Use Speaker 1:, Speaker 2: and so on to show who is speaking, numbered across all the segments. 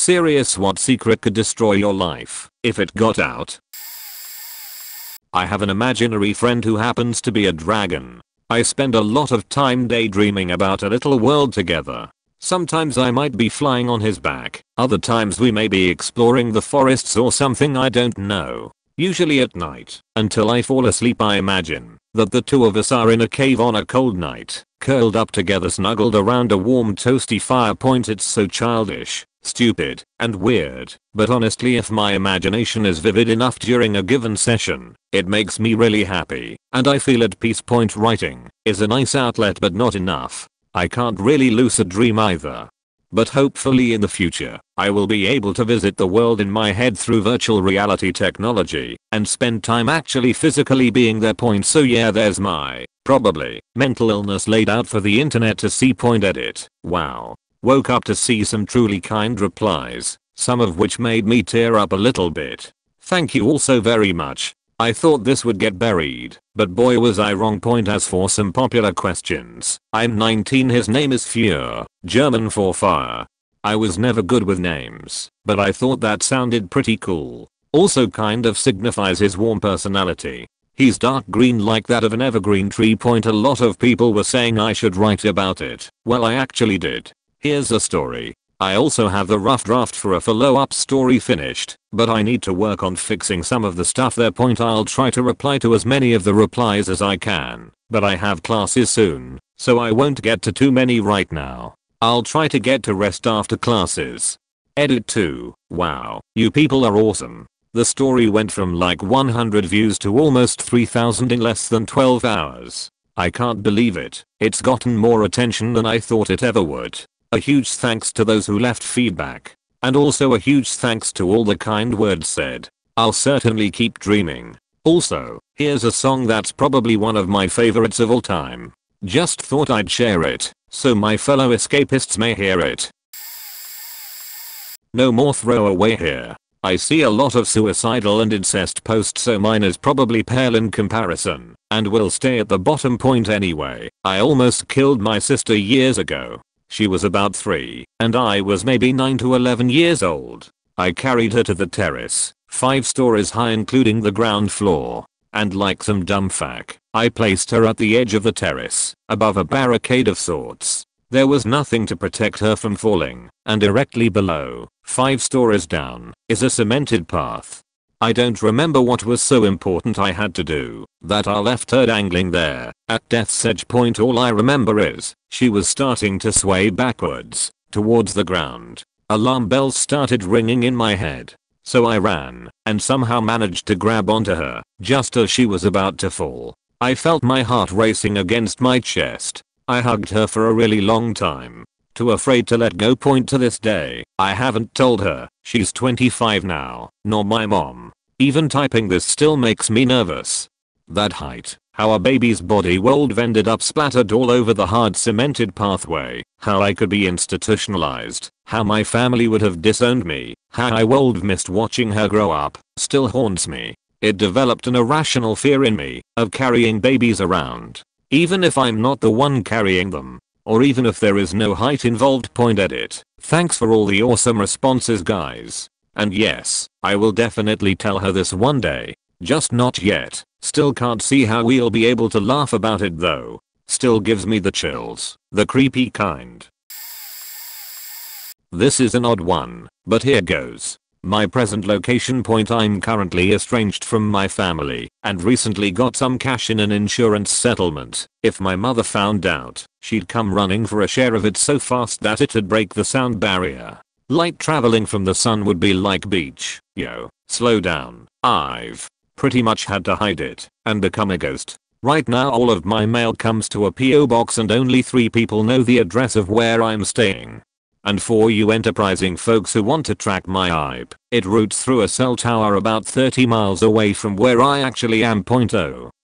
Speaker 1: Serious, what secret could destroy your life if it got out? I have an imaginary friend who happens to be a dragon. I spend a lot of time daydreaming about a little world together. Sometimes I might be flying on his back, other times we may be exploring the forests or something, I don't know. Usually at night, until I fall asleep, I imagine that the two of us are in a cave on a cold night, curled up together, snuggled around a warm toasty fire point. It's so childish, stupid, and weird, but honestly, if my imagination is vivid enough during a given session, it makes me really happy, and I feel at peace. Writing is a nice outlet, but not enough. I can't really lucid dream either. But hopefully in the future, I will be able to visit the world in my head through virtual reality technology and spend time actually physically being there. So yeah, there's my, probably, mental illness laid out for the internet to see. Edit. Wow. Woke up to see some truly kind replies, some of which made me tear up a little bit. Thank you all so very much. I thought this would get buried, but boy was I wrong. As for some popular questions, I'm 19, his name is Fuhr, German for fire. I was never good with names, but I thought that sounded pretty cool. Also kind of signifies his warm personality. He's dark green like that of an evergreen tree. A lot of people were saying I should write about it. Well, I actually did. Here's a story. I also have the rough draft for a follow-up story finished, but I need to work on fixing some of the stuff there. I'll try to reply to as many of the replies as I can, but I have classes soon, so I won't get to too many right now. I'll try to get to rest after classes. Edit 2. Wow, you people are awesome. The story went from like 100 views to almost 3,000 in less than 12 hours. I can't believe it. It's gotten more attention than I thought it ever would. A huge thanks to those who left feedback. And also a huge thanks to all the kind words said. I'll certainly keep dreaming. Also, here's a song that's probably one of my favorites of all time. Just thought I'd share it, so my fellow escapists may hear it. No more throwaway here. I see a lot of suicidal and incest posts, so mine is probably pale in comparison, and will stay at the bottom. Anyway, I almost killed my sister years ago. She was about 3, and I was maybe 9 to 11 years old. I carried her to the terrace, 5 stories high including the ground floor, and like some dumb fuck, I placed her at the edge of the terrace, above a barricade of sorts. There was nothing to protect her from falling, and directly below, 5 stories down, is a cemented path. I don't remember what was so important I had to do that I left her dangling there at death's edge. All I remember is she was starting to sway backwards towards the ground. Alarm bells started ringing in my head, so I ran and somehow managed to grab onto her just as she was about to fall. I felt my heart racing against my chest. I hugged her for a really long time, too afraid to let go. To this day, I haven't told her. She's 25 now, nor my mom. Even typing this still makes me nervous. That height, how a baby's body would have ended up splattered all over the hard cemented pathway, how I could be institutionalized, how my family would have disowned me, how I would have missed watching her grow up, still haunts me. It developed an irrational fear in me of carrying babies around, even if I'm not the one carrying them, or even if there is no height involved. Edit. Thanks for all the awesome responses, guys. And yes, I will definitely tell her this one day. Just not yet. Still can't see how we'll be able to laugh about it though. Still gives me the chills. The creepy kind. This is an odd one, but here goes. My present location. I'm currently estranged from my family and recently got some cash in an insurance settlement. If my mother found out, she'd come running for a share of it so fast that it'd break the sound barrier. Light traveling from the sun would be like beach. Yo, slow down. I've pretty much had to hide it and become a ghost. Right now all of my mail comes to a PO box and only 3 people know the address of where I'm staying. And for you enterprising folks who want to track my IP, it routes through a cell tower about 30 miles away from where I actually am.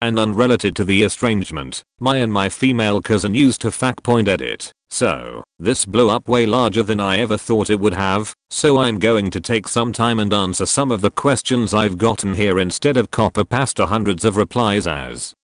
Speaker 1: And unrelated to the estrangement, my and my female cousin used to fuck. Edit. So, this blew up way larger than I ever thought it would have, so I'm going to take some time and answer some of the questions I've gotten here instead of copy pasta hundreds of replies. As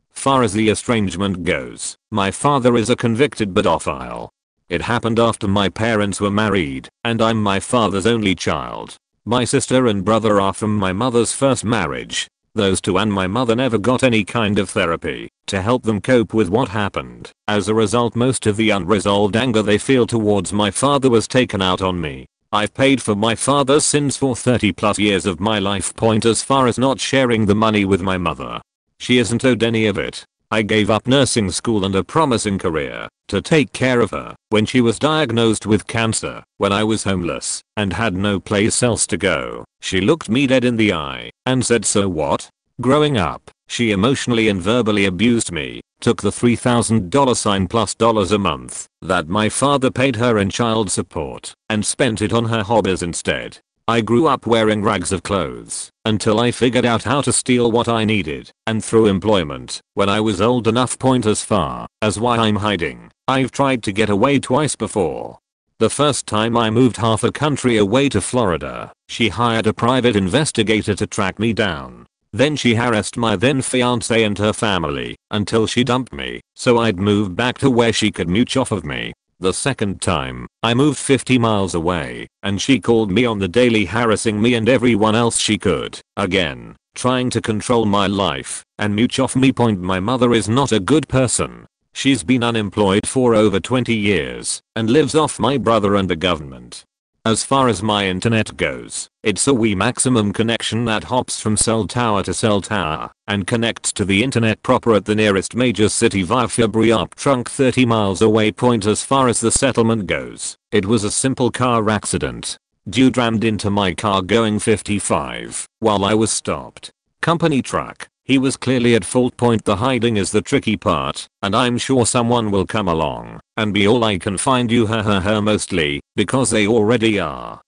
Speaker 1: far as the estrangement goes, my father is a convicted pedophile. It happened after my parents were married, and I'm my father's only child. My sister and brother are from my mother's first marriage. Those two and my mother never got any kind of therapy to help them cope with what happened. As a result, most of the unresolved anger they feel towards my father was taken out on me. I've paid for my father's sins for 30 plus years of my life. As far as not sharing the money with my mother, she isn't owed any of it. I gave up nursing school and a promising career to take care of her when she was diagnosed with cancer, when I was homeless and had no place else to go. She looked me dead in the eye and said, "So what?" Growing up, she emotionally and verbally abused me, took the $3,000 plus dollars a month that my father paid her in child support and spent it on her hobbies instead. I grew up wearing rags of clothes until I figured out how to steal what I needed, and through employment, when I was old enough. As far as why I'm hiding, I've tried to get away twice before. The first time I moved half a country away to Florida, she hired a private investigator to track me down. Then she harassed my then fiance and her family until she dumped me so I'd move back to where she could mooch off of me. The second time, I moved 50 miles away, and she called me on the daily, harassing me and everyone else she could, again, trying to control my life and mooch off me. My mother is not a good person. She's been unemployed for over 20 years and lives off my brother and the government. As far as my internet goes, it's a Wii maximum connection that hops from cell tower to cell tower and connects to the internet proper at the nearest major city via fiber up trunk 30 miles away. As far as the settlement goes, it was a simple car accident. Dude rammed into my car going 55 while I was stopped. Company truck. He was clearly at fault. The hiding is the tricky part, and I'm sure someone will come along and be all I can find you, mostly because they already are.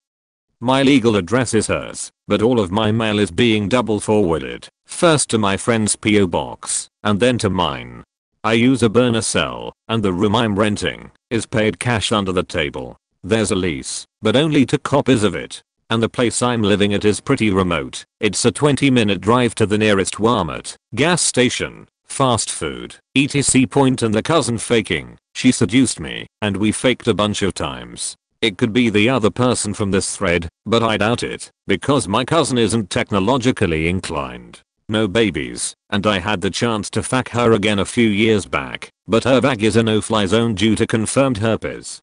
Speaker 1: My legal address is hers, but all of my mail is being double forwarded, first to my friend's PO box and then to mine. I use a burner cell, and the room I'm renting is paid cash under the table. There's a lease, but only 2 copies of it. And the place I'm living at is pretty remote. It's a 20-minute drive to the nearest Walmart, gas station, fast food, etc. And the cousin faking. She seduced me, and we faked a bunch of times. It could be the other person from this thread, but I doubt it, because my cousin isn't technologically inclined. No babies, and I had the chance to fuck her again a few years back, but her bag is a no-fly zone due to confirmed herpes.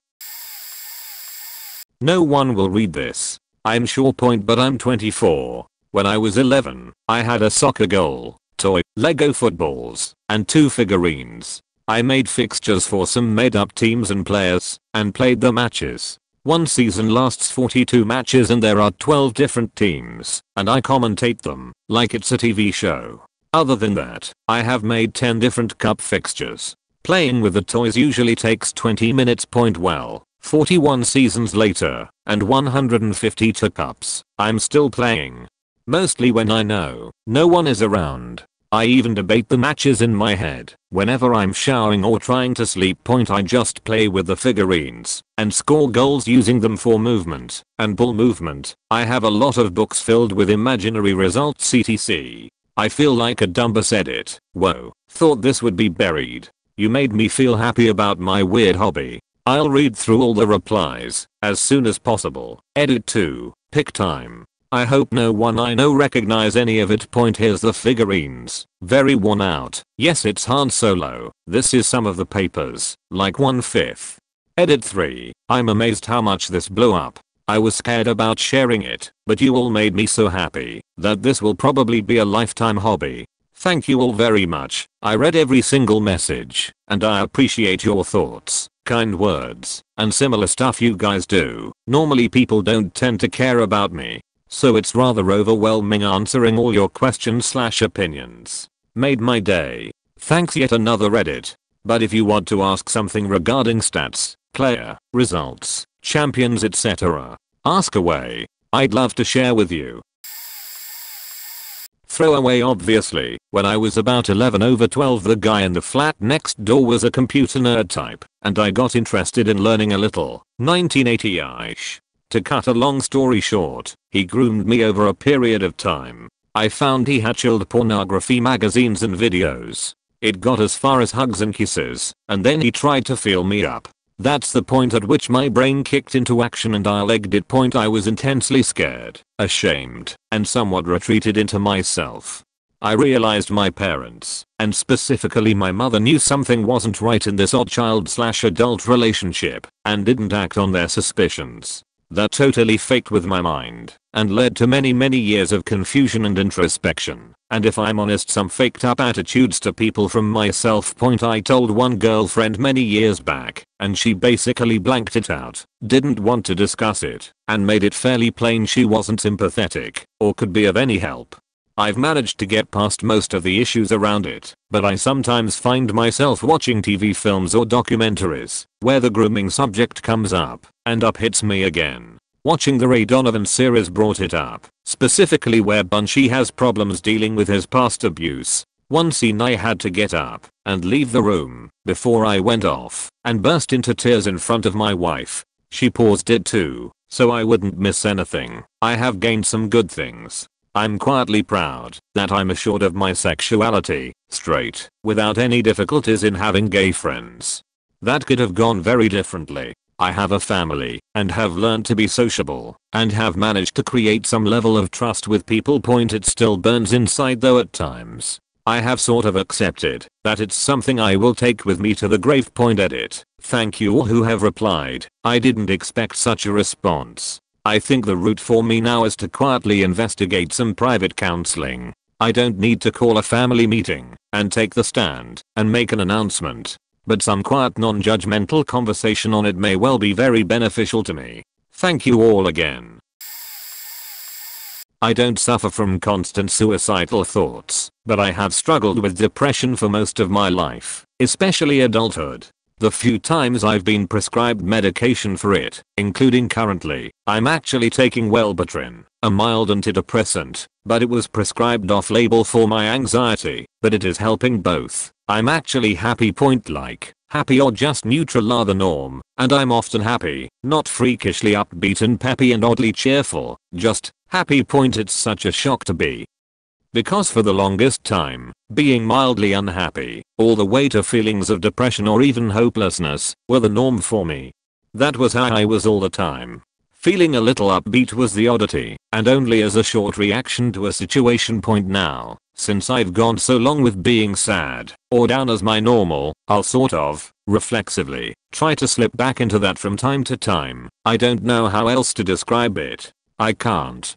Speaker 1: No one will read this, I'm sure. But I'm 24. When I was 11, I had a soccer goal, toy, Lego footballs, and 2 figurines. I made fixtures for some made up teams and players, and played the matches. One season lasts 42 matches and there are 12 different teams, and I commentate them, like it's a TV show. Other than that, I have made 10 different cup fixtures. Playing with the toys usually takes 20 minutes. Well, 41 seasons later, and 152 cups, I'm still playing. Mostly when I know no one is around. I even debate the matches in my head whenever I'm showering or trying to sleep. I just play with the figurines and score goals using them for movement and ball movement. I have a lot of books filled with imaginary results etc. I feel like a dumbass edit. Whoa, thought this would be buried. You made me feel happy about my weird hobby. I'll read through all the replies as soon as possible. Edit 2. Pick time. I hope no one I know recognize any of it. Here's the figurines. Very worn out. Yes, it's Han Solo. This is some of the papers, like 1/5. Edit 3. I'm amazed how much this blew up. I was scared about sharing it, but you all made me so happy that this will probably be a lifetime hobby. Thank you all very much. I read every single message, and I appreciate your thoughts, kind words, and similar stuff you guys do. Normally people don't tend to care about me, so it's rather overwhelming answering all your questions/opinions. Made my day. Thanks. Yet another edit. But if you want to ask something regarding stats, player, results, champions etc., ask away. I'd love to share with you. Throwaway. Obviously, when I was about 11/12 the guy in the flat next door was a computer nerd type, and I got interested in learning a little. 1980-ish. To cut a long story short, he groomed me over a period of time. I found he had child pornography magazines and videos. It got as far as hugs and kisses, and then he tried to feel me up. That's the point at which my brain kicked into action and I legged it. I was intensely scared, ashamed, and somewhat retreated into myself. I realized my parents, and specifically my mother, knew something wasn't right in this odd child/adult relationship and didn't act on their suspicions. That totally faked with my mind and led to many years of confusion and introspection. And if I'm honest, some faked up attitudes to people from myself. I told one girlfriend many years back and she basically blanked it out, didn't want to discuss it, and made it fairly plain she wasn't sympathetic or could be of any help. I've managed to get past most of the issues around it, but I sometimes find myself watching TV films or documentaries where the grooming subject comes up and hits me again. Watching the Ray Donovan series brought it up, specifically where Bunchy has problems dealing with his past abuse. One scene I had to get up and leave the room before I went off and burst into tears in front of my wife. She paused it too, so I wouldn't miss anything. I have gained some good things. I'm quietly proud that I'm assured of my sexuality, straight, without any difficulties in having gay friends. That could have gone very differently. I have a family and have learned to be sociable and have managed to create some level of trust with people. It still burns inside though at times. I have sort of accepted that it's something I will take with me to the grave. Edit. Thank you all who have replied. I didn't expect such a response. I think the route for me now is to quietly investigate some private counseling. I don't need to call a family meeting and take the stand and make an announcement, but some quiet non-judgmental conversation on it may well be very beneficial to me. Thank you all again. I don't suffer from constant suicidal thoughts, but I have struggled with depression for most of my life, especially adulthood. The few times I've been prescribed medication for it, including currently, I'm actually taking Wellbutrin, a mild antidepressant, but it was prescribed off-label for my anxiety, but it is helping both. I'm actually happy. Happy or just neutral are the norm, and I'm often happy, not freakishly upbeat and peppy and oddly cheerful, just happy. It's such a shock to be. Because for the longest time, being mildly unhappy, all the way to feelings of depression or even hopelessness, were the norm for me. That was how I was all the time. Feeling a little upbeat was the oddity, and only as a short reaction to a situation. Now, since I've gone so long with being sad or down as my normal, I'll sort of, reflexively, try to slip back into that from time to time. I don't know how else to describe it. I can't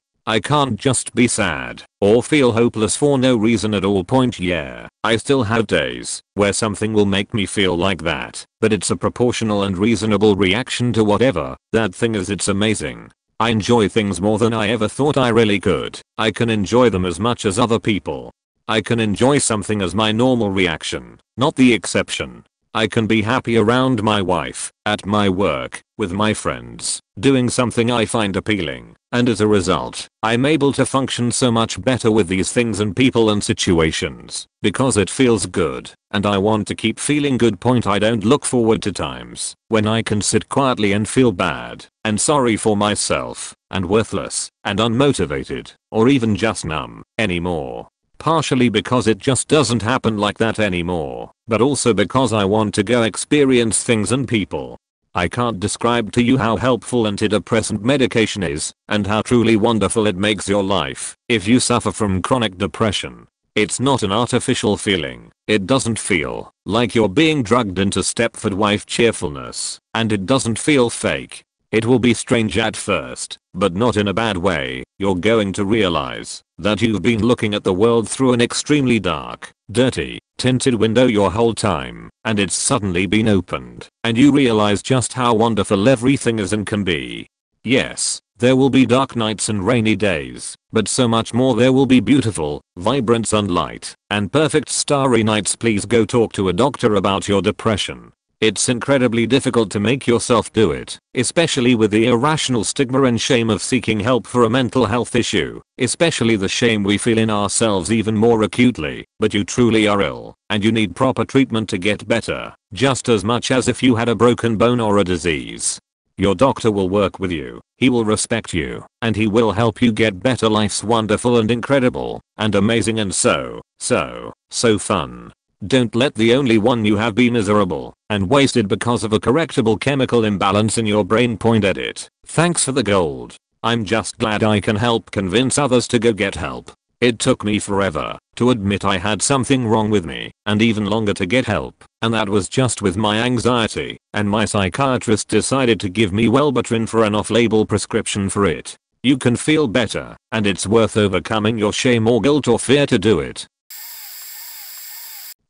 Speaker 1: just be sad or feel hopeless for no reason at all. Yeah, I still have days where something will make me feel like that, but it's a proportional and reasonable reaction to whatever that thing is. It's amazing. I enjoy things more than I ever thought I really could. I can enjoy them as much as other people. I can enjoy something as my normal reaction, not the exception. I can be happy around my wife, at my work, with my friends, doing something I find appealing, and as a result, I'm able to function so much better with these things and people and situations, because it feels good, and I want to keep feeling good. I don't look forward to times when I can sit quietly and feel bad, and sorry for myself, and worthless, and unmotivated, or even just numb, anymore. Partially because it just doesn't happen like that anymore, but also because I want to go experience things and people. I can't describe to you how helpful antidepressant medication is, and how truly wonderful it makes your life if you suffer from chronic depression. It's not an artificial feeling. It doesn't feel like you're being drugged into Stepford wife cheerfulness, and it doesn't feel fake. It will be strange at first, but not in a bad way. You're going to realize that you've been looking at the world through an extremely dark, dirty, tinted window your whole time, and it's suddenly been opened, and you realize just how wonderful everything is and can be. Yes, there will be dark nights and rainy days, but so much more there will be beautiful, vibrant sunlight, and perfect starry nights. Please go talk to a doctor about your depression. It's incredibly difficult to make yourself do it, especially with the irrational stigma and shame of seeking help for a mental health issue, especially the shame we feel in ourselves even more acutely. But you truly are ill, and you need proper treatment to get better, just as much as if you had a broken bone or a disease. Your doctor will work with you, he will respect you, and he will help you get better. Life's wonderful and incredible, and amazing and so fun. Don't let the only one you have be miserable and wasted because of a correctable chemical imbalance in your brain. Point at it. Thanks for the gold. I'm just glad I can help convince others to go get help. It took me forever to admit I had something wrong with me, and even longer to get help, and that was just with my anxiety, and my psychiatrist decided to give me Wellbutrin for an off-label prescription for it. You can feel better, and it's worth overcoming your shame or guilt or fear to do it.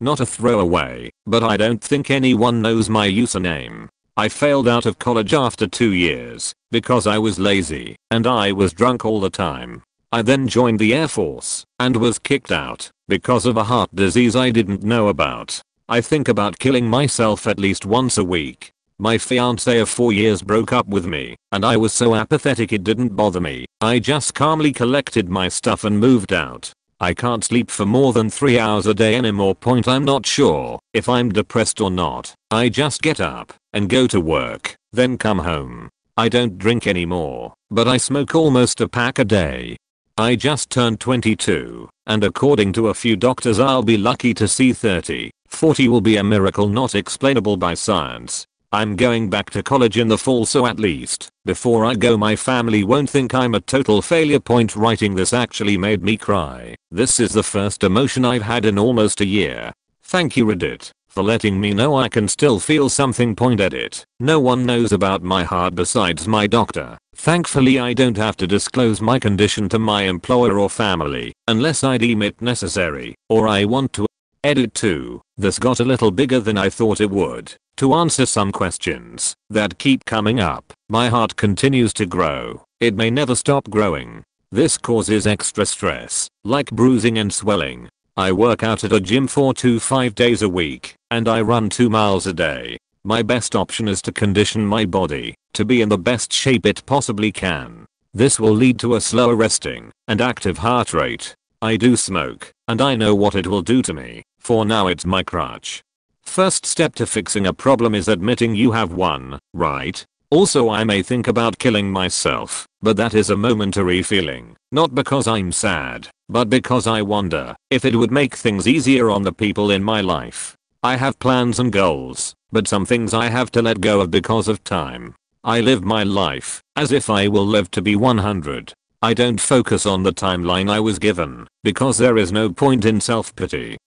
Speaker 1: Not a throwaway, but I don't think anyone knows my username. I failed out of college after 2 years because I was lazy and I was drunk all the time. I then joined the Air Force and was kicked out because of a heart disease I didn't know about. I think about killing myself at least once a week. My fiancée of 4 years broke up with me and I was so apathetic it didn't bother me. I just calmly collected my stuff and moved out. I can't sleep for more than 3 hours a day anymore. I'm not sure if I'm depressed or not. I just get up and go to work, then come home. I don't drink anymore, but I smoke almost a pack a day. I just turned 22, and according to a few doctors I'll be lucky to see 30. 40 will be a miracle not explainable by science. I'm going back to college in the fall, so at least before I go my family won't think I'm a total failure. Writing this actually made me cry. This is the first emotion I've had in almost a year. Thank you Reddit for letting me know I can still feel something. Edit. No one knows about my heart besides my doctor. Thankfully I don't have to disclose my condition to my employer or family unless I deem it necessary or I want to. Edit 2. This got a little bigger than I thought it would. To answer some questions that keep coming up, my heart continues to grow. It may never stop growing. This causes extra stress, like bruising and swelling. I work out at a gym 4 to 5 days a week, and I run 2 miles a day. My best option is to condition my body to be in the best shape it possibly can. This will lead to a slower resting and active heart rate. I do smoke, and I know what it will do to me. For now it's my crutch. First step to fixing a problem is admitting you have one, right? Also I may think about killing myself, but that is a momentary feeling, not because I'm sad, but because I wonder if it would make things easier on the people in my life. I have plans and goals, but some things I have to let go of because of time. I live my life as if I will live to be 100. I don't focus on the timeline I was given, because there is no point in self-pity.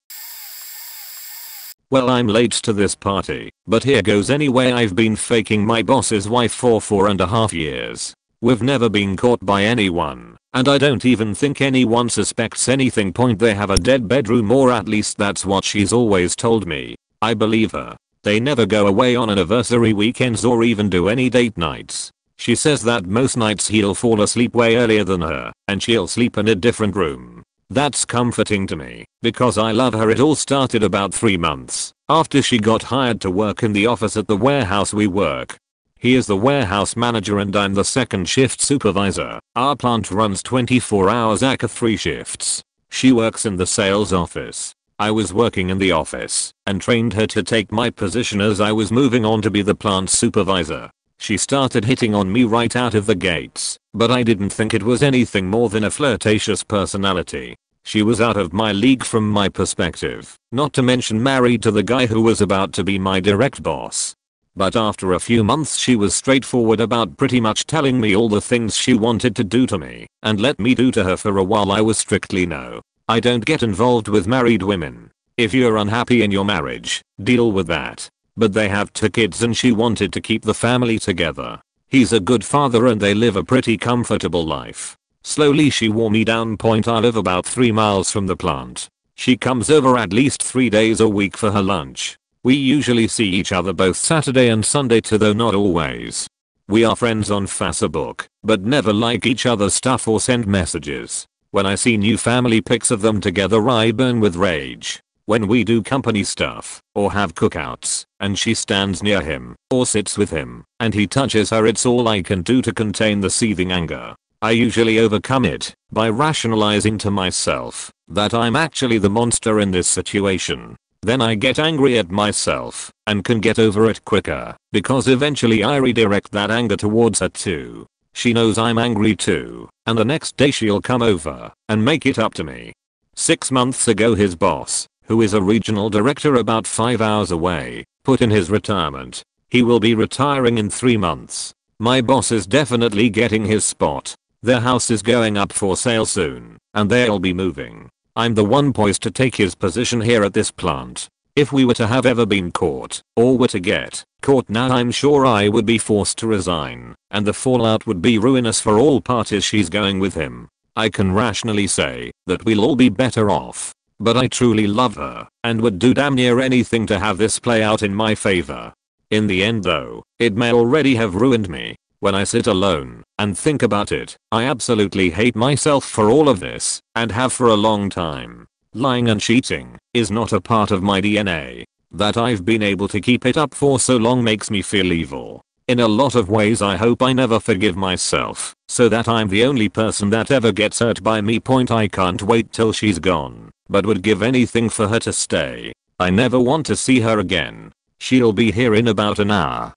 Speaker 1: Well, I'm late to this party, but here goes anyway. I've been faking my boss's wife for 4.5 years. We've never been caught by anyone, and I don't even think anyone suspects anything. They have a dead bedroom, or at least that's what she's always told me. I believe her. They never go away on anniversary weekends or even do any date nights. She says that most nights he'll fall asleep way earlier than her, and she'll sleep in a different room. That's comforting to me, because I love her. It all started about 3 months after she got hired to work in the office at the warehouse we work. He is the warehouse manager and I'm the second shift supervisor. Our plant runs 24 hours aka 3 shifts. She works in the sales office. I was working in the office and trained her to take my position as I was moving on to be the plant supervisor. She started hitting on me right out of the gates, but I didn't think it was anything more than a flirtatious personality. She was out of my league from my perspective, not to mention married to the guy who was about to be my direct boss. But after a few months she was straightforward about pretty much telling me all the things she wanted to do to me and let me do to her. For a while I was strictly no. I don't get involved with married women. If you're unhappy in your marriage, deal with that. But they have 2 kids and she wanted to keep the family together. He's a good father and they live a pretty comfortable life. Slowly she wore me down. I live about 3 miles from the plant. She comes over at least 3 days a week for her lunch. We usually see each other both Saturday and Sunday too, though not always. We are friends on Facebook, but never like each other's stuff or send messages. When I see new family pics of them together I burn with rage. When we do company stuff, or have cookouts, and she stands near him, or sits with him, and he touches her, it's all I can do to contain the seething anger. I usually overcome it by rationalizing to myself that I'm actually the monster in this situation. Then I get angry at myself and can get over it quicker because eventually I redirect that anger towards her too. She knows I'm angry too, and the next day she'll come over and make it up to me. 6 months ago his boss, who is a regional director about 5 hours away, put in his retirement. He will be retiring in 3 months. My boss is definitely getting his spot. Their house is going up for sale soon, and they'll be moving. I'm the one poised to take his position here at this plant. If we were to have ever been caught, or were to get caught now, I'm sure I would be forced to resign, and the fallout would be ruinous for all parties. She's going with him. I can rationally say that we'll all be better off. But I truly love her, and would do damn near anything to have this play out in my favor. In the end though, it may already have ruined me. When I sit alone and think about it, I absolutely hate myself for all of this, and have for a long time. Lying and cheating is not a part of my DNA. That I've been able to keep it up for so long makes me feel evil. In a lot of ways I hope I never forgive myself, so that I'm the only person that ever gets hurt by me. I can't wait till she's gone, but would give anything for her to stay. I never want to see her again. She'll be here in about an hour.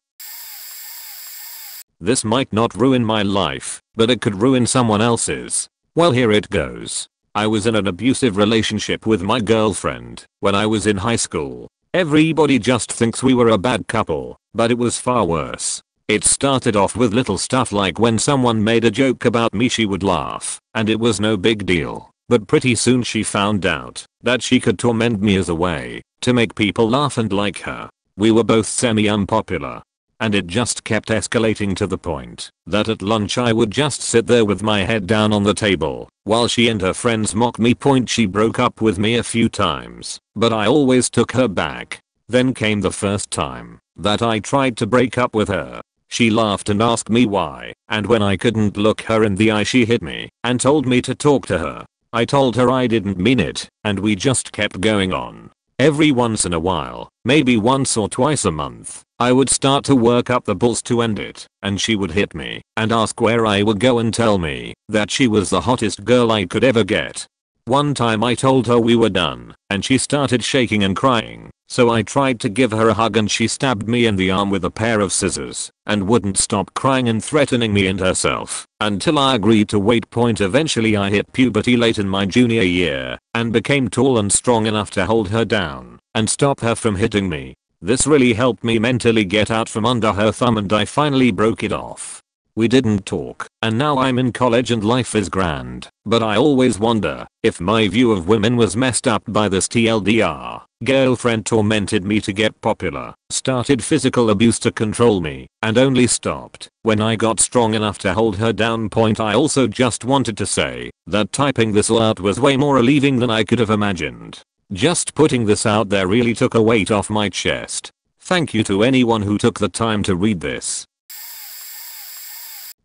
Speaker 1: This might not ruin my life, but it could ruin someone else's. Well, here it goes. I was in an abusive relationship with my girlfriend when I was in high school. Everybody just thinks we were a bad couple, but it was far worse. It started off with little stuff like when someone made a joke about me she would laugh, and it was no big deal. But pretty soon she found out that she could torment me as a way to make people laugh and like her. We were both semi-unpopular. And it just kept escalating to the point that at lunch I would just sit there with my head down on the table while she and her friends mocked me. She broke up with me a few times, but I always took her back. Then came the first time that I tried to break up with her. She laughed and asked me why, and when I couldn't look her in the eye she hit me and told me to talk to her. I told her I didn't mean it, and we just kept going on. Every once in a while, maybe once or twice a month, I would start to work up the balls to end it, and she would hit me and ask where I would go and tell me that she was the hottest girl I could ever get. One time I told her we were done, and she started shaking and crying, so I tried to give her a hug and she stabbed me in the arm with a pair of scissors, and wouldn't stop crying and threatening me and herself, until I agreed to wait. Eventually I hit puberty late in my junior year, and became tall and strong enough to hold her down, and stop her from hitting me. This really helped me mentally get out from under her thumb, and I finally broke it off. We didn't talk, and now I'm in college and life is grand, but I always wonder if my view of women was messed up by this. TLDR, girlfriend tormented me to get popular, started physical abuse to control me, and only stopped when I got strong enough to hold her down. I also just wanted to say that typing this all out was way more relieving than I could have imagined. Just putting this out there really took a weight off my chest. Thank you to anyone who took the time to read this.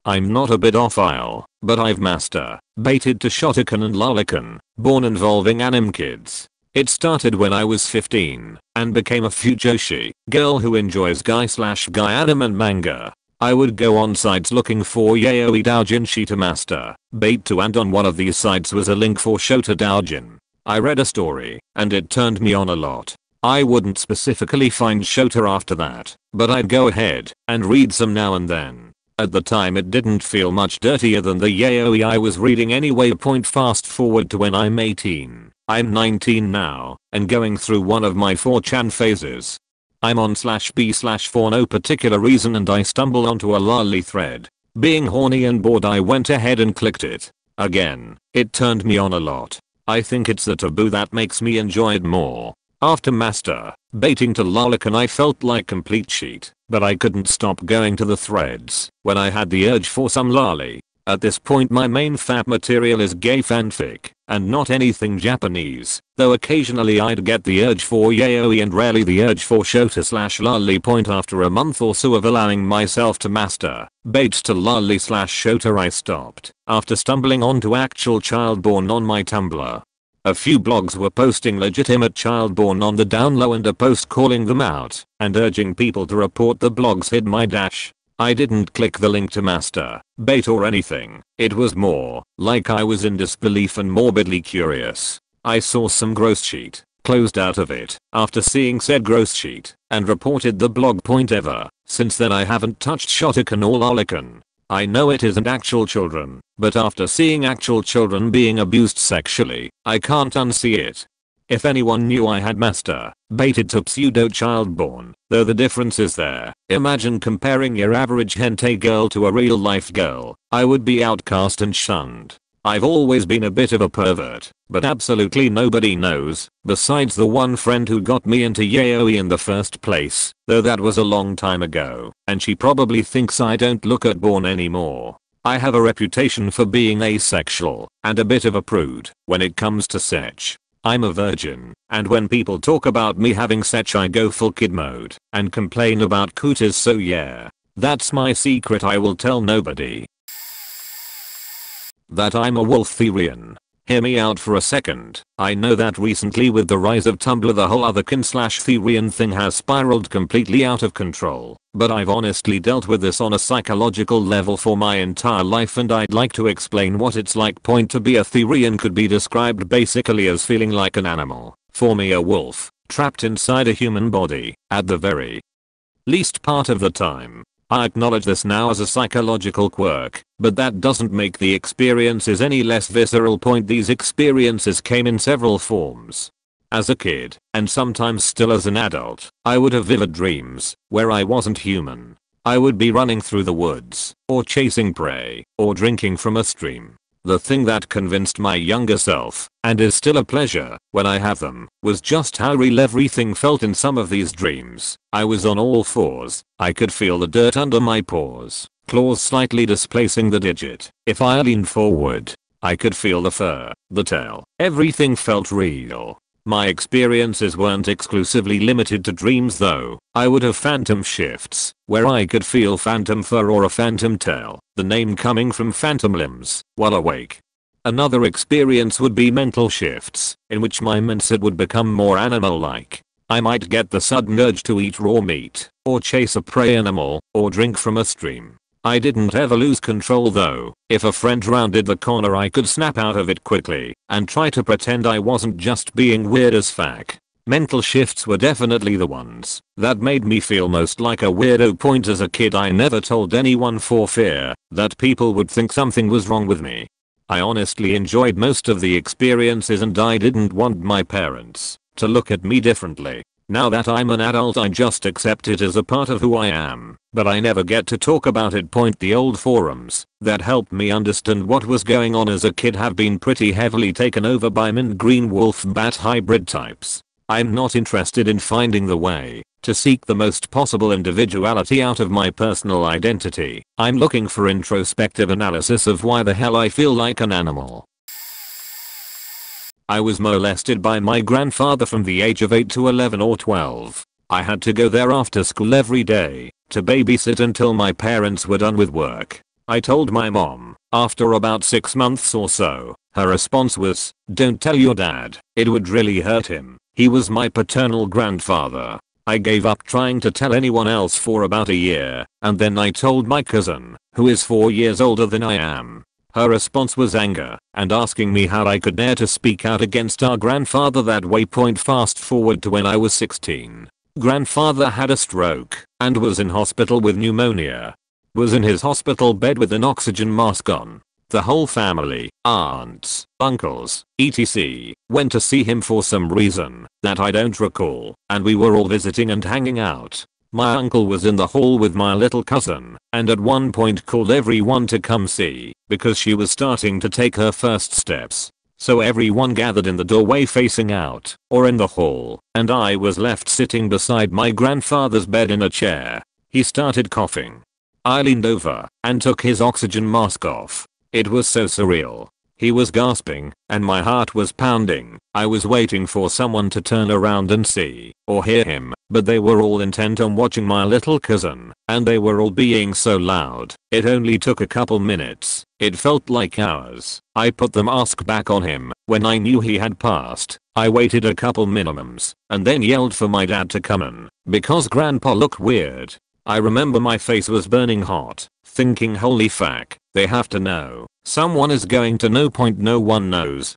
Speaker 1: I'm not a pedophile, but I've masturbated to Shotokan and Lolikan, born involving anime kids. It started when I was 15 and became a fujoshi girl who enjoys guy/guy anime and manga. I would go on sites looking for yaoi doujinshi to masturbate to, and on one of these sites was a link for shota doujin. I read a story and it turned me on a lot. I wouldn't specifically find shota after that, but I'd go ahead and read some now and then. At the time it didn't feel much dirtier than the yaoi I was reading anyway. Fast forward to when I'm 18. I'm 19 now, and going through one of my 4chan phases. I'm on /b/4 for no particular reason, and I stumbled onto a lolly thread. Being horny and bored, I went ahead and clicked it. Again, it turned me on a lot. I think it's the taboo that makes me enjoy it more. After masturbating to Lolikan I felt like complete shit, but I couldn't stop going to the threads when I had the urge for some lolly. At this point my main fat material is gay fanfic, and not anything Japanese, though occasionally I'd get the urge for yaoi and rarely the urge for shota/lolly. After a month or so of allowing myself to masturbate to lolly/shota I stopped, after stumbling onto actual child porn on my Tumblr. A few blogs were posting legitimate child porn on the down low, and a post calling them out and urging people to report the blogs hid my dash. I didn't click the link to masturbate or anything. It was more like I was in disbelief and morbidly curious. I saw some gross sheet, closed out of it after seeing said gross sheet, and reported the blog. Ever since then I haven't touched Shotokan or Lolikan. I know it isn't actual children, but after seeing actual children being abused sexually, I can't unsee it. If anyone knew I had masturbated to pseudo childborn, though the difference is there. Imagine comparing your average hentai girl to a real life girl. I would be outcast and shunned. I've always been a bit of a pervert, but absolutely nobody knows, besides the one friend who got me into yaoi in the first place, though that was a long time ago, and she probably thinks I don't look at porn anymore. I have a reputation for being asexual, and a bit of a prude, when it comes to sex. I'm a virgin, and when people talk about me having sex I go full kid mode, and complain about cooties, so yeah. That's my secret I will tell nobody. That I'm a wolftherian. Hear me out for a second. I know that recently with the rise of Tumblr the whole otherkin/therian thing has spiraled completely out of control, but I've honestly dealt with this on a psychological level for my entire life, and I'd like to explain what it's like. Point to be a therian could be described basically as feeling like an animal. For me, a wolf, trapped inside a human body, at the very least part of the time. I acknowledge this now as a psychological quirk, but that doesn't make the experiences any less visceral. Point, these experiences came in several forms. As a kid, and sometimes still as an adult, I would have vivid dreams, where I wasn't human. I would be running through the woods, or chasing prey, or drinking from a stream. The thing that convinced my younger self, and is still a pleasure when I have them, was just how real everything felt in some of these dreams. I was on all fours. I could feel the dirt under my paws, claws slightly displacing the digit. If I leaned forward, I could feel the fur, the tail. Everything felt real. My experiences weren't exclusively limited to dreams though. I would have phantom shifts, where I could feel phantom fur or a phantom tail, the name coming from phantom limbs, while awake. Another experience would be mental shifts, in which my mindset would become more animal-like. I might get the sudden urge to eat raw meat, or chase a prey animal, or drink from a stream. I didn't ever lose control though. If a friend rounded the corner I could snap out of it quickly, and try to pretend I wasn't just being weird as fuck. Mental shifts were definitely the ones that made me feel most like a weirdo. Point, as a kid I never told anyone for fear that people would think something was wrong with me. I honestly enjoyed most of the experiences and I didn't want my parents to look at me differently. Now that I'm an adult I just accept it as a part of who I am, but I never get to talk about it. Point, the old forums that helped me understand what was going on as a kid have been pretty heavily taken over by mint green wolf bat hybrid types. I'm not interested in finding the way to seek the most possible individuality out of my personal identity. I'm looking for introspective analysis of why the hell I feel like an animal. I was molested by my grandfather from the age of 8 to 11 or 12. I had to go there after school every day to babysit until my parents were done with work. I told my mom after about 6 months or so. Her response was, "Don't tell your dad, it would really hurt him. He was my paternal grandfather." I gave up trying to tell anyone else for about a year, and then I told my cousin, who is 4 years older than I am. Her response was anger, and asking me how I could dare to speak out against our grandfather that way. Fast forward to when I was 16. Grandfather had a stroke, and was in hospital with pneumonia. Was in his hospital bed with an oxygen mask on. The whole family, aunts, uncles, etc. went to see him for some reason that I don't recall, and we were all visiting and hanging out. My uncle was in the hall with my little cousin, and at one point called everyone to come see, because she was starting to take her first steps. So everyone gathered in the doorway facing out, or in the hall, and I was left sitting beside my grandfather's bed in a chair. He started coughing. I leaned over, and took his oxygen mask off. It was so surreal. He was gasping, and my heart was pounding. I was waiting for someone to turn around and see, or hear him, but they were all intent on watching my little cousin, and they were all being so loud. It only took a couple minutes. It felt like hours. I put the mask back on him when I knew he had passed. I waited a couple minimums, and then yelled for my dad to come in, because grandpa looked weird. I remember my face was burning hot, thinking holy fuck, they have to know. Someone is going to know. No one knows.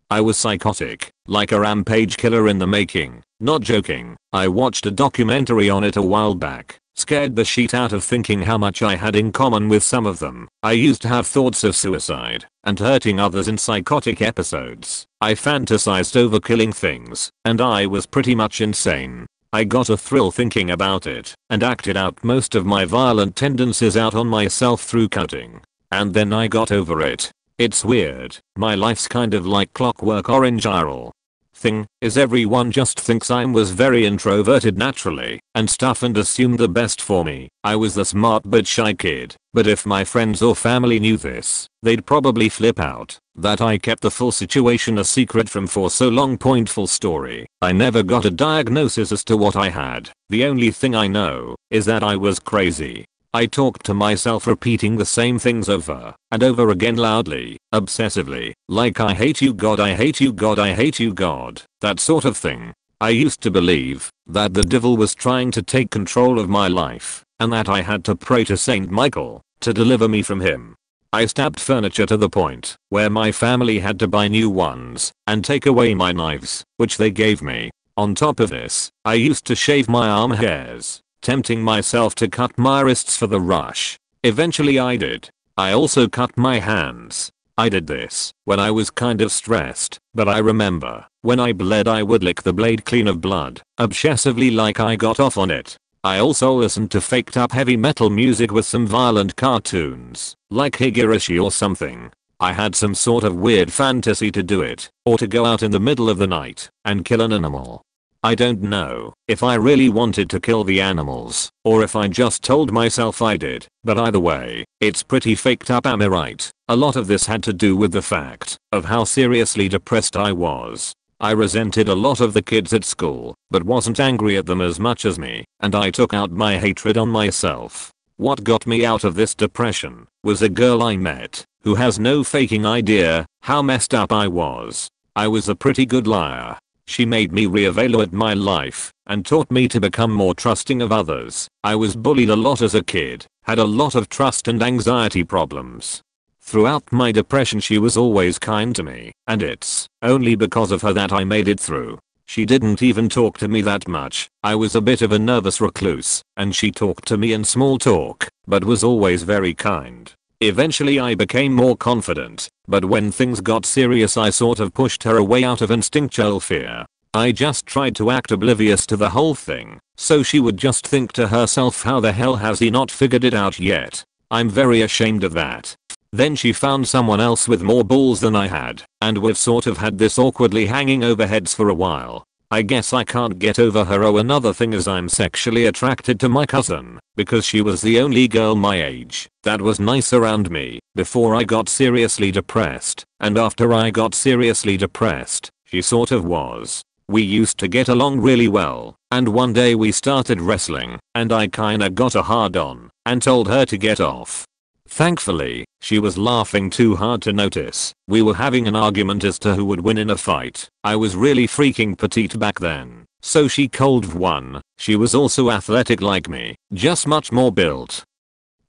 Speaker 1: I was psychotic, like a rampage killer in the making. Not joking. I watched a documentary on it a while back. Scared the shit out of thinking how much I had in common with some of them. I used to have thoughts of suicide and hurting others in psychotic episodes. I fantasized over killing things, and I was pretty much insane. I got a thrill thinking about it and acted out most of my violent tendencies out on myself through cutting. And then I got over it. It's weird. My life's kind of like Clockwork Orange Iral. Thing is, everyone just thinks I was very introverted naturally and stuff and assumed the best for me. I was the smart but shy kid, but if my friends or family knew this, they'd probably flip out that I kept the full situation a secret from for so long. Full story. I never got a diagnosis as to what I had. The only thing I know is that I was crazy. I talked to myself repeating the same things over and over again loudly, obsessively, like I hate you God, I hate you God, I hate you God, that sort of thing. I used to believe that the devil was trying to take control of my life and that I had to pray to Saint Michael to deliver me from him. I stabbed furniture to the point where my family had to buy new ones and take away my knives, which they gave me. On top of this, I used to shave my arm hairs, tempting myself to cut my wrists for the rush. Eventually I did. I also cut my hands. I did this when I was kind of stressed, but I remember when I bled I would lick the blade clean of blood, obsessively like I got off on it. I also listened to faked up heavy metal music with some violent cartoons, like Higurashi or something. I had some sort of weird fantasy to do it, or to go out in the middle of the night and kill an animal. I don't know if I really wanted to kill the animals or if I just told myself I did, but either way, it's pretty faked up, am I right? A lot of this had to do with the fact of how seriously depressed I was. I resented a lot of the kids at school, but wasn't angry at them as much as me, and I took out my hatred on myself. What got me out of this depression was a girl I met who has no faking idea how messed up I was. I was a pretty good liar. She made me reevaluate my life and taught me to become more trusting of others. I was bullied a lot as a kid, had a lot of trust and anxiety problems. Throughout my depression she was always kind to me, and it's only because of her that I made it through. She didn't even talk to me that much. I was a bit of a nervous recluse, and she talked to me in small talk, but was always very kind. Eventually I became more confident, but when things got serious I sort of pushed her away out of instinctual fear. I just tried to act oblivious to the whole thing, so she would just think to herself, how the hell has he not figured it out yet? I'm very ashamed of that. Then she found someone else with more balls than I had, and we've sort of had this awkwardly hanging over heads for a while. I guess I can't get over her. Oh, another thing is I'm sexually attracted to my cousin, because she was the only girl my age that was nice around me before I got seriously depressed, and after I got seriously depressed, she sort of was. We used to get along really well, and one day we started wrestling, and I kinda got a hard on and told her to get off. Thankfully, she was laughing too hard to notice. We were having an argument as to who would win in a fight. I was really freaking petite back then, so she cold won. She was also athletic like me, just much more built.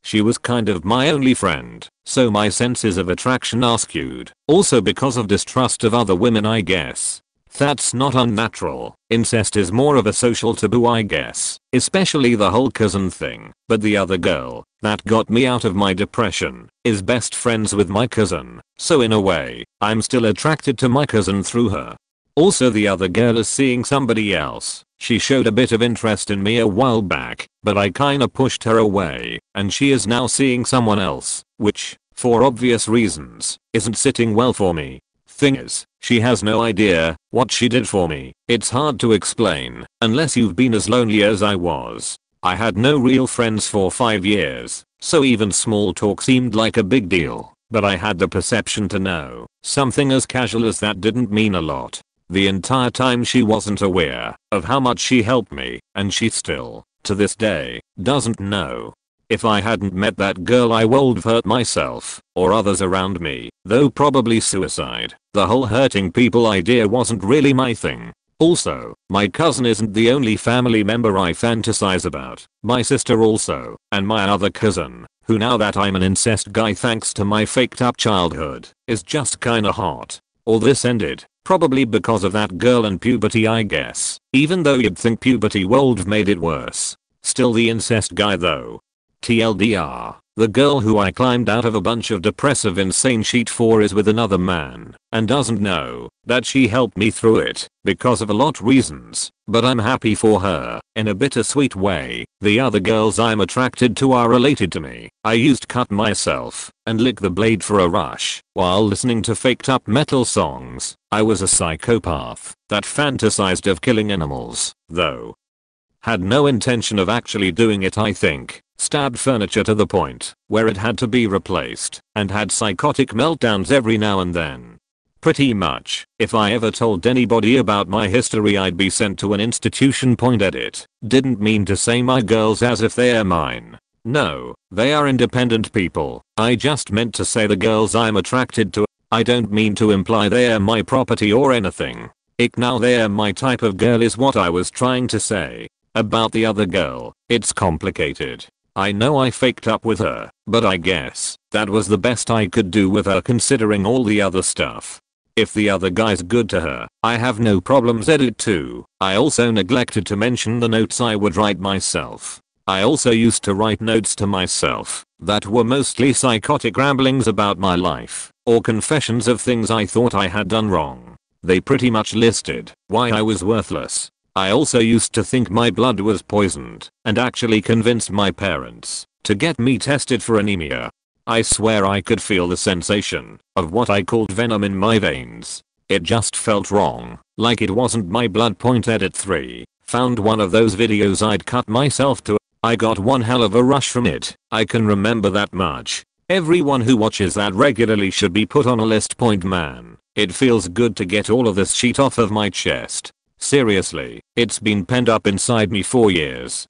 Speaker 1: She was kind of my only friend, so my senses of attraction are skewed. Also because of distrust of other women, I guess. That's not unnatural. Incest is more of a social taboo, I guess, especially the whole cousin thing. But the other girl that got me out of my depression is best friends with my cousin, so in a way, I'm still attracted to my cousin through her. Also, the other girl is seeing somebody else. She showed a bit of interest in me a while back, but I kinda pushed her away, and she is now seeing someone else, which, for obvious reasons, isn't sitting well for me. Thing is, she has no idea what she did for me. It's hard to explain unless you've been as lonely as I was. I had no real friends for 5 years, so even small talk seemed like a big deal, but I had the perception to know something as casual as that didn't mean a lot. The entire time she wasn't aware of how much she helped me, and she still, to this day, doesn't know. If I hadn't met that girl I would've hurt myself, or others around me, though probably suicide. The whole hurting people idea wasn't really my thing. Also, my cousin isn't the only family member I fantasize about. My sister also, and my other cousin, who now that I'm an incest guy thanks to my faked up childhood, is just kinda hot. All this ended, probably because of that girl and puberty, I guess, even though you'd think puberty would've made it worse. Still the incest guy though. TLDR, the girl who I climbed out of a bunch of depressive insane sheet for is with another man and doesn't know that she helped me through it because of a lot reasons, but I'm happy for her in a bittersweet way. The other girls I'm attracted to are related to me. I used to cut myself and lick the blade for a rush while listening to faked up metal songs. I was a psychopath that fantasized of killing animals, though. Had no intention of actually doing it, I think. Stabbed furniture to the point where it had to be replaced and had psychotic meltdowns every now and then. Pretty much, if I ever told anybody about my history I'd be sent to an institution. Edit. Didn't mean to say my girls as if they are mine. No, they are independent people. I just meant to say the girls I'm attracted to. I don't mean to imply they are my property or anything. Now they are my type of girl is what I was trying to say. About the other girl, it's complicated. I know I faked up with her, but I guess that was the best I could do with her considering all the other stuff. If the other guy's good to her, I have no problems. Edit 2. I also neglected to mention the notes I would write myself. I also used to write notes to myself that were mostly psychotic ramblings about my life or confessions of things I thought I had done wrong. They pretty much listed why I was worthless. I also used to think my blood was poisoned and actually convinced my parents to get me tested for anemia. I swear I could feel the sensation of what I called venom in my veins. It just felt wrong, like it wasn't my blood. Edit 3. Found one of those videos I'd cut myself to. I got one hell of a rush from it. I can remember that much. Everyone who watches that regularly should be put on a list. Man, it feels good to get all of this shit off of my chest. Seriously, it's been penned up inside me for years.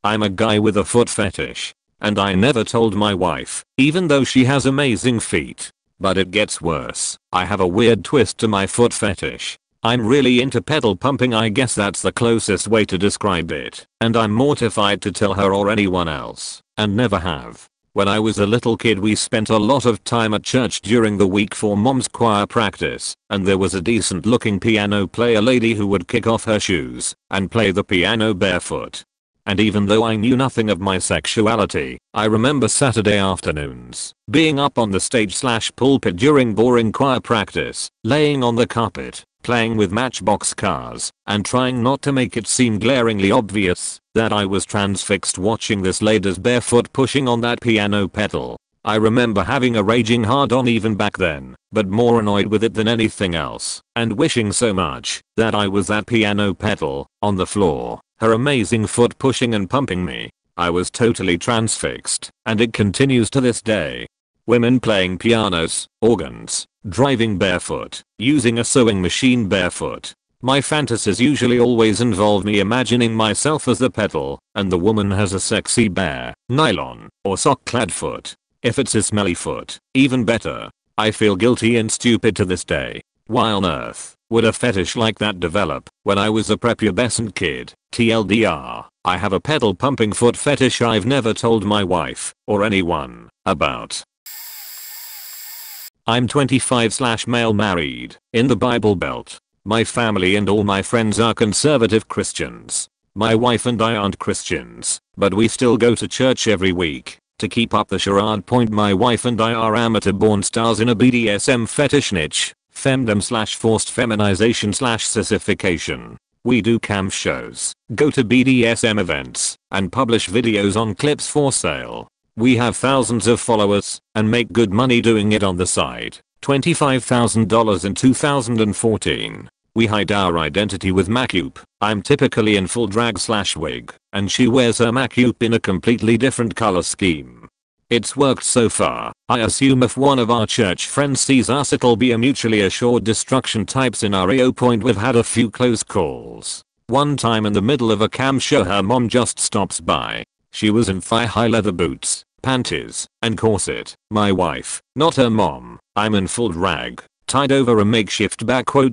Speaker 1: I'm a guy with a foot fetish. And I never told my wife, even though she has amazing feet. But it gets worse. I have a weird twist to my foot fetish. I'm really into pedal pumping, I guess that's the closest way to describe it. And I'm mortified to tell her or anyone else, and never have. When I was a little kid we spent a lot of time at church during the week for mom's choir practice, and there was a decent looking piano player lady who would kick off her shoes and play the piano barefoot. And even though I knew nothing of my sexuality, I remember Saturday afternoons being up on the stage/pulpit during boring choir practice, laying on the carpet, playing with matchbox cars, and trying not to make it seem glaringly obvious that I was transfixed watching this lady's barefoot pushing on that piano pedal. I remember having a raging hard on even back then, but more annoyed with it than anything else, and wishing so much that I was that piano pedal on the floor, her amazing foot pushing and pumping me. I was totally transfixed, and it continues to this day. Women playing pianos, organs, driving barefoot, using a sewing machine barefoot. My fantasies usually always involve me imagining myself as the pedal, and the woman has a sexy bare, nylon, or sock-clad foot. If it's a smelly foot, even better. I feel guilty and stupid to this day. Why on earth would a fetish like that develop when I was a prepubescent kid? TLDR, I have a pedal pumping foot fetish I've never told my wife or anyone about. I'm 25/male married in the Bible Belt. My family and all my friends are conservative Christians. My wife and I aren't Christians, but we still go to church every week. To keep up the charade, my wife and I are amateur porn stars in a BDSM fetish niche, femdom/forced feminization/sissification. We do cam shows, go to BDSM events, and publish videos on clips for sale. We have thousands of followers, and make good money doing it on the side. $25,000 in 2014. We hide our identity with makeup. I'm typically in full drag/wig, and she wears her makeup in a completely different color scheme. It's worked so far. I assume if one of our church friends sees us it'll be a mutually assured destruction type scenario. We've had a few close calls. One time in the middle of a cam show her mom just stops by. She was in thigh-high leather boots, panties, and corset. My wife, not her mom. I'm in full drag, tied over a makeshift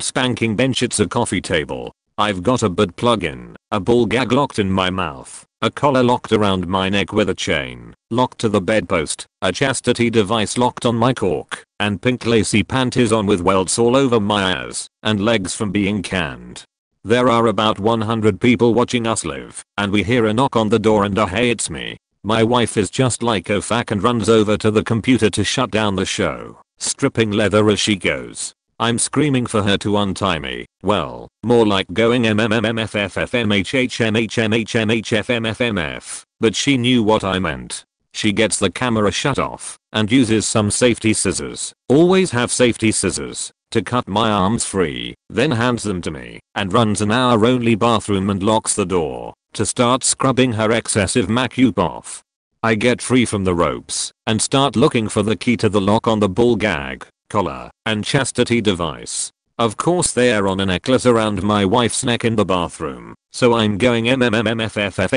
Speaker 1: spanking bench. It's a coffee table. I've got a butt plug in, a ball gag locked in my mouth, a collar locked around my neck with a chain, locked to the bedpost, a chastity device locked on my cork, and pink lacy panties on with welts all over my ass and legs from being canned. There are about 100 people watching us live, and we hear a knock on the door and hey, it's me. My wife is just like oh fuck and runs over to the computer to shut down the show, stripping leather as she goes. I'm screaming for her to untie me. Well, more like going mmmmffffmhhmhmhmhfmmff, but she knew what I meant. She gets the camera shut off and uses some safety scissors. Always have safety scissors to cut my arms free, then hands them to me and runs an hour-only bathroom and locks the door to start scrubbing her excessive makeup off. I get free from the ropes and start looking for the key to the lock on the ball gag, collar, and chastity device. Of course they are on a necklace around my wife's neck in the bathroom, so I'm going mmmmffffhffhff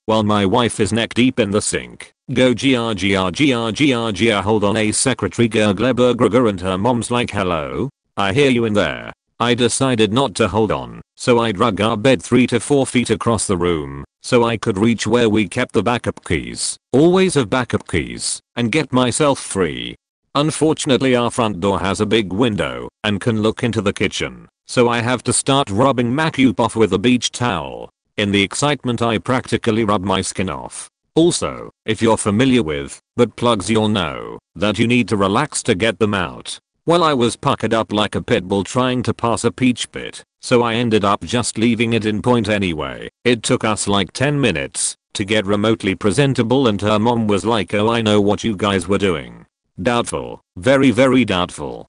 Speaker 1: while my wife is neck deep in the sink. Go grgrgrgrgr hold on a secretary gurgler and her mom's like hello? I hear you in there. I decided not to hold on, so I drug our bed 3 to 4 feet across the room so I could reach where we kept the backup keys. Always have backup keys, and get myself free. Unfortunately our front door has a big window and can look into the kitchen, so I have to start rubbing makeup off with a beach towel. In the excitement I practically rub my skin off. Also, if you're familiar with butt plugs you'll know that you need to relax to get them out. Well I was puckered up like a pit bull trying to pass a peach pit, so I ended up just leaving it in point anyway. It took us like 10 minutes to get remotely presentable and her mom was like oh I know what you guys were doing. Doubtful. Very very doubtful.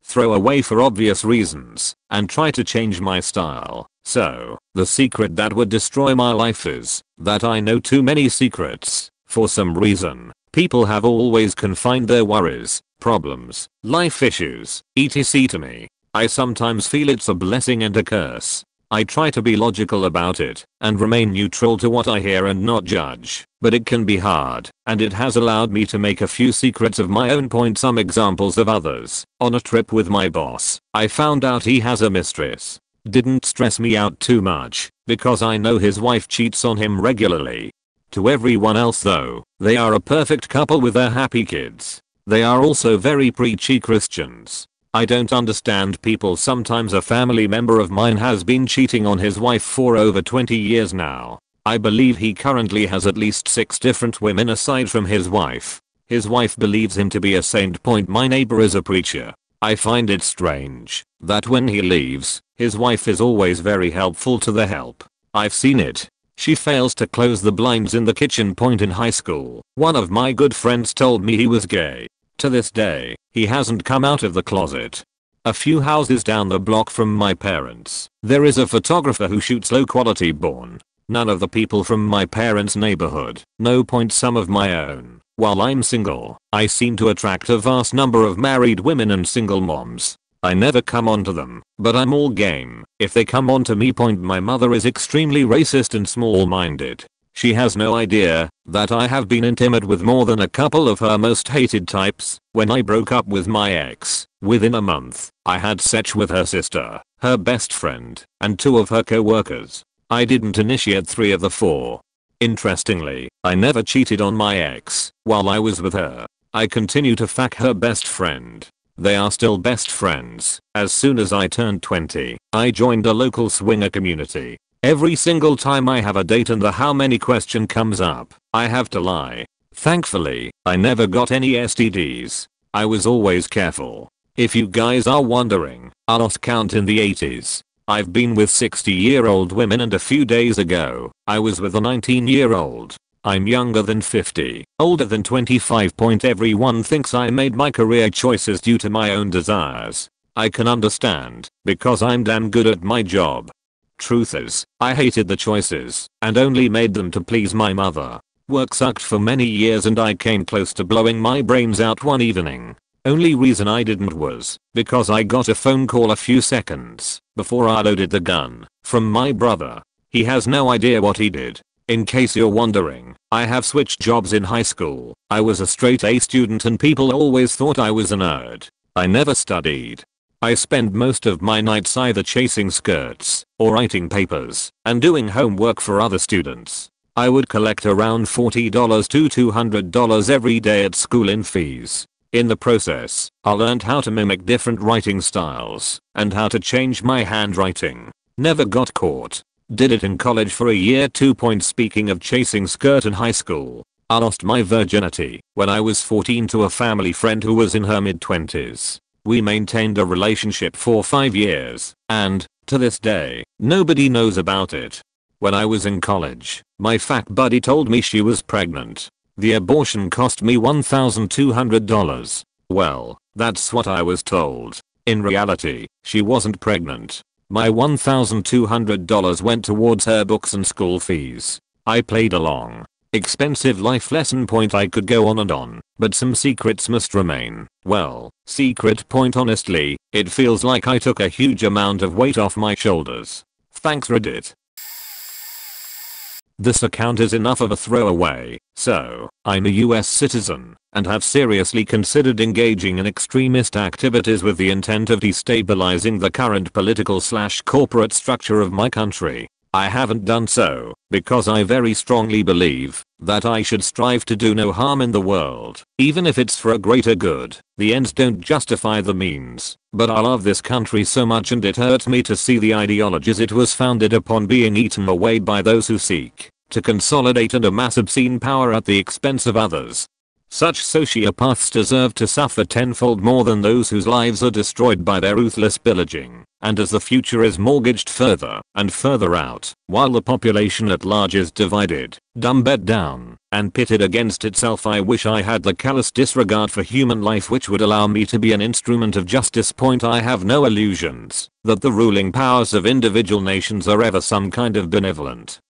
Speaker 1: Throw away for obvious reasons and try to change my style. So, the secret that would destroy my life is that I know too many secrets. For some reason, people have always confined their worries, problems, life issues, etc. to me. I sometimes feel it's a blessing and a curse. I try to be logical about it and remain neutral to what I hear and not judge, but it can be hard, and it has allowed me to make a few secrets of my own. Point some examples of others. On a trip with my boss, I found out he has a mistress. Didn't stress me out too much, because I know his wife cheats on him regularly. To everyone else though, they are a perfect couple with their happy kids. They are also very preachy Christians. I don't understand people. Sometimes a family member of mine has been cheating on his wife for over 20 years now. I believe he currently has at least 6 different women aside from his wife. His wife believes him to be a saint. My neighbor is a preacher. I find it strange that when he leaves, his wife is always very helpful to the help. I've seen it. She fails to close the blinds in the kitchen. In high school, one of my good friends told me he was gay. To this day, he hasn't come out of the closet. A few houses down the block from my parents, there is a photographer who shoots low quality porn. None of the people from my parents' neighborhood know. Some of my own. While I'm single, I seem to attract a vast number of married women and single moms. I never come onto them, but I'm all game if they come onto me. My mother is extremely racist and small-minded. She has no idea that I have been intimate with more than a couple of her most hated types. When I broke up with my ex, within a month, I had sex with her sister, her best friend, and 2 of her co-workers. I didn't initiate 3 of the 4. Interestingly, I never cheated on my ex while I was with her. I continue to fuck her best friend. They are still best friends. As soon as I turned 20, I joined a local swinger community. Every single time I have a date and the how many question comes up, I have to lie. Thankfully, I never got any STDs. I was always careful. If you guys are wondering, I lost count in the 80s. I've been with 60-year-old women and a few days ago, I was with a 19-year-old. I'm younger than 50, older than 25. Everyone thinks I made my career choices due to my own desires. I can understand, because I'm damn good at my job. Truth is, I hated the choices, and only made them to please my mother. Work sucked for many years and I came close to blowing my brains out one evening. Only reason I didn't was because I got a phone call a few seconds before I loaded the gun from my brother. He has no idea what he did. In case you're wondering, I have switched jobs in high school. I was a straight A student and people always thought I was a nerd. I never studied. I spend most of my nights either chasing skirts or writing papers and doing homework for other students. I would collect around $40 to $200 every day at school in fees. In the process, I learned how to mimic different writing styles and how to change my handwriting. Never got caught. Did it in college for a year. 2. Speaking of chasing skirt in high school, I lost my virginity when I was 14 to a family friend who was in her mid-20s. We maintained a relationship for 5 years, and, to this day, nobody knows about it. When I was in college, my fat buddy told me she was pregnant. The abortion cost me $1,200. Well, that's what I was told. In reality, she wasn't pregnant. My $1,200 went towards her books and school fees. I played along. Expensive life lesson. I could go on and on, but some secrets must remain. Well, secret. Honestly, it feels like I took a huge amount of weight off my shoulders. Thanks Reddit. This account is enough of a throwaway, so, I'm a US citizen, and have seriously considered engaging in extremist activities with the intent of destabilizing the current political/corporate structure of my country. I haven't done so, because I very strongly believe that I should strive to do no harm in the world, even if it's for a greater good. The ends don't justify the means, but I love this country so much and it hurt me to see the ideologies it was founded upon being eaten away by those who seek to consolidate and amass obscene power at the expense of others. Such sociopaths deserve to suffer tenfold more than those whose lives are destroyed by their ruthless pillaging. And as the future is mortgaged further and further out, while the population at large is divided, dumbed down, and pitted against itself, I wish I had the callous disregard for human life which would allow me to be an instrument of justice. I have no illusions that the ruling powers of individual nations are ever some kind of benevolent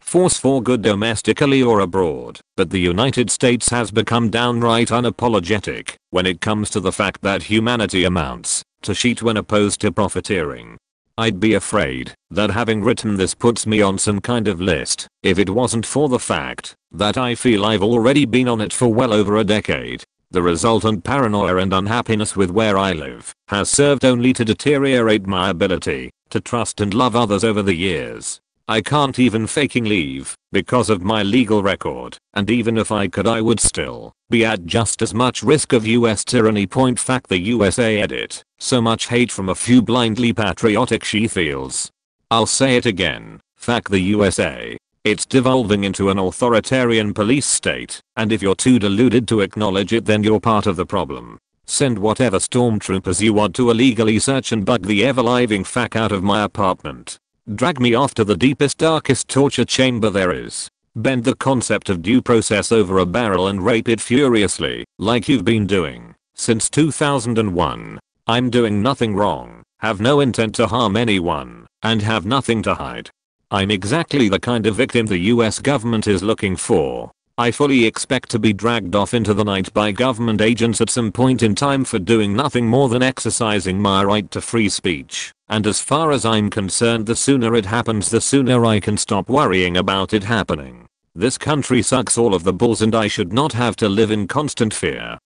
Speaker 1: force for good domestically or abroad, but the United States has become downright unapologetic when it comes to the fact that humanity amounts to shit when opposed to profiteering. I'd be afraid that having written this puts me on some kind of list if it wasn't for the fact that I feel I've already been on it for well over a decade. The resultant paranoia and unhappiness with where I live has served only to deteriorate my ability to trust and love others over the years. I can't even faking leave because of my legal record, and even if I could I would still be at just as much risk of US tyranny. Fact the USA edit. So much hate from a few blindly patriotic she-feels. I'll say it again. Fact the USA. It's devolving into an authoritarian police state, and if you're too deluded to acknowledge it then you're part of the problem. Send whatever stormtroopers you want to illegally search and bug the ever-living fuck out of my apartment. Drag me off to the deepest darkest torture chamber there is. Bend the concept of due process over a barrel and rape it furiously, like you've been doing since 2001. I'm doing nothing wrong, have no intent to harm anyone, and have nothing to hide. I'm exactly the kind of victim the US government is looking for. I fully expect to be dragged off into the night by government agents at some point in time for doing nothing more than exercising my right to free speech. And as far as I'm concerned, the sooner it happens the sooner I can stop worrying about it happening. This country sucks all of the balls and I should not have to live in constant fear.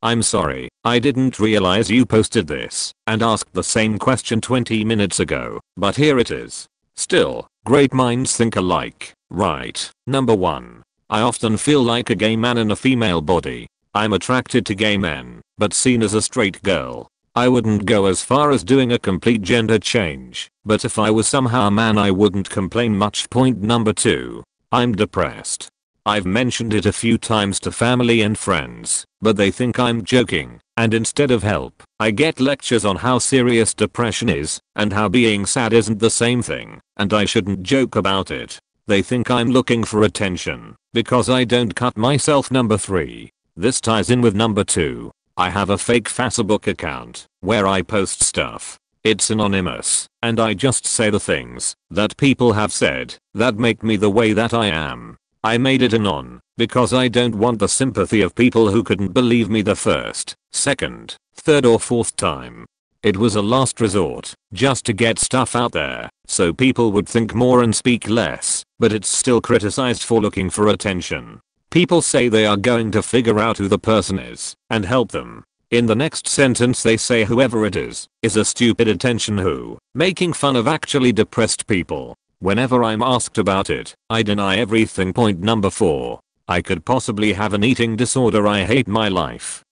Speaker 1: I'm sorry, I didn't realize you posted this and asked the same question 20 minutes ago, but here it is. Still, great minds think alike, right? Number 1. I often feel like a gay man in a female body. I'm attracted to gay men, but seen as a straight girl. I wouldn't go as far as doing a complete gender change, but if I was somehow a man I wouldn't complain much. Number 2. I'm depressed. I've mentioned it a few times to family and friends, but they think I'm joking, and instead of help, I get lectures on how serious depression is, and how being sad isn't the same thing, and I shouldn't joke about it. They think I'm looking for attention, because I don't cut myself. Number 3. This ties in with number 2. I have a fake Facebook account, where I post stuff. It's anonymous, and I just say the things that people have said that make me the way that I am. I made it anon because I don't want the sympathy of people who couldn't believe me the first, second, third or fourth time. It was a last resort, just to get stuff out there, so people would think more and speak less, but it's still criticized for looking for attention. People say they are going to figure out who the person is and help them. In the next sentence they say whoever it is a stupid attention who, making fun of actually depressed people. Whenever I'm asked about it, I deny everything. Number 4. I could possibly have an eating disorder. I hate my life.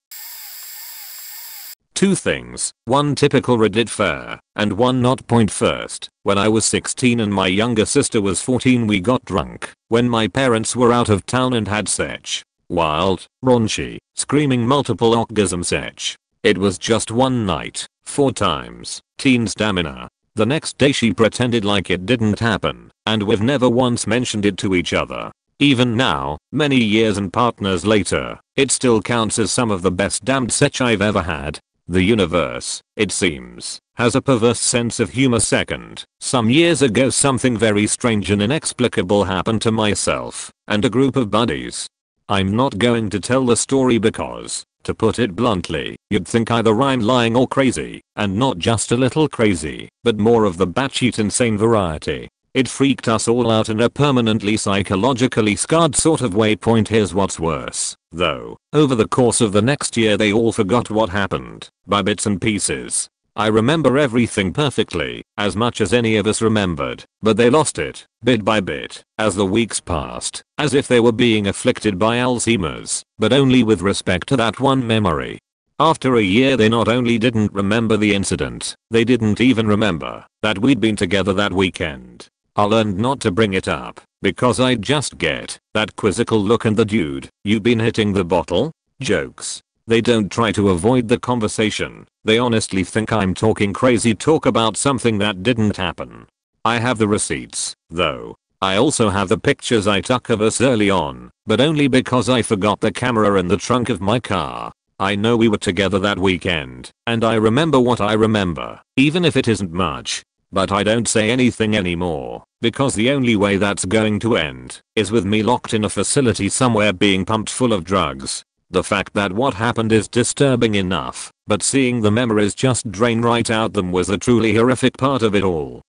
Speaker 1: 2 things, one typical Reddit fare, and one not. Point first, when I was 16 and my younger sister was 14 we got drunk when my parents were out of town and had such wild, raunchy, screaming multiple orgasm sex. It was just one night, 4 times, teen stamina. The next day she pretended like it didn't happen, and we've never once mentioned it to each other. Even now, many years and partners later, it still counts as some of the best damned sex I've ever had. The universe, it seems, has a perverse sense of humor. Second, some years ago something very strange and inexplicable happened to myself and a group of buddies. I'm not going to tell the story because, to put it bluntly, you'd think either I'm lying or crazy, and not just a little crazy, but more of the batshit insane variety. It freaked us all out in a permanently psychologically scarred sort of way. Point here's what's worse, though, over the course of the next year they all forgot what happened, by bits and pieces. I remember everything perfectly, as much as any of us remembered, but they lost it, bit by bit, as the weeks passed, as if they were being afflicted by Alzheimer's, but only with respect to that one memory. After a year they not only didn't remember the incident, they didn't even remember that we'd been together that weekend. I learned not to bring it up, because I'd just get that quizzical look and the "dude, you been hitting the bottle?" jokes. They don't try to avoid the conversation, they honestly think I'm talking crazy talk about something that didn't happen. I have the receipts, though. I also have the pictures I took of us early on, but only because I forgot the camera in the trunk of my car. I know we were together that weekend, and I remember what I remember, even if it isn't much. But I don't say anything anymore, because the only way that's going to end is with me locked in a facility somewhere being pumped full of drugs. The fact that what happened is disturbing enough, but seeing the memories just drain right out them was the truly horrific part of it all.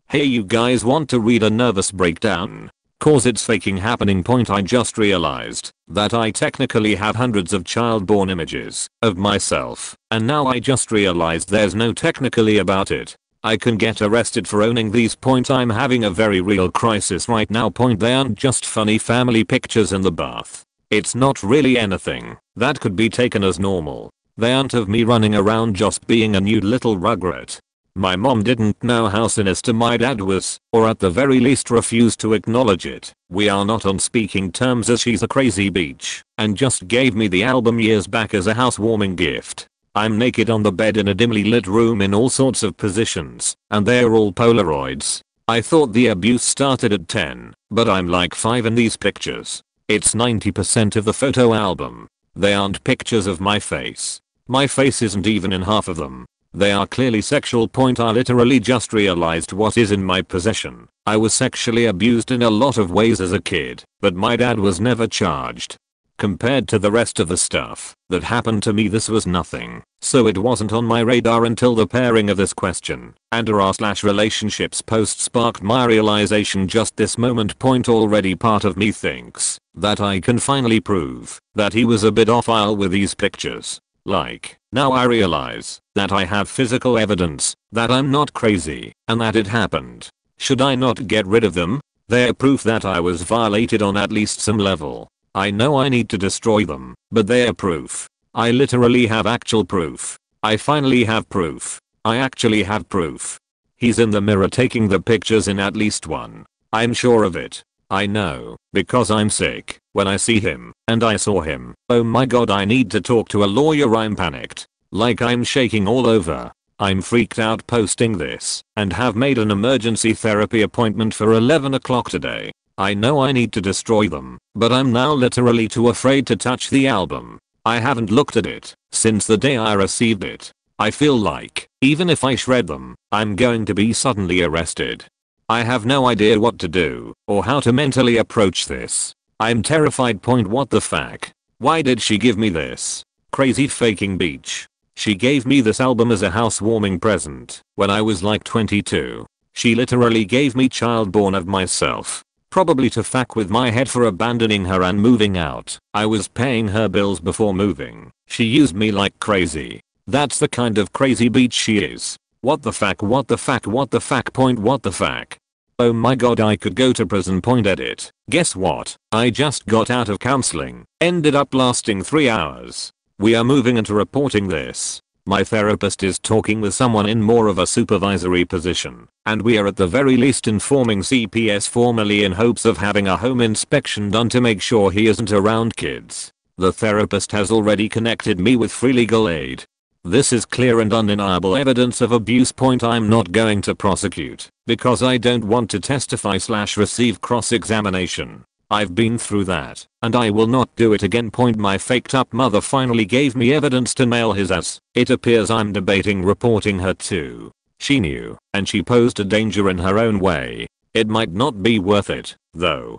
Speaker 1: Hey, you guys want to read a nervous breakdown? Cause it's faking happening. Point I just realized that I technically have hundreds of child-born images of myself, and now I just realized there's no technically about it. I can get arrested for owning these. Point I'm having a very real crisis right now. Point they aren't just funny family pictures in the bath. It's not really anything that could be taken as normal. They aren't of me running around just being a nude little rugrat. My mom didn't know how sinister my dad was, or at the very least refused to acknowledge it. We are not on speaking terms as she's a crazy bitch, and just gave me the album years back as a housewarming gift. I'm naked on the bed in a dimly lit room in all sorts of positions, and they're all Polaroids. I thought the abuse started at 10, but I'm like 5 in these pictures. It's 90% of the photo album. They aren't pictures of my face. My face isn't even in half of them. They are clearly sexual. Point I literally just realized what is in my possession. I was sexually abused in a lot of ways as a kid, but my dad was never charged. Compared to the rest of the stuff that happened to me, this was nothing, so it wasn't on my radar until the pairing of this question and relationships post sparked my realization just this moment. Point already part of me thinks that I can finally prove that he was a bit off-file with these pictures. Like, now I realize that I have physical evidence that I'm not crazy and that it happened. Should I not get rid of them? They're proof that I was violated on at least some level. I know I need to destroy them, but they're proof. I literally have actual proof. I finally have proof. I actually have proof. He's in the mirror taking the pictures in at least one. I'm sure of it. I know, because I'm sick when I see him, and I saw him. Oh my god, I need to talk to a lawyer. I'm panicked. Like I'm shaking all over. I'm freaked out posting this, and have made an emergency therapy appointment for 11 o'clock today. I know I need to destroy them, but I'm now literally too afraid to touch the album. I haven't looked at it since the day I received it. I feel like, even if I shred them, I'm going to be suddenly arrested. I have no idea what to do, or how to mentally approach this. I'm terrified. Point what the fuck? Why did she give me this? Crazy faking bitch. She gave me this album as a housewarming present when I was like 22. She literally gave me child-born of myself. Probably to fuck with my head for abandoning her and moving out. I was paying her bills before moving. She used me like crazy. That's the kind of crazy bitch she is. What the fuck? What the fuck? What the fuck? Point what the fuck? Oh my god, I could go to prison. Edit. Guess what? I just got out of counseling. Ended up lasting 3 hours. We are moving into reporting this. My therapist is talking with someone in more of a supervisory position, and we are at the very least informing CPS formally in hopes of having a home inspection done to make sure he isn't around kids. The therapist has already connected me with free legal aid. This is clear and undeniable evidence of abuse. I'm not going to prosecute because I don't want to testify/receive cross-examination. I've been through that, and I will not do it again. My faked up mother finally gave me evidence to nail his ass. It appears I'm debating reporting her too. She knew, and she posed a danger in her own way. It might not be worth it, though.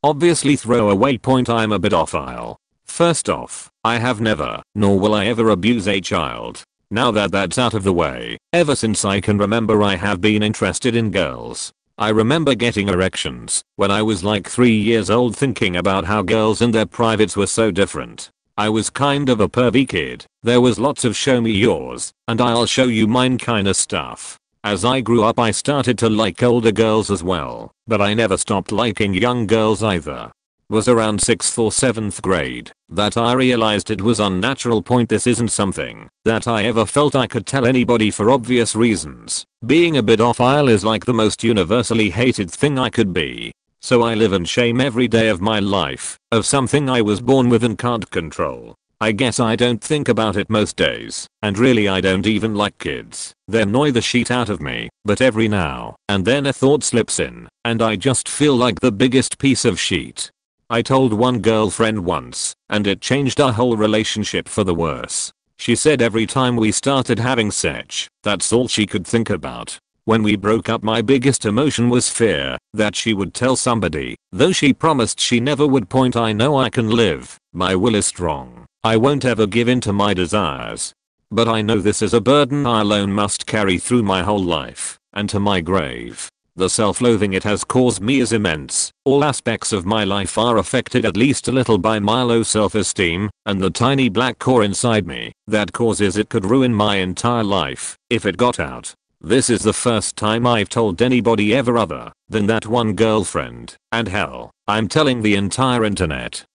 Speaker 1: Obviously throw away. I'm a pedophile. First off, I have never, nor will I ever abuse a child. Now that that's out of the way, ever since I can remember I have been interested in girls. I remember getting erections when I was like 3 years old, thinking about how girls and their privates were so different. I was kind of a pervy kid. There was lots of show me yours and I'll show you mine kinda stuff. As I grew up I started to like older girls as well, but I never stopped liking young girls either. Was around 6th or 7th grade that I realized it was unnatural. This isn't something that I ever felt I could tell anybody for obvious reasons. Being a pedophile is like the most universally hated thing I could be. So I live in shame every day of my life of something I was born with and can't control. I guess I don't think about it most days, and really I don't even like kids. They annoy the shit out of me, but every now and then a thought slips in, and I just feel like the biggest piece of shit. I told one girlfriend once, and it changed our whole relationship for the worse. She said every time we started having sex, that's all she could think about. When we broke up my biggest emotion was fear that she would tell somebody, though she promised she never would. I know I can live, my will is strong, I won't ever give in to my desires. But I know this is a burden I alone must carry through my whole life, and to my grave. The self-loathing it has caused me is immense. All aspects of my life are affected at least a little by my low self-esteem, and the tiny black core inside me that causes it could ruin my entire life if it got out. This is the first time I've told anybody ever other than that one girlfriend, and hell, I'm telling the entire internet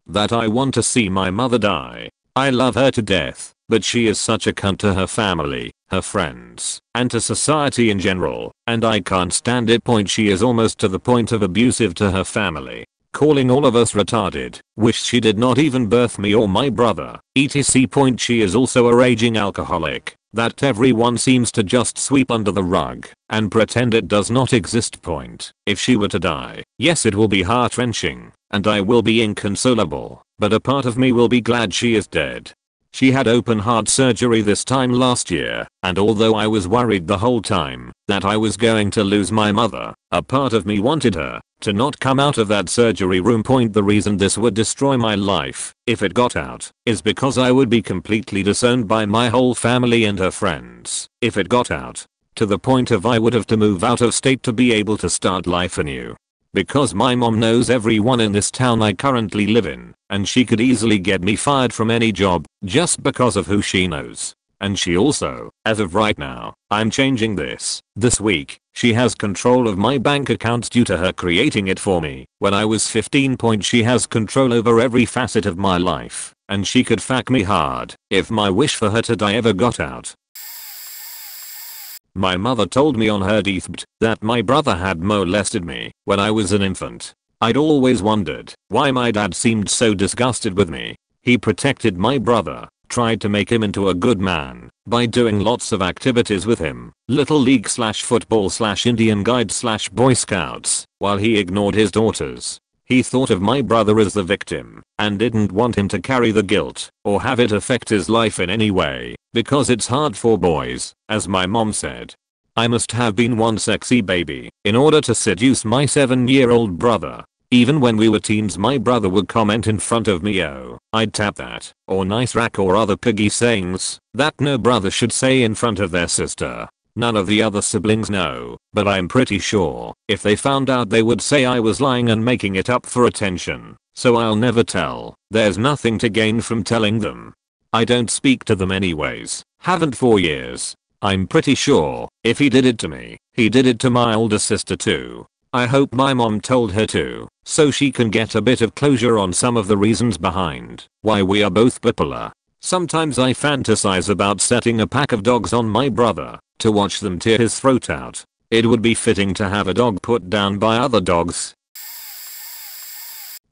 Speaker 1: that I want to see my mother die. I love her to death, but she is such a cunt to her family, her friends, and to society in general, and I can't stand it. She is almost to the point of abusive to her family, calling all of us retarded, wish she did not even birth me or my brother, etc. She is also a raging alcoholic that everyone seems to just sweep under the rug and pretend it does not exist. If she were to die, yes, it will be heart-wrenching, and I will be inconsolable, but a part of me will be glad she is dead. She had open heart surgery this time last year, and although I was worried the whole time that I was going to lose my mother, a part of me wanted her to not come out of that surgery room. The reason this would destroy my life if it got out is because I would be completely disowned by my whole family and her friends if it got out, to the point of I would have to move out of state to be able to start life anew. Because my mom knows everyone in this town I currently live in, and she could easily get me fired from any job just because of who she knows. And she also, as of right now, I'm changing this week, she has control of my bank accounts due to her creating it for me when I was 15. She has control over every facet of my life, and she could fuck me hard if my wish for her to die ever got out. My mother told me on her deathbed that my brother had molested me when I was an infant. I'd always wondered why my dad seemed so disgusted with me. He protected my brother, tried to make him into a good man by doing lots of activities with him, little league / football / Indian guide / Boy Scouts, while he ignored his daughters. He thought of my brother as the victim and didn't want him to carry the guilt or have it affect his life in any way, because it's hard for boys, as my mom said. I must have been one sexy baby in order to seduce my 7-year-old brother. Even when we were teens, my brother would comment in front of me, "Oh, I'd tap that," or "nice rack," or other piggy sayings that no brother should say in front of their sister. None of the other siblings know, but I'm pretty sure if they found out they would say I was lying and making it up for attention. So I'll never tell. There's nothing to gain from telling them. I don't speak to them anyways. Haven't for years. I'm pretty sure if he did it to me, he did it to my older sister too. I hope my mom told her to, so she can get a bit of closure on some of the reasons behind why we are both bipolar. Sometimes I fantasize about setting a pack of dogs on my brother to watch them tear his throat out. It would be fitting to have a dog put down by other dogs.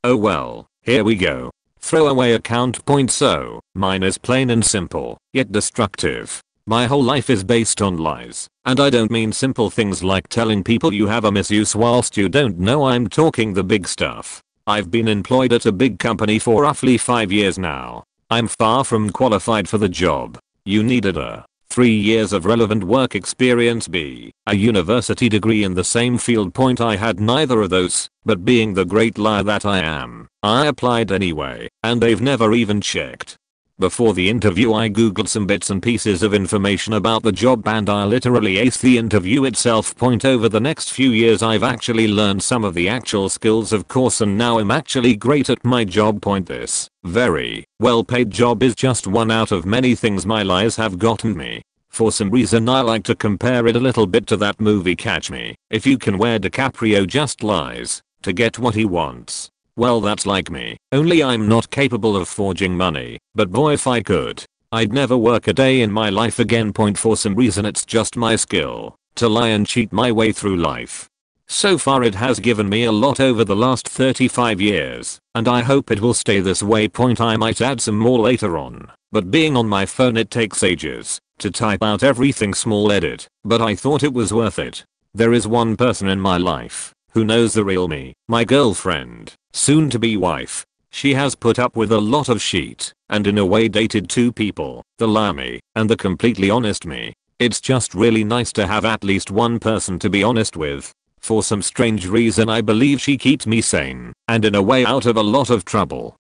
Speaker 1: Oh well, here we go. Throwaway account point. So, mine is plain and simple, yet destructive. My whole life is based on lies, and I don't mean simple things like telling people you have a misuse whilst you don't know. I'm talking the big stuff. I've been employed at a big company for roughly 5 years now. I'm far from qualified for the job. You needed a 3 years of relevant work experience, B, a university degree in the same field. Point. I had neither of those, but being the great liar that I am, I applied anyway, and they've never even checked. Before the interview I googled some bits and pieces of information about the job and I literally aced the interview itself. Point. Over the next few years I've actually learned some of the actual skills of course, and now I'm actually great at my job. Point. This very well paid job is just one out of many things my lies have gotten me. For some reason I like to compare it a little bit to that movie Catch Me If You Can, where DiCaprio just lies to get what he wants. Well, that's like me, only I'm not capable of forging money, but boy if I could, I'd never work a day in my life again. Point. For some reason it's just my skill to lie and cheat my way through life. So far it has given me a lot over the last 35 years, and I hope it will stay this way. Point. I might add some more later on, but being on my phone it takes ages to type out everything. Small edit, but I thought it was worth it. There is one person in my life who knows the real me, my girlfriend, soon to be wife. She has put up with a lot of shit, and in a way dated two people, the liar me and the completely honest me. It's just really nice to have at least one person to be honest with. For some strange reason I believe she keeps me sane, and in a way out of a lot of trouble.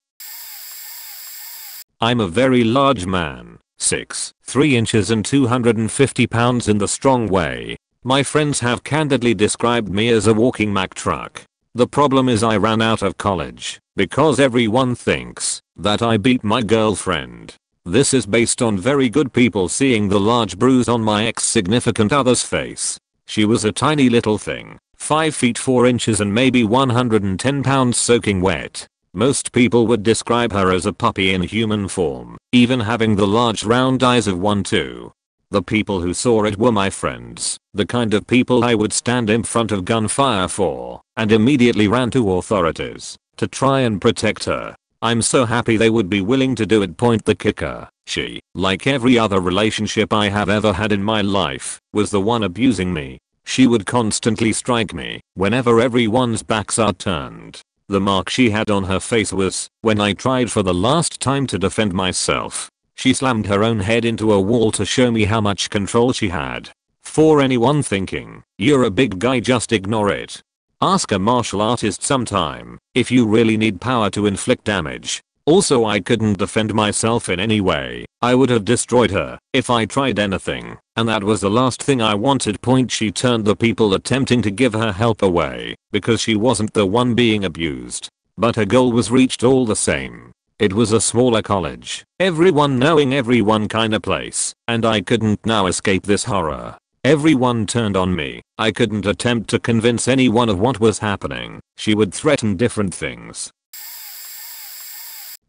Speaker 1: I'm a very large man, 6'3" and 250 pounds in the strong way. My friends have candidly described me as a walking Mack truck. The problem is I ran out of college because everyone thinks that I beat my girlfriend. This is based on very good people seeing the large bruise on my ex-significant other's face. She was a tiny little thing, 5 feet 4 inches and maybe 110 pounds soaking wet. Most people would describe her as a puppy in human form, even having the large round eyes of one too. The people who saw it were my friends, the kind of people I would stand in front of gunfire for, and immediately ran to authorities to try and protect her. I'm so happy they would be willing to do it. Point. The kicker, she, like every other relationship I have ever had in my life, was the one abusing me. She would constantly strike me whenever everyone's backs are turned. The mark she had on her face was when I tried for the last time to defend myself. She slammed her own head into a wall to show me how much control she had. For anyone thinking you're a big guy, just ignore it. Ask a martial artist sometime if you really need power to inflict damage. Also, I couldn't defend myself in any way. I would have destroyed her if I tried anything, and that was the last thing I wanted. Point. She turned the people attempting to give her help away because she wasn't the one being abused. But her goal was reached all the same. It was a smaller college, everyone knowing everyone kinda place, and I couldn't now escape this horror. Everyone turned on me. I couldn't attempt to convince anyone of what was happening. She would threaten different things.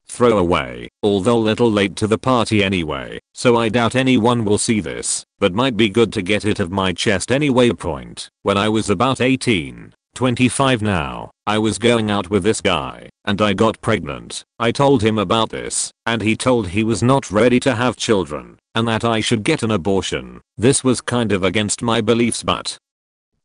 Speaker 1: Throwaway, although little late to the party anyway, so I doubt anyone will see this, but might be good to get it off my chest anyway. Point. When I was about 18, 25 now, I was going out with this guy, and I got pregnant. I told him about this, and he told he was not ready to have children, and that I should get an abortion. This was kind of against my beliefs, but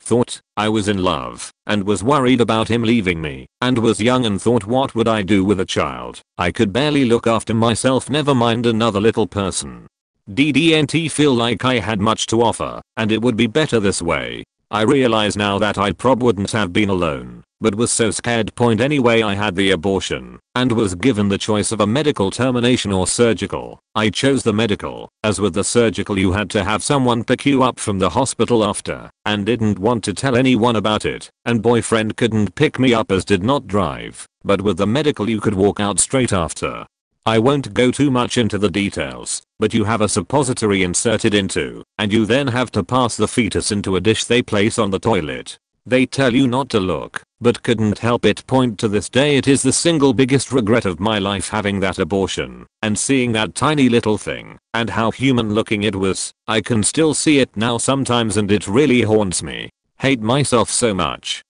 Speaker 1: thought I was in love, and was worried about him leaving me, and was young and thought, what would I do with a child? I could barely look after myself, never mind another little person. Didn't feel like I had much to offer, and it would be better this way. I realize now that I probably wouldn't have been alone, but was so scared. Point. Anyway, I had the abortion, and was given the choice of a medical termination or surgical. I chose the medical, as with the surgical you had to have someone pick you up from the hospital after, and didn't want to tell anyone about it, and boyfriend couldn't pick me up as did not drive, but with the medical you could walk out straight after. I won't go too much into the details, but you have a suppository inserted into, and you then have to pass the fetus into a dish they place on the toilet. They tell you not to look, but couldn't help it point to this day it is the single biggest regret of my life having that abortion, and seeing that tiny little thing, and how human looking it was. I can still see it now sometimes and it really haunts me. Hate myself so much.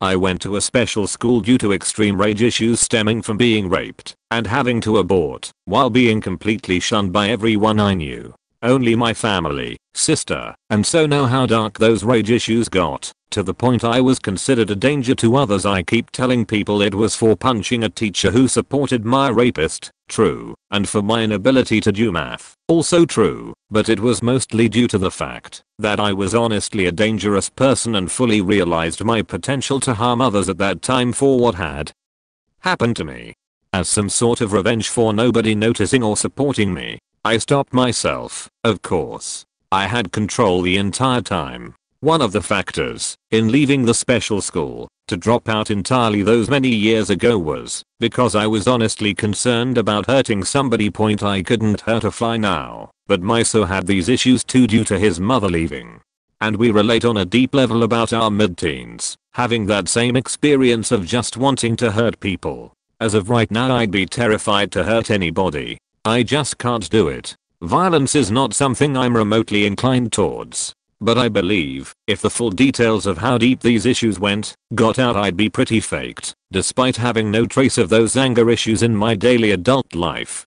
Speaker 1: I went to a special school due to extreme rage issues stemming from being raped and having to abort while being completely shunned by everyone I knew. Only my family, sister, and so know how dark those rage issues got, to the point I was considered a danger to others. I keep telling people it was for punching a teacher who supported my rapist, true, and for my inability to do math, also true, but it was mostly due to the fact that I was honestly a dangerous person and fully realized my potential to harm others at that time for what had happened to me. As some sort of revenge for nobody noticing or supporting me, I stopped myself, of course. I had control the entire time. One of the factors in leaving the special school to drop out entirely those many years ago was because I was honestly concerned about hurting somebody. I couldn't hurt a fly now, but Miso had these issues too due to his mother leaving. And we relate on a deep level about our mid-teens, having that same experience of just wanting to hurt people. As of right now I'd be terrified to hurt anybody. I just can't do it. Violence is not something I'm remotely inclined towards. But I believe, if the full details of how deep these issues got out, I'd be pretty faked, despite having no trace of those anger issues in my daily adult life.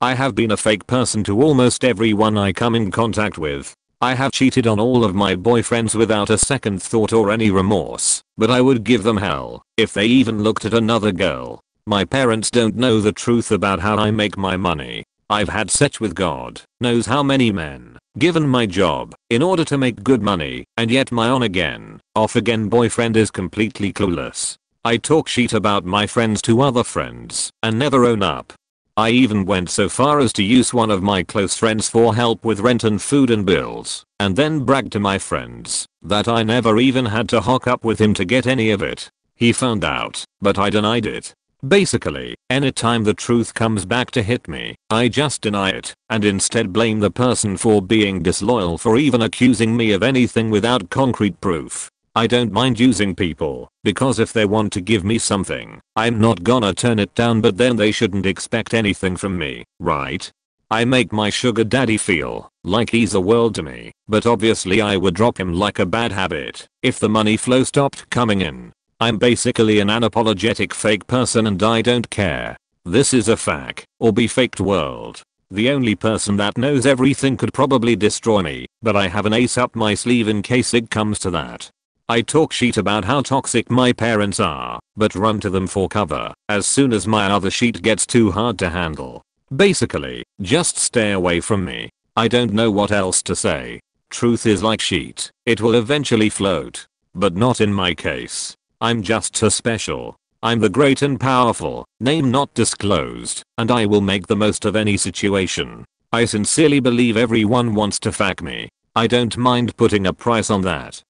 Speaker 1: I have been a fake person to almost everyone I come in contact with. I have cheated on all of my boyfriends without a second thought or any remorse, but I would give them hell if they even looked at another girl. My parents don't know the truth about how I make my money. I've had sex with God knows how many men, given my job, in order to make good money, and yet my on again, off again boyfriend is completely clueless. I talk shit about my friends to other friends and never own up. I even went so far as to use one of my close friends for help with rent and food and bills, and then brag to my friends that I never even had to hook up with him to get any of it. He found out, but I denied it. Basically, anytime the truth comes back to hit me, I just deny it, and instead blame the person for being disloyal for even accusing me of anything without concrete proof. I don't mind using people, because if they want to give me something, I'm not gonna turn it down, but then they shouldn't expect anything from me, right? I make my sugar daddy feel like he's the world to me, but obviously I would drop him like a bad habit if the money flow stopped coming in. I'm basically an unapologetic fake person and I don't care. This is a fake or be faked world. The only person that knows everything could probably destroy me, but I have an ace up my sleeve in case it comes to that. I talk shit about how toxic my parents are, but run to them for cover as soon as my other shit gets too hard to handle. Basically, just stay away from me. I don't know what else to say. Truth is like shit, it will eventually float. But not in my case. I'm just so special. I'm the great and powerful, name not disclosed, and I will make the most of any situation. I sincerely believe everyone wants to fuck me. I don't mind putting a price on that.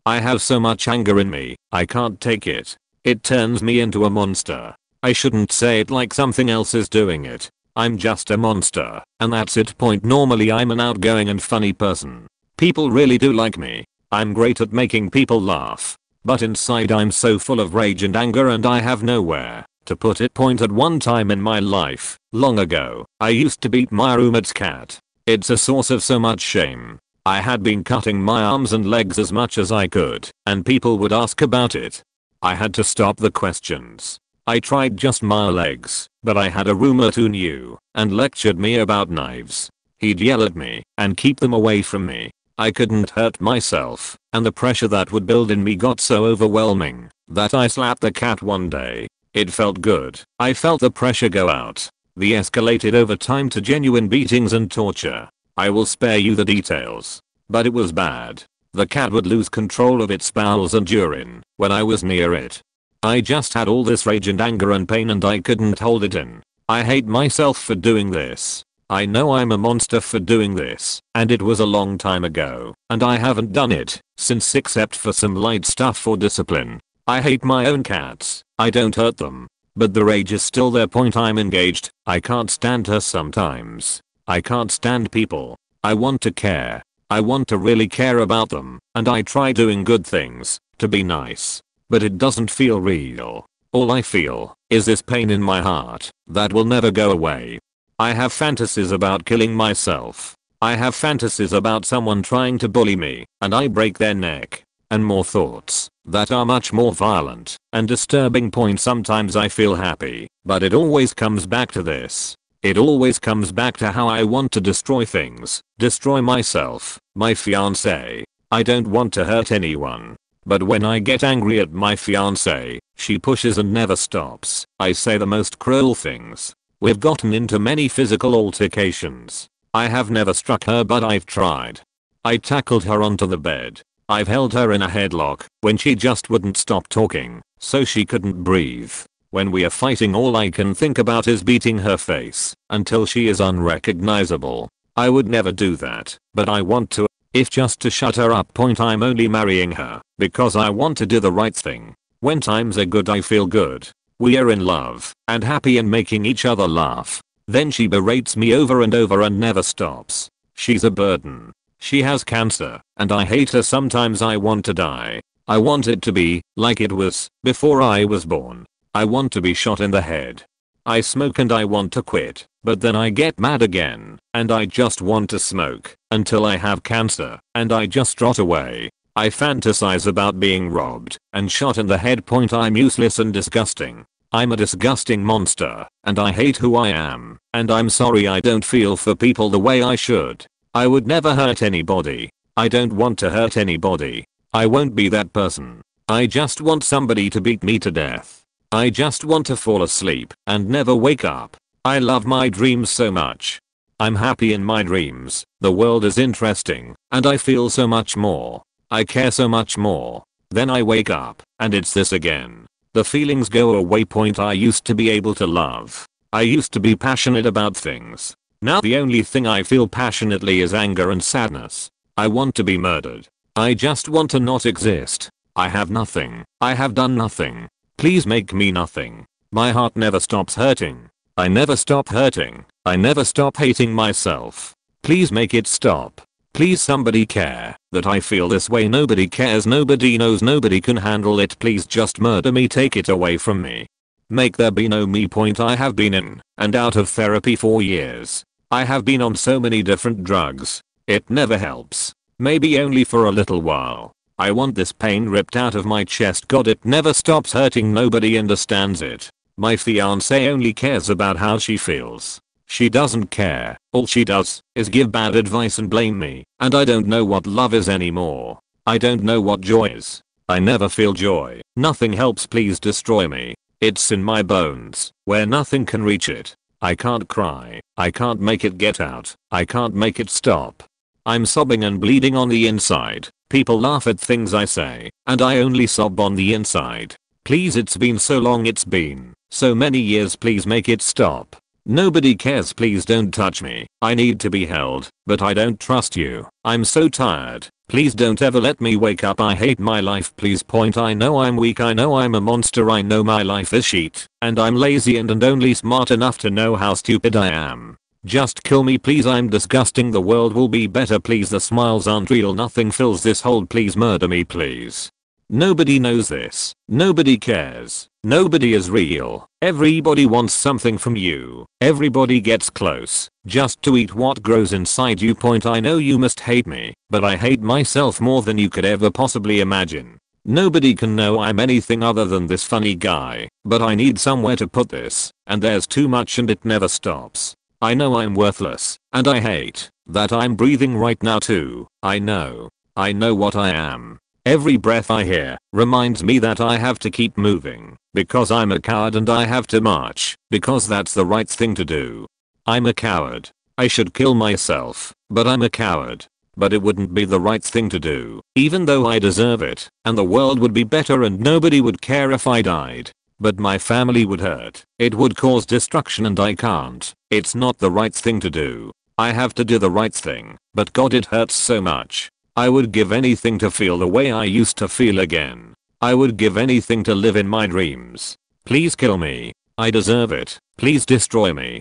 Speaker 1: I have so much anger in me, I can't take it. It turns me into a monster. I shouldn't say it like something else is doing it. I'm just a monster, and that's it. Normally I'm an outgoing and funny person. People really do like me. I'm great at making people laugh. But inside I'm so full of rage and anger and I have nowhere to put it. At one time in my life, long ago, I used to beat my roommate's cat. It's a source of so much shame. I had been cutting my arms and legs as much as I could, and people would ask about it. I had to stop the questions. I tried just my legs, but I had a roommate who knew and lectured me about knives. He'd yell at me and keep them away from me. I couldn't hurt myself, and the pressure that would build in me got so overwhelming that I slapped the cat one day. It felt good. I felt the pressure go out. The escalated over time to genuine beatings and torture. I will spare you the details. But it was bad. The cat would lose control of its bowels and urine when I was near it. I just had all this rage and anger and pain and I couldn't hold it in. I hate myself for doing this. I know I'm a monster for doing this, and it was a long time ago, and I haven't done it since except for some light stuff for discipline. I hate my own cats. I don't hurt them. But the rage is still there. I'm engaged. I can't stand her sometimes. I can't stand people. I want to care. I want to really care about them, and I try doing good things, to be nice. But it doesn't feel real. All I feel is this pain in my heart that will never go away. I have fantasies about killing myself. I have fantasies about someone trying to bully me, and I break their neck. And more thoughts that are much more violent and disturbing. Sometimes I feel happy, but it always comes back to this. It always comes back to how I want to destroy things, destroy myself, my fiancé. I don't want to hurt anyone. But when I get angry at my fiancé, she pushes and never stops. I say the most cruel things. We've gotten into many physical altercations. I have never struck her, but I've tried. I tackled her onto the bed. I've held her in a headlock when she just wouldn't stop talking, so she couldn't breathe. When we are fighting, all I can think about is beating her face until she is unrecognizable. I would never do that, but I want to, if just to shut her up. I'm only marrying her because I want to do the right thing. When times are good, I feel good. We are in love and happy and making each other laugh. Then she berates me over and over and never stops. She's a burden. She has cancer, and I hate her. Sometimes I want to die. I want it to be like it was before I was born. I want to be shot in the head. I smoke and I want to quit, but then I get mad again, and I just want to smoke until I have cancer, and I just rot away. I fantasize about being robbed and shot in the head. I'm useless and disgusting. I'm a disgusting monster, and I hate who I am, and I'm sorry I don't feel for people the way I should. I would never hurt anybody. I don't want to hurt anybody. I won't be that person. I just want somebody to beat me to death. I just want to fall asleep and never wake up. I love my dreams so much. I'm happy in my dreams. The world is interesting, and I feel so much more. I care so much more. Then I wake up, and it's this again. The feelings go away. I used to be able to love. I used to be passionate about things. Now the only thing I feel passionately is anger and sadness. I want to be murdered. I just want to not exist. I have nothing. I have done nothing. Please make me nothing. My heart never stops hurting. I never stop hurting. I never stop hating myself. Please make it stop. Please somebody care that I feel this way. Nobody cares. Nobody knows. Nobody can handle it. Please just murder me. Take it away from me. Make there be no me. I have been in and out of therapy for years. I have been on so many different drugs. It never helps. Maybe only for a little while. I want this pain ripped out of my chest. God, it never stops hurting. Nobody understands it. My fiancé only cares about how she feels. She doesn't care. All she does is give bad advice and blame me. And I don't know what love is anymore. I don't know what joy is. I never feel joy. Nothing helps. Please destroy me. It's in my bones, where nothing can reach it. I can't cry. I can't make it get out. I can't make it stop. I'm sobbing and bleeding on the inside. People laugh at things I say, and I only sob on the inside. Please, it's been so long. It's been so many years. Please make it stop. Nobody cares. Please don't touch me. I need to be held, but I don't trust you. I'm so tired. Please don't ever let me wake up. I hate my life. Please. I know I'm weak. I know I'm a monster. I know my life is shit, and I'm lazy and only smart enough to know how stupid I am. Just kill me, please. I'm disgusting. The world will be better. Please. The smiles aren't real. Nothing fills this hole. Please murder me, please. Nobody knows this. Nobody cares. Nobody is real. Everybody wants something from you. Everybody gets close just to eat what grows inside you. I know you must hate me, but I hate myself more than you could ever possibly imagine. Nobody can know I'm anything other than this funny guy, but I need somewhere to put this, and there's too much and it never stops. I know I'm worthless, and I hate that I'm breathing right now too. I know what I am. Every breath I hear reminds me that I have to keep moving, because I'm a coward, and I have to march, because that's the right thing to do. I'm a coward. I should kill myself, but I'm a coward. But it wouldn't be the right thing to do, even though I deserve it, and the world would be better and nobody would care if I died. But my family would hurt. It would cause destruction, and I can't. It's not the right thing to do. I have to do the right thing, but God, it hurts so much. I would give anything to feel the way I used to feel again. I would give anything to live in my dreams. Please kill me. I deserve it. Please destroy me.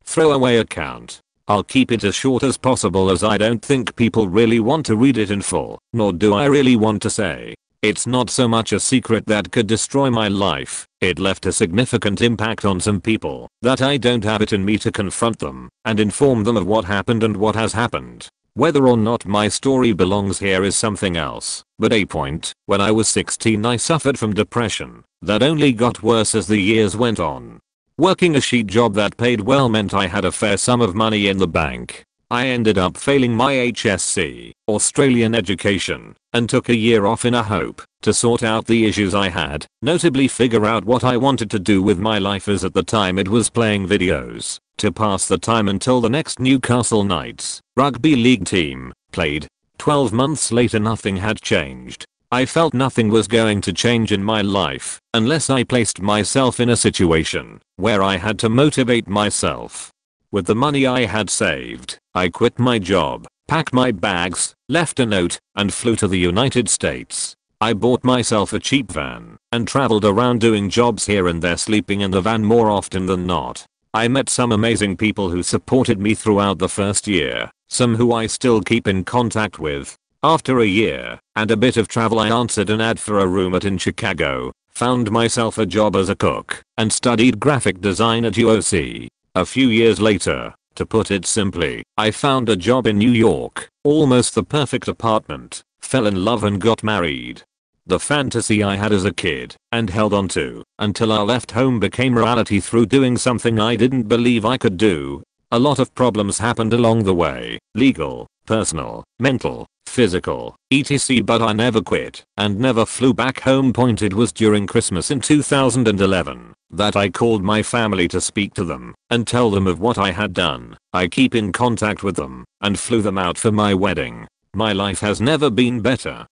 Speaker 1: Throwaway account. I'll keep it as short as possible as I don't think people really want to read it in full, nor do I really want to say. It's not so much a secret that could destroy my life, it left a significant impact on some people, that I don't have it in me to confront them, and inform them of what happened and what has happened. Whether or not my story belongs here is something else, but a point, when I was 16 I suffered from depression, that only got worse as the years went on. Working a sheet job that paid well meant I had a fair sum of money in the bank. I ended up failing my HSC, Australian education, and took a year off in a hope to sort out the issues I had, notably figure out what I wanted to do with my life, as at the time it was playing videos, to pass the time until the next Newcastle Knights rugby league team played. 12 months later nothing had changed. I felt nothing was going to change in my life unless I placed myself in a situation where I had to motivate myself. With the money I had saved, I quit my job, packed my bags, left a note, and flew to the United States. I bought myself a cheap van and traveled around doing jobs here and there, sleeping in the van more often than not. I met some amazing people who supported me throughout the first year, some who I still keep in contact with. After a year and a bit of travel I answered an ad for a roommate in Chicago, found myself a job as a cook, and studied graphic design at UOC. A few years later, to put it simply, I found a job in New York, almost the perfect apartment, fell in love and got married. The fantasy I had as a kid and held on to until I left home became reality through doing something I didn't believe I could do. A lot of problems happened along the way, legal, personal, mental, physical, etc, but I never quit and never flew back home. Point: it was during Christmas in 2011 that I called my family to speak to them and tell them of what I had done. I keep in contact with them and flew them out for my wedding. My life has never been better.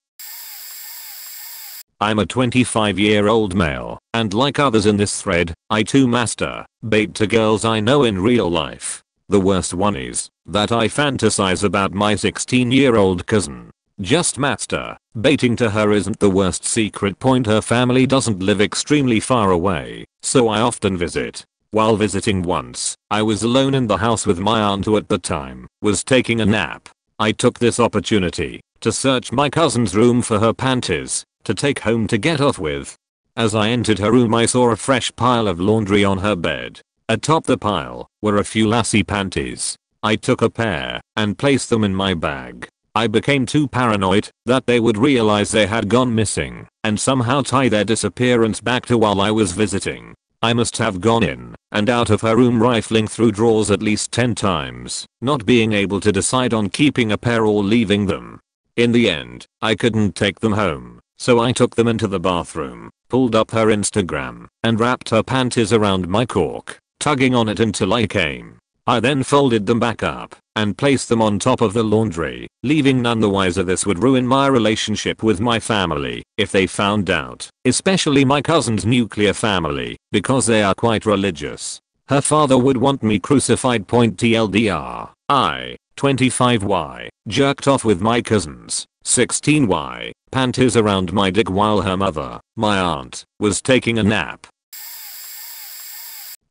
Speaker 1: I'm a 25-year-old male, and like others in this thread, I too masturbate to girls I know in real life. The worst one is that I fantasize about my 16-year-old cousin. Just masturbating to her isn't the worst secret. Point: her family doesn't live extremely far away, so I often visit. While visiting once, I was alone in the house with my aunt, who at the time was taking a nap. I took this opportunity to search my cousin's room for her panties to take home to get off with. As I entered her room I saw a fresh pile of laundry on her bed. Atop the pile were a few lassie panties. I took a pair and placed them in my bag. I became too paranoid that they would realize they had gone missing and somehow tie their disappearance back to while I was visiting. I must have gone in and out of her room, rifling through drawers at least 10 times, not being able to decide on keeping a pair or leaving them. In the end, I couldn't take them home, so I took them into the bathroom, pulled up her Instagram, and wrapped her panties around my cork, tugging on it until I came. I then folded them back up and placed them on top of the laundry, leaving none the wiser. This would ruin my relationship with my family if they found out, especially my cousin's nuclear family, because they are quite religious. Her father would want me crucified. TLDR, I, 25Y, jerked off with my cousins, 16Y, panties around my dick while her mother, my aunt, was taking a nap.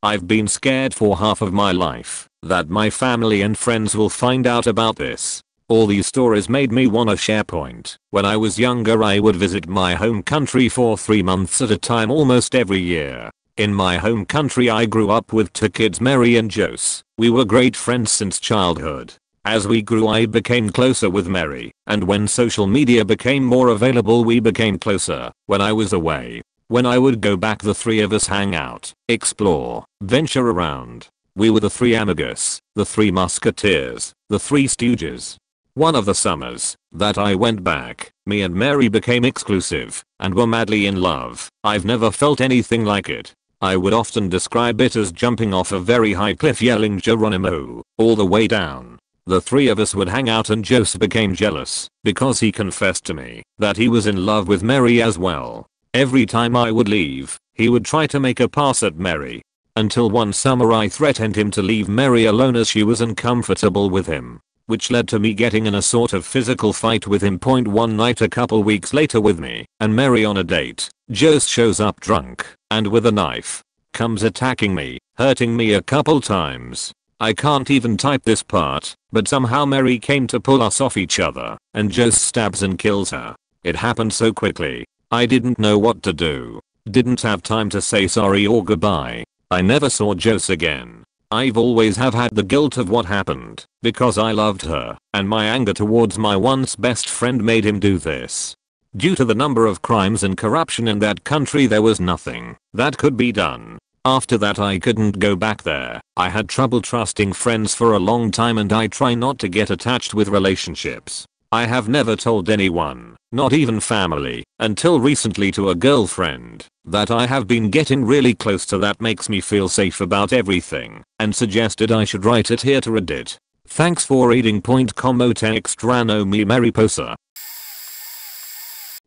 Speaker 1: I've been scared for half of my life that my family and friends will find out about this. All these stories made me wanna share. Point: when I was younger I would visit my home country for 3 months at a time almost every year. In my home country I grew up with 2 kids, Mary and Jose. We were great friends since childhood. As we grew I became closer with Mary, and when social media became more available we became closer. When I was away, when I would go back, the 3 of us hang out, explore, venture around. We were the 3 amigos, the 3 musketeers, the 3 stooges. One of the summers that I went back, me and Mary became exclusive and were madly in love. I've never felt anything like it. I would often describe it as jumping off a very high cliff yelling Geronimo all the way down. The 3 of us would hang out and Jose became jealous because he confessed to me that he was in love with Mary as well. Every time I would leave, he would try to make a pass at Mary. Until one summer I threatened him to leave Mary alone as she was uncomfortable with him. which led to me getting in a sort of physical fight with him. One night a couple weeks later with me and Mary on a date, Joe shows up drunk and with a knife. Comes attacking me, hurting me a couple times. I can't even type this part, but somehow Mary came to pull us off each other and Joe stabs and kills her. It happened so quickly. I didn't know what to do. Didn't have time to say sorry or goodbye. I never saw Jose again. I've always have had the guilt of what happened because I loved her and my anger towards my once best friend made him do this. Due to the number of crimes and corruption in that country, there was nothing that could be done. After that I couldn't go back there. I had trouble trusting friends for a long time and I try not to get attached with relationships. I have never told anyone, not even family, until recently to a girlfriend, that I have been getting really close to. That makes me feel safe about everything and suggested I should write it here to Reddit. Thanks for reading. Como te extraño mi mariposa.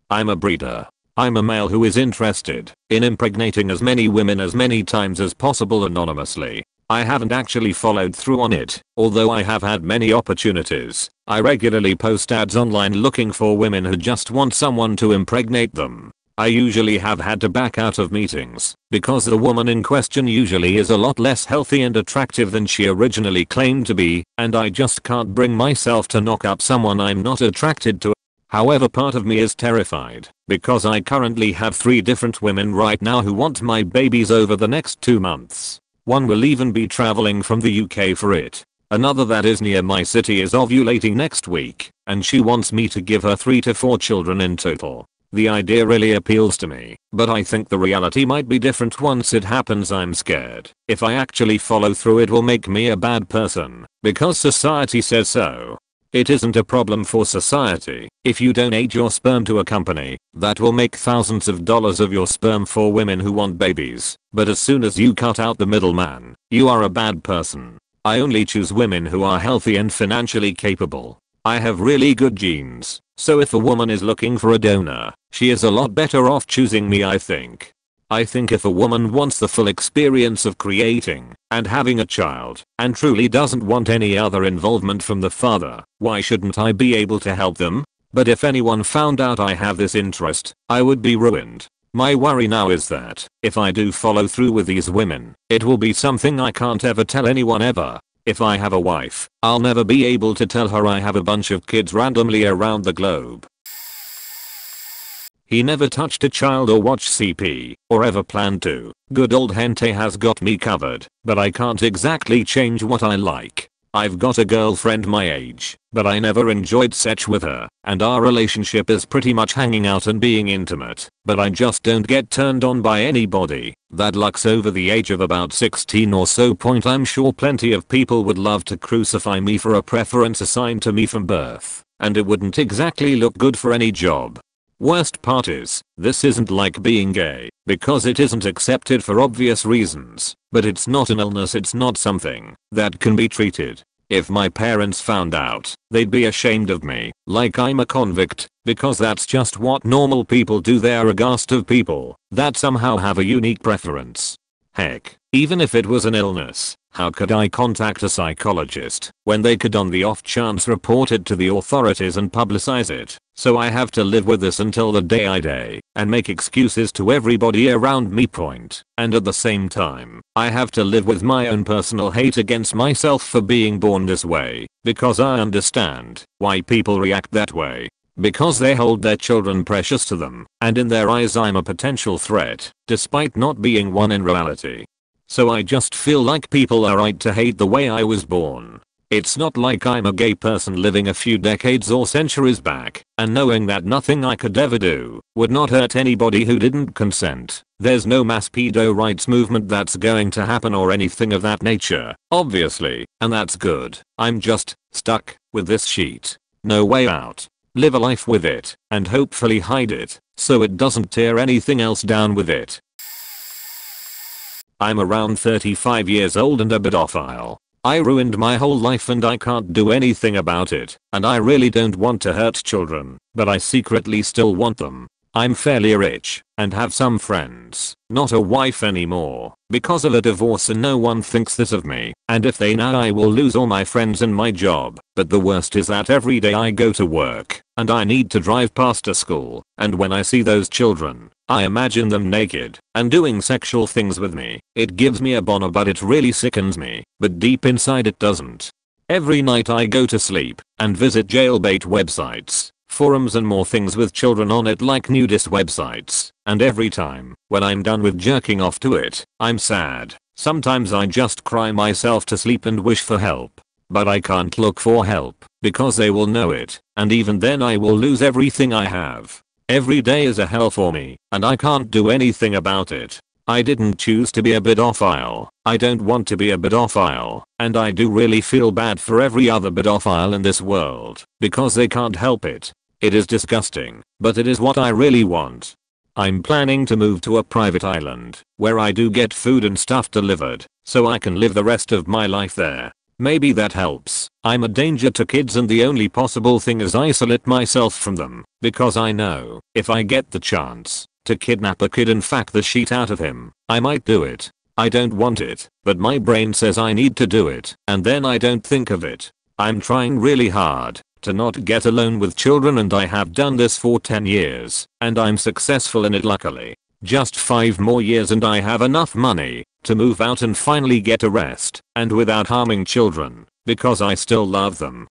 Speaker 1: I'm a breeder. I'm a male who is interested in impregnating as many women as many times as possible anonymously. I haven't actually followed through on it, although I have had many opportunities. I regularly post ads online looking for women who just want someone to impregnate them. I usually have had to back out of meetings because the woman in question usually is a lot less healthy and attractive than she originally claimed to be, and I just can't bring myself to knock up someone I'm not attracted to. However, part of me is terrified because I currently have 3 different women right now who want my babies over the next 2 months. One will even be traveling from the UK for it. Another that is near my city is ovulating next week, and she wants me to give her 3 to 4 children in total. The idea really appeals to me, but I think the reality might be different once it happens. I'm scared if I actually follow through it will make me a bad person because society says so. It isn't a problem for society if you donate your sperm to a company that will make thousands of dollars of your sperm for women who want babies, but as soon as you cut out the middleman, you are a bad person. I only choose women who are healthy and financially capable. I have really good genes, so if a woman is looking for a donor, she is a lot better off choosing me, I think. I think if a woman wants the full experience of creating and having a child and truly doesn't want any other involvement from the father, why shouldn't I be able to help them? But if anyone found out I have this interest, I would be ruined. My worry now is that if I do follow through with these women, it will be something I can't ever tell anyone ever. If I have a wife, I'll never be able to tell her I have a bunch of kids randomly around the globe. He never touched a child or watched CP, or ever planned to. Good old Hente has got me covered, but I can't exactly change what I like. I've got a girlfriend my age, but I never enjoyed sex with her, and our relationship is pretty much hanging out and being intimate, but I just don't get turned on by anybody that looks over the age of about 16 or so. I'm sure plenty of people would love to crucify me for a preference assigned to me from birth, and it wouldn't exactly look good for any job. Worst part is, this isn't like being gay, because it isn't accepted for obvious reasons, but it's not an illness, it's not something that can be treated. If my parents found out, they'd be ashamed of me, like I'm a convict, because that's just what normal people do. They're aghast of people that somehow have a unique preference. Heck, even if it was an illness, how could I contact a psychologist when they could on the off chance report it to the authorities and publicize it? So I have to live with this until the day I die and make excuses to everybody around me. And at the same time, I have to live with my own personal hate against myself for being born this way, because I understand why people react that way. Because they hold their children precious to them, and in their eyes I'm a potential threat, despite not being one in reality. So I just feel like people are right to hate the way I was born. It's not like I'm a gay person living a few decades or centuries back, and knowing that nothing I could ever do would not hurt anybody who didn't consent. There's no mass pedo rights movement that's going to happen or anything of that nature, obviously, and that's good. I'm just stuck with this sheet. No way out. Live a life with it, and hopefully hide it, so it doesn't tear anything else down with it. I'm around 35 years old and a pedophile. I ruined my whole life and I can't do anything about it, and I really don't want to hurt children, but I secretly still want them. I'm fairly rich and have some friends, not a wife anymore, because of a divorce, and no one thinks this of me, and if they know, I will lose all my friends and my job. But the worst is that every day I go to work and I need to drive past a school, and when I see those children, I imagine them naked and doing sexual things with me. It gives me a boner, but it really sickens me, but deep inside it doesn't. Every night I go to sleep and visit jailbait websites, forums and more things with children on it, like nudist websites, and every time when I'm done with jerking off to it, I'm sad. Sometimes I just cry myself to sleep and wish for help. But I can't look for help because they will know it, and even then I will lose everything I have. Every day is a hell for me, and I can't do anything about it. I didn't choose to be a pedophile. I don't want to be a pedophile, and I do really feel bad for every other pedophile in this world because they can't help it. It is disgusting, but it is what I really want. I'm planning to move to a private island where I do get food and stuff delivered so I can live the rest of my life there. Maybe that helps. I'm a danger to kids, and the only possible thing is isolate myself from them, because I know if I get the chance to kidnap a kid and fuck the shit out of him, I might do it. I don't want it, but my brain says I need to do it, and then I don't think of it. I'm trying really hard to not get alone with children, and I have done this for 10 years, and I'm successful in it luckily. Just 5 more years and I have enough money to move out and finally get a rest, and without harming children, because I still love them.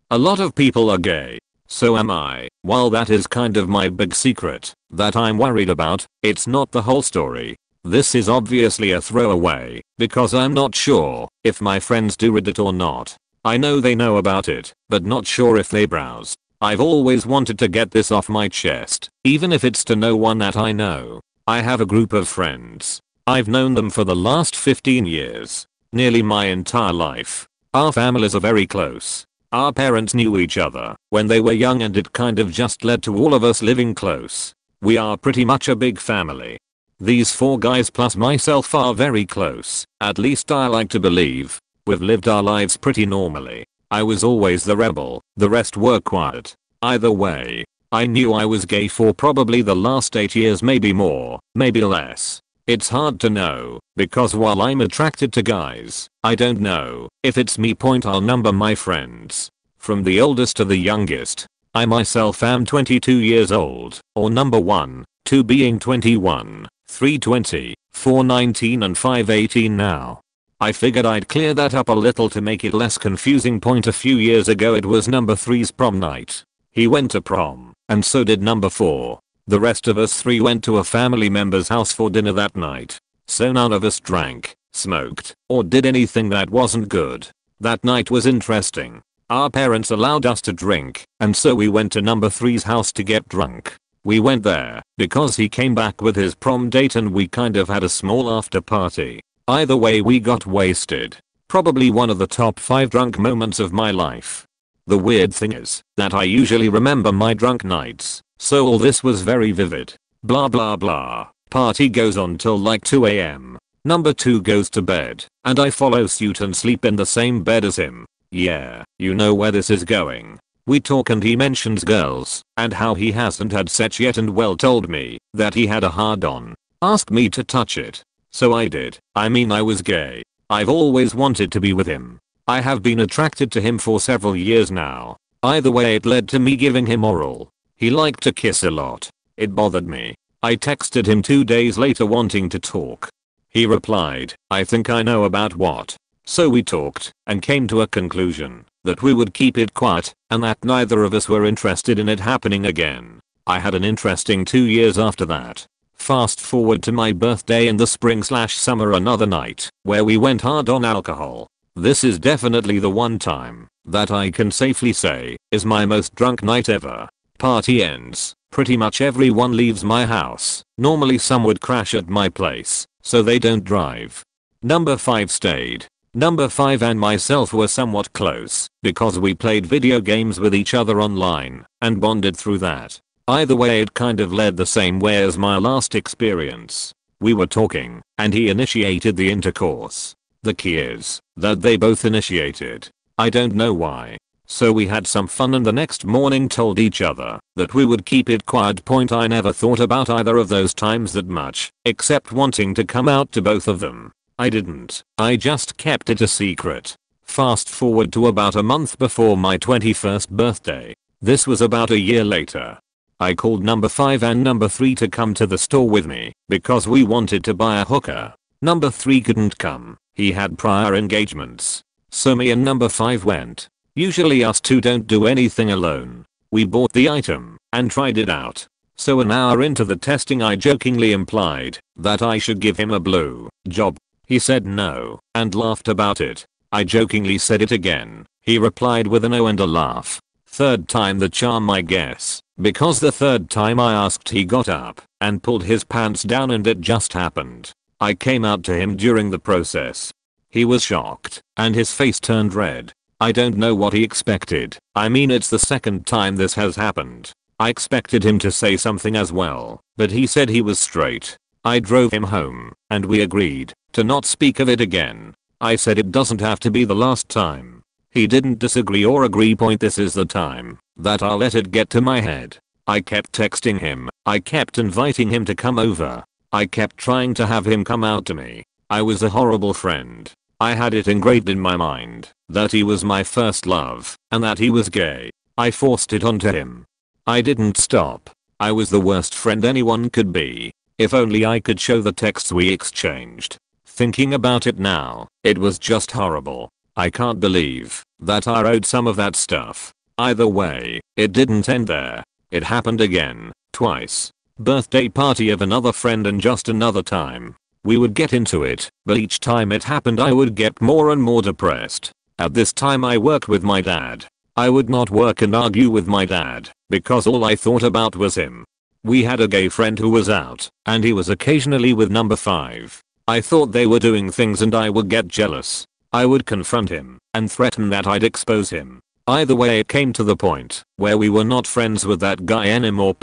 Speaker 1: A lot of people are gay. So am I. While that is kind of my big secret that I'm worried about, it's not the whole story. This is obviously a throwaway, because I'm not sure if my friends do read it or not. I know they know about it, but not sure if they browse. I've always wanted to get this off my chest, even if it's to no one that I know. I have a group of friends. I've known them for the last 15 years. Nearly my entire life. Our families are very close. Our parents knew each other when they were young, and it kind of just led to all of us living close. We are pretty much a big family. These 4 guys plus myself are very close, at least I like to believe. We've lived our lives pretty normally. I was always the rebel, the rest were quiet. Either way, I knew I was gay for probably the last 8 years, maybe more, maybe less. It's hard to know, because while I'm attracted to guys, I don't know if it's me. I'll number my friends from the oldest to the youngest. I myself am 22 years old, or number 1, 2 being 21, 3 20, 4 19 and 5 18 now. I figured I'd clear that up a little to make it less confusing. A few years ago it was number 3's prom night. He went to prom, and so did number 4. The rest of us 3 went to a family member's house for dinner that night. So none of us drank, smoked, or did anything that wasn't good. That night was interesting. Our parents allowed us to drink, and so we went to number 3's house to get drunk. We went there because he came back with his prom date, and we kind of had a small after party. Either way, we got wasted. Probably one of the top 5 drunk moments of my life. The weird thing is that I usually remember my drunk nights, so all this was very vivid. Blah blah blah. Party goes on till like 2 AM. Number 2 goes to bed, and I follow suit and sleep in the same bed as him. Yeah, you know where this is going. We talk and he mentions girls and how he hasn't had sex yet, and well told me that he had a hard on. Asked me to touch it. So I did. I mean, I was gay. I've always wanted to be with him. I have been attracted to him for several years now. Either way, it led to me giving him oral. He liked to kiss a lot. It bothered me. I texted him 2 days later wanting to talk. He replied, "I think I know about what." So we talked and came to a conclusion that we would keep it quiet and that neither of us were interested in it happening again. I had an interesting 2 years after that. Fast forward to my birthday in the spring/summer, another night where we went hard on alcohol. This is definitely the one time that I can safely say is my most drunk night ever. Party ends. Pretty much everyone leaves my house. Normally some would crash at my place, so they don't drive. Number 5 stayed. Number 5 and myself were somewhat close because we played video games with each other online and bonded through that. Either way, it kind of led the same way as my last experience. We were talking and he initiated the intercourse. The key is that they both initiated. I don't know why. So we had some fun and the next morning told each other that we would keep it quiet. I never thought about either of those times that much, except wanting to come out to both of them. I didn't. I just kept it a secret. Fast forward to about a month before my 21st birthday. This was about a year later. I called number 5 and number 3 to come to the store with me because we wanted to buy a hooker. Number 3 couldn't come. He had prior engagements. So me and number 5 went. Usually us two don't do anything alone. We bought the item and tried it out. So an hour into the testing I jokingly implied that I should give him a blue job. He said no and laughed about it. I jokingly said it again. He replied with an oh and a laugh. Third time the charm, I guess, because the third time I asked he got up and pulled his pants down and it just happened. I came out to him during the process. He was shocked and his face turned red. I don't know what he expected. I mean, it's the second time this has happened. I expected him to say something as well, but he said he was straight. I drove him home and we agreed to not speak of it again. I said it doesn't have to be the last time. He didn't disagree or agree. This is the time that I'll let it get to my head. I kept texting him. I kept inviting him to come over. I kept trying to have him come out to me. I was a horrible friend. I had it engraved in my mind that he was my first love and that he was gay. I forced it onto him. I didn't stop. I was the worst friend anyone could be. If only I could show the texts we exchanged. Thinking about it now, it was just horrible. I can't believe that I wrote some of that stuff. Either way, it didn't end there. It happened again, twice. Birthday party of another friend and just another time. We would get into it, but each time it happened I would get more and more depressed. At this time I worked with my dad. I would not work and argue with my dad because all I thought about was him. We had a gay friend who was out and he was occasionally with number 5. I thought they were doing things and I would get jealous. I would confront him and threaten that I'd expose him. Either way it came to the point where we were not friends with that guy anymore.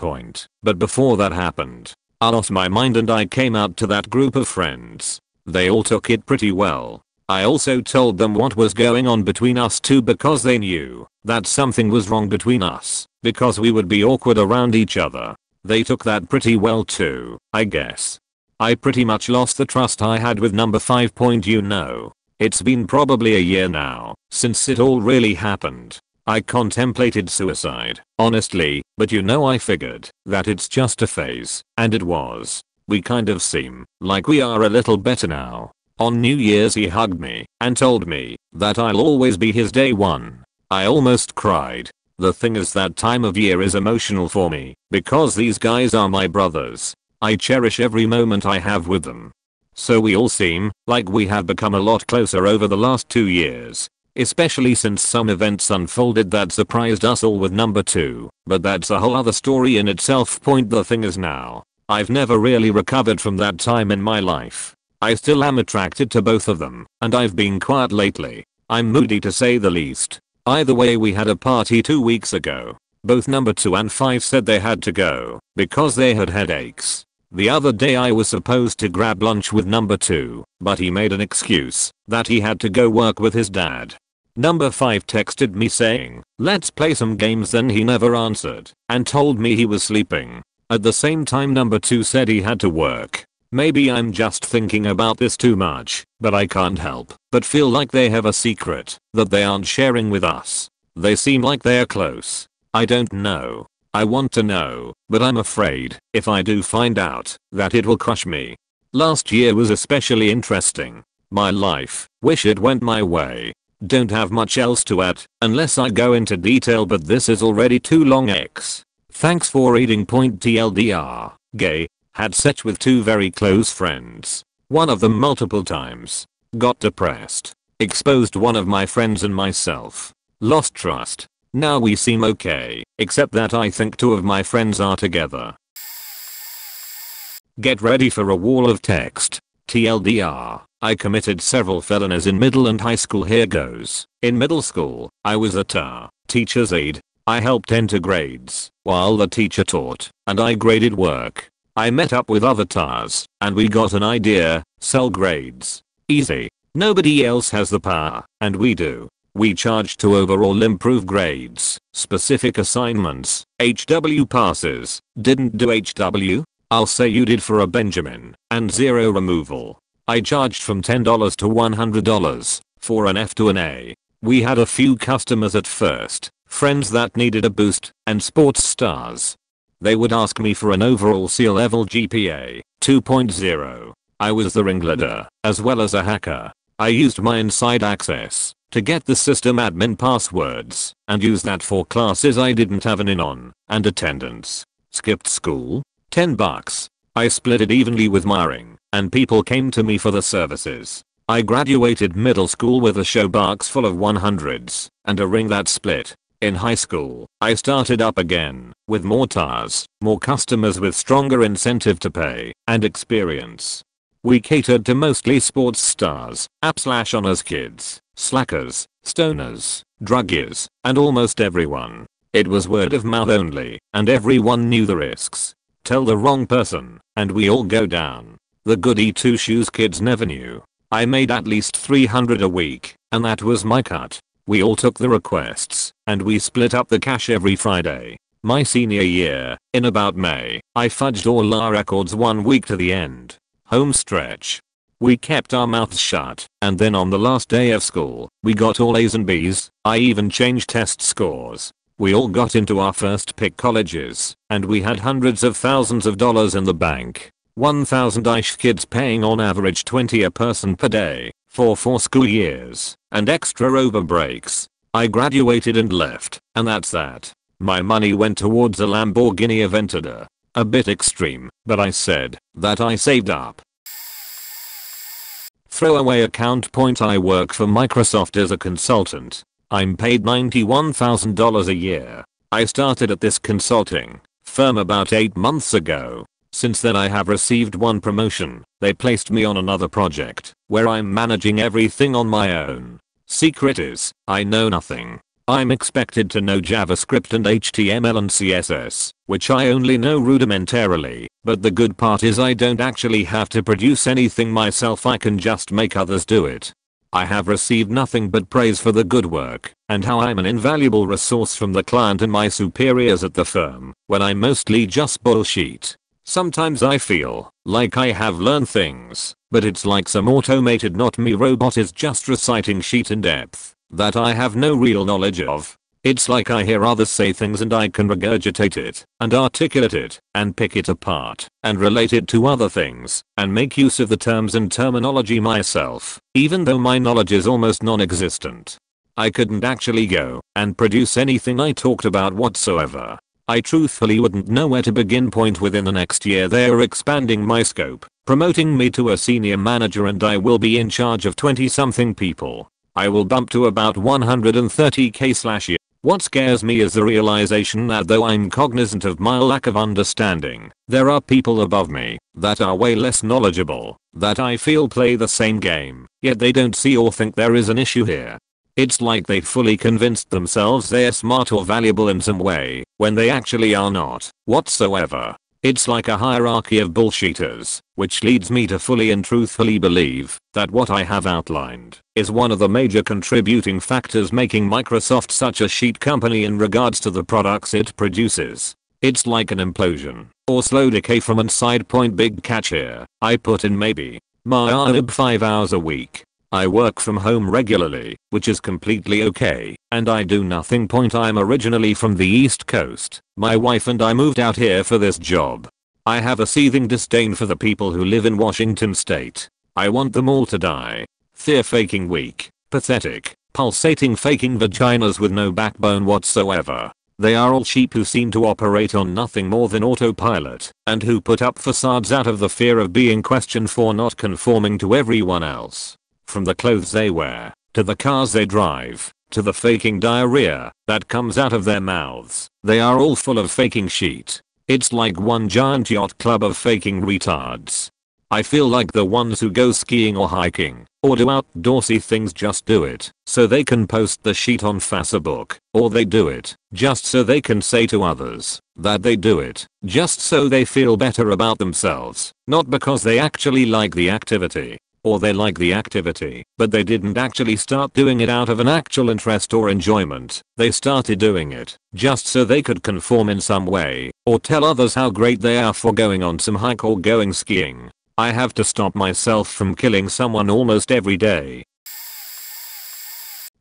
Speaker 1: But before that happened, I lost my mind and I came out to that group of friends. They all took it pretty well. I also told them what was going on between us two because they knew that something was wrong between us because we would be awkward around each other. They took that pretty well too, I guess. I pretty much lost the trust I had with number 5. It's been probably a year now since it all really happened. I contemplated suicide, honestly, but I figured that it's just a phase, and it was. We kind of seem like we are a little better now. On New Year's he hugged me and told me that I'll always be his day one. I almost cried. The thing is that time of year is emotional for me because these guys are my brothers. I cherish every moment I have with them. So we all seem like we have become a lot closer over the last 2 years. Especially since some events unfolded that surprised us all with number 2, but that's a whole other story in itself. The thing is now, I've never really recovered from that time in my life. I still am attracted to both of them, and I've been quiet lately. I'm moody to say the least. Either way, we had a party 2 weeks ago. Both number 2 and 5 said they had to go because they had headaches. The other day I was supposed to grab lunch with number 2, but he made an excuse that he had to go work with his dad. Number 5 texted me saying, "Let's play some games," then he never answered and told me he was sleeping. At the same time number 2 said he had to work. Maybe I'm just thinking about this too much, but I can't help but feel like they have a secret that they aren't sharing with us. They seem like they're close. I don't know. I want to know, but I'm afraid if I do find out that it will crush me. Last year was especially interesting. My life, wish it went my way. Don't have much else to add unless I go into detail, but this is already too long. Thanks for reading. TLDR, gay, had sex with 2 very close friends. One of them multiple times. Got depressed. Exposed one of my friends and myself. Lost trust. Now we seem okay, except that I think 2 of my friends are together. Get ready for a wall of text. TLDR, I committed several felonies in middle and high school. Here goes. In middle school, I was a teacher's aide. I helped enter grades while the teacher taught, and I graded work. I met up with other TAs, and we got an idea: sell grades. Easy. Nobody else has the power, and we do. We charged to overall improve grades, specific assignments, HW passes, didn't do HW? I'll say you did for a Benjamin, and zero removal. I charged from $10 to $100 for an F to an A. We had a few customers at first, friends that needed a boost, and sports stars. They would ask me for an overall C-level GPA, 2.0. I was the ringleader, as well as a hacker. I used my inside access to get the system admin passwords, and use that for classes I didn't have an in on, and attendance. Skipped school? $10. I split it evenly with my ring, and people came to me for the services. I graduated middle school with a showbox full of 100s, and a ring that split. In high school, I started up again, with more TARs, more customers with stronger incentive to pay, and experience. We catered to mostly sports stars, /honors kids, slackers, stoners, druggies, and almost everyone. It was word of mouth only, and everyone knew the risks. Tell the wrong person, and we all go down. The goody two-shoes kids never knew. I made at least 300 a week, and that was my cut. We all took the requests, and we split up the cash every Friday. My senior year, in about May, I fudged all our records 1 week to the end. Home stretch. We kept our mouths shut, and then on the last day of school, we got all A's and B's. I even changed test scores. We all got into our first pick colleges, and we had hundreds of thousands of dollars in the bank. 1,000-ish kids paying on average $20 a person per day, for 4 school years, and extra over breaks. I graduated and left, and that's that. My money went towards a Lamborghini Aventador. A bit extreme, but I said that I saved up. Throwaway account point. I work for Microsoft as a consultant. I'm paid $91,000 a year. I started at this consulting firm about 8 months ago. Since then I have received one promotion. They placed me on another project where I'm managing everything on my own. Secret is, I know nothing. I'm expected to know JavaScript and HTML and CSS, which I only know rudimentarily, but the good part is I don't actually have to produce anything myself. I can just make others do it. I have received nothing but praise for the good work, and how I'm an invaluable resource from the client and my superiors at the firm, when I mostly just bullshit. Sometimes I feel like I have learned things, but it's like some automated not me robot is just reciting shit in depth that I have no real knowledge of. It's like I hear others say things and I can regurgitate it, and articulate it, and pick it apart, and relate it to other things, and make use of the terms and terminology myself, even though my knowledge is almost non-existent. I couldn't actually go and produce anything I talked about whatsoever. I truthfully wouldn't know where to begin. Within the next year they are expanding my scope, promoting me to a senior manager, and I will be in charge of 20-something people. I will bump to about 130k/year. What scares me is the realization that though I'm cognizant of my lack of understanding, there are people above me that are way less knowledgeable, that I feel play the same game, yet they don't see or think there is an issue here. It's like they fully convinced themselves they're smart or valuable in some way, when they actually are not, whatsoever. It's like a hierarchy of bullshitters, which leads me to fully and truthfully believe that what I have outlined is one of the major contributing factors making Microsoft such a shit company in regards to the products it produces. It's like an implosion, or slow decay from inside. Big catch here, I put in maybe my 5 hours a week. I work from home regularly, which is completely okay, and I do nothing. I'm originally from the East Coast. My wife and I moved out here for this job. I have a seething disdain for the people who live in Washington state. I want them all to die. They're faking weak, pathetic, pulsating faking vaginas with no backbone whatsoever. They are all sheep who seem to operate on nothing more than autopilot, and who put up facades out of the fear of being questioned for not conforming to everyone else. From the clothes they wear, to the cars they drive, to the faking diarrhea that comes out of their mouths, they are all full of faking shit. It's like one giant yacht club of faking retards. I feel like the ones who go skiing or hiking, or do outdoorsy things just do it so they can post the shit on Facebook, or they do it just so they can say to others that they do it, just so they feel better about themselves, not because they actually like the activity. or they like the activity, but they didn't actually start doing it out of an actual interest or enjoyment. They started doing it just so they could conform in some way, or tell others how great they are for going on some hike or going skiing. I have to stop myself from killing someone almost every day.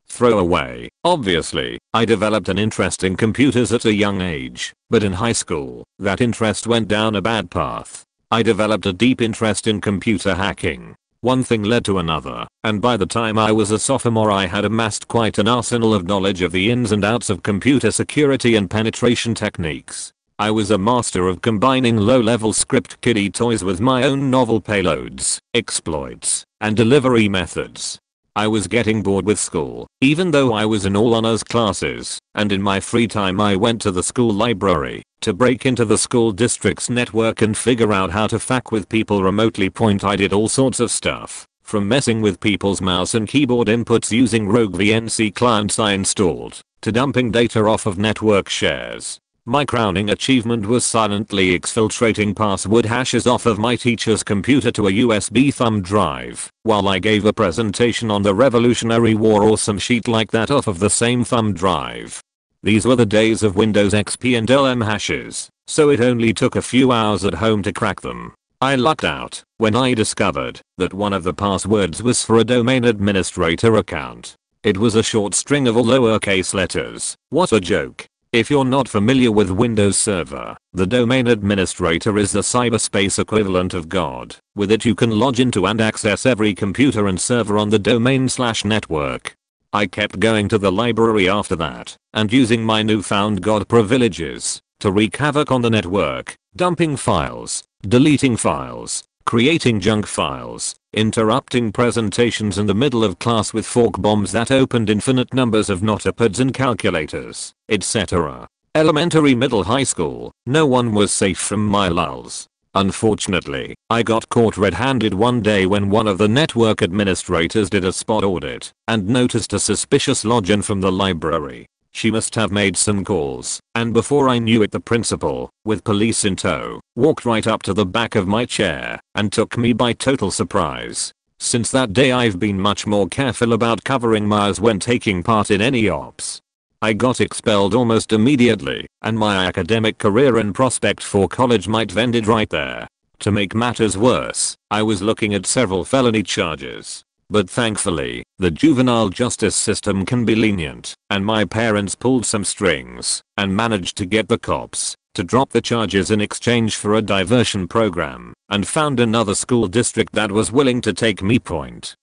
Speaker 1: Throwaway. Obviously, I developed an interest in computers at a young age, but in high school, that interest went down a bad path. I developed a deep interest in computer hacking. One thing led to another, and by the time I was a sophomore I had amassed quite an arsenal of knowledge of the ins and outs of computer security and penetration techniques. I was a master of combining low-level script kiddie toys with my own novel payloads, exploits, and delivery methods. I was getting bored with school, even though I was in all honors classes, and in my free time I went to the school library to break into the school district's network and figure out how to fuck with people remotely. I did all sorts of stuff, from messing with people's mouse and keyboard inputs using rogue VNC clients I installed, to dumping data off of network shares. My crowning achievement was silently exfiltrating password hashes off of my teacher's computer to a USB thumb drive, while I gave a presentation on the Revolutionary War or some shit like that off of the same thumb drive. These were the days of Windows XP and LM hashes, so it only took a few hours at home to crack them. I lucked out when I discovered that one of the passwords was for a domain administrator account. It was a short string of all lowercase letters. What a joke. If you're not familiar with Windows Server, the domain administrator is the cyberspace equivalent of God. With it you can log into and access every computer and server on the domain/network. I kept going to the library after that, and using my newfound God privileges to wreak havoc on the network, dumping files, deleting files, creating junk files, interrupting presentations in the middle of class with fork bombs that opened infinite numbers of notepads and calculators, etc. Elementary, middle, high school, no one was safe from my lulls. Unfortunately, I got caught red-handed one day when one of the network administrators did a spot audit and noticed a suspicious login from the library. She must have made some calls, and before I knew it the principal, with police in tow, walked right up to the back of my chair and took me by total surprise. Since that day I've been much more careful about covering my eyes when taking part in any ops. I got expelled almost immediately, and my academic career and prospect for college might have ended right there. To make matters worse, I was looking at several felony charges. But thankfully, the juvenile justice system can be lenient, and my parents pulled some strings and managed to get the cops to drop the charges in exchange for a diversion program, and found another school district that was willing to take me.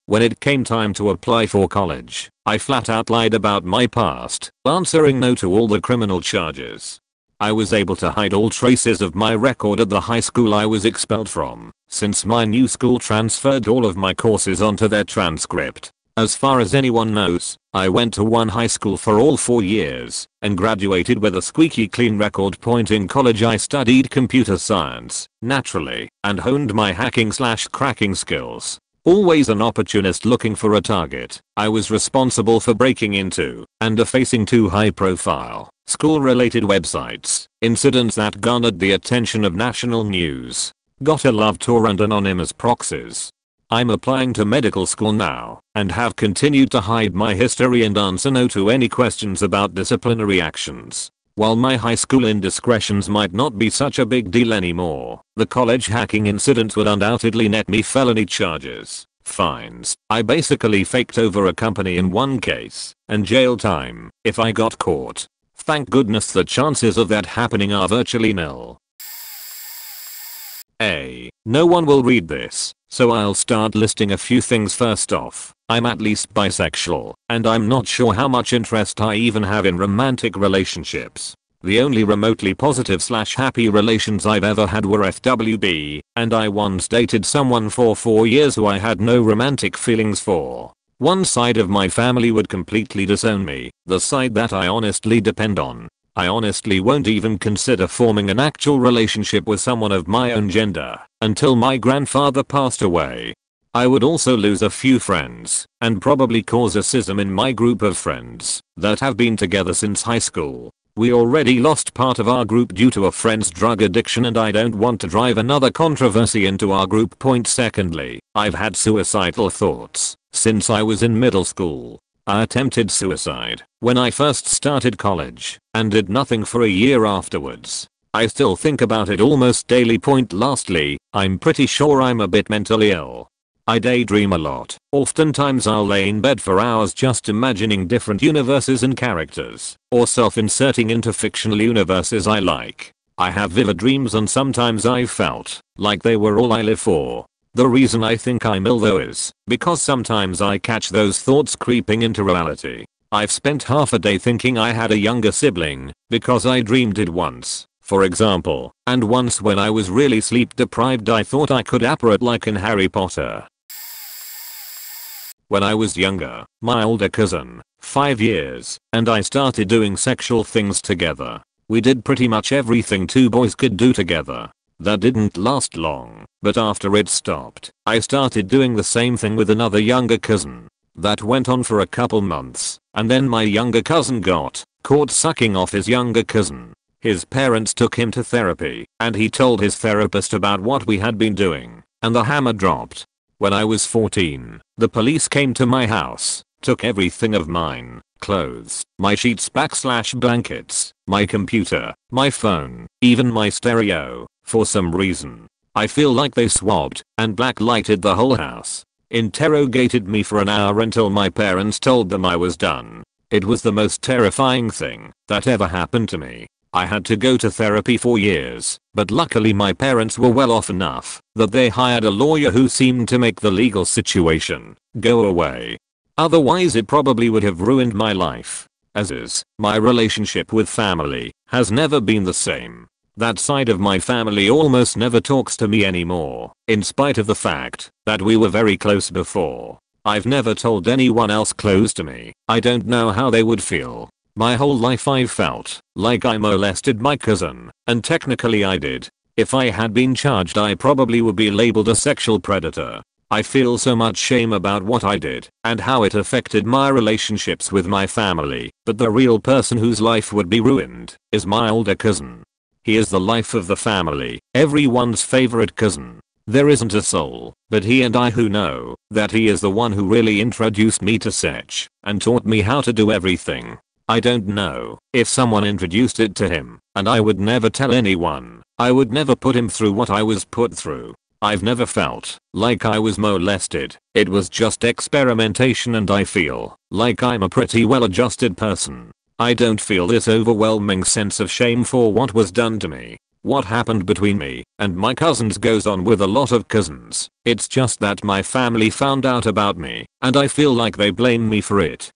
Speaker 1: When it came time to apply for college, I flat out lied about my past, answering no to all the criminal charges. I was able to hide all traces of my record at the high school I was expelled from, since my new school transferred all of my courses onto their transcript. As far as anyone knows, I went to one high school for all 4 years, and graduated with a squeaky clean record. In college I studied computer science, naturally, and honed my hacking/cracking skills. Always an opportunist looking for a target, I was responsible for breaking into and defacing 2 high-profile, school-related websites, incidents that garnered the attention of national news. Gotta love Tor and anonymous proxies. I'm applying to medical school now, and have continued to hide my history and answer no to any questions about disciplinary actions. While my high school indiscretions might not be such a big deal anymore, the college hacking incident would undoubtedly net me felony charges, fines. I basically faked over a company in one case, and jail time if I got caught. Thank goodness the chances of that happening are virtually nil. No one will read this, so I'll start listing a few things. First off, I'm at least bisexual, and I'm not sure how much interest I even have in romantic relationships. The only remotely positive/happy relations I've ever had were FWB, and I once dated someone for 4 years who I had no romantic feelings for. One side of my family would completely disown me, the side that I honestly depend on. I honestly won't even consider forming an actual relationship with someone of my own gender until my grandfather passed away. I would also lose a few friends and probably cause a schism in my group of friends that have been together since high school. We already lost part of our group due to a friend's drug addiction and I don't want to drive another controversy into our group. Secondly, I've had suicidal thoughts since I was in middle school. I attempted suicide when I first started college and did nothing for a year afterwards. I still think about it almost daily. Lastly, I'm pretty sure I'm a bit mentally ill. I daydream a lot. Oftentimes I'll lay in bed for hours just imagining different universes and characters, or self-inserting into fictional universes I like. I have vivid dreams and sometimes I've felt like they were all I live for. The reason I think I'm ill though is because sometimes I catch those thoughts creeping into reality. I've spent half a day thinking I had a younger sibling because I dreamed it once, for example, and once when I was really sleep deprived I thought I could apparate like in Harry Potter. When I was younger, my older cousin, 5 years, and I started doing sexual things together. We did pretty much everything two boys could do together. That didn't last long, but after it stopped, I started doing the same thing with another younger cousin. That went on for a couple months, and then my younger cousin got caught sucking off his younger cousin. His parents took him to therapy, and he told his therapist about what we had been doing, and the hammer dropped. When I was 14, the police came to my house, took everything of mine, clothes, my sheets / blankets, my computer, my phone, even my stereo, for some reason. I feel like they swabbed and blacklighted the whole house, interrogated me for an hour until my parents told them I was done. It was the most terrifying thing that ever happened to me. I had to go to therapy for years, but luckily my parents were well off enough that they hired a lawyer who seemed to make the legal situation go away. Otherwise it probably would have ruined my life. As is, my relationship with family has never been the same. That side of my family almost never talks to me anymore, in spite of the fact that we were very close before. I've never told anyone else close to me. I don't know how they would feel. My whole life I've felt like I molested my cousin, and technically I did. If I had been charged I probably would be labeled a sexual predator. I feel so much shame about what I did and how it affected my relationships with my family, but the real person whose life would be ruined is my older cousin. He is the life of the family, everyone's favorite cousin. There isn't a soul but he and I who know that he is the one who really introduced me to sex and taught me how to do everything. I don't know if someone introduced it to him, and I would never tell anyone. I would never put him through what I was put through. I've never felt like I was molested. It was just experimentation and I feel like I'm a pretty well-adjusted person. I don't feel this overwhelming sense of shame for what was done to me. What happened between me and my cousins goes on with a lot of cousins. It's just that my family found out about me, and I feel like they blame me for it.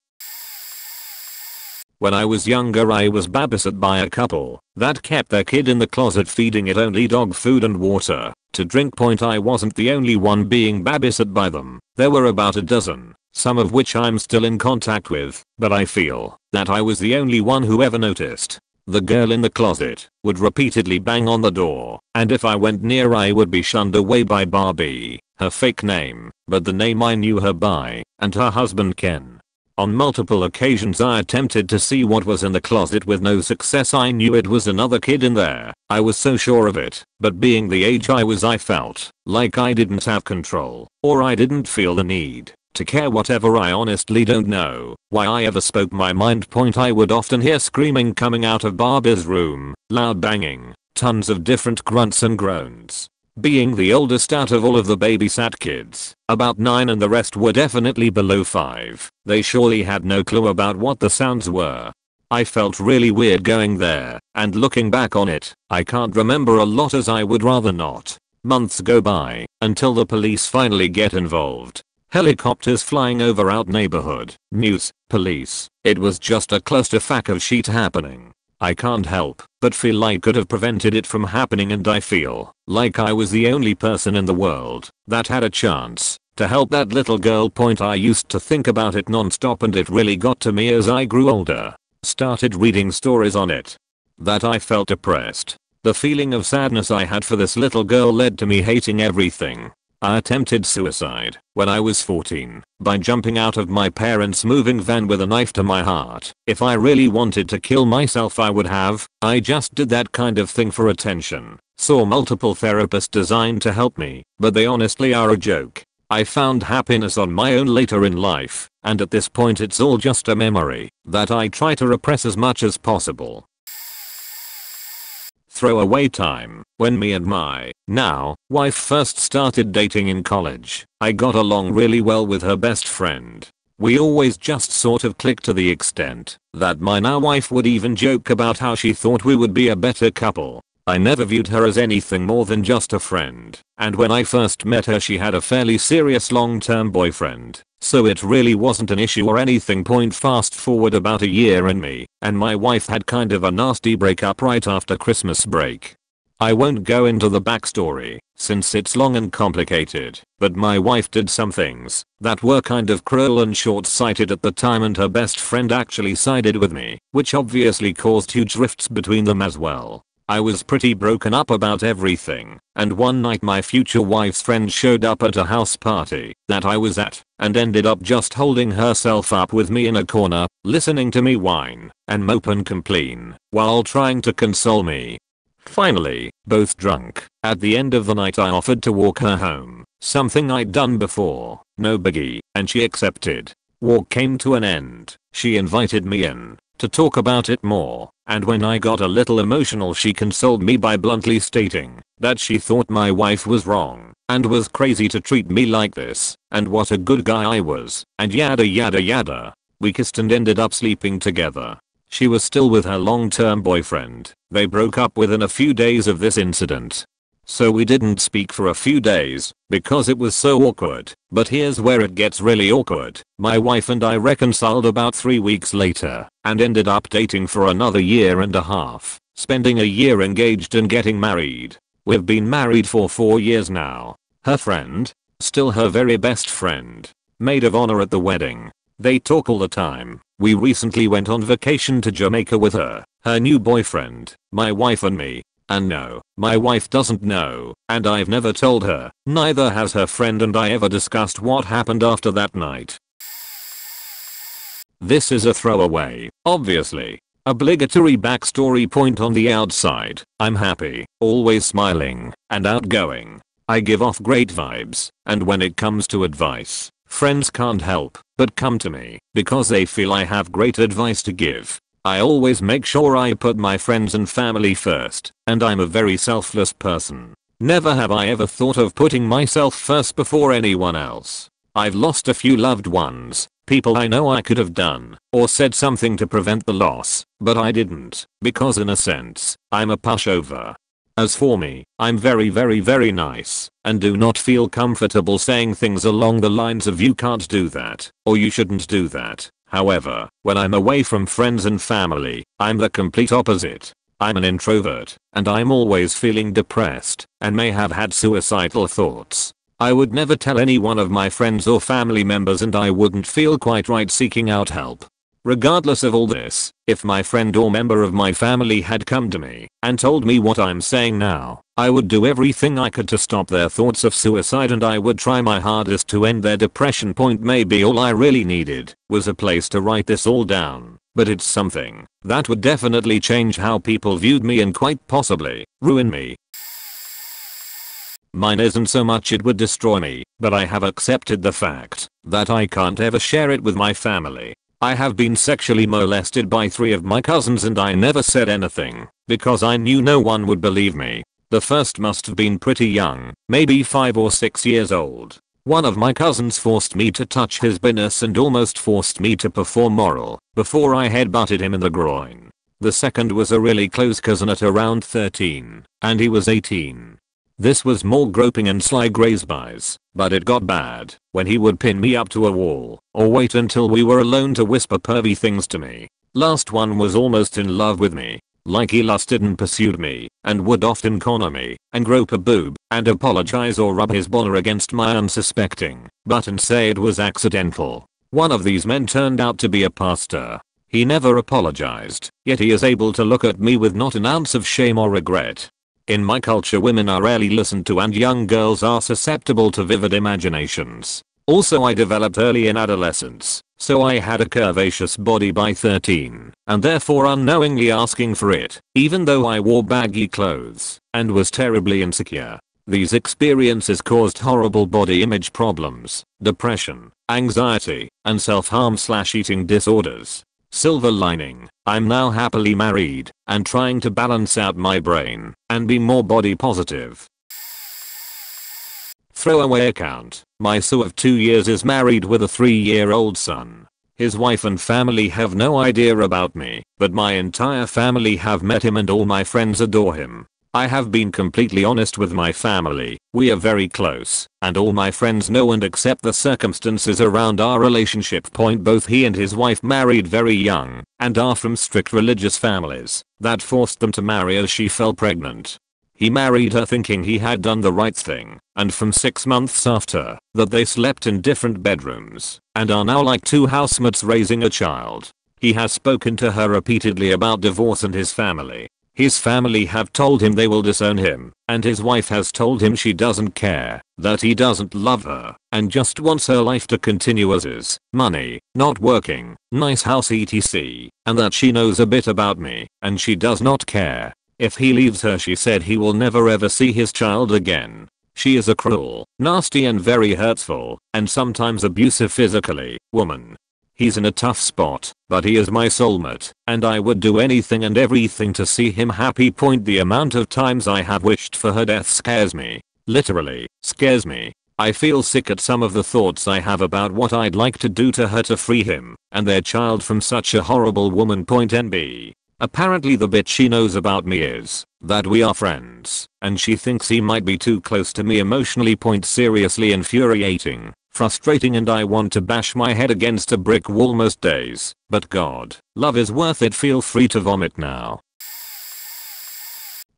Speaker 1: When I was younger I was babysat by a couple that kept their kid in the closet feeding it only dog food and water to drink. I wasn't the only one being babysat by them. There were about a dozen, some of which I'm still in contact with, but I feel that I was the only one who ever noticed. The girl in the closet would repeatedly bang on the door, and if I went near I would be shunned away by Barbie, her fake name, but the name I knew her by, and her husband Ken. On multiple occasions I attempted to see what was in the closet with no success. I knew it was another kid in there. I was so sure of it, but being the age I was I felt like I didn't have control, or I didn't feel the need to care whatever. I honestly don't know why I ever spoke my mind. I would often hear screaming coming out of Barbie's room, loud banging, tons of different grunts and groans. Being the oldest out of all of the babysat kids, about 9 and the rest were definitely below 5, they surely had no clue about what the sounds were. I felt really weird going there, and looking back on it, I can't remember a lot as I would rather not. Months go by, until the police finally get involved. Helicopters flying over our neighborhood, news, police. It was just a clusterfuck of shit happening. I can't help but feel I could have prevented it from happening, and I feel like I was the only person in the world that had a chance to help that little girl. I used to think about it non-stop, and it really got to me as I grew older. Started reading stories on it. That I felt depressed. The feeling of sadness I had for this little girl led to me hating everything. I attempted suicide when I was 14 by jumping out of my parents' moving van with a knife to my heart. If I really wanted to kill myself I would have. I just did that kind of thing for attention. Saw multiple therapists designed to help me, but they honestly are a joke. I found happiness on my own later in life, and at this point it's all just a memory that I try to repress as much as possible. Throwaway time. When me and my now wife first started dating in college, I got along really well with her best friend. We always just sort of clicked to the extent that my now wife would even joke about how she thought we would be a better couple. I never viewed her as anything more than just a friend, and when I first met her she had a fairly serious long-term boyfriend, so it really wasn't an issue or anything. Fast forward about a year and me and my wife had kind of a nasty breakup right after Christmas break. I won't go into the backstory since it's long and complicated, but my wife did some things that were kind of cruel and short-sighted at the time, and her best friend actually sided with me, which obviously caused huge rifts between them as well. I was pretty broken up about everything, and one night my future wife's friend showed up at a house party that I was at and ended up just holding herself up with me in a corner, listening to me whine and mope and complain while trying to console me. Finally, both drunk, at the end of the night I offered to walk her home, something I'd done before, no biggie, and she accepted. Walk came to an end. She invited me in to talk about it more, and when I got a little emotional she consoled me by bluntly stating that she thought my wife was wrong and was crazy to treat me like this, and what a good guy I was, and yada yada yada. We kissed and ended up sleeping together. She was still with her long-term boyfriend. They broke up within a few days of this incident. So we didn't speak for a few days because it was so awkward. But here's where it gets really awkward. My wife and I reconciled about 3 weeks later and ended up dating for another year and a half, spending a year engaged and getting married. We've been married for 4 years now. Her friend, still her very best friend, maid of honor at the wedding. They talk all the time. We recently went on vacation to Jamaica with her, her new boyfriend, my wife and me. And no, my wife doesn't know, and I've never told her, neither has her friend and I ever discussed what happened after that night. This is a throwaway, obviously. Obligatory backstory point on the outside. I'm happy, always smiling, and outgoing. I give off great vibes, and when it comes to advice, friends can't help but come to me because they feel I have great advice to give. I always make sure I put my friends and family first, and I'm a very selfless person. Never have I ever thought of putting myself first before anyone else. I've lost a few loved ones, people I know I could have done or said something to prevent the loss, but I didn't, because in a sense, I'm a pushover. As for me, I'm very nice, and do not feel comfortable saying things along the lines of you can't do that, or you shouldn't do that. However, when I'm away from friends and family, I'm the complete opposite. I'm an introvert, and I'm always feeling depressed, and may have had suicidal thoughts. I would never tell any one of my friends or family members, and I wouldn't feel quite right seeking out help. Regardless of all this, if my friend or member of my family had come to me and told me what I'm saying now, I would do everything I could to stop their thoughts of suicide, and I would try my hardest to end their depression. Maybe all I really needed was a place to write this all down, but it's something that would definitely change how people viewed me and quite possibly ruin me. Mine isn't so much it would destroy me, but I have accepted the fact that I can't ever share it with my family. I have been sexually molested by 3 of my cousins, and I never said anything because I knew no one would believe me. The first must have been pretty young, maybe 5 or 6 years old. One of my cousins forced me to touch his penis and almost forced me to perform oral before I headbutted him in the groin. The second was a really close cousin at around 13, and he was 18. This was more groping and sly graze-bys, but it got bad when he would pin me up to a wall or wait until we were alone to whisper pervy things to me. Last one was almost in love with me, like he lusted and pursued me, and would often corner me and grope a boob and apologize or rub his baller against my unsuspecting butt and say it was accidental. One of these men turned out to be a pastor. He never apologized, yet he is able to look at me with not an ounce of shame or regret. In my culture women are rarely listened to and young girls are susceptible to vivid imaginations. Also I developed early in adolescence, so I had a curvaceous body by 13 and therefore unknowingly asking for it, even though I wore baggy clothes and was terribly insecure. These experiences caused horrible body image problems, depression, anxiety, and self-harm/eating disorders. Silver lining, I'm now happily married and trying to balance out my brain and be more body positive. Throwaway account. My son of 2 years is married with a 3-year-old son. His wife and family have no idea about me, but my entire family have met him and all my friends adore him. I have been completely honest with my family, we are very close, and all my friends know and accept the circumstances around our relationship. Both he and his wife married very young, and are from strict religious families that forced them to marry as she fell pregnant. He married her thinking he had done the right thing, and from 6 months after that they slept in different bedrooms, and are now like two housemates raising a child. He has spoken to her repeatedly about divorce and his family. His family have told him they will disown him, and his wife has told him she doesn't care, that he doesn't love her, and just wants her life to continue as is, money, not working, nice house etc, and that she knows a bit about me, and she does not care. If he leaves her, she said he will never ever see his child again. She is a cruel, nasty and very hurtful, and sometimes abusive physically, woman. He's in a tough spot, but he is my soulmate, and I would do anything and everything to see him happy. The amount of times I have wished for her death scares me. Literally, scares me. I feel sick at some of the thoughts I have about what I'd like to do to her to free him and their child from such a horrible woman. NB. Apparently the bit she knows about me is that we are friends, and she thinks he might be too close to me emotionally. Seriously infuriating, frustrating, and I want to bash my head against a brick wall most days, but God, love is worth it. Feel free to vomit now.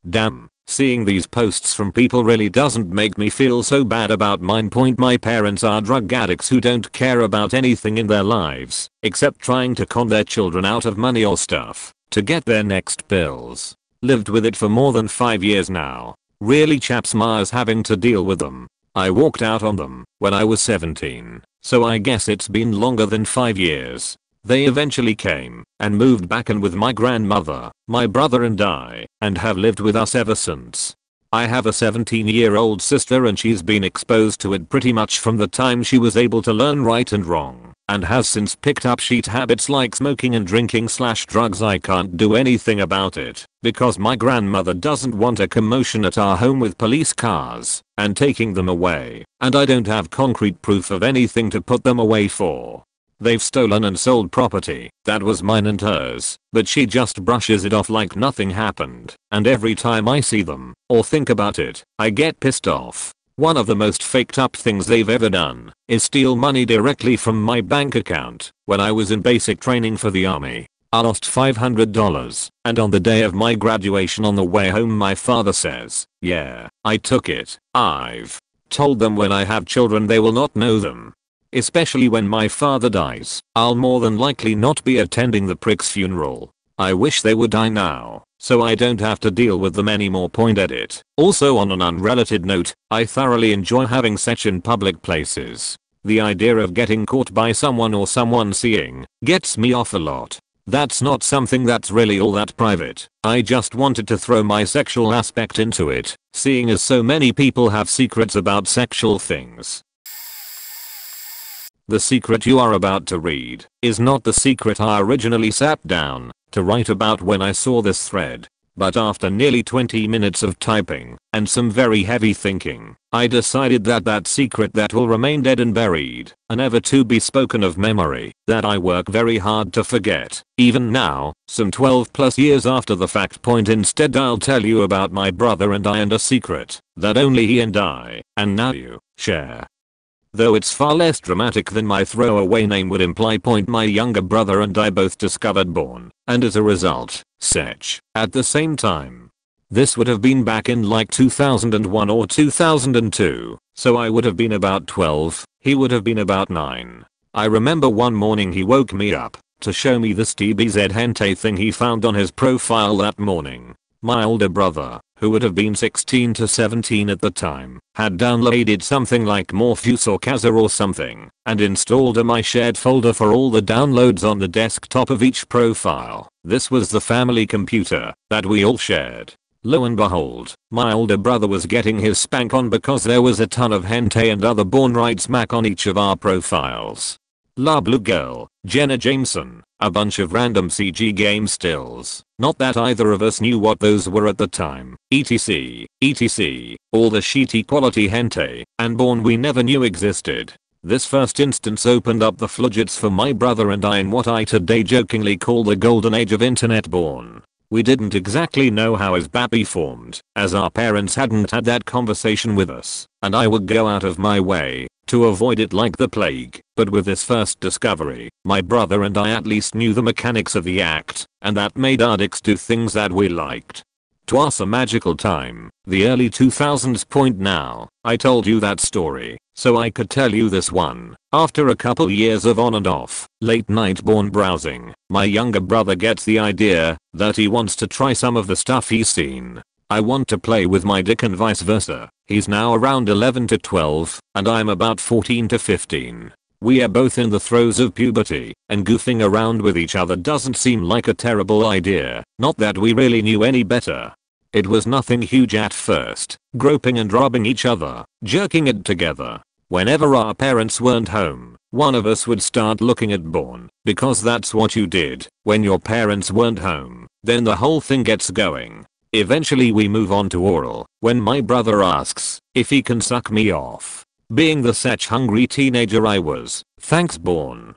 Speaker 1: Damn, seeing these posts from people really doesn't make me feel so bad about mine. My parents are drug addicts who don't care about anything in their lives except trying to con their children out of money or stuff to get their next pills. Lived with it for more than 5 years now. Really chaps, Mars having to deal with them. I walked out on them when I was 17, so I guess it's been longer than 5 years. They eventually came and moved back in with my grandmother, my brother and I, and have lived with us ever since. I have a 17-year-old sister and she's been exposed to it pretty much from the time she was able to learn right and wrong, and has since picked up sheet habits like smoking and drinking/drugs. I can't do anything about it because my grandmother doesn't want a commotion at our home with police cars and taking them away, and I don't have concrete proof of anything to put them away for. They've stolen and sold property that was mine and hers, but she just brushes it off like nothing happened, and every time I see them or think about it, I get pissed off. One of the most faked up things they've ever done is steal money directly from my bank account. When I was in basic training for the army, I lost $500, and on the day of my graduation on the way home my father says, "Yeah, I took it. I've told them when I have children they will not know them. Especially when my father dies, I'll more than likely not be attending the prick's funeral. I wish they would die now, so I don't have to deal with them anymore." Edit. Also, on an unrelated note, I thoroughly enjoy having sex in public places. The idea of getting caught by someone or someone seeing gets me off a lot. That's not something that's really all that private. I just wanted to throw my sexual aspect into it, seeing as so many people have secrets about sexual things. The secret you are about to read is not the secret I originally sat down to write about when I saw this thread, but after nearly 20 minutes of typing and some very heavy thinking, I decided that that secret that will remain dead and buried, a never to be spoken of memory that I work very hard to forget, even now, some 12+ years after the fact. Instead I'll tell you about my brother and I, and a secret that only he and I, and now you, share. Though it's far less dramatic than my throwaway name would imply. My younger brother and I both discovered porn, and as a result, sex, at the same time. This would have been back in like 2001 or 2002, so I would have been about 12, he would have been about 9. I remember one morning he woke me up to show me this TBZ hentai thing he found on his profile that morning. My older brother, who would have been 16 to 17 at the time, had downloaded something like Morpheus or Kazaa or something, and installed a My Shared folder for all the downloads on the desktop of each profile. This was the family computer that we all shared. Lo and behold, my older brother was getting his spank on because there was a ton of hentai and other porn rights smack on each of our profiles. La Blue Girl, Jenna Jameson, a bunch of random CG game stills. Not that either of us knew what those were at the time. etc. All the shitty quality hentai and porn we never knew existed. This first instance opened up the floodgates for my brother and I in what I today jokingly call the golden age of internet porn. We didn't exactly know how his baby formed, as our parents hadn't had that conversation with us, and I would go out of my way to avoid it like the plague. But with this first discovery, my brother and I at least knew the mechanics of the act, and that made our dicks do things that we liked. To us a magical time, the early 2000s. Now, I told you that story, so I could tell you this one. After a couple years of on and off, late night porn browsing, my younger brother gets the idea that he wants to try some of the stuff he's seen. I want to play with my dick and vice versa. He's now around 11 to 12, and I'm about 14 to 15. We are both in the throes of puberty, and goofing around with each other doesn't seem like a terrible idea, not that we really knew any better. It was nothing huge at first, groping and rubbing each other, jerking it together. Whenever our parents weren't home, one of us would start looking at porn, because that's what you did when your parents weren't home. Then the whole thing gets going. Eventually we move on to oral, when my brother asks if he can suck me off. Being the such hungry teenager I was, thanks porn.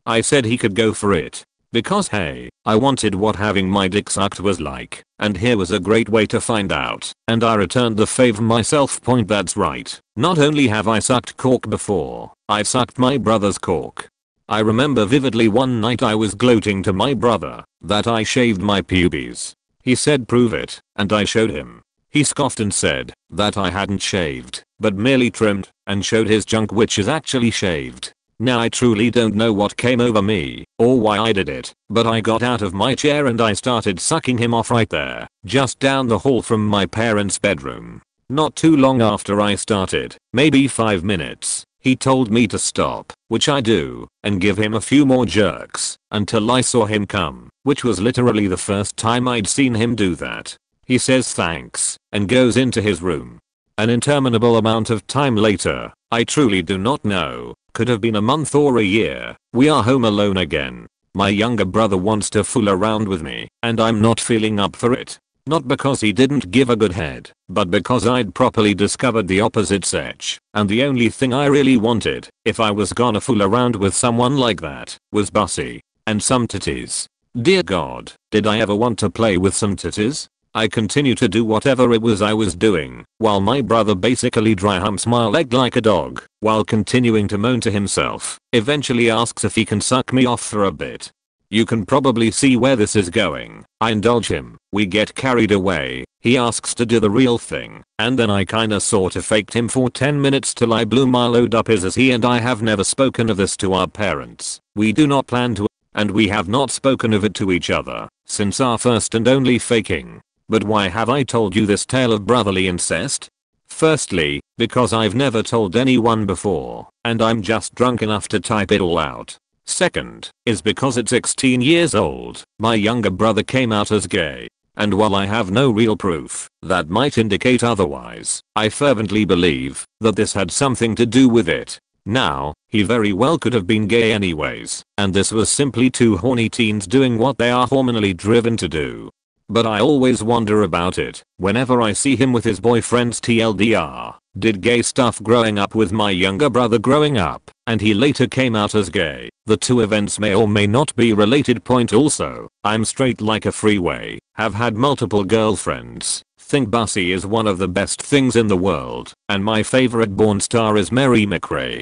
Speaker 1: I said he could go for it. Because hey, I wanted what having my dick sucked was like, and here was a great way to find out, and I returned the favor myself. That's right, not only have I sucked cork before, I sucked my brother's cork. I remember vividly one night I was gloating to my brother that I shaved my pubes. He said prove it, and I showed him. He scoffed and said that I hadn't shaved, but merely trimmed, and showed his junk which is actually shaved. Now I truly don't know what came over me, or why I did it, but I got out of my chair and I started sucking him off right there, just down the hall from my parents' bedroom. Not too long after I started, maybe 5 minutes, he told me to stop, which I do, and give him a few more jerks, until I saw him come, which was literally the first time I'd seen him do that. He says thanks, and goes into his room. An interminable amount of time later, I truly do not know, could have been a month or a year, we are home alone again. My younger brother wants to fool around with me, and I'm not feeling up for it. Not because he didn't give a good head, but because I'd properly discovered the opposite sex, and the only thing I really wanted, if I was gonna fool around with someone like that, was bussy. And some titties. Dear God, did I ever want to play with some titties? I continue to do whatever it was I was doing, while my brother basically dry humps my leg like a dog, while continuing to moan to himself, eventually asks if he can suck me off for a bit. You can probably see where this is going. I indulge him, we get carried away, he asks to do the real thing, and then I kinda sorta faked him for 10 minutes till I blew my load up as he and I have never spoken of this to our parents. We do not plan to, and we have not spoken of it to each other, since our first and only faking. But why have I told you this tale of brotherly incest? Firstly, because I've never told anyone before, and I'm just drunk enough to type it all out. Second, is because at 16 years old, my younger brother came out as gay. And while I have no real proof that might indicate otherwise, I fervently believe that this had something to do with it. Now, he very well could have been gay anyways, and this was simply two horny teens doing what they are hormonally driven to do. But I always wonder about it whenever I see him with his boyfriends. TLDR, did gay stuff growing up with my younger brother growing up, and he later came out as gay. The two events may or may not be related. Also, I'm straight like a freeway, have had multiple girlfriends, think bussy is one of the best things in the world, and my favorite porn star is Mary McRae.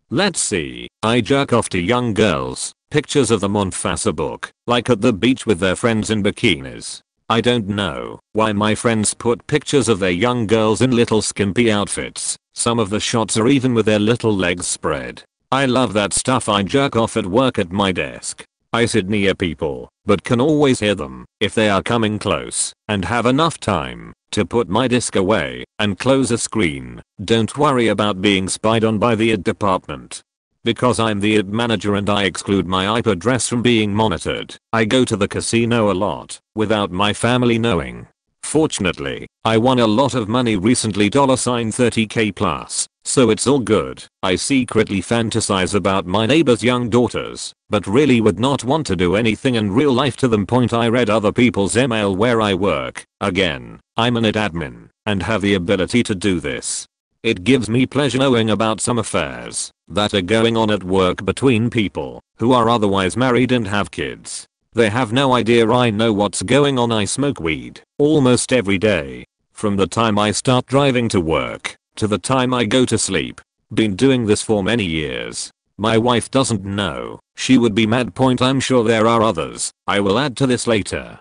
Speaker 1: Let's see, I jerk off to young girls. Pictures of them on Facebook, like at the beach with their friends in bikinis. I don't know why my friends put pictures of their young girls in little skimpy outfits. Some of the shots are even with their little legs spread. I love that stuff. I jerk off at work at my desk. I sit near people, but can always hear them if they are coming close, and have enough time to put my disk away and close a screen. Don't worry about being spied on by the ad department. Because I'm the ad manager and I exclude my IP address from being monitored, I go to the casino a lot without my family knowing. Fortunately, I won a lot of money recently, $30k plus, so it's all good. I secretly fantasize about my neighbor's young daughters, but really would not want to do anything in real life to them. I read other people's email where I work. Again, I'm an admin and have the ability to do this. It gives me pleasure knowing about some affairs that are going on at work between people who are otherwise married and have kids. They have no idea I know what's going on. I smoke weed almost every day. From the time I start driving to work to the time I go to sleep. Been doing this for many years. My wife doesn't know. She would be mad. I'm sure there are others. I will add to this later.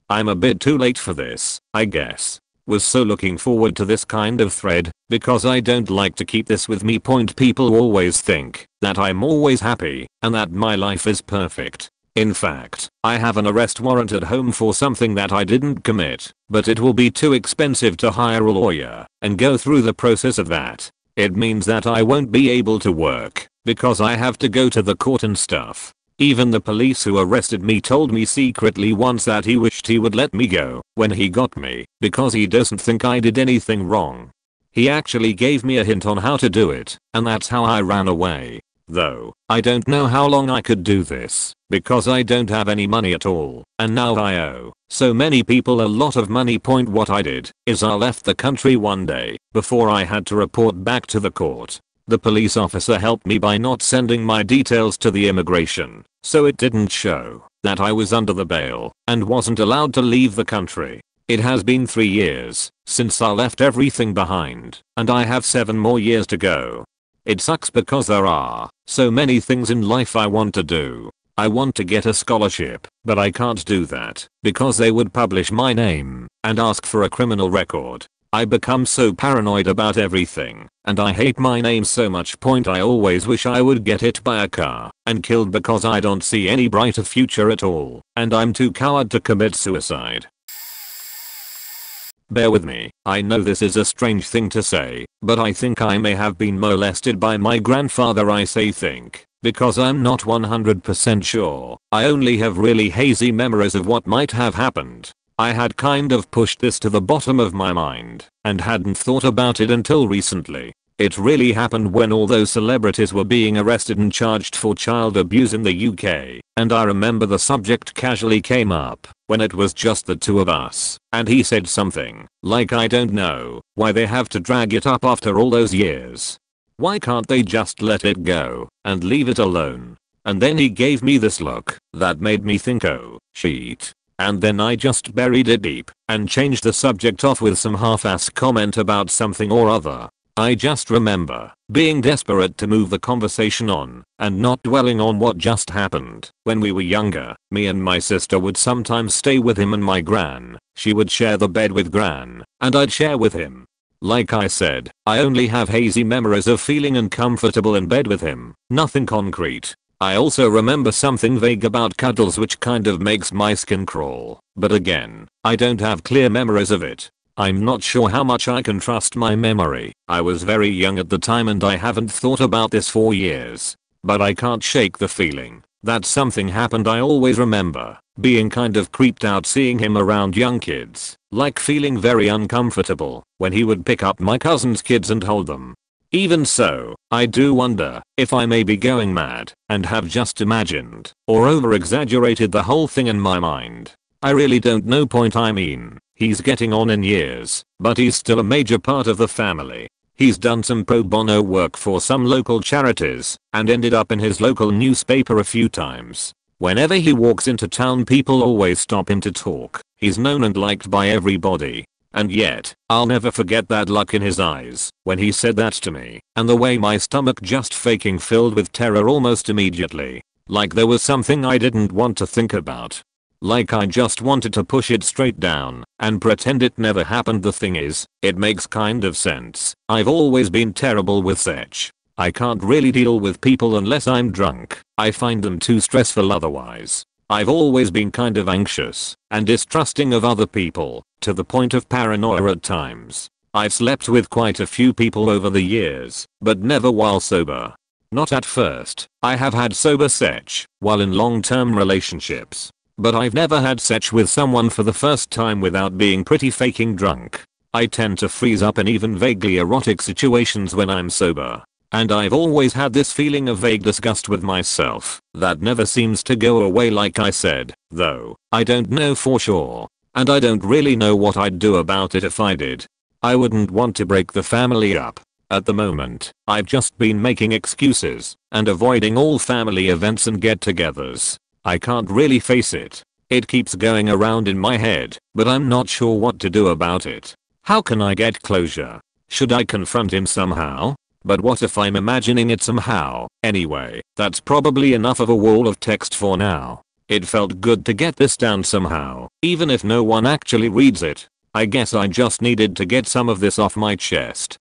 Speaker 1: I'm a bit too late for this, I guess. Was so looking forward to this kind of thread because I don't like to keep this with me. People always think that I'm always happy and that my life is perfect. In fact, I have an arrest warrant at home for something that I didn't commit, but it will be too expensive to hire a lawyer and go through the process of that. It means that I won't be able to work because I have to go to the court and stuff. Even the police who arrested me told me secretly once that he wished he would let me go when he got me because he doesn't think I did anything wrong. He actually gave me a hint on how to do it, and that's how I ran away. Though, I don't know how long I could do this because I don't have any money at all, and now I owe so many people a lot of money. What I did is I left the country one day before I had to report back to the court. The police officer helped me by not sending my details to the immigration, so it didn't show that I was under the bail and wasn't allowed to leave the country. It has been 3 years since I left everything behind, and I have 7 more years to go. It sucks because there are so many things in life I want to do. I want to get a scholarship, but I can't do that because they would publish my name and ask for a criminal record. I become so paranoid about everything, and I hate my name so much. I always wish I would get hit by a car and killed because I don't see any brighter future at all, and I'm too coward to commit suicide. Bear with me, I know this is a strange thing to say, but I think I may have been molested by my grandfather. I say think, because I'm not 100% sure. I only have really hazy memories of what might have happened. I had kind of pushed this to the bottom of my mind and hadn't thought about it until recently. It really happened when all those celebrities were being arrested and charged for child abuse in the UK, and I remember the subject casually came up when it was just the two of us, and he said something like, I don't know why they have to drag it up after all those years. Why can't they just let it go and leave it alone? And then he gave me this look that made me think, oh shit. And then I just buried it deep and changed the subject off with some half-ass comment about something or other. I just remember being desperate to move the conversation on and not dwelling on what just happened. When we were younger, me and my sister would sometimes stay with him and my gran. She would share the bed with gran, and I'd share with him. Like I said, I only have hazy memories of feeling uncomfortable in bed with him, nothing concrete. I also remember something vague about cuddles which kind of makes my skin crawl, but again, I don't have clear memories of it. I'm not sure how much I can trust my memory. I was very young at the time and I haven't thought about this for years. But I can't shake the feeling that something happened. I always remember being kind of creeped out seeing him around young kids, like feeling very uncomfortable when he would pick up my cousin's kids and hold them. Even so, I do wonder if I may be going mad and have just imagined or over-exaggerated the whole thing in my mind. I really don't know. I mean, he's getting on in years, but he's still a major part of the family. He's done some pro bono work for some local charities and ended up in his local newspaper a few times. Whenever he walks into town, people always stop him to talk. He's known and liked by everybody. And yet, I'll never forget that look in his eyes when he said that to me, and the way my stomach just faking filled with terror almost immediately. Like there was something I didn't want to think about. Like I just wanted to push it straight down and pretend it never happened. The thing is, it makes kind of sense. I've always been terrible with such I can't really deal with people unless I'm drunk. I find them too stressful otherwise. I've always been kind of anxious and distrusting of other people, to the point of paranoia at times. I've slept with quite a few people over the years, but never while sober. Not at first. I have had sober sex while in long-term relationships. But I've never had sex with someone for the first time without being pretty faking drunk. I tend to freeze up in even vaguely erotic situations when I'm sober. And I've always had this feeling of vague disgust with myself that never seems to go away, like I said, though I don't know for sure. And I don't really know what I'd do about it if I did. I wouldn't want to break the family up. At the moment, I've just been making excuses and avoiding all family events and get-togethers. I can't really face it. It keeps going around in my head, but I'm not sure what to do about it. How can I get closure? Should I confront him somehow? But what if I'm imagining it somehow? Anyway, that's probably enough of a wall of text for now. It felt good to get this down somehow, even if no one actually reads it. I guess I just needed to get some of this off my chest.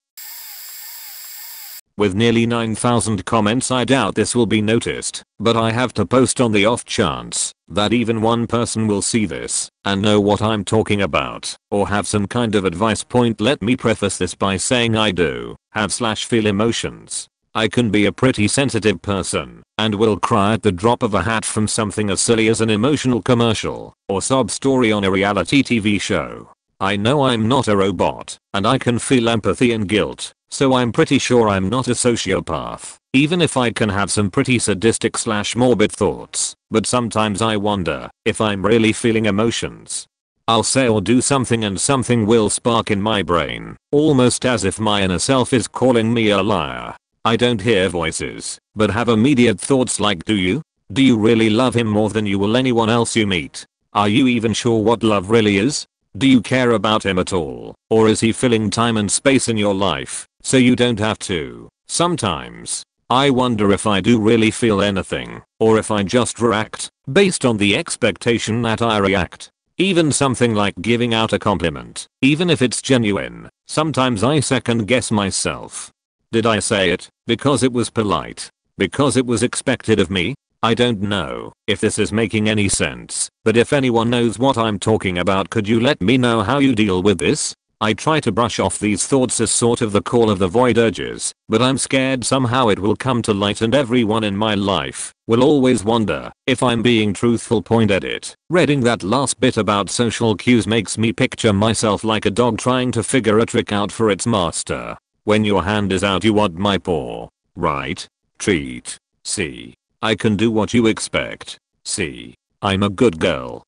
Speaker 1: With nearly 9,000 comments, I doubt this will be noticed, but I have to post on the off chance that even one person will see this and know what I'm talking about, or have some kind of advice point. Let me preface this by saying I do have/feel emotions. I can be a pretty sensitive person and will cry at the drop of a hat from something as silly as an emotional commercial or sob story on a reality TV show. I know I'm not a robot, and I can feel empathy and guilt, so I'm pretty sure I'm not a sociopath, even if I can have some pretty sadistic/morbid thoughts. But sometimes I wonder if I'm really feeling emotions. I'll say or do something and something will spark in my brain, almost as if my inner self is calling me a liar. I don't hear voices, but have immediate thoughts like, do you? Do you really love him more than you will anyone else you meet? Are you even sure what love really is? Do you care about him at all? Or is he filling time and space in your life so you don't have to? Sometimes I wonder if I do really feel anything, or if I just react based on the expectation that I react. Even something like giving out a compliment, even if it's genuine, sometimes I second guess myself. Did I say it because it was polite? Because it was expected of me? I don't know if this is making any sense, but if anyone knows what I'm talking about, could you let me know how you deal with this? I try to brush off these thoughts as sort of the call of the void urges, but I'm scared somehow it will come to light and everyone in my life will always wonder if I'm being truthful. Point at it. Reading that last bit about social cues makes me picture myself like a dog trying to figure a trick out for its master. When your hand is out, you want my paw. Right? Treat. See? I can do what you expect. See? I'm a good girl.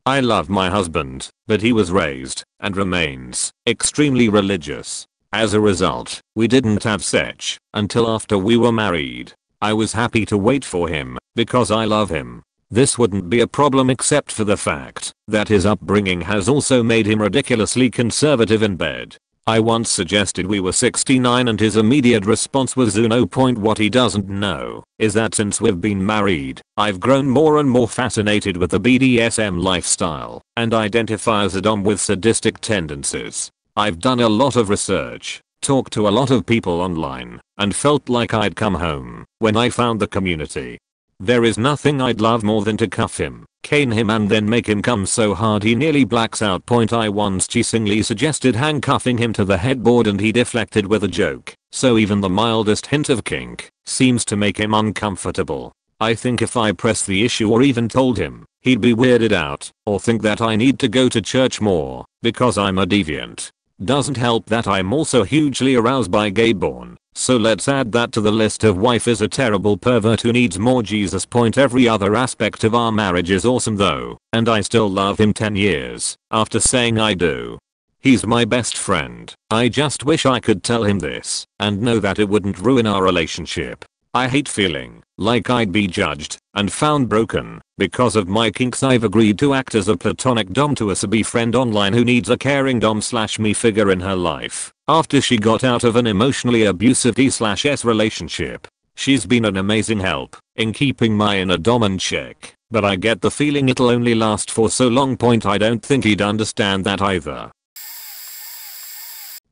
Speaker 1: I love my husband, but he was raised, and remains, extremely religious. As a result, we didn't have sex until after we were married. I was happy to wait for him, because I love him. This wouldn't be a problem except for the fact that his upbringing has also made him ridiculously conservative in bed. I once suggested we were 69 and his immediate response was no point. What he doesn't know is that since we've been married, I've grown more and more fascinated with the BDSM lifestyle and identify as a dom with sadistic tendencies. I've done a lot of research, talked to a lot of people online, and felt like I'd come home when I found the community. There is nothing I'd love more than to cuff him, cane him and then make him come so hard he nearly blacks out. I once teasingly suggested handcuffing him to the headboard and he deflected with a joke, so even the mildest hint of kink seems to make him uncomfortable. I think if I pressed the issue or even told him, he'd be weirded out or think that I need to go to church more because I'm a deviant. Doesn't help that I'm also hugely aroused by gay porn. So let's add that to the list of wife is a terrible pervert who needs more Jesus. Every other aspect of our marriage is awesome though, and I still love him 10 years after saying I do. He's my best friend. I just wish I could tell him this and know that it wouldn't ruin our relationship. I hate feeling like I'd be judged and found broken because of my kinks. I've agreed to act as a platonic dom to a subby friend online who needs a caring dom/me figure in her life after she got out of an emotionally abusive D/S relationship. She's been an amazing help in keeping my inner dom in check, but I get the feeling it'll only last for so long. I don't think he'd understand that either.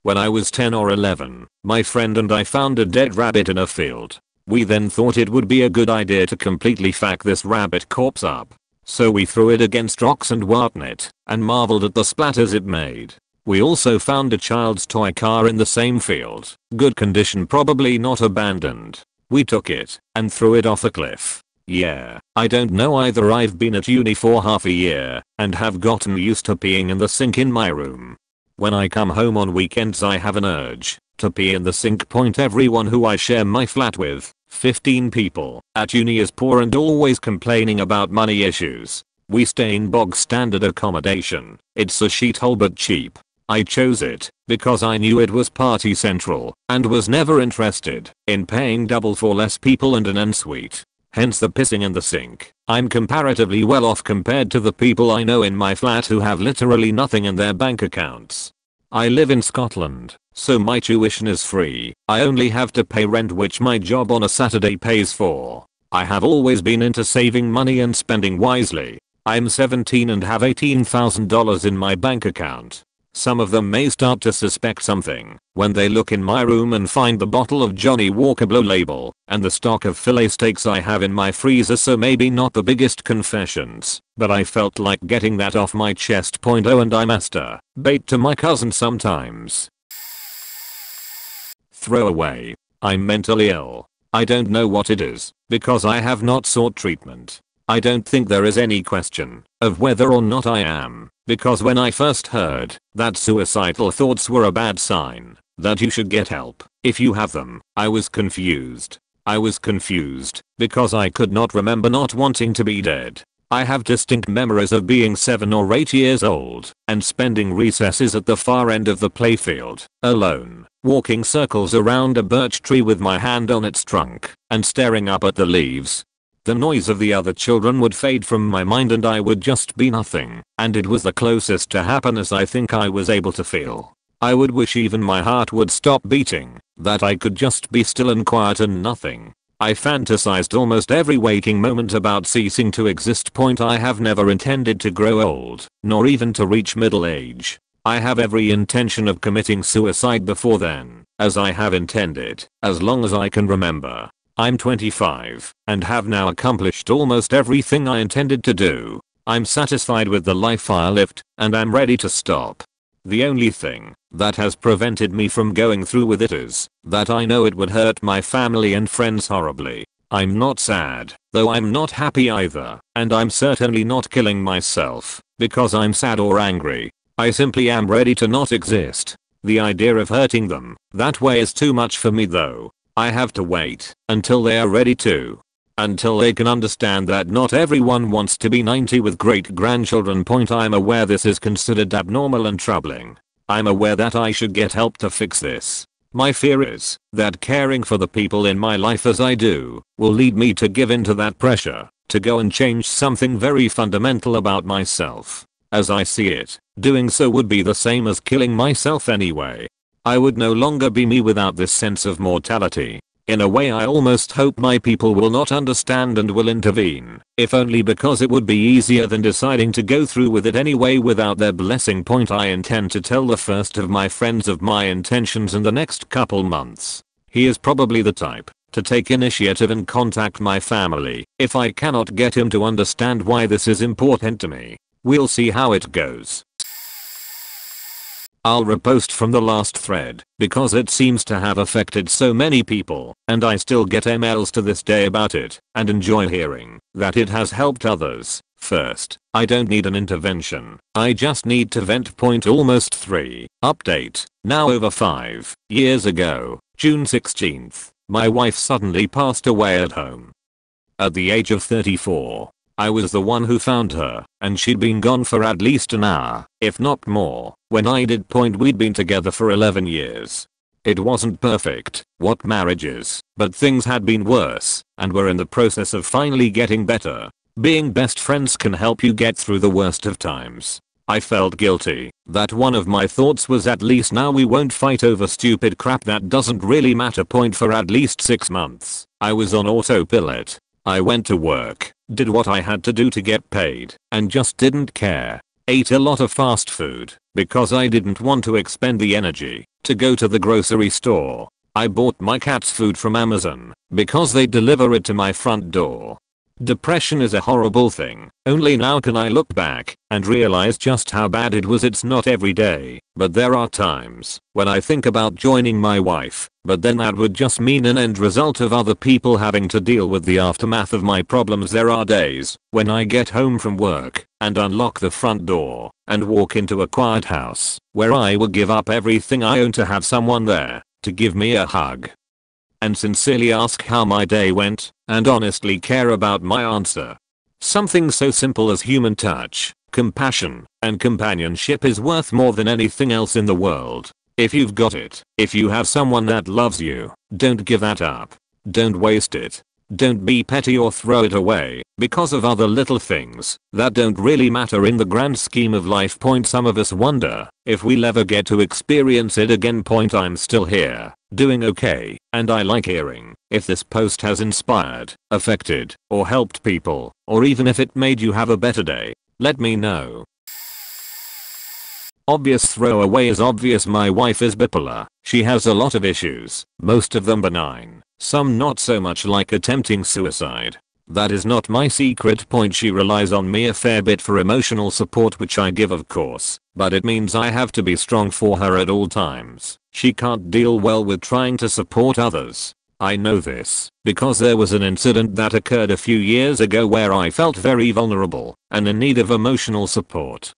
Speaker 1: When I was 10 or 11, my friend and I found a dead rabbit in a field. We then thought it would be a good idea to completely fuck this rabbit corpse up. So we threw it against rocks and whatnot, and marveled at the splatters it made. We also found a child's toy car in the same field. Good condition, probably not abandoned. We took it and threw it off a cliff. Yeah, I don't know either. I've been at uni for half a year and have gotten used to peeing in the sink in my room. When I come home on weekends I have an urge to pee in the sink. Everyone who I share my flat with, 15 people, at uni is poor and always complaining about money issues. We stay in bog standard accommodation. It's a shithole but cheap. I chose it because I knew it was party central and was never interested in paying double for less people and an ensuite. Hence the pissing in the sink. I'm comparatively well off compared to the people I know in my flat who have literally nothing in their bank accounts. I live in Scotland, so my tuition is free. I only have to pay rent, which my job on a Saturday pays for. I have always been into saving money and spending wisely. I'm 17 and have $18,000 in my bank account. Some of them may start to suspect something when they look in my room and find the bottle of Johnny Walker Blue Label and the stock of fillet steaks I have in my freezer, so maybe not the biggest confessions, but I felt like getting that off my chest. Oh, and I masturbate to my cousin sometimes. Throwaway. I'm mentally ill. I don't know what it is because I have not sought treatment. I don't think there is any question of whether or not I am, because when I first heard that suicidal thoughts were a bad sign, that you should get help if you have them, I was confused. I was confused because I could not remember not wanting to be dead. I have distinct memories of being 7 or 8 years old and spending recesses at the far end of the playfield, alone, walking circles around a birch tree with my hand on its trunk and staring up at the leaves. The noise of the other children would fade from my mind and I would just be nothing, and it was the closest to happiness I think I was able to feel. I would wish even my heart would stop beating, that I could just be still and quiet and nothing. I fantasized almost every waking moment about ceasing to exist. I have never intended to grow old, nor even to reach middle age. I have every intention of committing suicide before then, as I have intended, as long as I can remember. I'm 25 and have now accomplished almost everything I intended to do. I'm satisfied with the life I lived and I'm ready to stop. The only thing that has prevented me from going through with it is that I know it would hurt my family and friends horribly. I'm not sad, though I'm not happy either, and I'm certainly not killing myself because I'm sad or angry. I simply am ready to not exist. The idea of hurting them that way is too much for me though. I have to wait until they are ready to. Until they can understand that not everyone wants to be 90 with great grandchildren. I'm aware this is considered abnormal and troubling. I'm aware that I should get help to fix this. My fear is that caring for the people in my life as I do will lead me to give in to that pressure to go and change something very fundamental about myself. As I see it, doing so would be the same as killing myself anyway. I would no longer be me without this sense of mortality. In a way I almost hope my people will not understand and will intervene, if only because it would be easier than deciding to go through with it anyway without their blessing. I intend to tell the first of my friends of my intentions in the next couple months. He is probably the type to take initiative and contact my family if I cannot get him to understand why this is important to me. We'll see how it goes. I'll repost from the last thread because it seems to have affected so many people and I still get emails to this day about it and enjoy hearing that it has helped others. First, I don't need an intervention. I just need to vent. Almost 3. Update. Now over 5 years ago, June 16th, my wife suddenly passed away at home. At the age of 34. I was the one who found her, and she'd been gone for at least an hour, if not more, when I did. We'd been together for 11 years. It wasn't perfect, what marriage is, but things had been worse, and were in the process of finally getting better. Being best friends can help you get through the worst of times. I felt guilty that one of my thoughts was at least now we won't fight over stupid crap that doesn't really matter. For at least 6 months, I was on autopilot. I went to work, did what I had to do to get paid, and just didn't care. Ate a lot of fast food because I didn't want to expend the energy to go to the grocery store. I bought my cat's food from Amazon because they deliver it to my front door. Depression is a horrible thing. Only now can I look back and realize just how bad it was. It's not every day, but there are times when I think about joining my wife, but then that would just mean an end result of other people having to deal with the aftermath of my problems. There are days when I get home from work and unlock the front door and walk into a quiet house where I will give up everything I own to have someone there to give me a hug and sincerely ask how my day went, and honestly care about my answer. Something so simple as human touch, compassion, and companionship is worth more than anything else in the world. If you've got it, if you have someone that loves you, don't give that up. Don't waste it. Don't be petty or throw it away because of other little things that don't really matter in the grand scheme of life. Some of us wonder if we'll ever get to experience it again. I'm still here, doing okay, and I like hearing if this post has inspired, affected, or helped people, or even if it made you have a better day. Let me know. Obvious throwaway is obvious. My wife is bipolar. She has a lot of issues, most of them benign, some not so much, like attempting suicide. That is not my secret. She relies on me a fair bit for emotional support, which I give of course, but it means I have to be strong for her at all times. She can't deal well with trying to support others. I know this because there was an incident that occurred a few years ago where I felt very vulnerable and in need of emotional support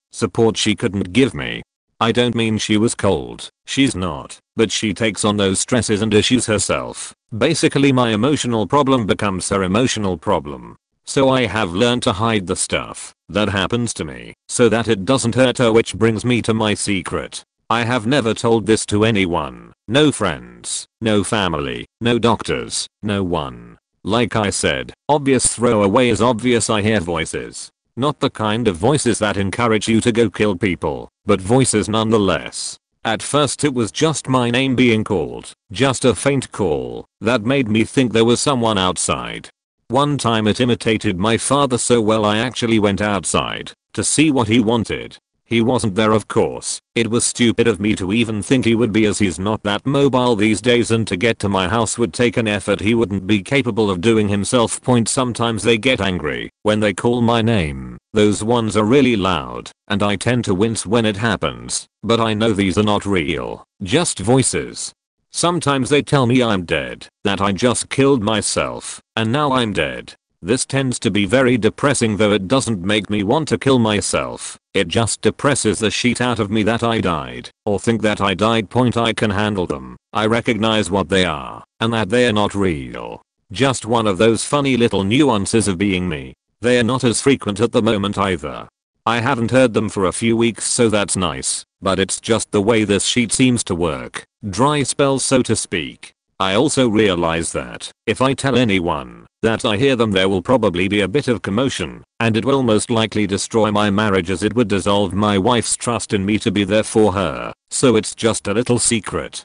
Speaker 1: she couldn't give me. I don't mean she was cold, she's not, but she takes on those stresses and issues herself. Basically my emotional problem becomes her emotional problem. So I have learned to hide the stuff that happens to me so that it doesn't hurt her, which brings me to my secret. I have never told this to anyone. No friends, no family, no doctors, no one. Like I said, obvious throwaway is obvious. I hear voices. Not the kind of voices that encourage you to go kill people, but voices nonetheless. At first it was just my name being called, just a faint call that made me think there was someone outside. One time it imitated my father so well I actually went outside to see what he wanted. He wasn't there, of course. It was stupid of me to even think he would be, as he's not that mobile these days, and to get to my house would take an effort he wouldn't be capable of doing himself. Sometimes they get angry when they call my name. Those ones are really loud, and I tend to wince when it happens, but I know these are not real, just voices. Sometimes they tell me I'm dead, that I just killed myself, and now I'm dead. This tends to be very depressing, though it doesn't make me want to kill myself. It just depresses the shit out of me that I died, or think that I died. I can handle them. I recognize what they are, and that they are not real. Just one of those funny little nuances of being me. They are not as frequent at the moment either. I haven't heard them for a few weeks, so that's nice, but it's just the way this sheet seems to work. Dry spells, so to speak. I also realize that if I tell anyone that I hear them, there will probably be a bit of commotion, and it will most likely destroy my marriage, as it would dissolve my wife's trust in me to be there for her. So it's just a little secret.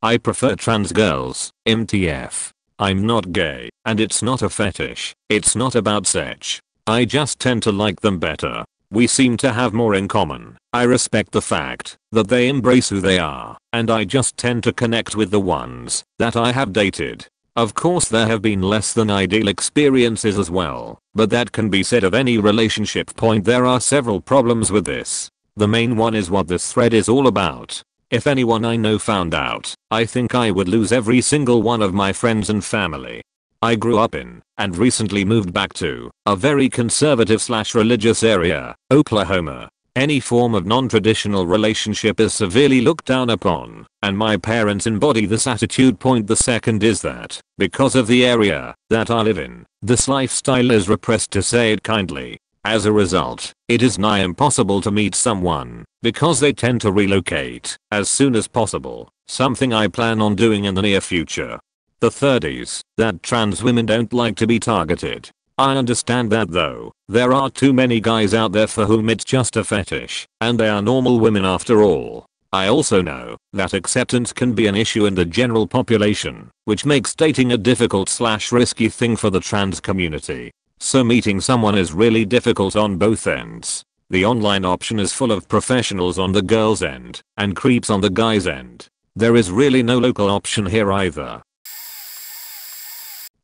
Speaker 1: I prefer trans girls, MTF. I'm not gay, and it's not a fetish. It's not about sex. I just tend to like them better. We seem to have more in common. I respect the fact that they embrace who they are, and I just tend to connect with the ones that I have dated. Of course there have been less than ideal experiences as well, but that can be said of any relationship. There are several problems with this. The main one is what this thread is all about. If anyone I know found out, I think I would lose every single one of my friends and family. I grew up in, and recently moved back to, a very conservative/religious area, Oklahoma. Any form of non-traditional relationship is severely looked down upon, and my parents embody this attitude. The second is that, because of the area that I live in, this lifestyle is repressed, to say it kindly. As a result, it is nigh impossible to meet someone, because they tend to relocate as soon as possible, something I plan on doing in the near future. The third is that trans women don't like to be targeted. I understand that, though. There are too many guys out there for whom it's just a fetish, and they are normal women after all. I also know that acceptance can be an issue in the general population, which makes dating a difficult/risky thing for the trans community. So meeting someone is really difficult on both ends. The online option is full of professionals on the girl's end and creeps on the guy's end. There is really no local option here either.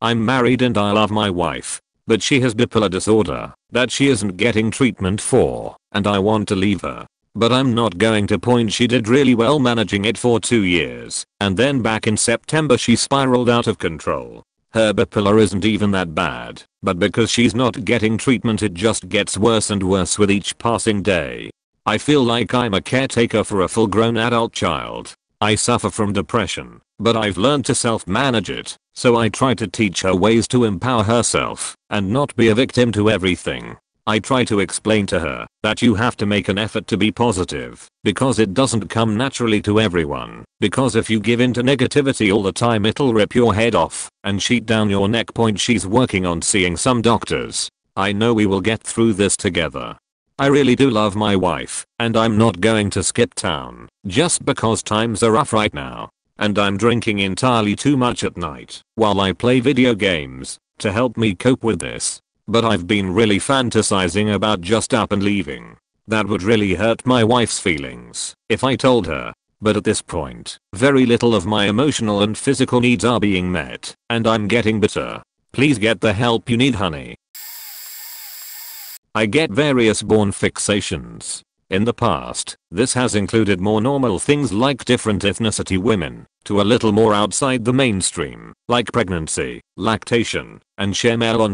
Speaker 1: I'm married and I love my wife, but she has bipolar disorder that she isn't getting treatment for, and I want to leave her. But I'm not going to point. She did really well managing it for 2 years, and then back in September she spiraled out of control. Her bipolar isn't even that bad, but because she's not getting treatment it just gets worse and worse with each passing day. I feel like I'm a caretaker for a full-grown adult child. I suffer from depression, but I've learned to self-manage it, so I try to teach her ways to empower herself and not be a victim to everything. I try to explain to her that you have to make an effort to be positive because it doesn't come naturally to everyone, because if you give in to negativity all the time it'll rip your head off and sheet down your neck. She's working on seeing some doctors. I know we will get through this together. I really do love my wife, and I'm not going to skip town just because times are rough right now. And I'm drinking entirely too much at night while I play video games to help me cope with this. But I've been really fantasizing about just up and leaving. That would really hurt my wife's feelings if I told her. But at this point, very little of my emotional and physical needs are being met, and I'm getting bitter. Please get the help you need, honey. I get various born fixations. In the past, this has included more normal things like different ethnicity women, to a little more outside the mainstream, like pregnancy, lactation, and share male on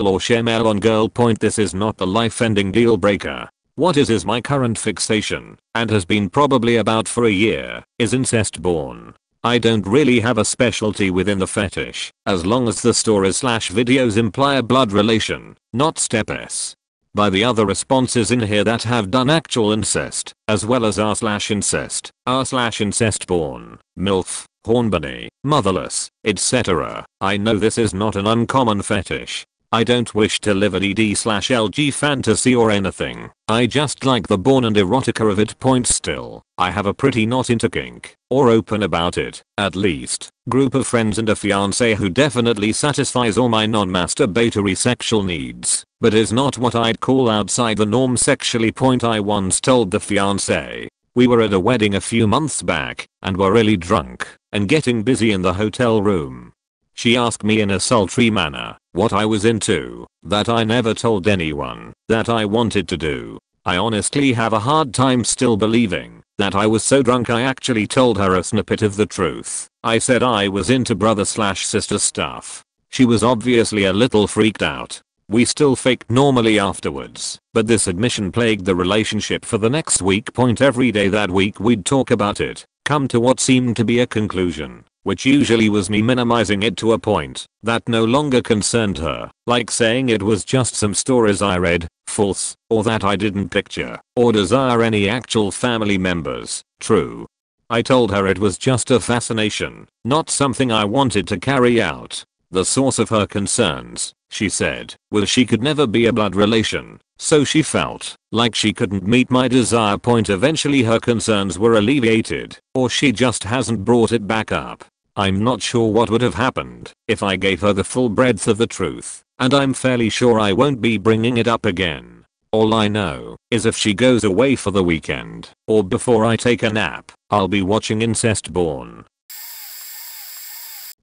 Speaker 1: or share male on girl. This is not the life-ending deal breaker. What is my current fixation, and has been probably about for a year, is incest porn. I don't really have a specialty within the fetish, as long as the stories/videos imply a blood relation, not step S. By the other responses in here that have done actual incest, as well as r/incest, r/incest porn, MILF, hornbunny, motherless, etc. I know this is not an uncommon fetish. I don't wish to live at ED/LG fantasy or anything. I just like the porn and erotica of it. Still, I have a pretty not into kink, or open about it, at least, group of friends and a fiance who definitely satisfies all my non-masturbatory sexual needs, but is not what I'd call outside the norm sexually. I once told the fiance. We were at a wedding a few months back, and were really drunk, and getting busy in the hotel room. She asked me in a sultry manner what I was into, that I never told anyone, that I wanted to do. I honestly have a hard time still believing that I was so drunk I actually told her a snippet of the truth. I said I was into brother/sister stuff. She was obviously a little freaked out. We still faked normally afterwards, but this admission plagued the relationship for the next week. Every day that week we'd talk about it, come to what seemed to be a conclusion, which usually was me minimizing it to a point that no longer concerned her, like saying it was just some stories I read, false, or that I didn't picture or desire any actual family members, true. I told her it was just a fascination, not something I wanted to carry out. The source of her concerns, she said, was she could never be a blood relation, so she felt like she couldn't meet my desire. Eventually her concerns were alleviated, or she just hasn't brought it back up. I'm not sure what would have happened if I gave her the full breadth of the truth, and I'm fairly sure I won't be bringing it up again. All I know is if she goes away for the weekend, or before I take a nap, I'll be watching incest porn.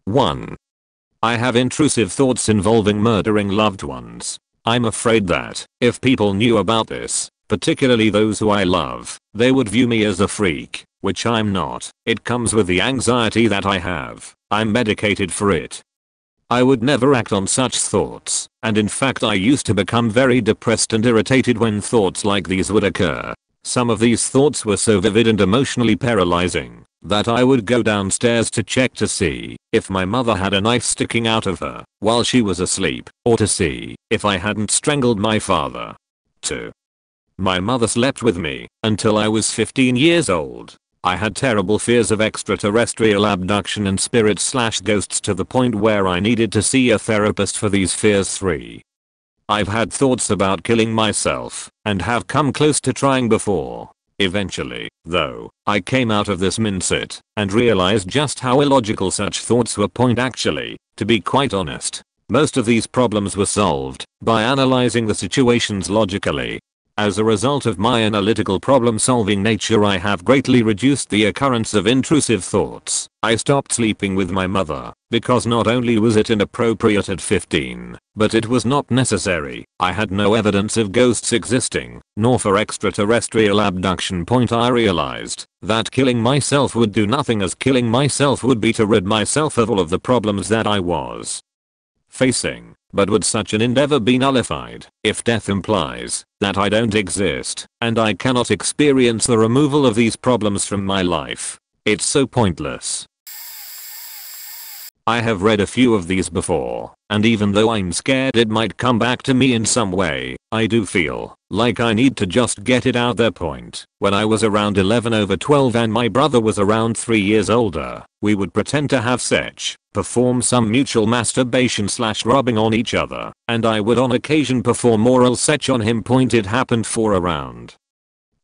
Speaker 1: 1. I have intrusive thoughts involving murdering loved ones. I'm afraid that if people knew about this, particularly those who I love, they would view me as a freak, which I'm not. It comes with the anxiety that I have. I'm medicated for it. I would never act on such thoughts, and in fact I used to become very depressed and irritated when thoughts like these would occur. Some of these thoughts were so vivid and emotionally paralyzing that I would go downstairs to check to see if my mother had a knife sticking out of her while she was asleep, or to see if I hadn't strangled my father. 2. My mother slept with me until I was 15 years old. I had terrible fears of extraterrestrial abduction and spirits/ghosts to the point where I needed to see a therapist for these fears. 3. I've had thoughts about killing myself and have come close to trying before. Eventually, though, I came out of this mindset and realized just how illogical such thoughts were. Actually, to be quite honest, Most of these problems were solved by analyzing the situations logically. As a result of my analytical problem-solving nature, I have greatly reduced the occurrence of intrusive thoughts. I stopped sleeping with my mother because not only was it inappropriate at 15, but it was not necessary. I had no evidence of ghosts existing, nor for extraterrestrial abduction. I realized that killing myself would do nothing, as killing myself would be to rid myself of all of the problems that I was facing. But would such an endeavor be nullified if death implies that I don't exist and I cannot experience the removal of these problems from my life? It's so pointless. I have read a few of these before, and even though I'm scared it might come back to me in some way, I do feel like I need to just get it out there. When I was around 11/12 and my brother was around 3 years older, we would pretend to have sex, perform some mutual masturbation / rubbing on each other, and I would on occasion perform oral sex on him. It happened for around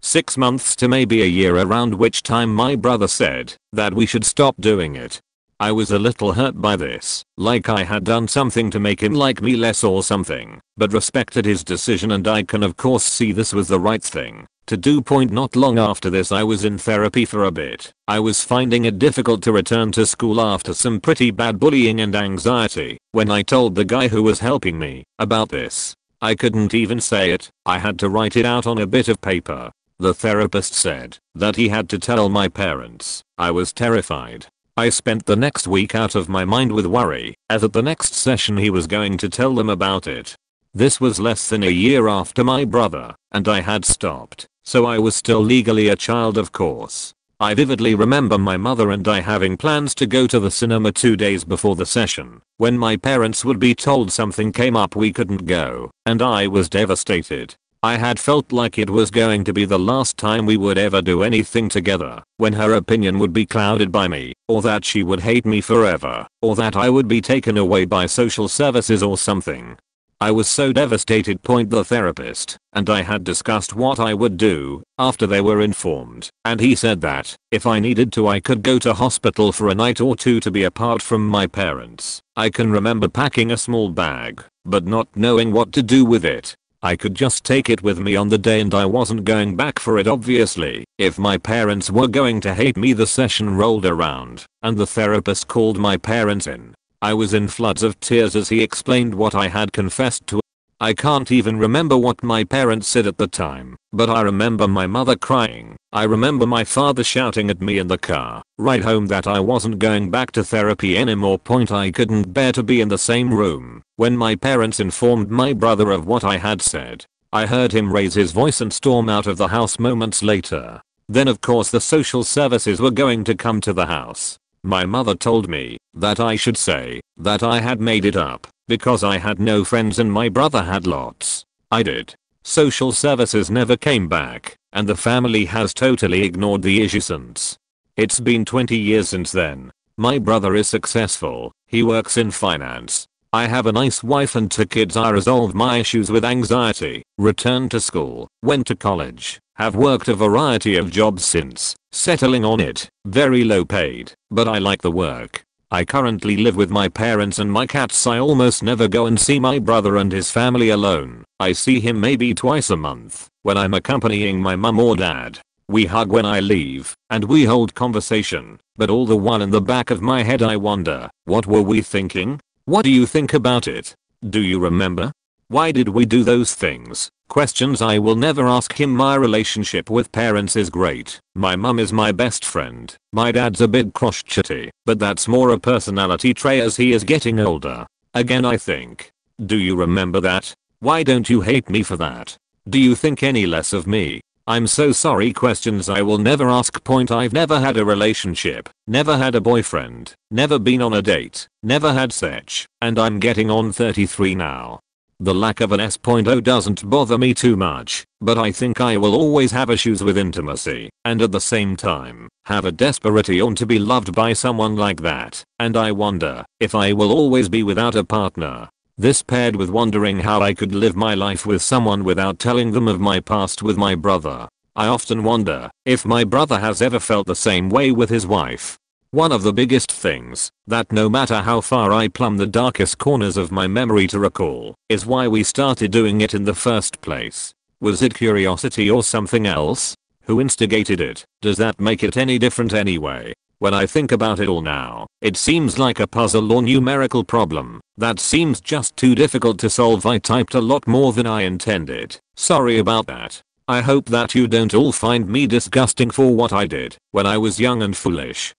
Speaker 1: 6 months to maybe a year, around which time my brother said that we should stop doing it. I was a little hurt by this, like I had done something to make him like me less or something, but respected his decision, and I can of course see this was the right thing to do. Not long after this I was in therapy for a bit. I was finding it difficult to return to school after some pretty bad bullying and anxiety. When I told the guy who was helping me about this, I couldn't even say it, I had to write it out on a bit of paper. The therapist said that he had to tell my parents. I was terrified. I spent the next week out of my mind with worry, as at the next session he was going to tell them about it. This was less than a year after my brother, and I had stopped, so I was still legally a child, of course. I vividly remember my mother and I having plans to go to the cinema 2 days before the session, when my parents would be told something came up we couldn't go, and I was devastated. I had felt like it was going to be the last time we would ever do anything together, when her opinion would be clouded by me, or that she would hate me forever, or that I would be taken away by social services or something. I was so devastated. The therapist and I had discussed what I would do after they were informed, and he said that if I needed to I could go to hospital for a night or two to be apart from my parents. I can remember packing a small bag, but not knowing what to do with it. I could just take it with me on the day, and I wasn't going back for it obviously. If my parents were going to hate me. The session rolled around, and the therapist called my parents in. I was in floods of tears as he explained what I had confessed to. I can't even remember what my parents said at the time, but I remember my mother crying. I remember my father shouting at me in the car ride home that I wasn't going back to therapy anymore. I couldn't bear to be in the same room when my parents informed my brother of what I had said. I heard him raise his voice and storm out of the house moments later. Then of course the social services were going to come to the house. My mother told me that I should say that I had made it up because I had no friends and my brother had lots. I did. Social services never came back, and the family has totally ignored the issue since. It's been 20 years since then. My brother is successful. He works in finance. I have a nice wife and 2 kids. I resolved my issues with anxiety, returned to school, went to college, have worked a variety of jobs since, settling on it, very low paid, but I like the work. I currently live with my parents and my cats. I almost never go and see my brother and his family alone. I see him maybe twice a month when I'm accompanying my mum or dad. We hug when I leave, and we hold conversation, but all the while in the back of my head I wonder, what were we thinking? What do you think about it? Do you remember? Why did we do those things? Questions I will never ask him. My relationship with parents is great. My mum is my best friend. My dad's a bit crotchety, but that's more a personality trait as he is getting older. Again, I think. Do you remember that? Why don't you hate me for that? Do you think any less of me? I'm so sorry. Questions I will never ask. I've never had a relationship, never had a boyfriend, never been on a date, never had sex, and I'm getting on 33 now. The lack of an S.0 doesn't bother me too much, but I think I will always have issues with intimacy, and at the same time, have a desperate yearning to be loved by someone like that, and I wonder if I will always be without a partner. This paired with wondering how I could live my life with someone without telling them of my past with my brother. I often wonder if my brother has ever felt the same way with his wife. One of the biggest things that no matter how far I plumb the darkest corners of my memory to recall is why we started doing it in the first place. Was it curiosity or something else? Who instigated it? Does that make it any different anyway? When I think about it all now, it seems like a puzzle or numerical problem that seems just too difficult to solve. I typed a lot more than I intended. Sorry about that. I hope that you don't all find me disgusting for what I did when I was young and foolish.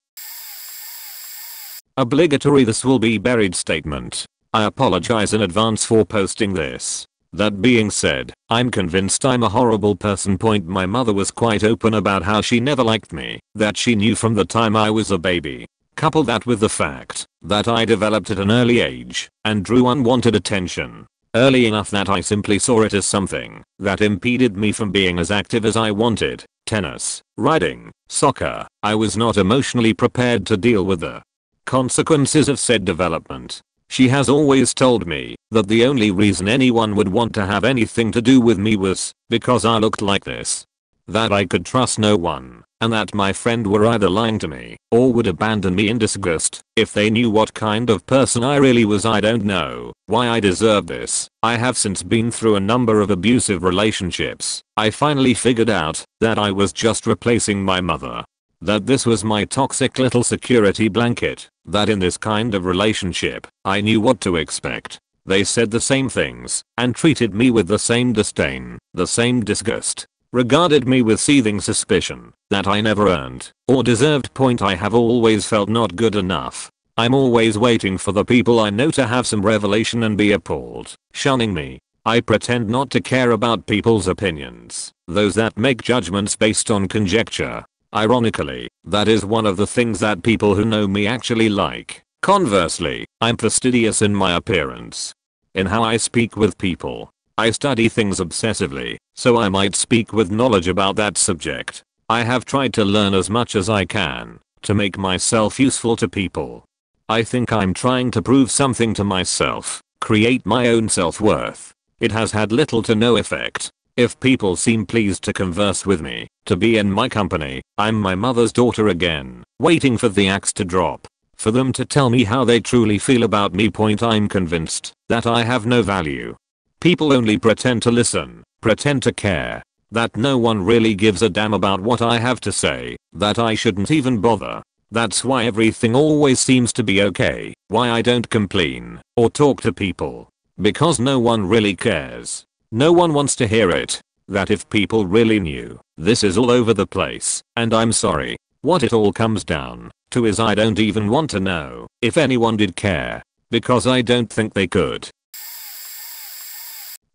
Speaker 1: Obligatory this will be buried statement. I apologize in advance for posting this. That being said, I'm convinced I'm a horrible person. My mother was quite open about how she never liked me, that she knew from the time I was a baby. Couple that with the fact that I developed at an early age and drew unwanted attention early enough that I simply saw it as something that impeded me from being as active as I wanted. Tennis, riding, soccer. I was not emotionally prepared to deal with the consequences of said development. She has always told me that the only reason anyone would want to have anything to do with me was because I looked like this. That I could trust no one, and that my friend were either lying to me or would abandon me in disgust if they knew what kind of person I really was. I don't know why I deserve this. I have since been through a number of abusive relationships. I finally figured out that I was just replacing my mother. That this was my toxic little security blanket. That in this kind of relationship, I knew what to expect. They said the same things and treated me with the same disdain, the same disgust. Regarded me with seething suspicion that I never earned or deserved. I have always felt not good enough. I'm always waiting for the people I know to have some revelation and be appalled, shunning me. I pretend not to care about people's opinions, those that make judgments based on conjecture. Ironically, that is one of the things that people who know me actually like. Conversely, I'm fastidious in my appearance, in how I speak with people. I study things obsessively, so I might speak with knowledge about that subject. I have tried to learn as much as I can to make myself useful to people. I think I'm trying to prove something to myself, create my own self-worth. It has had little to no effect. If people seem pleased to converse with me, to be in my company, I'm my mother's daughter again, waiting for the axe to drop. For them to tell me how they truly feel about me. I'm convinced that I have no value. People only pretend to listen, pretend to care. That no one really gives a damn about what I have to say, that I shouldn't even bother. That's why everything always seems to be okay, why I don't complain or talk to people. Because no one really cares. No one wants to hear it. That if people really knew, this is all over the place, and I'm sorry. What it all comes down to is I don't even want to know if anyone did care, because I don't think they could.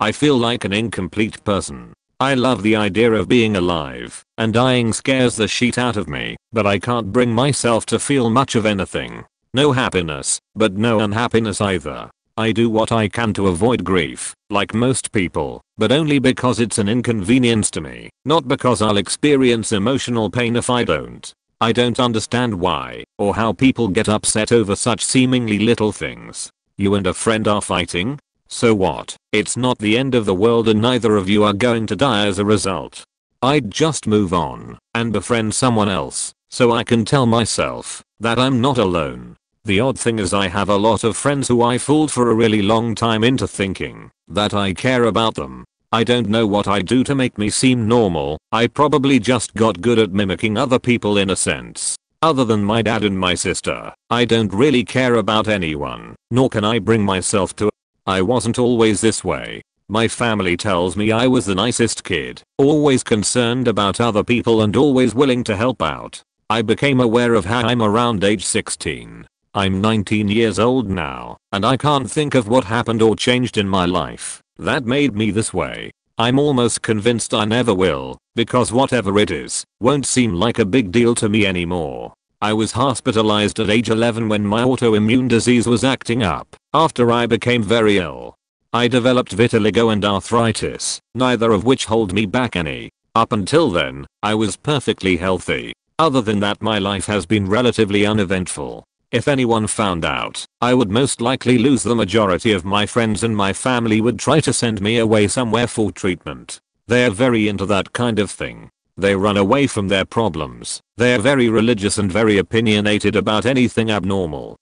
Speaker 1: I feel like an incomplete person. I love the idea of being alive, and dying scares the shit out of me, but I can't bring myself to feel much of anything. No happiness, but no unhappiness either. I do what I can to avoid grief, like most people, but only because it's an inconvenience to me, not because I'll experience emotional pain if I don't. I don't understand why, or how people get upset over such seemingly little things. You and a friend are fighting? So what? It's not the end of the world and neither of you are going to die as a result. I'd just move on and befriend someone else, so I can tell myself that I'm not alone. The odd thing is I have a lot of friends who I fooled for a really long time into thinking that I care about them. I don't know what I do to make me seem normal. I probably just got good at mimicking other people in a sense. Other than my dad and my sister, I don't really care about anyone, nor can I bring myself to. I wasn't always this way. My family tells me I was the nicest kid, always concerned about other people and always willing to help out. I became aware of how I'm around age 16. I'm 19 years old now, and I can't think of what happened or changed in my life that made me this way. I'm almost convinced I never will, because whatever it is, won't seem like a big deal to me anymore. I was hospitalized at age 11 when my autoimmune disease was acting up, after I became very ill. I developed vitiligo and arthritis, neither of which hold me back any. Up until then, I was perfectly healthy. Other than that, my life has been relatively uneventful. If anyone found out, I would most likely lose the majority of my friends and my family would try to send me away somewhere for treatment. They're very into that kind of thing. They run away from their problems. They're very religious and very opinionated about anything abnormal.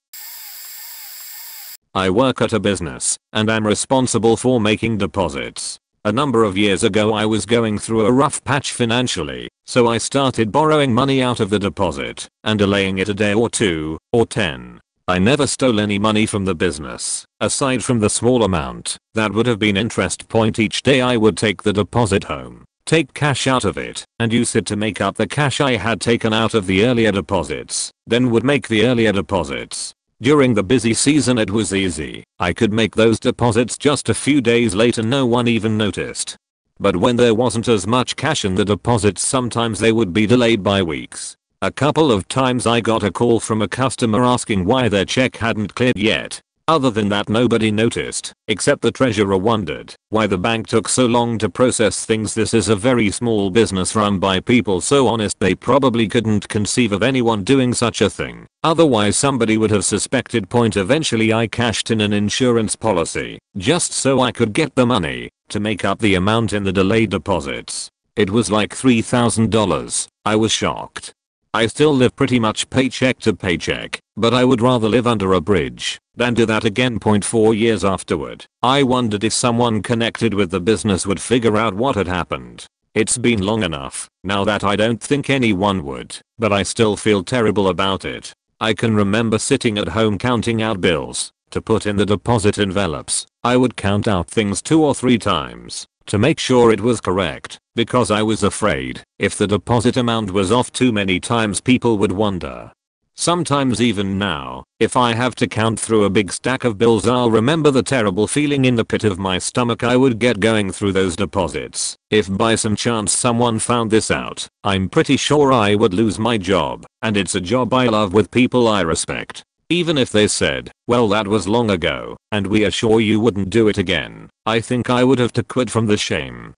Speaker 1: I work at a business, and I'm responsible for making deposits. A number of years ago I was going through a rough patch financially, so I started borrowing money out of the deposit and delaying it a day or 2 or 10. I never stole any money from the business, aside from the small amount that would have been interest point each day. I would take the deposit home, take cash out of it, and use it to make up the cash I had taken out of the earlier deposits, then would make the earlier deposits. During the busy season it was easy. I could make those deposits just a few days later, no one even noticed. But when there wasn't as much cash in the deposits, sometimes they would be delayed by weeks. A couple of times I got a call from a customer asking why their check hadn't cleared yet. Other than that nobody noticed, except the treasurer wondered why the bank took so long to process things. This is a very small business run by people so honest they probably couldn't conceive of anyone doing such a thing. Otherwise somebody would have suspected. Eventually I cashed in an insurance policy just so I could get the money to make up the amount in the delayed deposits. It was like $3,000. I was shocked. I still live pretty much paycheck to paycheck, but I would rather live under a bridge than do that again. 4 years afterward, I wondered if someone connected with the business would figure out what had happened. It's been long enough now that I don't think anyone would, but I still feel terrible about it. I can remember sitting at home counting out bills to put in the deposit envelopes. I would count out things 2 or 3 times to make sure it was correct, because I was afraid if the deposit amount was off too many times people would wonder. Sometimes even now, if I have to count through a big stack of bills, I'll remember the terrible feeling in the pit of my stomach I would get going through those deposits. If by some chance someone found this out, I'm pretty sure I would lose my job, and it's a job I love with people I respect. Even if they said, well, that was long ago, and we are sure you wouldn't do it again, I think I would have to quit from the shame.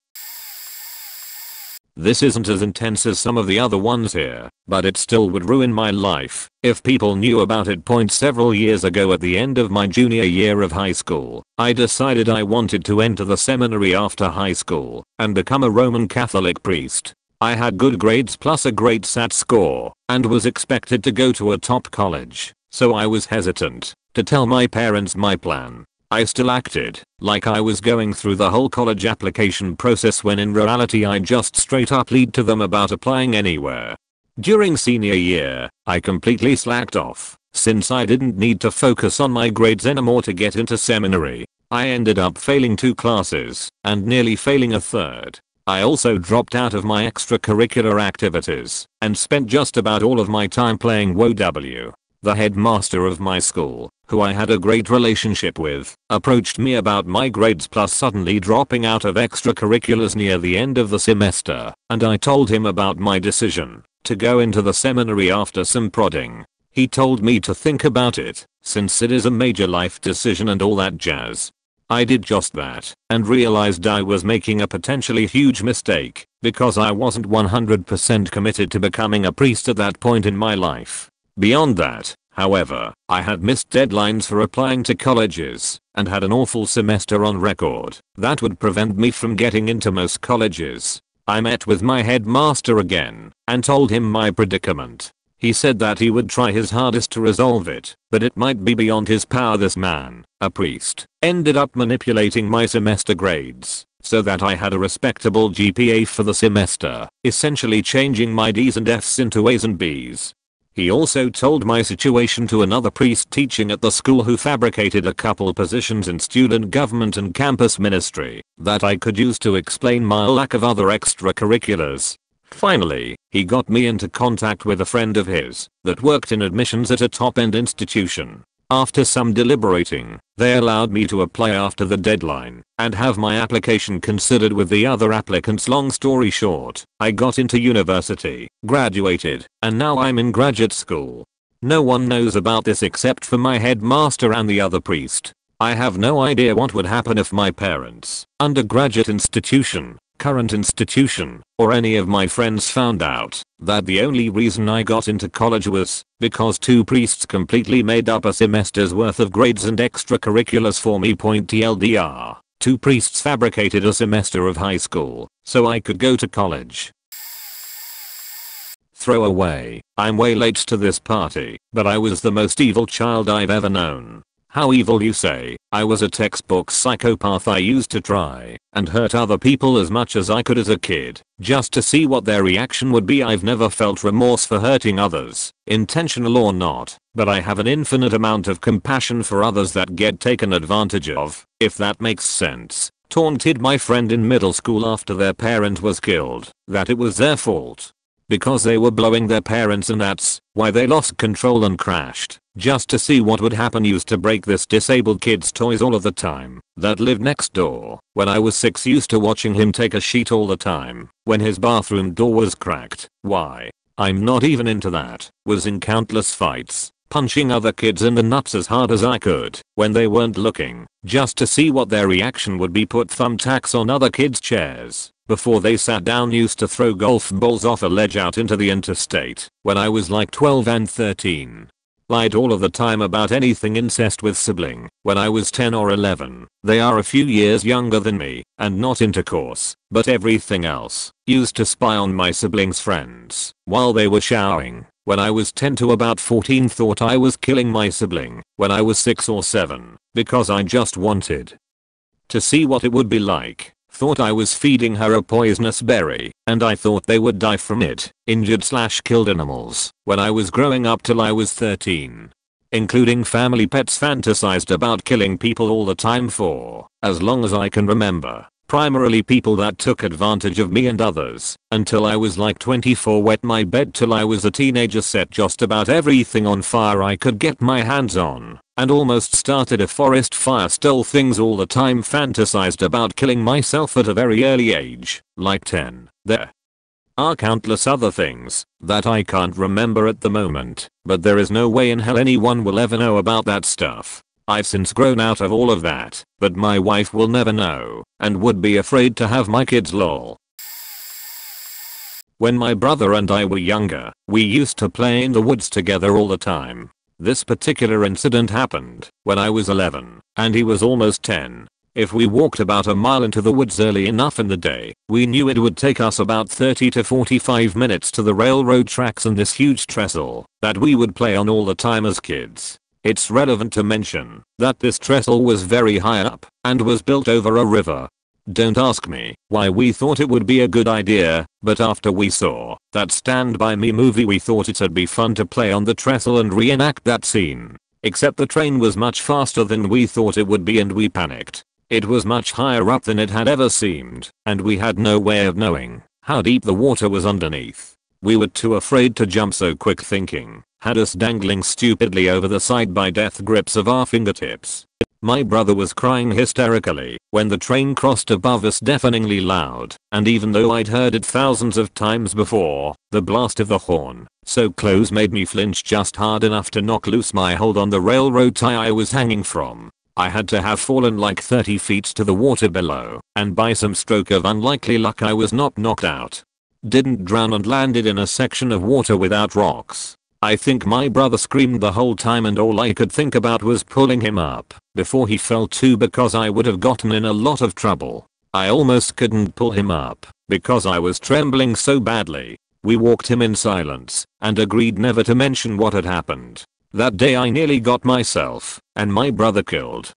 Speaker 1: This isn't as intense as some of the other ones here, but it still would ruin my life if people knew about it. Several years ago at the end of my junior year of high school, I decided I wanted to enter the seminary after high school and become a Roman Catholic priest. I had good grades plus a great SAT score and was expected to go to a top college, so I was hesitant to tell my parents my plan. I still acted like I was going through the whole college application process when in reality I just straight up lied to them about applying anywhere. During senior year, I completely slacked off since I didn't need to focus on my grades anymore to get into seminary. I ended up failing 2 classes and nearly failing a third. I also dropped out of my extracurricular activities and spent just about all of my time playing WoW. The headmaster of my school, who I had a great relationship with, approached me about my grades plus suddenly dropping out of extracurriculars near the end of the semester, and I told him about my decision to go into the seminary after some prodding. He told me to think about it, since it is a major life decision and all that jazz. I did just that, and realized I was making a potentially huge mistake, because I wasn't 100% committed to becoming a priest at that point in my life. Beyond that, however, I had missed deadlines for applying to colleges and had an awful semester on record that would prevent me from getting into most colleges. I met with my headmaster again and told him my predicament. He said that he would try his hardest to resolve it, but it might be beyond his power. This man, a priest, ended up manipulating my semester grades so that I had a respectable GPA for the semester, essentially changing my D's and F's into A's and B's. He also told my situation to another priest teaching at the school who fabricated a couple positions in student government and campus ministry that I could use to explain my lack of other extracurriculars. Finally, he got me into contact with a friend of his that worked in admissions at a top-end institution. After some deliberating, they allowed me to apply after the deadline and have my application considered with the other applicants. Long story short, I got into university, graduated, and now I'm in graduate school. No one knows about this except for my headmaster and the other priest. I have no idea what would happen if my parents, undergraduate institution, current institution, or any of my friends found out that the only reason I got into college was because 2 priests completely made up a semester's worth of grades and extracurriculars for me. TLDR, 2 priests fabricated a semester of high school so I could go to college. Throwaway. I'm way late to this party, but I was the most evil child I've ever known. How evil, you say? I was a textbook psychopath. I used to try and hurt other people as much as I could as a kid, just to see what their reaction would be. I've never felt remorse for hurting others, intentional or not, but I have an infinite amount of compassion for others that get taken advantage of, if that makes sense. Taunted my friend in middle school after their parent was killed, that it was their fault because they were blowing their parents and that's why they lost control and crashed. Just to see what would happen. Used to break this disabled kid's toys all of the time that lived next door. When I was 6, used to watching him take a sheet all the time when his bathroom door was cracked. Why? I'm not even into that. Was in countless fights, punching other kids in the nuts as hard as I could when they weren't looking, just to see what their reaction would be. Put thumbtacks on other kids' chairs before they sat down. Used to throw golf balls off a ledge out into the interstate when I was like 12 and 13. Lied all of the time about anything incest with sibling when I was 10 or 11. They are a few years younger than me and not intercourse, but everything else. Used to spy on my siblings' friends while they were showering when I was 10 to about 14. Thought I was killing my sibling when I was 6 or 7 because I just wanted to see what it would be like. Thought I was feeding her a poisonous berry and I thought they would die from it. Injured/killed animals when I was growing up till I was 13. Including family pets. Fantasized about killing people all the time for as long as I can remember. Primarily people that took advantage of me and others until I was like 24. Wet my bed till I was a teenager. Set just about everything on fire I could get my hands on and almost started a forest fire. Stole things all the time. Fantasized about killing myself at a very early age, like 10. There are countless other things that I can't remember at the moment, but there is no way in hell anyone will ever know about that stuff. I've since grown out of all of that, but my wife will never know and would be afraid to have my kids. Lol. When my brother and I were younger, we used to play in the woods together all the time. This particular incident happened when I was 11 and he was almost 10. If we walked about a mile into the woods early enough in the day, we knew it would take us about 30 to 45 minutes to the railroad tracks and this huge trestle that we would play on all the time as kids. It's relevant to mention that this trestle was very high up and was built over a river. Don't ask me why we thought it would be a good idea, but after we saw that Stand By Me movie we thought it'd be fun to play on the trestle and reenact that scene. Except the train was much faster than we thought it would be and we panicked. It was much higher up than it had ever seemed and we had no way of knowing how deep the water was underneath. We were too afraid to jump, so quick thinking had us dangling stupidly over the side by death grips of our fingertips. My brother was crying hysterically when the train crossed above us, deafeningly loud, and even though I'd heard it thousands of times before, the blast of the horn so close made me flinch just hard enough to knock loose my hold on the railroad tie I was hanging from. I had to have fallen like 30 feet to the water below, and by some stroke of unlikely luck I was not knocked out. Didn't drown and landed in a section of water without rocks. I think my brother screamed the whole time and all I could think about was pulling him up before he fell too, because I would have gotten in a lot of trouble. I almost couldn't pull him up because I was trembling so badly. We walked him in silence and agreed never to mention what had happened. That day I nearly got myself and my brother killed.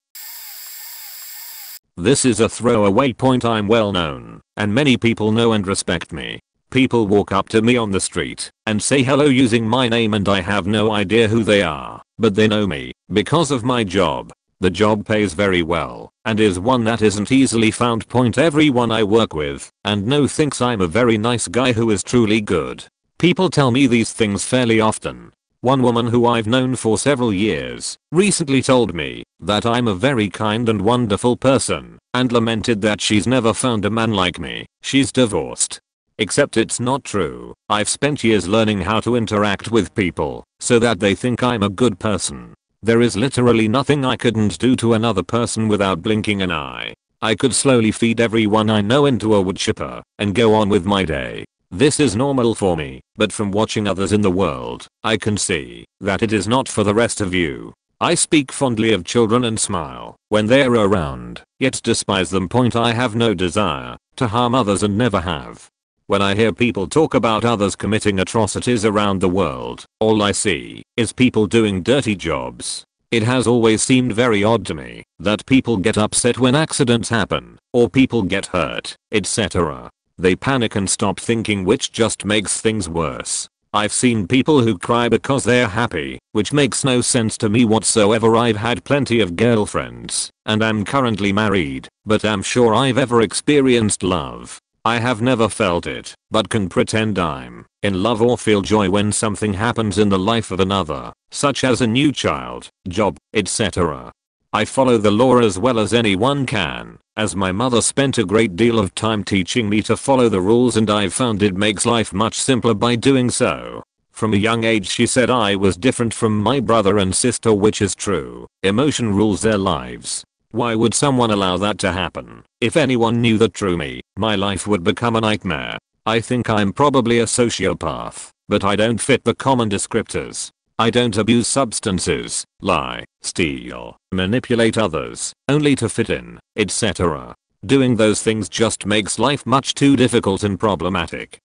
Speaker 1: This is a throwaway point. I'm well known and many people know and respect me. People walk up to me on the street and say hello using my name and I have no idea who they are, but they know me because of my job. The job pays very well and is one that isn't easily found. Point everyone I work with and know thinks I'm a very nice guy who is truly good. People tell me these things fairly often. One woman who I've known for several years recently told me that I'm a very kind and wonderful person and lamented that she's never found a man like me. She's divorced. Except it's not true. I've spent years learning how to interact with people so that they think I'm a good person. There is literally nothing I couldn't do to another person without blinking an eye. I could slowly feed everyone I know into a wood chipper and go on with my day. This is normal for me, but from watching others in the world, I can see that it is not for the rest of you. I speak fondly of children and smile when they're around, yet despise them. Point I have no desire to harm others and never have. When I hear people talk about others committing atrocities around the world, all I see is people doing dirty jobs. It has always seemed very odd to me that people get upset when accidents happen, or people get hurt, etc. They panic and stop thinking, which just makes things worse. I've seen people who cry because they're happy, which makes no sense to me whatsoever. I've had plenty of girlfriends, and I'm currently married, but I'm sure I've ever experienced love. I have never felt it, but can pretend I'm in love or feel joy when something happens in the life of another, such as a new child, job, etc. I follow the law as well as anyone can, as my mother spent a great deal of time teaching me to follow the rules, and I've found it makes life much simpler by doing so. From a young age she said I was different from my brother and sister, which is true. Emotion rules their lives. Why would someone allow that to happen? If anyone knew the true me, my life would become a nightmare. I think I'm probably a sociopath, but I don't fit the common descriptors. I don't abuse substances, lie, steal, manipulate others, only to fit in, etc. Doing those things just makes life much too difficult and problematic.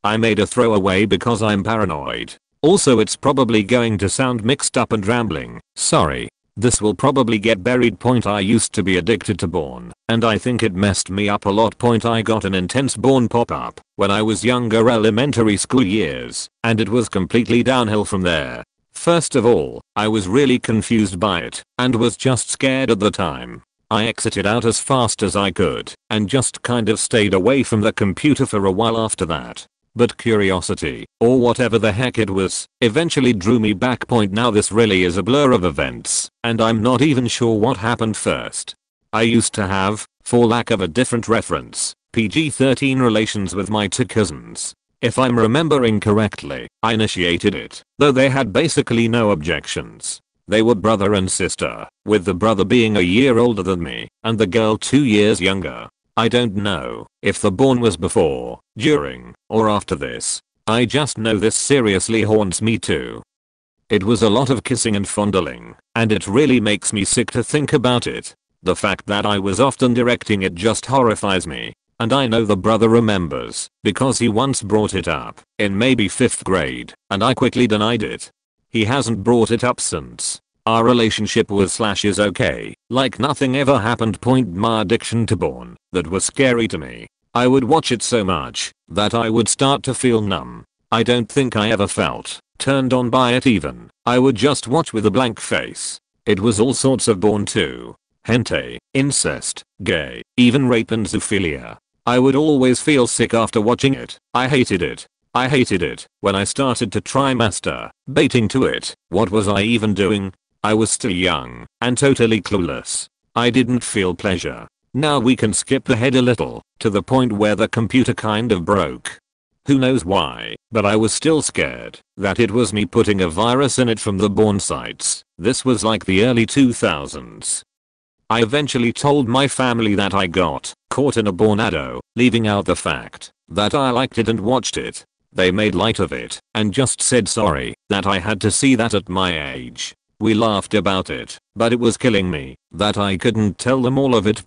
Speaker 1: I made a throwaway because I'm paranoid. Also, it's probably going to sound mixed up and rambling, sorry. This will probably get buried. I used to be addicted to porn, and I think it messed me up a lot. I got an intense porn pop-up when I was younger, elementary school years, and it was completely downhill from there. First of all, I was really confused by it, and was just scared at the time. I exited out as fast as I could, and just kind of stayed away from the computer for a while after that. But curiosity, or whatever the heck it was, eventually drew me back. Now this really is a blur of events, and I'm not even sure what happened first. I used to have, for lack of a different reference, PG-13 relations with my two cousins. If I'm remembering correctly, I initiated it, though they had basically no objections. They were brother and sister, with the brother being a year older than me, and the girl 2 years younger. I don't know if the porn was before, during, or after this. I just know this seriously haunts me too. It was a lot of kissing and fondling, and it really makes me sick to think about it. The fact that I was often directing it just horrifies me, and I know the brother remembers, because he once brought it up, in maybe 5th grade, and I quickly denied it. He hasn't brought it up since. Our relationship was / is okay, like nothing ever happened. My addiction to porn, that was scary to me. I would watch it so much that I would start to feel numb. I don't think I ever felt turned on by it even. I would just watch with a blank face. It was all sorts of porn too. Hentai, incest, gay, even rape and zoophilia. I would always feel sick after watching it. I hated it. I hated it. When I started to try masturbating to it, what was I even doing? I was still young and totally clueless. I didn't feel pleasure. Now we can skip ahead a little to the point where the computer kind of broke. Who knows why, but I was still scared that it was me putting a virus in it from the porn sites. This was like the early 2000s. I eventually told my family that I got caught in a pornado, leaving out the fact that I liked it and watched it. They made light of it and just said sorry that I had to see that at my age. We laughed about it, but it was killing me that I couldn't tell them all of it.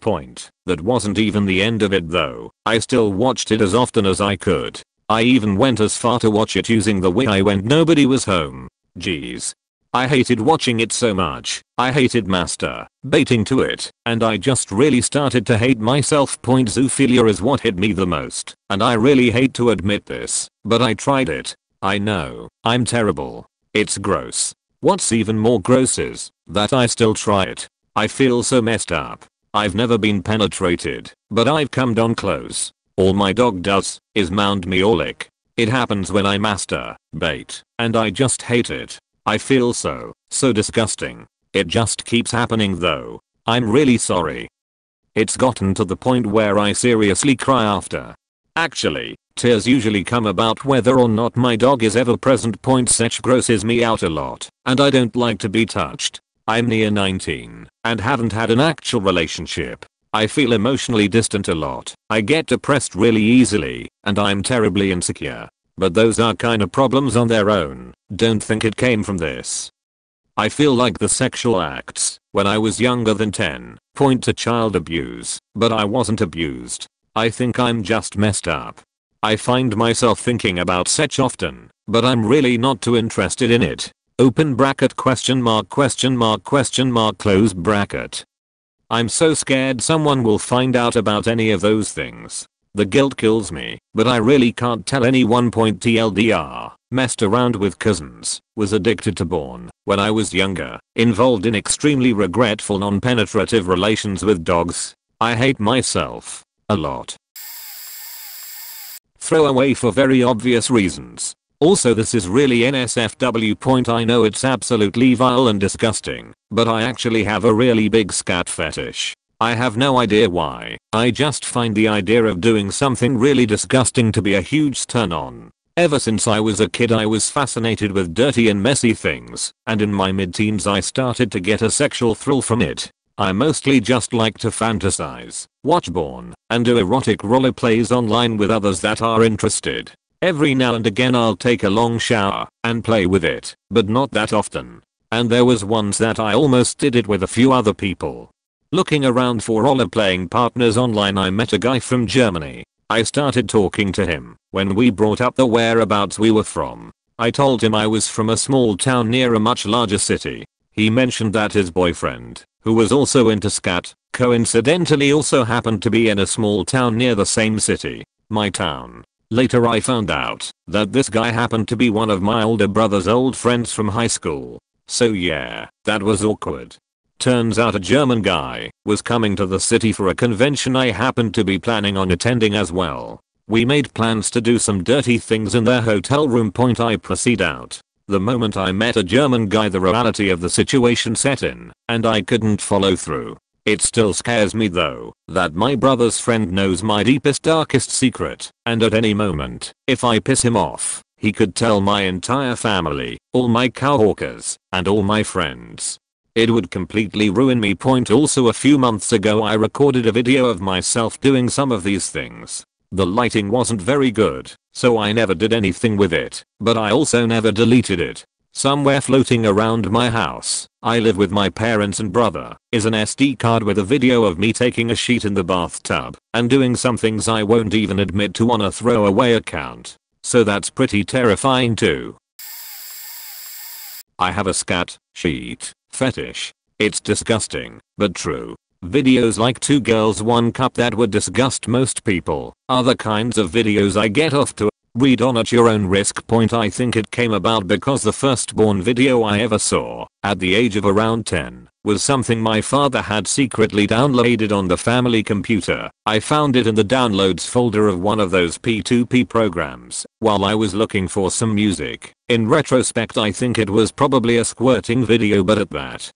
Speaker 1: That wasn't even the end of it though. I still watched it as often as I could. I even went as far to watch it using the Wi-Fi when nobody was home. Jeez. I hated watching it so much. I hated masturbating to it, and I just really started to hate myself. Zoophilia is what hit me the most, and I really hate to admit this, but I tried it. I know, I'm terrible. It's gross. What's even more gross is that I still try it. I feel so messed up. I've never been penetrated, but I've come on close. All my dog does is mound me or lick. It happens when I masturbate, and I just hate it. I feel so disgusting. It just keeps happening though. I'm really sorry. It's gotten to the point where I seriously cry after. Actually, tears usually come about whether or not my dog is ever present. Such grosses me out a lot, and I don't like to be touched. I'm near 19 and haven't had an actual relationship. I feel emotionally distant a lot. I get depressed really easily, and I'm terribly insecure. But those are kinda problems on their own. Don't think it came from this. I feel like the sexual acts when I was younger than 10 point to child abuse, but I wasn't abused. I think I'm just messed up. I find myself thinking about sex often, but I'm really not too interested in it. Open bracket question mark close bracket. I'm so scared someone will find out about any of those things. The guilt kills me, but I really can't tell anyone. TLDR, messed around with cousins, was addicted to porn when I was younger, involved in extremely regretful non-penetrative relations with dogs. I hate myself a lot. Throw away for very obvious reasons. Also, this is really NSFW. I know it's absolutely vile and disgusting, but I actually have a really big scat fetish. I have no idea why. I just find the idea of doing something really disgusting to be a huge turn on. Ever since I was a kid I was fascinated with dirty and messy things, and in my mid-teens I started to get a sexual thrill from it. I mostly just like to fantasize, watch porn, and do erotic roleplays online with others that are interested. Every now and again I'll take a long shower and play with it, but not that often. And there was once that I almost did it with a few other people. Looking around for roleplaying partners online, I met a guy from Germany. I started talking to him when we brought up the whereabouts we were from. I told him I was from a small town near a much larger city. He mentioned that his boyfriend, who was also into scat, coincidentally also happened to be in a small town near the same city, my town. Later I found out that this guy happened to be one of my older brother's old friends from high school. So yeah, that was awkward. Turns out a German guy was coming to the city for a convention I happened to be planning on attending as well. We made plans to do some dirty things in their hotel room. I proceed out. The moment I met a German guy, the reality of the situation set in, and I couldn't follow through. It still scares me though, that my brother's friend knows my deepest darkest secret, and at any moment, if I piss him off, he could tell my entire family, all my coworkers, and all my friends. It would completely ruin me. Also, a few months ago I recorded a video of myself doing some of these things. The lighting wasn't very good, so I never did anything with it, but I also never deleted it. Somewhere floating around my house, I live with my parents and brother, is an SD card with a video of me taking a shit in the bathtub and doing some things I won't even admit to on a throwaway account. So that's pretty terrifying too. I have a scat sheet fetish. It's disgusting, but true. Videos like 2 girls 1 cup that would disgust most people are the kinds of videos I get off to. Read on at your own risk. I think it came about because the firstborn video I ever saw, at the age of around 10, was something my father had secretly downloaded on the family computer. I found it in the downloads folder of one of those P2P programs while I was looking for some music. In retrospect I think it was probably a squirting video, but at that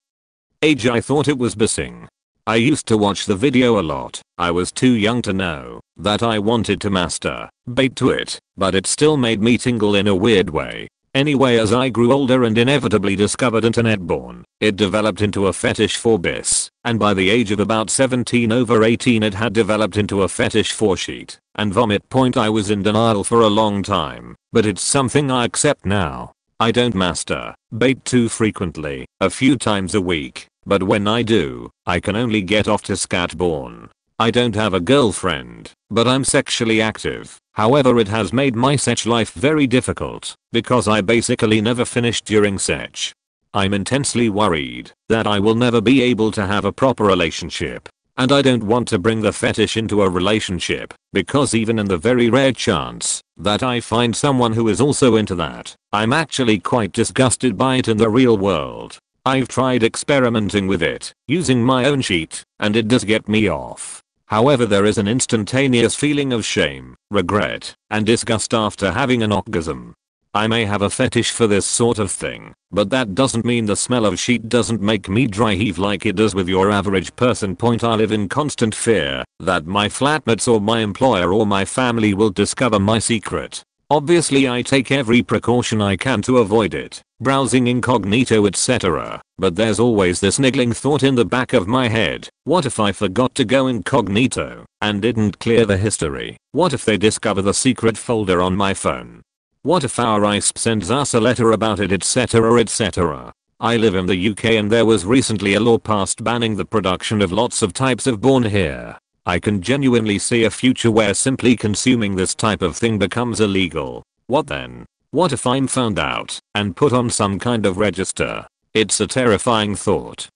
Speaker 1: age I thought it was bissing. I used to watch the video a lot. I was too young to know that I wanted to masturbate to it, but it still made me tingle in a weird way. Anyway, as I grew older and inevitably discovered internet porn, it developed into a fetish for bis, and by the age of about 17/18 it had developed into a fetish for sheet and vomit. I was in denial for a long time, but it's something I accept now. I don't masturbate too frequently, a few times a week, but when I do, I can only get off to scat porn. I don't have a girlfriend, but I'm sexually active. However, it has made my sex life very difficult because I basically never finish during sex. I'm intensely worried that I will never be able to have a proper relationship, and I don't want to bring the fetish into a relationship because even in the very rare chance that I find someone who is also into that, I'm actually quite disgusted by it in the real world. I've tried experimenting with it, using my own sheet, and it does get me off. However, there is an instantaneous feeling of shame, regret, and disgust after having an orgasm. I may have a fetish for this sort of thing, but that doesn't mean the smell of sheet doesn't make me dry heave like it does with your average person. I live in constant fear that my flatmates or my employer or my family will discover my secret. Obviously I take every precaution I can to avoid it, browsing incognito etc. But there's always this niggling thought in the back of my head. What if I forgot to go incognito and didn't clear the history? What if they discover the secret folder on my phone? What if our ISP sends us a letter about it etc etc. I live in the UK and there was recently a law passed banning the production of lots of types of porn here. I can genuinely see a future where simply consuming this type of thing becomes illegal. What then? What if I'm found out and put on some kind of register? It's a terrifying thought.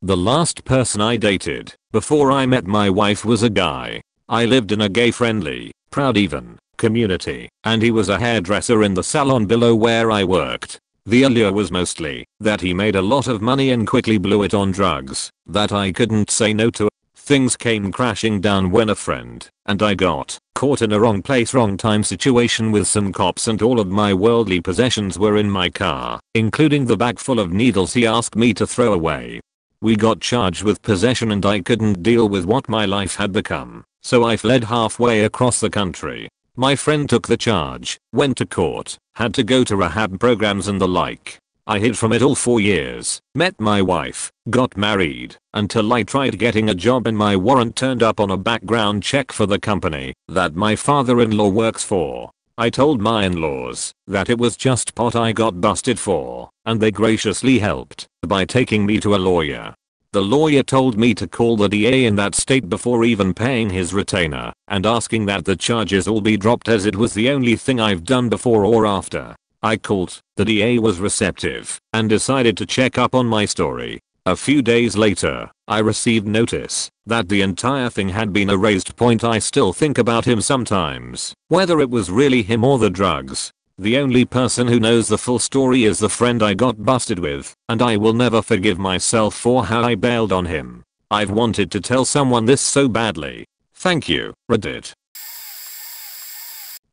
Speaker 1: The last person I dated before I met my wife was a guy. I lived in a gay-friendly, proud even, community, and he was a hairdresser in the salon below where I worked. The allure was mostly that he made a lot of money and quickly blew it on drugs that I couldn't say no to. Things came crashing down when a friend and I got caught in a wrong place wrong time situation with some cops, and all of my worldly possessions were in my car, including the bag full of needles he asked me to throw away. We got charged with possession and I couldn't deal with what my life had become, so I fled halfway across the country. My friend took the charge, went to court, had to go to rehab programs and the like. I hid from it all for years, met my wife, got married, until I tried getting a job and my warrant turned up on a background check for the company that my father-in-law works for. I told my in-laws that it was just pot I got busted for, and they graciously helped by taking me to a lawyer. The lawyer told me to call the DA in that state before even paying his retainer and asking that the charges all be dropped, as it was the only thing I've done before or after. I called, the DA was receptive and decided to check up on my story. A few days later, I received notice that the entire thing had been erased. I still think about him sometimes, whether it was really him or the drugs. The only person who knows the full story is the friend I got busted with, and I will never forgive myself for how I bailed on him. I've wanted to tell someone this so badly. Thank you, Reddit.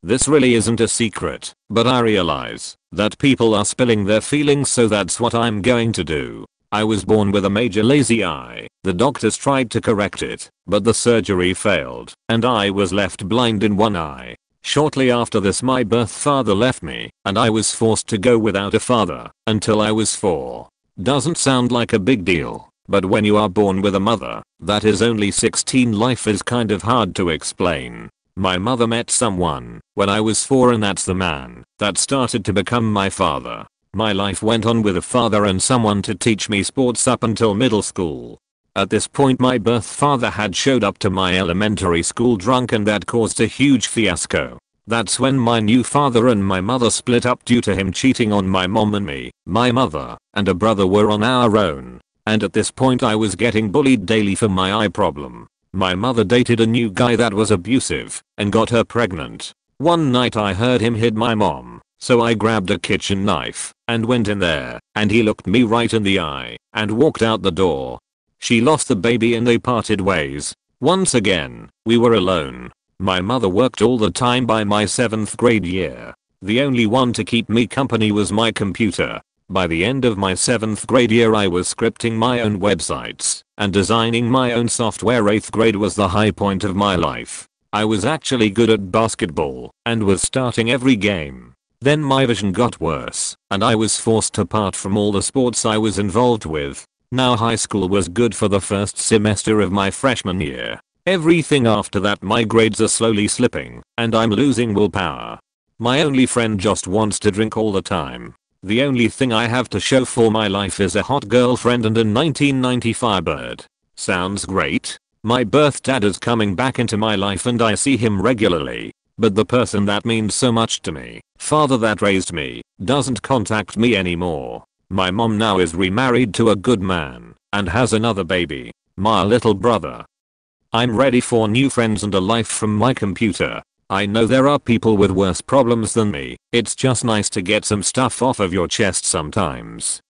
Speaker 1: This really isn't a secret, but I realize that people are spilling their feelings, so that's what I'm going to do. I was born with a major lazy eye. The doctors tried to correct it, but the surgery failed, and I was left blind in one eye. Shortly after this, my birth father left me, and I was forced to go without a father until I was 4. Doesn't sound like a big deal, but when you are born with a mother that is only 16, life is kind of hard to explain. My mother met someone when I was 4, and that's the man that started to become my father. My life went on with a father and someone to teach me sports up until middle school. At this point, my birth father had showed up to my elementary school drunk, and that caused a huge fiasco. That's when my new father and my mother split up due to him cheating on my mom and me. My mother and a brother were on our own, and at this point I was getting bullied daily for my eye problem. My mother dated a new guy that was abusive and got her pregnant. One night I heard him hit my mom, so I grabbed a kitchen knife and went in there, and he looked me right in the eye and walked out the door. She lost the baby and they parted ways. Once again, we were alone. My mother worked all the time by my 7th grade year. The only one to keep me company was my computer. By the end of my 7th grade year, I was scripting my own websites and designing my own software. 8th grade was the high point of my life. I was actually good at basketball and was starting every game. Then my vision got worse, and I was forced to part from all the sports I was involved with. Now high school was good for the first semester of my freshman year. Everything after that, my grades are slowly slipping, and I'm losing willpower. My only friend just wants to drink all the time. The only thing I have to show for my life is a hot girlfriend and a 1995 bird. Sounds great. My birth dad is coming back into my life and I see him regularly. But the person that means so much to me, father that raised me, doesn't contact me anymore. My mom now is remarried to a good man and has another baby, my little brother. I'm ready for new friends and a life from my computer. I know there are people with worse problems than me. It's just nice to get some stuff off of your chest sometimes.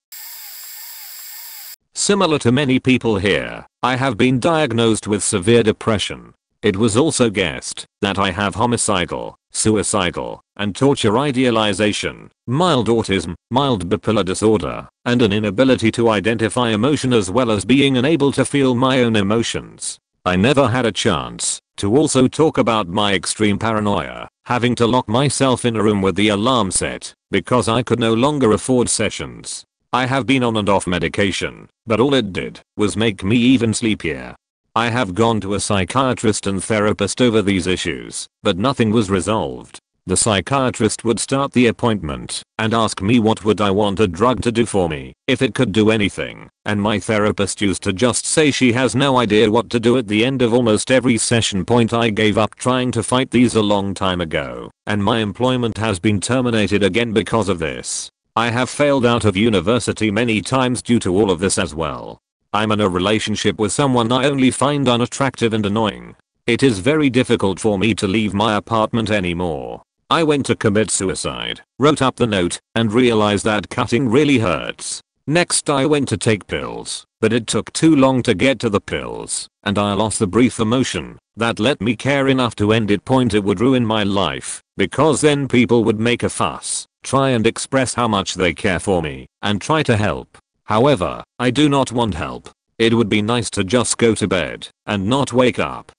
Speaker 1: Similar to many people here, I have been diagnosed with severe depression. It was also guessed that I have homicidal, suicidal, and torture idealization, mild autism, mild bipolar disorder, and an inability to identify emotion, as well as being unable to feel my own emotions. I never had a chance to also talk about my extreme paranoia, having to lock myself in a room with the alarm set because I could no longer afford sessions. I have been on and off medication, but all it did was make me even sleepier. I have gone to a psychiatrist and therapist over these issues, but nothing was resolved. The psychiatrist would start the appointment and ask me what would I want a drug to do for me if it could do anything, and my therapist used to just say she has no idea what to do at the end of almost every session. I gave up trying to fight these a long time ago, and my employment has been terminated again because of this. I have failed out of university many times due to all of this as well. I'm in a relationship with someone I only find unattractive and annoying. It is very difficult for me to leave my apartment anymore. I went to commit suicide, wrote up the note, and realized that cutting really hurts. Next I went to take pills, but it took too long to get to the pills, and I lost the brief emotion that let me care enough to end it. It would ruin my life, because then people would make a fuss, try and express how much they care for me, and try to help. However, I do not want help. It would be nice to just go to bed and not wake up.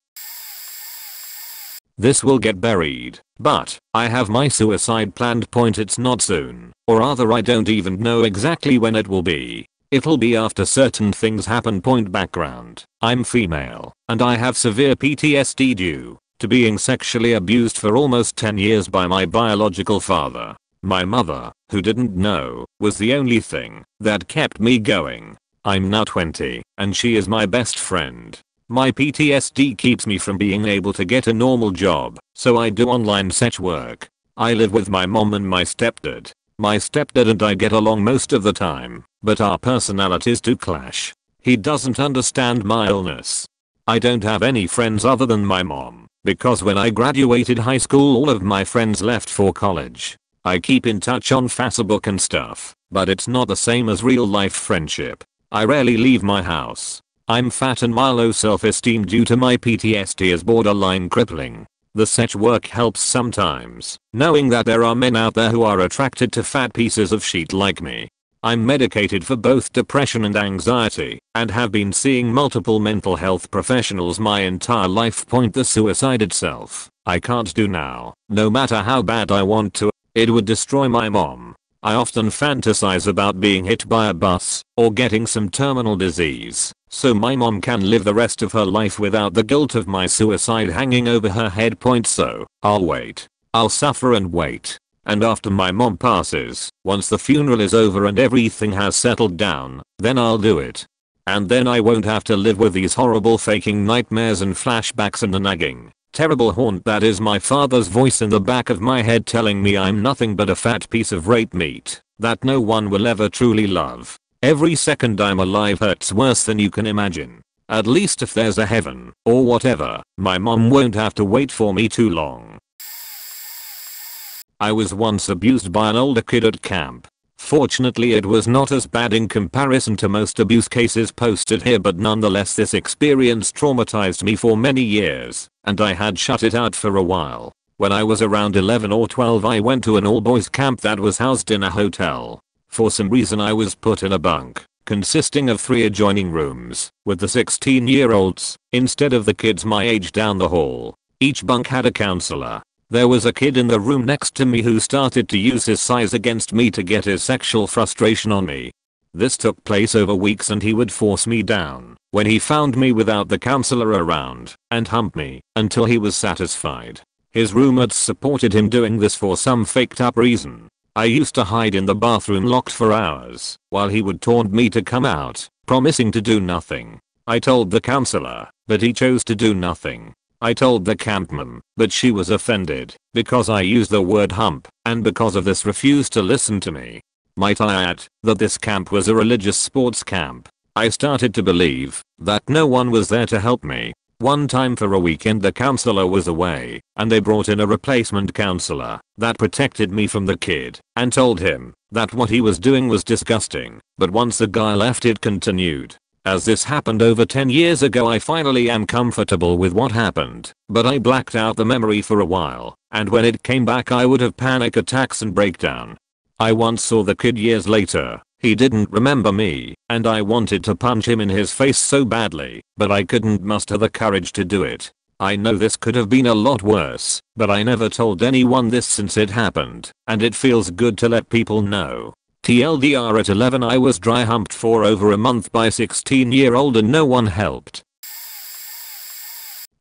Speaker 1: This will get buried, but I have my suicide planned. It's not soon, or rather I don't even know exactly when it will be. It'll be after certain things happen. Background: I'm female, and I have severe PTSD due to being sexually abused for almost 10 years by my biological father. My mother, who didn't know, was the only thing that kept me going. I'm now 20, and she is my best friend. My PTSD keeps me from being able to get a normal job, so I do online sex work. I live with my mom and my stepdad. My stepdad and I get along most of the time, but our personalities do clash. He doesn't understand my illness. I don't have any friends other than my mom, because when I graduated high school all of my friends left for college. I keep in touch on Facebook and stuff, but it's not the same as real life friendship. I rarely leave my house. I'm fat and my low self-esteem due to my PTSD is borderline crippling. The sex work helps sometimes, knowing that there are men out there who are attracted to fat pieces of shit like me. I'm medicated for both depression and anxiety, and have been seeing multiple mental health professionals my entire life. The suicide itself, I can't do now, no matter how bad I want to. It would destroy my mom. I often fantasize about being hit by a bus or getting some terminal disease, so my mom can live the rest of her life without the guilt of my suicide hanging over her head. So I'll wait. I'll suffer and wait. And after my mom passes, once the funeral is over and everything has settled down, then I'll do it. And then I won't have to live with these horrible faking nightmares and flashbacks and the nagging, terrible haunt that is my father's voice in the back of my head telling me I'm nothing but a fat piece of rape meat that no one will ever truly love. Every second I'm alive hurts worse than you can imagine. At least if there's a heaven, or whatever, my mom won't have to wait for me too long. I was once abused by an older kid at camp. Fortunately it was not as bad in comparison to most abuse cases posted here, but nonetheless this experience traumatized me for many years, and I had shut it out for a while. When I was around 11 or 12 I went to an all-boys camp that was housed in a hotel. For some reason I was put in a bunk, consisting of 3 adjoining rooms, with the 16-year-olds, instead of the kids my age down the hall. Each bunk had a counselor. There was a kid in the room next to me who started to use his size against me to get his sexual frustration on me. This took place over weeks and he would force me down when he found me without the counselor around and hump me until he was satisfied. His roommates supported him doing this for some faked up reason. I used to hide in the bathroom locked for hours while he would taunt me to come out, promising to do nothing. I told the counselor, but he chose to do nothing. I told the campman, but she was offended because I used the word hump, and because of this refused to listen to me. Might I add that this camp was a religious sports camp? I started to believe that no one was there to help me. One time for a weekend the counselor was away, and they brought in a replacement counselor that protected me from the kid and told him that what he was doing was disgusting, but once the guy left it continued. As this happened over 10 years ago I finally am comfortable with what happened, but I blacked out the memory for a while, and when it came back I would have panic attacks and breakdown. I once saw the kid years later. He didn't remember me, and I wanted to punch him in his face so badly, but I couldn't muster the courage to do it. I know this could have been a lot worse, but I never told anyone this since it happened, and it feels good to let people know. TLDR at 11 I was dry humped for over a month by a 16-year-old and no one helped.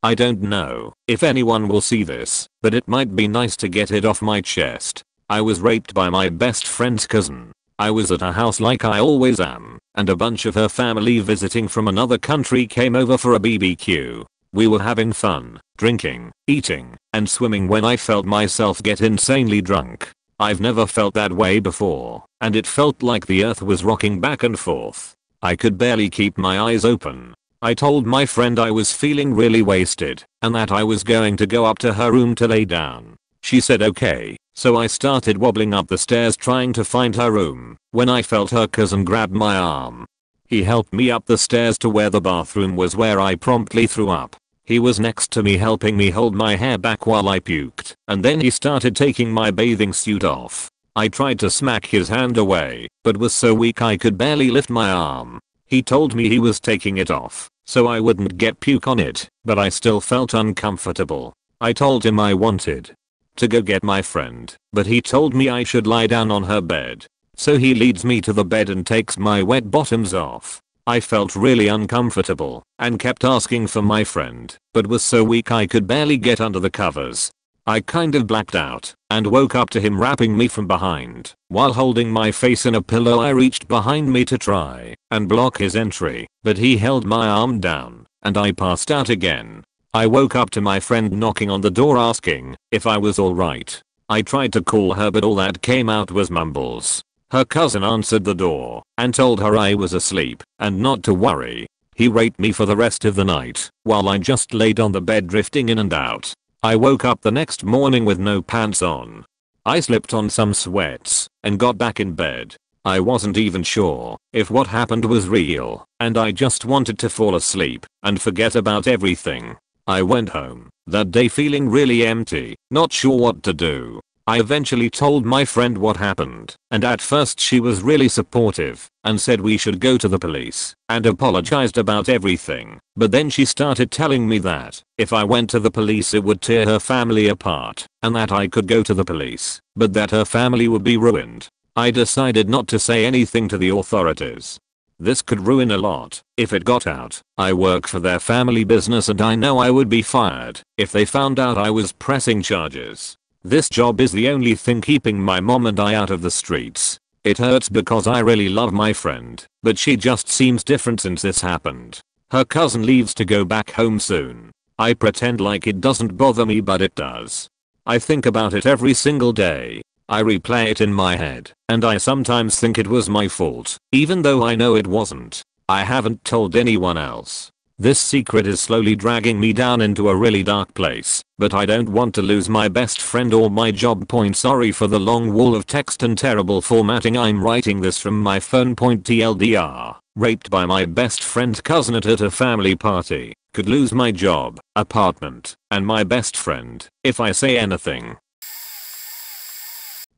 Speaker 1: I don't know if anyone will see this, but it might be nice to get it off my chest. I was raped by my best friend's cousin. I was at her house like I always am, and a bunch of her family visiting from another country came over for a BBQ. We were having fun, drinking, eating, and swimming when I felt myself get insanely drunk. I've never felt that way before, and it felt like the earth was rocking back and forth. I could barely keep my eyes open. I told my friend I was feeling really wasted, and that I was going to go up to her room to lay down. She said okay, so I started wobbling up the stairs trying to find her room, when I felt her cousin grab my arm. He helped me up the stairs to where the bathroom was, where I promptly threw up. He was next to me helping me hold my hair back while I puked, and then he started taking my bathing suit off. I tried to smack his hand away, but was so weak I could barely lift my arm. He told me he was taking it off, so I wouldn't get puke on it, but I still felt uncomfortable. I told him I wanted to go get my friend, but he told me I should lie down on her bed. So he leads me to the bed and takes my wet bottoms off. I felt really uncomfortable and kept asking for my friend, but was so weak I could barely get under the covers. I kind of blacked out and woke up to him wrapping me from behind. While holding my face in a pillow, I reached behind me to try and block his entry, but he held my arm down and I passed out again. I woke up to my friend knocking on the door asking if I was alright. I tried to call her, but all that came out was mumbles. Her cousin answered the door and told her I was asleep and not to worry. He raped me for the rest of the night while I just laid on the bed drifting in and out. I woke up the next morning with no pants on. I slipped on some sweats and got back in bed. I wasn't even sure if what happened was real, and I just wanted to fall asleep and forget about everything. I went home that day feeling really empty, not sure what to do. I eventually told my friend what happened, and at first she was really supportive and said we should go to the police and apologized about everything, but then she started telling me that if I went to the police it would tear her family apart, and that I could go to the police, but that her family would be ruined. I decided not to say anything to the authorities. This could ruin a lot if it got out. I work for their family business and I know I would be fired if they found out I was pressing charges. This job is the only thing keeping my mom and I out of the streets. It hurts because I really love my friend, but she just seems different since this happened. Her cousin leaves to go back home soon. I pretend like it doesn't bother me, but it does. I think about it every single day. I replay it in my head, and I sometimes think it was my fault, even though I know it wasn't. I haven't told anyone else. This secret is slowly dragging me down into a really dark place, but I don't want to lose my best friend or my job. Sorry for the long wall of text and terrible formatting. I'm writing this from my phone. TLDR. Raped by my best friend's cousin at a family party. Could lose my job, apartment, and my best friend if I say anything.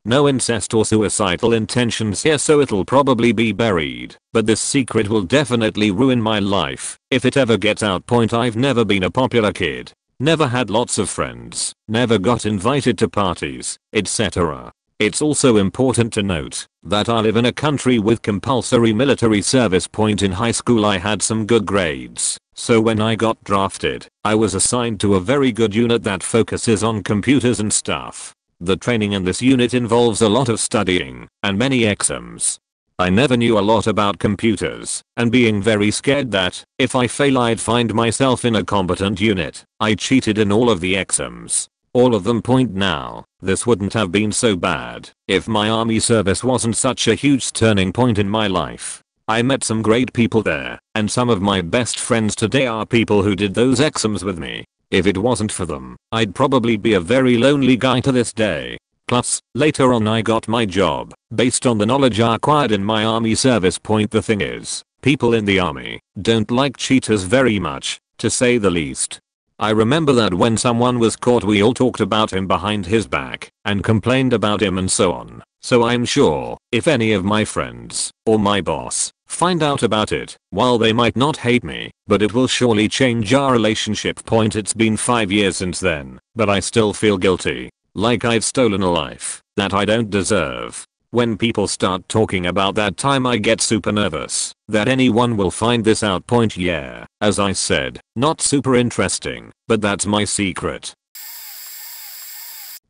Speaker 1: No incest or suicidal intentions here, so it'll probably be buried, but this secret will definitely ruin my life if it ever gets out. I've never been a popular kid, never had lots of friends, never got invited to parties, etc. It's also important to note that I live in a country with compulsory military service. In high school I had some good grades, so when I got drafted, I was assigned to a very good unit that focuses on computers and stuff. The training in this unit involves a lot of studying and many exams. I never knew a lot about computers, and being very scared that if I fail I'd find myself in a combatant unit, I cheated in all of the exams. All of them. Now, this wouldn't have been so bad if my army service wasn't such a huge turning point in my life. I met some great people there, and some of my best friends today are people who did those exams with me. If it wasn't for them, I'd probably be a very lonely guy to this day. Plus, later on I got my job based on the knowledge I acquired in my army service. The thing is, people in the army don't like cheaters very much, to say the least. I remember that when someone was caught we all talked about him behind his back and complained about him and so on. So I'm sure if any of my friends or my boss find out about it, while they might not hate me, but it will surely change our relationship. It's been 5 years since then, but I still feel guilty, like I've stolen a life that I don't deserve. When people start talking about that time I get super nervous that anyone will find this out. Yeah, as I said, not super interesting, but that's my secret.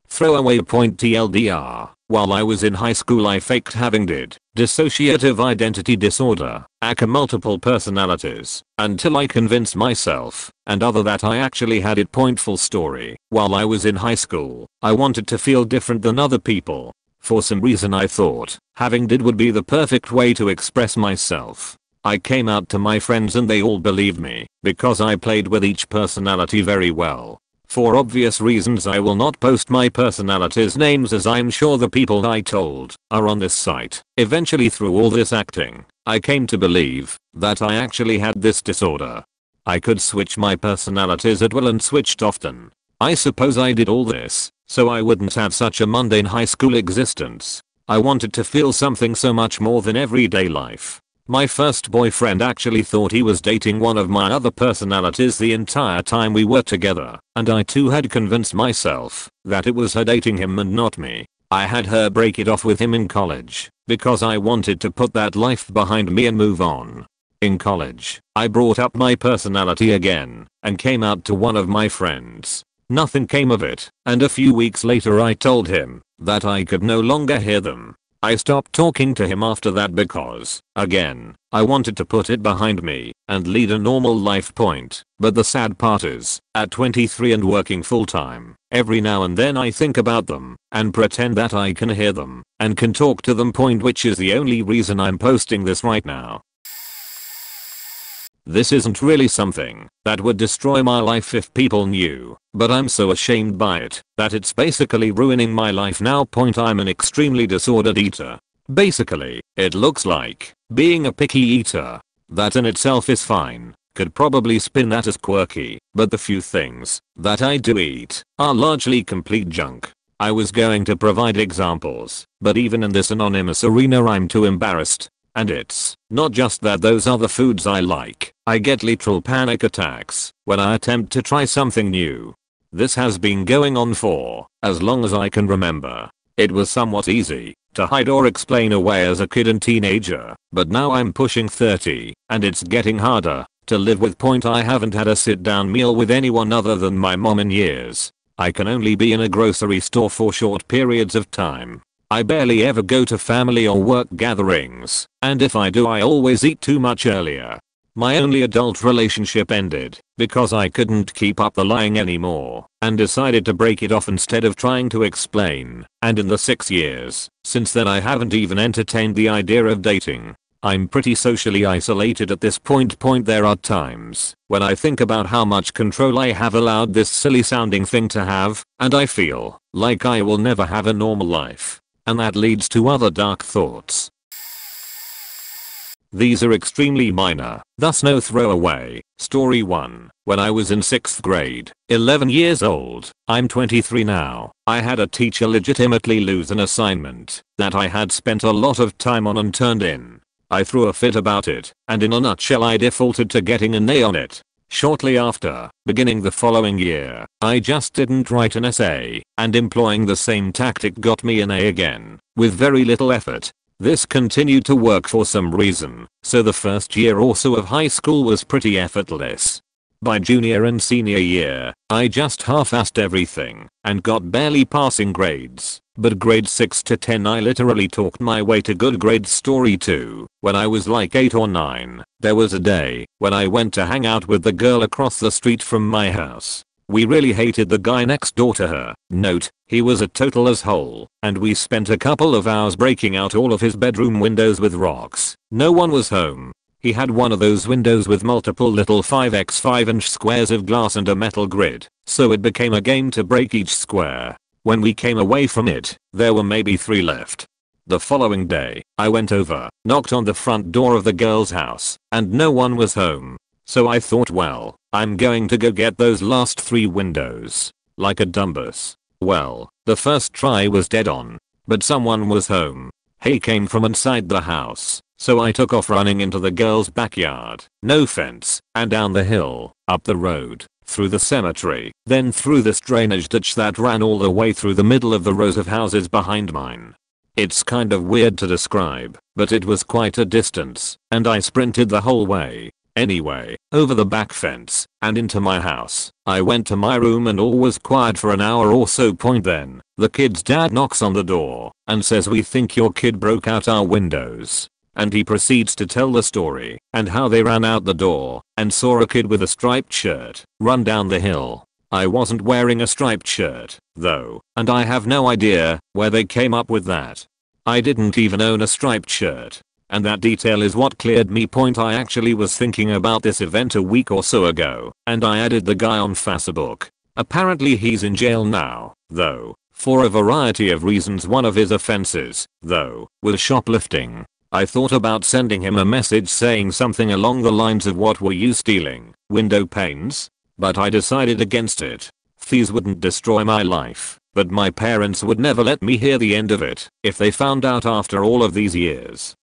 Speaker 1: Throwaway point TLDR. While I was in high school I faked having dissociative identity disorder, aka multiple personalities, until I convinced myself and other that I actually had it. Full story. While I was in high school, I wanted to feel different than other people. For some reason I thought having would be the perfect way to express myself. I came out to my friends and they all believed me because I played with each personality very well. For obvious reasons I will not post my personalities' names, as I'm sure the people I told are on this site. Eventually, through all this acting, I came to believe that I actually had this disorder. I could switch my personalities at will and switched often. I suppose I did all this so I wouldn't have such a mundane high school existence. I wanted to feel something so much more than everyday life. My first boyfriend actually thought he was dating one of my other personalities the entire time we were together, and I too had convinced myself that it was her dating him and not me. I had her break it off with him in college because I wanted to put that life behind me and move on. In college, I brought up my personality again and came out to one of my friends. Nothing came of it, and a few weeks later I told him that I could no longer hear them. I stopped talking to him after that because, again, I wanted to put it behind me and lead a normal life. But the sad part is, at 23 and working full time, every now and then I think about them and pretend that I can hear them and can talk to them. Which is the only reason I'm posting this right now. This isn't really something that would destroy my life if people knew, but I'm so ashamed by it that it's basically ruining my life now. I'm an extremely disordered eater. Basically, it looks like being a picky eater. That in itself is fine. Could probably spin that as quirky, but the few things that I do eat are largely complete junk. I was going to provide examples, but even in this anonymous arena I'm too embarrassed. And it's not just that those are the foods I like. I get literal panic attacks when I attempt to try something new. This has been going on for as long as I can remember. It was somewhat easy to hide or explain away as a kid and teenager, but now I'm pushing 30 and it's getting harder to live with. I haven't had a sit down meal with anyone other than my mom in years. I can only be in a grocery store for short periods of time. I barely ever go to family or work gatherings, and if I do I always eat too much earlier. My only adult relationship ended because I couldn't keep up the lying anymore and decided to break it off instead of trying to explain, and in the 6 years since then I haven't even entertained the idea of dating. I'm pretty socially isolated at this point. There are times when I think about how much control I have allowed this silly sounding thing to have, and I feel like I will never have a normal life. And that leads to other dark thoughts. These are extremely minor, thus no throwaway. Story 1. When I was in 6th grade, 11 years old, I'm 23 now, I had a teacher legitimately lose an assignment that I had spent a lot of time on and turned in. I threw a fit about it, and in a nutshell I defaulted to getting an A on it. Shortly after, beginning the following year, I just didn't write an essay, and employing the same tactic got me an A again, with very little effort. This continued to work for some reason, so the first year or so of high school was pretty effortless. By junior and senior year, I just half-assed everything, and got barely passing grades. But grades 6 to 10 I literally talked my way to good grades. Story 2. When I was like 8 or 9, there was a day when I went to hang out with the girl across the street from my house. We really hated the guy next door to her. Note, he was a total asshole, and we spent a couple of hours breaking out all of his bedroom windows with rocks. No one was home. He had one of those windows with multiple little 5x5 inch squares of glass and a metal grid, so it became a game to break each square. When we came away from it, there were maybe 3 left. The following day, I went over, knocked on the front door of the girl's house, and no one was home. So I thought, well, I'm going to go get those last 3 windows. Like a dumbass. Well, the first try was dead on. But someone was home. He came from inside the house, so I took off running into the girl's backyard, no fence, and down the hill, up the road, through the cemetery, then through this drainage ditch that ran all the way through the middle of the rows of houses behind mine. It's kind of weird to describe, but it was quite a distance, and I sprinted the whole way. Anyway, over the back fence, and into my house. I went to my room and all was quiet for an hour or so. Then, the kid's dad knocks on the door, and says we think your kid broke out our windows. And he proceeds to tell the story, and how they ran out the door, and saw a kid with a striped shirt, run down the hill. I wasn't wearing a striped shirt, though, and I have no idea where they came up with that. I didn't even own a striped shirt. And that detail is what cleared me. I actually was thinking about this event a week or so ago, and I added the guy on Facebook. Apparently he's in jail now, though, for a variety of reasons. One of his offenses, though, was shoplifting. I thought about sending him a message saying something along the lines of what were you stealing, window panes? But I decided against it. These wouldn't destroy my life, but my parents would never let me hear the end of it if they found out after all of these years.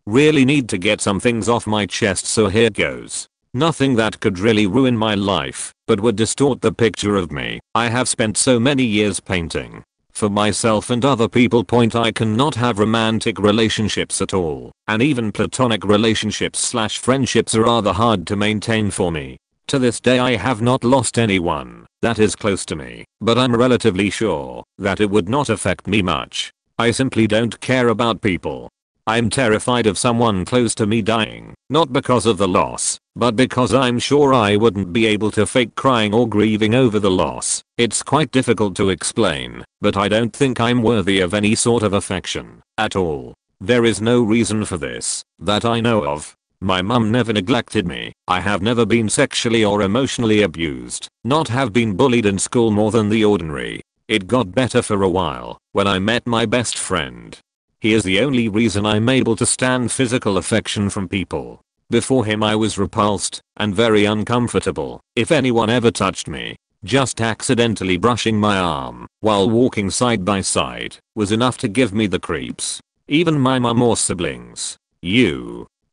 Speaker 1: Really need to get some things off my chest, so here goes. Nothing that could really ruin my life, but would distort the picture of me. I have spent so many years painting. For myself and other people. I cannot have romantic relationships at all, and even platonic relationships / friendships are rather hard to maintain for me. To this day I have not lost anyone that is close to me, but I'm relatively sure that it would not affect me much. I simply don't care about people. I'm terrified of someone close to me dying, not because of the loss, but because I'm sure I wouldn't be able to fake crying or grieving over the loss. It's quite difficult to explain, but I don't think I'm worthy of any sort of affection at all. There is no reason for this that I know of. My mum never neglected me. I have never been sexually or emotionally abused, not have been bullied in school more than the ordinary. It got better for a while when I met my best friend. He is the only reason I'm able to stand physical affection from people. Before him I was repulsed and very uncomfortable. If anyone ever touched me, just accidentally brushing my arm while walking side by side was enough to give me the creeps. Even my mum or siblings.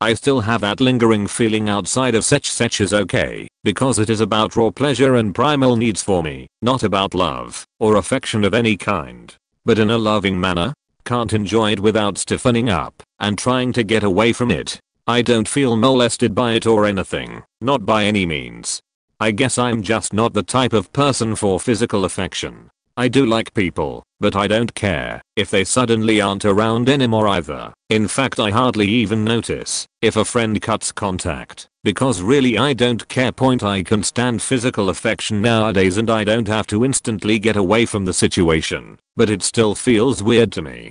Speaker 1: I still have that lingering feeling outside of sex is okay, because it is about raw pleasure and primal needs for me, not about love or affection of any kind. But in a loving manner. Can't enjoy it without stiffening up and trying to get away from it. I don't feel molested by it or anything, not by any means. I guess I'm just not the type of person for physical affection. I do like people, but I don't care if they suddenly aren't around anymore either. In fact, I hardly even notice if a friend cuts contact, because really I don't care. I can stand physical affection nowadays and I don't have to instantly get away from the situation, but it still feels weird to me.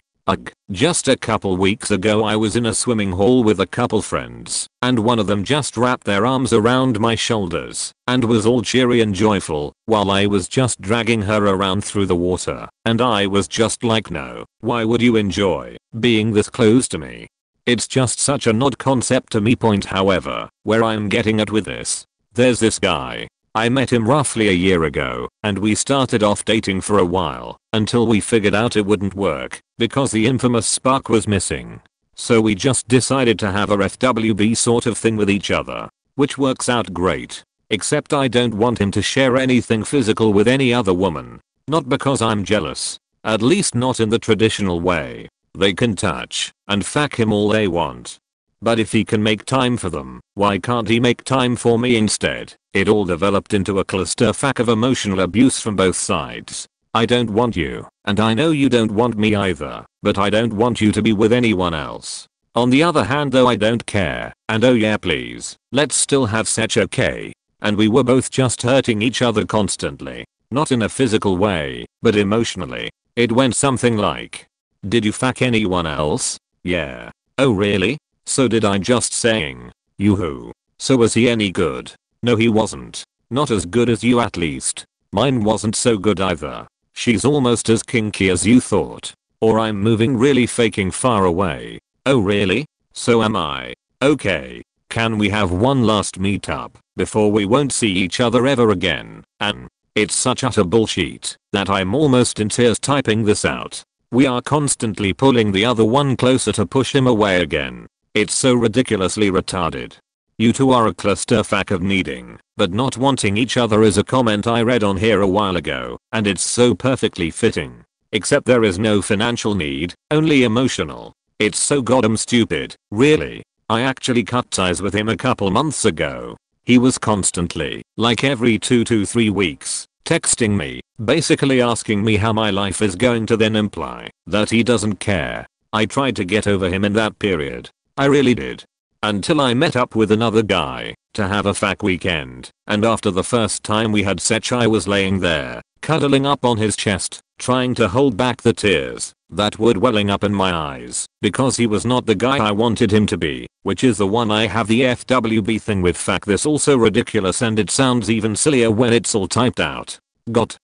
Speaker 1: Just a couple weeks ago I was in a swimming hall with a couple friends, and one of them just wrapped their arms around my shoulders and was all cheery and joyful while I was just dragging her around through the water, and I was just like, no, why would you enjoy being this close to me? It's just such an odd concept to me. However, where I'm getting at with this, there's this guy. I met him roughly a year ago, and we started off dating for a while, until we figured out it wouldn't work, because the infamous spark was missing. So we just decided to have a FWB sort of thing with each other, which works out great. Except I don't want him to share anything physical with any other woman. Not because I'm jealous. At least not in the traditional way. They can touch and fuck him all they want. But if he can make time for them, why can't he make time for me instead? It all developed into a clusterfuck of emotional abuse from both sides. I don't want you, and I know you don't want me either, but I don't want you to be with anyone else. On the other hand though, I don't care, and oh yeah please, let's still have sex, okay? And we were both just hurting each other constantly. Not in a physical way, but emotionally. It went something like, did you fuck anyone else? Yeah. Oh really? So did I, just saying. Yoo-hoo. So was he any good? No, he wasn't. Not as good as you at least. Mine wasn't so good either. She's almost as kinky as you thought. Or I'm moving really faking far away. Oh really? So am I. Okay. Can we have one last meetup before we won't see each other ever again? And it's such utter bullshit that I'm almost in tears typing this out. We are constantly pulling the other one closer to push him away again. It's so ridiculously retarded. You two are a clusterfuck of needing, but not wanting each other is a comment I read on here a while ago, and it's so perfectly fitting. Except there is no financial need, only emotional. It's so goddamn stupid, really. I actually cut ties with him a couple months ago. He was constantly, like every 2 to 3 weeks, texting me, basically asking me how my life is going, to then imply that he doesn't care. I tried to get over him in that period. I really did. Until I met up with another guy to have a fak weekend, and after the first time we had sex I was laying there, cuddling up on his chest, trying to hold back the tears that were welling up in my eyes because he was not the guy I wanted him to be, which is the one I have the FWB thing with. Fak, this also ridiculous, and it sounds even sillier when it's all typed out.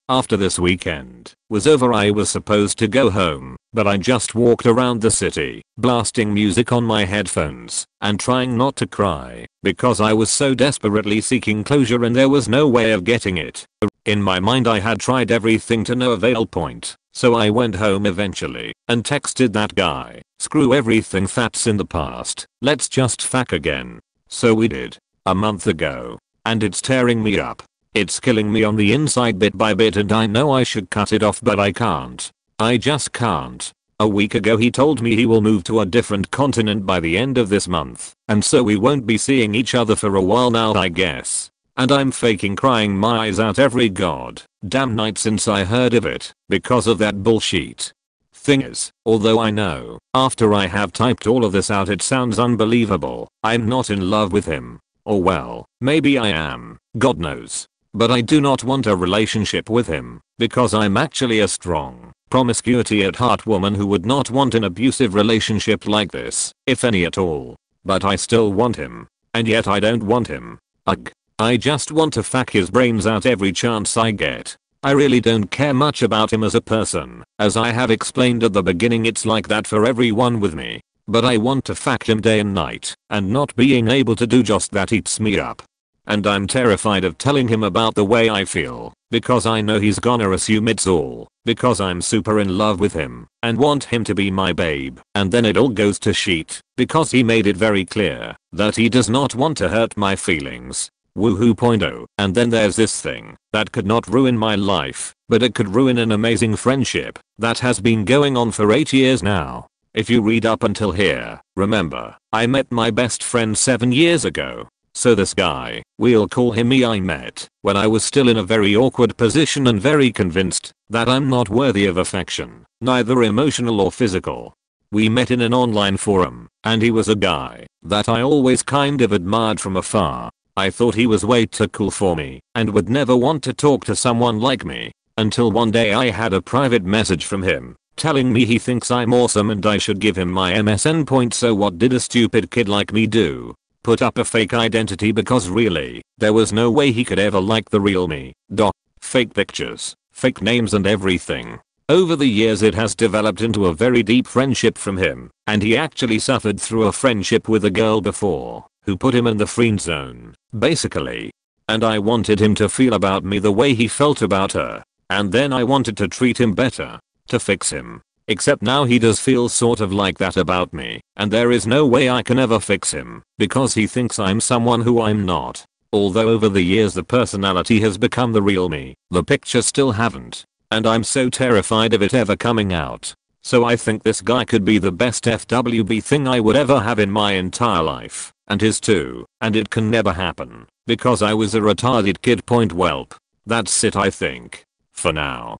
Speaker 1: After this weekend was over I was supposed to go home, but I just walked around the city, blasting music on my headphones, and trying not to cry, because I was so desperately seeking closure and there was no way of getting it. In my mind I had tried everything to no avail point, so I went home eventually, and texted that guy, screw everything that's in the past, let's just fak again. So we did. A month ago. And it's tearing me up. It's killing me on the inside bit by bit, and I know I should cut it off, but I can't. I just can't. A week ago he told me he will move to a different continent by the end of this month, and so we won't be seeing each other for a while now, I guess. And I'm faking crying my eyes out every goddamn night since I heard of it, because of that bullshit. Thing is, although I know, after I have typed all of this out, it sounds unbelievable, I'm not in love with him. Or well, maybe I am, God knows. But I do not want a relationship with him, because I'm actually a strong, promiscuity at heart woman who would not want an abusive relationship like this, if any at all. But I still want him. And yet I don't want him. Ugh. I just want to fak his brains out every chance I get. I really don't care much about him as a person. As I have explained at the beginning, it's like that for everyone with me. But I want to fak him day and night, and not being able to do just that eats me up. And I'm terrified of telling him about the way I feel, because I know he's gonna assume it's all because I'm super in love with him and want him to be my babe, and then it all goes to shit because he made it very clear that he does not want to hurt my feelings. Woohoo. And then there's this thing that could not ruin my life, but it could ruin an amazing friendship that has been going on for 8 years now. If you read up until here, remember, I met my best friend 7 years ago. So this guy, we'll call him E, I met when I was still in a very awkward position and very convinced that I'm not worthy of affection, neither emotional or physical. We met in an online forum, and he was a guy that I always kind of admired from afar. I thought he was way too cool for me and would never want to talk to someone like me, until one day I had a private message from him telling me he thinks I'm awesome and I should give him my MSN point. So what did a stupid kid like me do? Put up a fake identity, because really, there was no way he could ever like the real me. Fake pictures, fake names and everything. Over the years it has developed into a very deep friendship from him, and he actually suffered through a friendship with a girl before, who put him in the friend zone, basically. And I wanted him to feel about me the way he felt about her, and then I wanted to treat him better, to fix him. Except now he does feel sort of like that about me, and there is no way I can ever fix him, because he thinks I'm someone who I'm not. Although over the years the personality has become the real me, the pictures still haven't. And I'm so terrified of it ever coming out. So I think this guy could be the best FWB thing I would ever have in my entire life, and his too, and it can never happen, because I was a retarded kid. Whelp. That's it, I think. For now.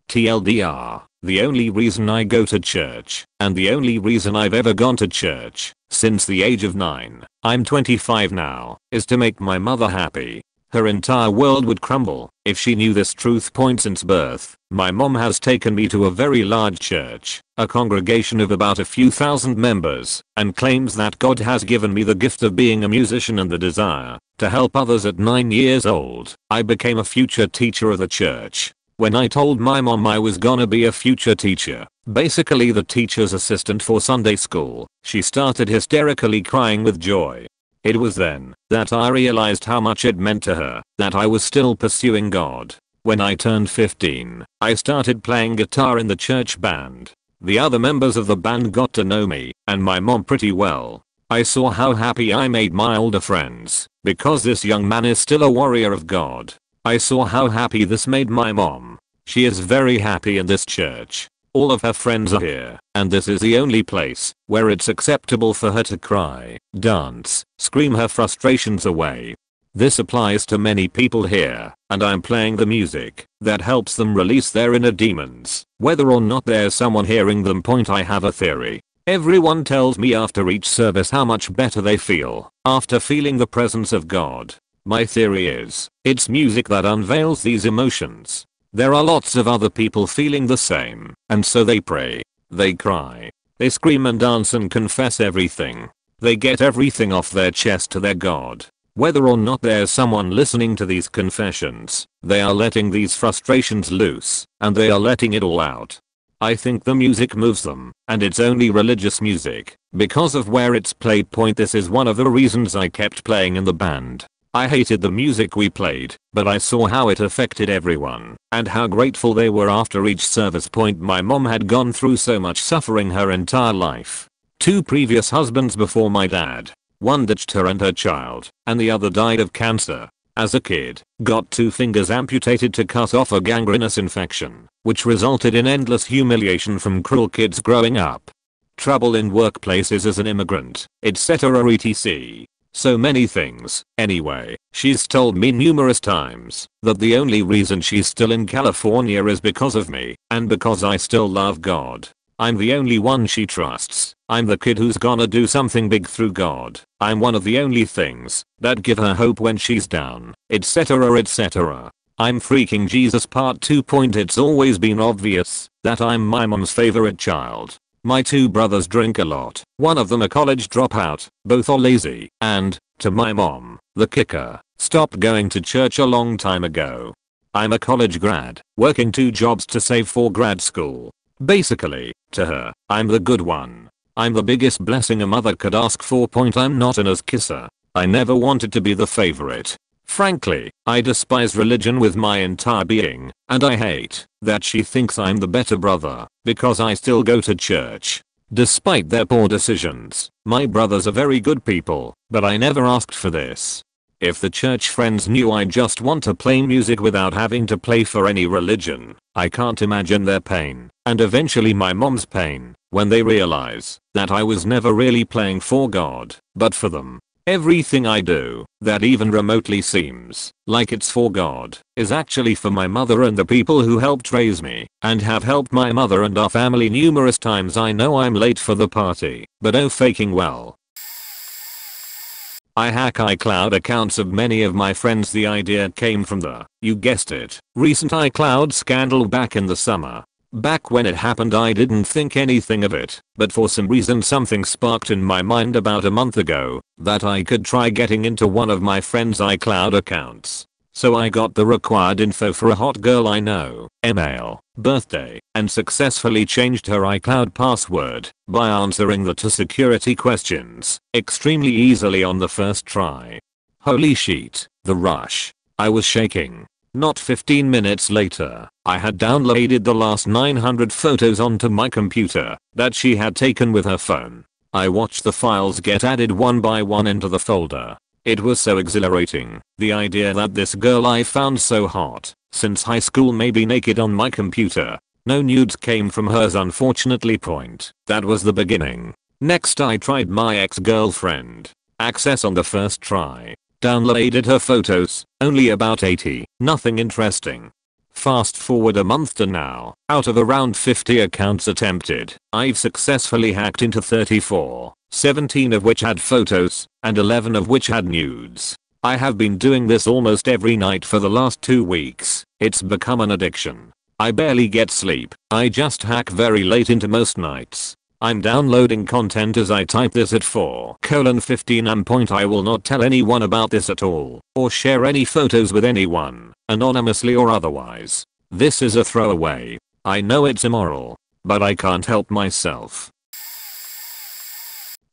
Speaker 1: TLDR, the only reason I go to church, and the only reason I've ever gone to church, since the age of 9, I'm 25 now, is to make my mother happy. Her entire world would crumble if she knew this truth. Since birth, my mom has taken me to a very large church, a congregation of about a few thousand members, and claims that God has given me the gift of being a musician and the desire to help others. At 9 years old, I became a future teacher of the church. When I told my mom I was gonna be a future teacher, basically the teacher's assistant for Sunday school, she started hysterically crying with joy. It was then that I realized how much it meant to her that I was still pursuing God. When I turned 15, I started playing guitar in the church band. The other members of the band got to know me and my mom pretty well. I saw how happy I made my older friends, because this young man is still a warrior of God. I saw how happy this made my mom. She is very happy in this church. All of her friends are here, and this is the only place where it's acceptable for her to cry, dance, scream her frustrations away. This applies to many people here, and I'm playing the music that helps them release their inner demons. Whether or not there's someone hearing them, I have a theory. Everyone tells me after each service how much better they feel after feeling the presence of God. My theory is, it's music that unveils these emotions. There are lots of other people feeling the same, and so they pray, they cry, they scream and dance and confess everything. They get everything off their chest to their God. Whether or not there's someone listening to these confessions, they are letting these frustrations loose, and they are letting it all out. I think the music moves them, and it's only religious music, because of where it's played. This is one of the reasons I kept playing in the band. I hated the music we played, but I saw how it affected everyone, and how grateful they were after each service. My mom had gone through so much suffering her entire life. 2 previous husbands before my dad. One ditched her and her child, and the other died of cancer. As a kid, got 2 fingers amputated to cut off a gangrenous infection, which resulted in endless humiliation from cruel kids growing up. Trouble in workplaces as an immigrant, etc. etc. So many things. Anyway, she's told me numerous times that the only reason she's still in California is because of me, and because I still love God. I'm the only one she trusts. I'm the kid who's gonna do something big through God. I'm one of the only things that give her hope when she's down, etc. etc. I'm freaking Jesus Part 2. It's always been obvious that I'm my mom's favorite child. My 2 brothers drink a lot, one of them a college dropout, both are lazy, and, to my mom, the kicker, stopped going to church a long time ago. I'm a college grad, working 2 jobs to save for grad school. Basically, to her, I'm the good one. I'm the biggest blessing a mother could ask for. I'm not an ass kisser. I never wanted to be the favorite. Frankly, I despise religion with my entire being, and I hate that she thinks I'm the better brother because I still go to church. Despite their poor decisions, my brothers are very good people, but I never asked for this. If the church friends knew I just want to play music without having to play for any religion, I can't imagine their pain, and eventually my mom's pain, when they realize that I was never really playing for God, but for them. Everything I do, that even remotely seems like it's for God, is actually for my mother and the people who helped raise me, and have helped my mother and our family numerous times. I know I'm late for the party, but oh faking well. I hack iCloud accounts of many of my friends. The idea came from the, you guessed it, recent iCloud scandal back in the summer. Back when it happened I didn't think anything of it, but for some reason something sparked in my mind about a month ago that I could try getting into one of my friends' iCloud accounts. So I got the required info for a hot girl I know, email, birthday, and successfully changed her iCloud password by answering the 2 security questions extremely easily on the first try. Holy shit, the rush. I was shaking. Not 15 minutes later, I had downloaded the last 900 photos onto my computer that she had taken with her phone. I watched the files get added one by one into the folder. It was so exhilarating, the idea that this girl I found so hot since high school may be naked on my computer. No nudes came from hers unfortunately. That was the beginning. Next I tried my ex-girlfriend. Access on the first try. Downloaded her photos, only about 80, nothing interesting. Fast forward a month to now, out of around 50 accounts attempted, I've successfully hacked into 34, 17 of which had photos, and 11 of which had nudes. I have been doing this almost every night for the last 2 weeks. It's become an addiction. I barely get sleep. I just hack very late into most nights. I'm downloading content as I type this at 4:15 am. I will not tell anyone about this at all, or share any photos with anyone, anonymously or otherwise. This is a throwaway. I know it's immoral, but I can't help myself.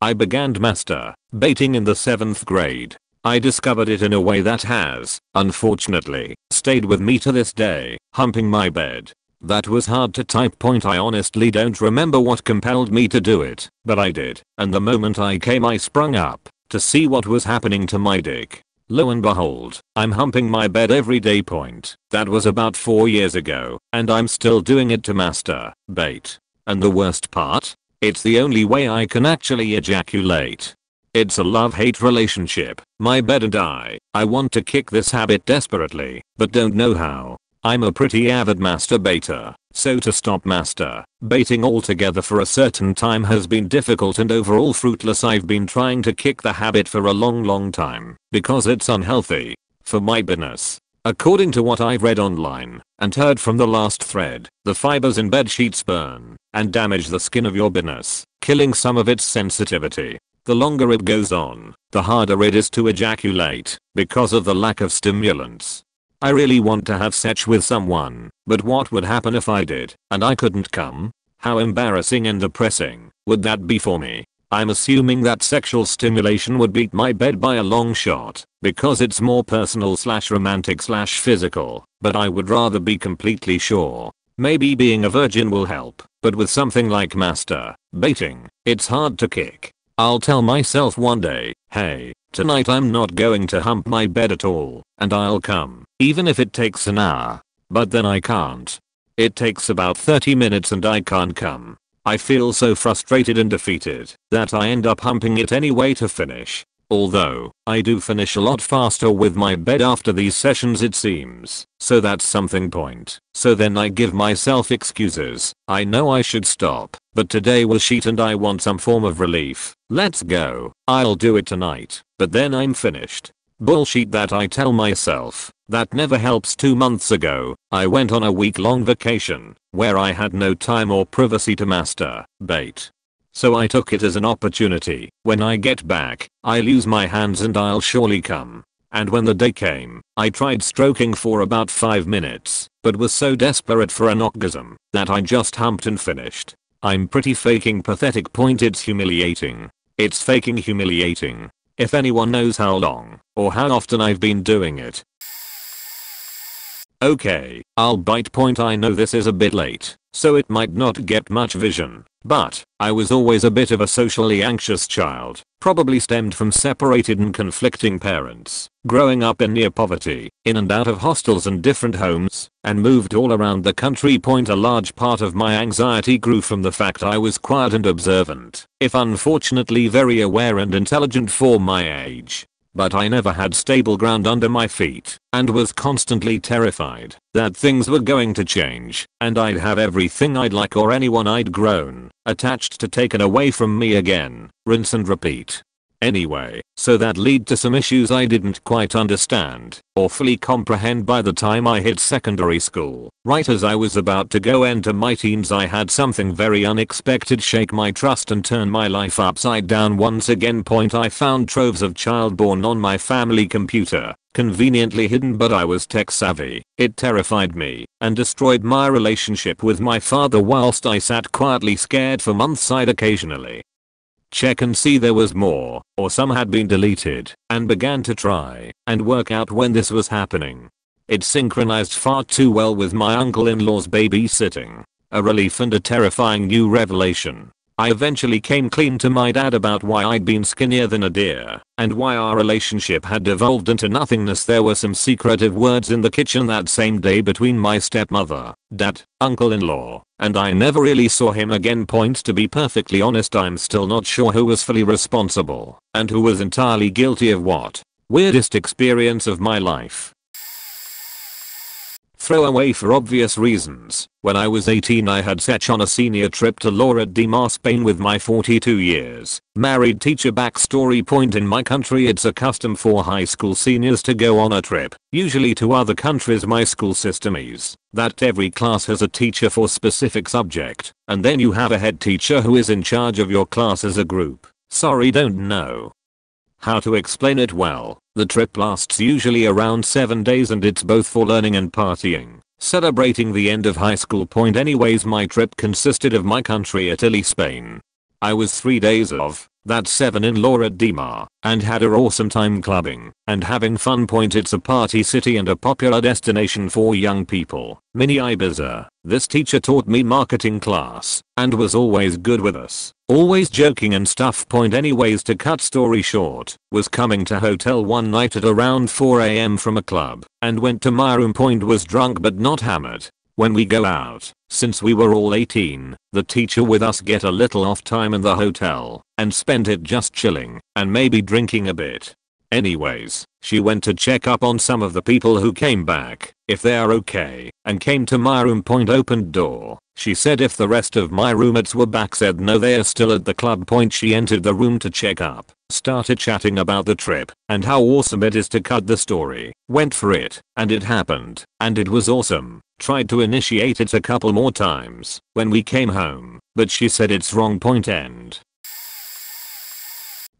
Speaker 1: I began masturbating in the 7th grade. I discovered it in a way that has, unfortunately, stayed with me to this day, humping my bed. That was hard to type. I honestly don't remember what compelled me to do it, but I did, and the moment I came I sprung up to see what was happening to my dick. Lo and behold, I'm humping my bed every day point. That was about 4 years ago, and I'm still doing it to masturbate. And the worst part? It's the only way I can actually ejaculate. It's a love-hate relationship, my bed and I. I want to kick this habit desperately, but don't know how. I'm a pretty avid masturbator, so to stop masturbating altogether for a certain time has been difficult and overall fruitless. I've been trying to kick the habit for a long time, because it's unhealthy. For my business. According to what I've read online and heard from the last thread, the fibers in bed sheets burn and damage the skin of your business, killing some of its sensitivity. The longer it goes on, the harder it is to ejaculate because of the lack of stimulants. I really want to have sex with someone, but what would happen if I did and I couldn't come? How embarrassing and depressing would that be for me? I'm assuming that sexual stimulation would beat my bed by a long shot, because it's more personal / romantic / physical, but I would rather be completely sure. Maybe being a virgin will help, but with something like masturbating, it's hard to kick. I'll tell myself one day, hey, tonight I'm not going to hump my bed at all, and I'll come, even if it takes an hour. But then I can't. It takes about 30 minutes and I can't come. I feel so frustrated and defeated that I end up humping it anyway to finish. Although, I do finish a lot faster with my bed after these sessions it seems, so that's something point. So then I give myself excuses. I know I should stop, but today was shit and I want some form of relief. Let's go. I'll do it tonight, but then I'm finished. Bullshit that I tell myself. That never helps. 2 months ago, I went on a week-long vacation, where I had no time or privacy to masturbate. So I took it as an opportunity. When I get back, I'll use my hands and I'll surely come. And when the day came, I tried stroking for about 5 minutes, but was so desperate for an orgasm that I just humped and finished. I'm pretty faking pathetic. Point. It's humiliating. It's faking humiliating. If anyone knows how long or how often I've been doing it. Okay, I'll bite. Point. I know this is a bit late, so it might not get much vision, but I was always a bit of a socially anxious child, probably stemmed from separated and conflicting parents, growing up in near poverty, in and out of hostels and different homes, and moved all around the country. Point. A large part of my anxiety grew from the fact I was quiet and observant, if unfortunately very aware and intelligent for my age. But I never had stable ground under my feet, and was constantly terrified that things were going to change, and I'd have everything I'd like or anyone I'd grown attached to taken away from me again. Rinse and repeat. Anyway, so that led to some issues I didn't quite understand or fully comprehend by the time I hit secondary school. Right as I was about to go enter my teens, I had something very unexpected shake my trust and turn my life upside down once again. Point. I found troves of child porn on my family computer, conveniently hidden, but I was tech savvy. It terrified me and destroyed my relationship with my father whilst I sat quietly scared for months. I'd occasionally check and see there was more, or some had been deleted, and began to try and work out when this was happening. It synchronized far too well with my uncle-in-law's babysitting. A relief and a terrifying new revelation. I eventually came clean to my dad about why I'd been skinnier than a deer, and why our relationship had devolved into nothingness. There were some secretive words in the kitchen that same day between my stepmother, dad, uncle-in-law, and I never really saw him again. Point. To be perfectly honest, I'm still not sure who was fully responsible, and who was entirely guilty of what. Weirdest experience of my life. Throwaway for obvious reasons. When I was 18, I had set on a senior trip to Lloret de Mar, Spain with my 42 years married teacher. Backstory. Point. In my country, it's a custom for high school seniors to go on a trip, usually to other countries. My school system is that every class has a teacher for specific subject, and then you have a head teacher who is in charge of your class as a group. Sorry, don't know how to explain it well. The trip lasts usually around 7 days and it's both for learning and partying, celebrating the end of high school. Point. Anyways, my trip consisted of my country, Italy, Spain. I was 3 days of that 7 in Lloret de Mar, and had a awesome time clubbing and having fun. Point. It's a party city and a popular destination for young people. Mini Ibiza, This teacher taught me marketing class and was always good with us, always joking and stuff. Anyways, to cut story short, was coming to hotel one night at around 4 AM from a club and went to my room. Was drunk but not hammered. When we go out, since we were all 18, the teacher with us get a little off time in the hotel and spent it just chilling and maybe drinking a bit. Anyways, she went to check up on some of the people who came back, if they are okay, and came to my room. Opened door. She said if the rest of my roommates were back, said no, they are still at the club. She entered the room to check up, started chatting about the trip and how awesome it is to cut the story. Went for it, and it happened, and it was awesome. Tried to initiate it a couple more times when we came home, but she said it's wrong. End.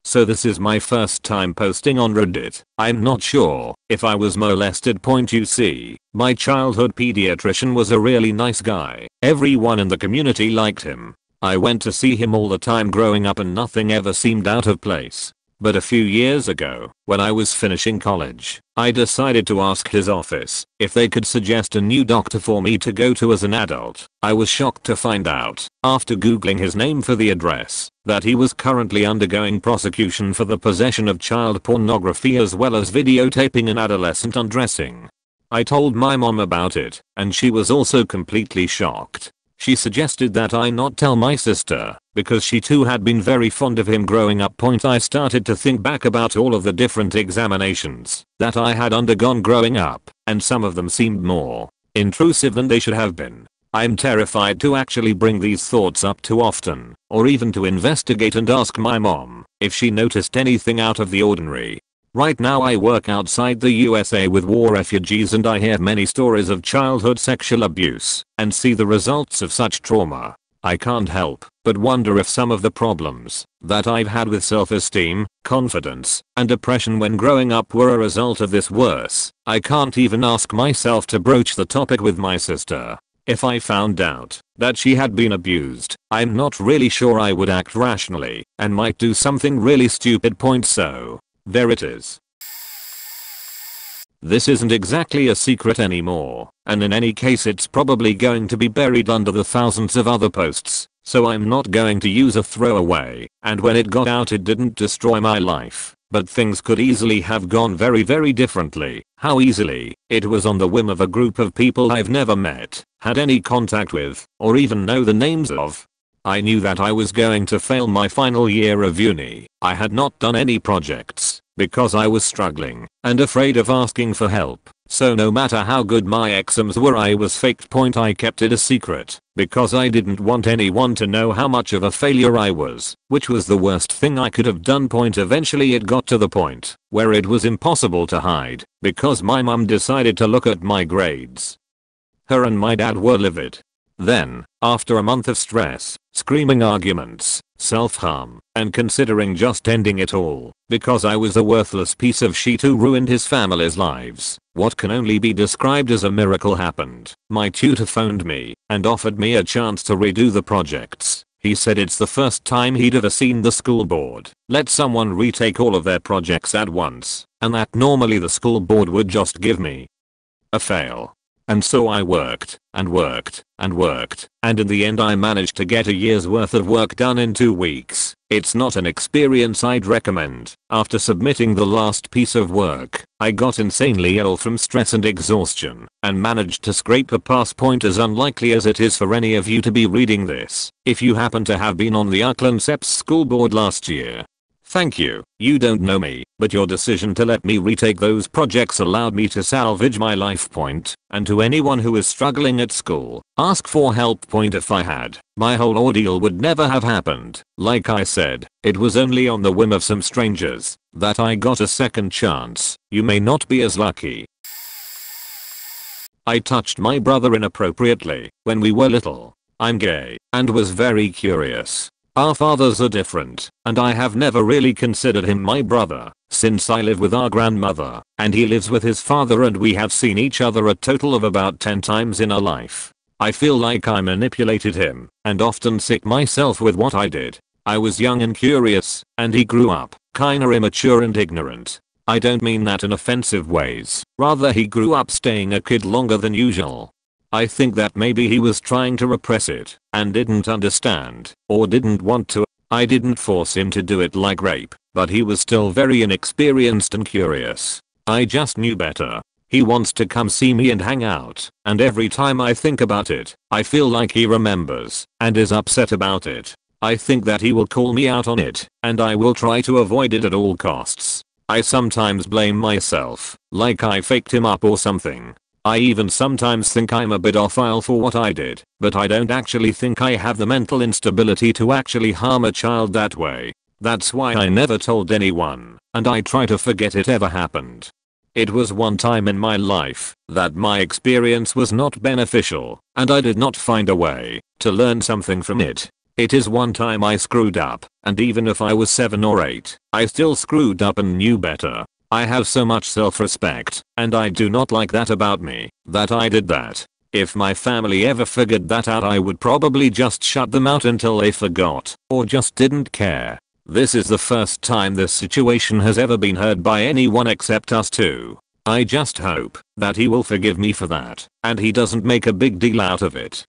Speaker 1: So this is my first time posting on Reddit. I'm not sure if I was molested. You see, my childhood pediatrician was a really nice guy. Everyone in the community liked him. I went to see him all the time growing up and nothing ever seemed out of place. But a few years ago, when I was finishing college, I decided to ask his office if they could suggest a new doctor for me to go to as an adult. I was shocked to find out, after googling his name for the address, that he was currently undergoing prosecution for the possession of child pornography as well as videotaping an adolescent undressing. I told my mom about it, and she was also completely shocked. She suggested that I not tell my sister, because she too had been very fond of him growing up. I started to think back about all of the different examinations that I had undergone growing up, and some of them seemed more intrusive than they should have been. I'm terrified to actually bring these thoughts up too often, or even to investigate and ask my mom if she noticed anything out of the ordinary. Right now I work outside the USA with war refugees, and I hear many stories of childhood sexual abuse and see the results of such trauma. I can't help but wonder if some of the problems that I've had with self-esteem, confidence, and depression when growing up were a result of this. Worse, I can't even ask myself to broach the topic with my sister. If I found out that she had been abused, I'm not really sure I would act rationally and might do something really stupid. So there it is. This isn't exactly a secret anymore, and in any case it's probably going to be buried under the thousands of other posts, so I'm not going to use a throwaway. And when it got out, it didn't destroy my life, but things could easily have gone very differently. How easily? It was on the whim of a group of people I've never met, had any contact with, or even know the names of. I knew that I was going to fail my final year of uni. I had not done any projects because I was struggling and afraid of asking for help. So no matter how good my exams were, I was faked. I kept it a secret because I didn't want anyone to know how much of a failure I was, which was the worst thing I could have done. Eventually it got to the point where it was impossible to hide because my mum decided to look at my grades. Her and my dad were livid. Then, after a month of stress, screaming arguments, self-harm, and considering just ending it all, because I was a worthless piece of shit who ruined his family's lives, what can only be described as a miracle happened. My tutor phoned me and offered me a chance to redo the projects. He said it's the first time he'd ever seen the school board let someone retake all of their projects at once, and that normally the school board would just give me a fail. And so I worked, and worked, and worked, and in the end I managed to get a year's worth of work done in 2 weeks. It's not an experience I'd recommend. After submitting the last piece of work, I got insanely ill from stress and exhaustion, and managed to scrape a pass. As unlikely as it is for any of you to be reading this, if you happen to have been on the Auckland SEPS school board last year, thank you. You don't know me, but your decision to let me retake those projects allowed me to salvage my life. And to anyone who is struggling at school, ask for help. If I had, my whole ordeal would never have happened. Like I said, it was only on the whim of some strangers that I got a second chance. You may not be as lucky. I touched my brother inappropriately when we were little. I'm gay and was very curious. Our fathers are different, and I have never really considered him my brother, since I live with our grandmother, and he lives with his father, and we have seen each other a total of about 10 times in our life. I feel like I manipulated him, and often sick myself with what I did. I was young and curious, and he grew up, kinda immature and ignorant. I don't mean that in offensive ways, rather he grew up staying a kid longer than usual. I think that maybe he was trying to repress it and didn't understand or didn't want to. I didn't force him to do it like rape, but he was still very inexperienced and curious. I just knew better. He wants to come see me and hang out, and every time I think about it, I feel like he remembers and is upset about it. I think that he will call me out on it, and I will try to avoid it at all costs. I sometimes blame myself, like I faked him up or something. I even sometimes think I'm a bit off-file for what I did, but I don't actually think I have the mental instability to actually harm a child that way. That's why I never told anyone, and I try to forget it ever happened. It was one time in my life that my experience was not beneficial, and I did not find a way to learn something from it. It is one time I screwed up, and even if I was 7 or 8, I still screwed up and knew better. I have so much self-respect, and I do not like that about me, that I did that. If my family ever figured that out, I would probably just shut them out until they forgot, or just didn't care. This is the first time this situation has ever been heard by anyone except us two. I just hope that he will forgive me for that, and he doesn't make a big deal out of it.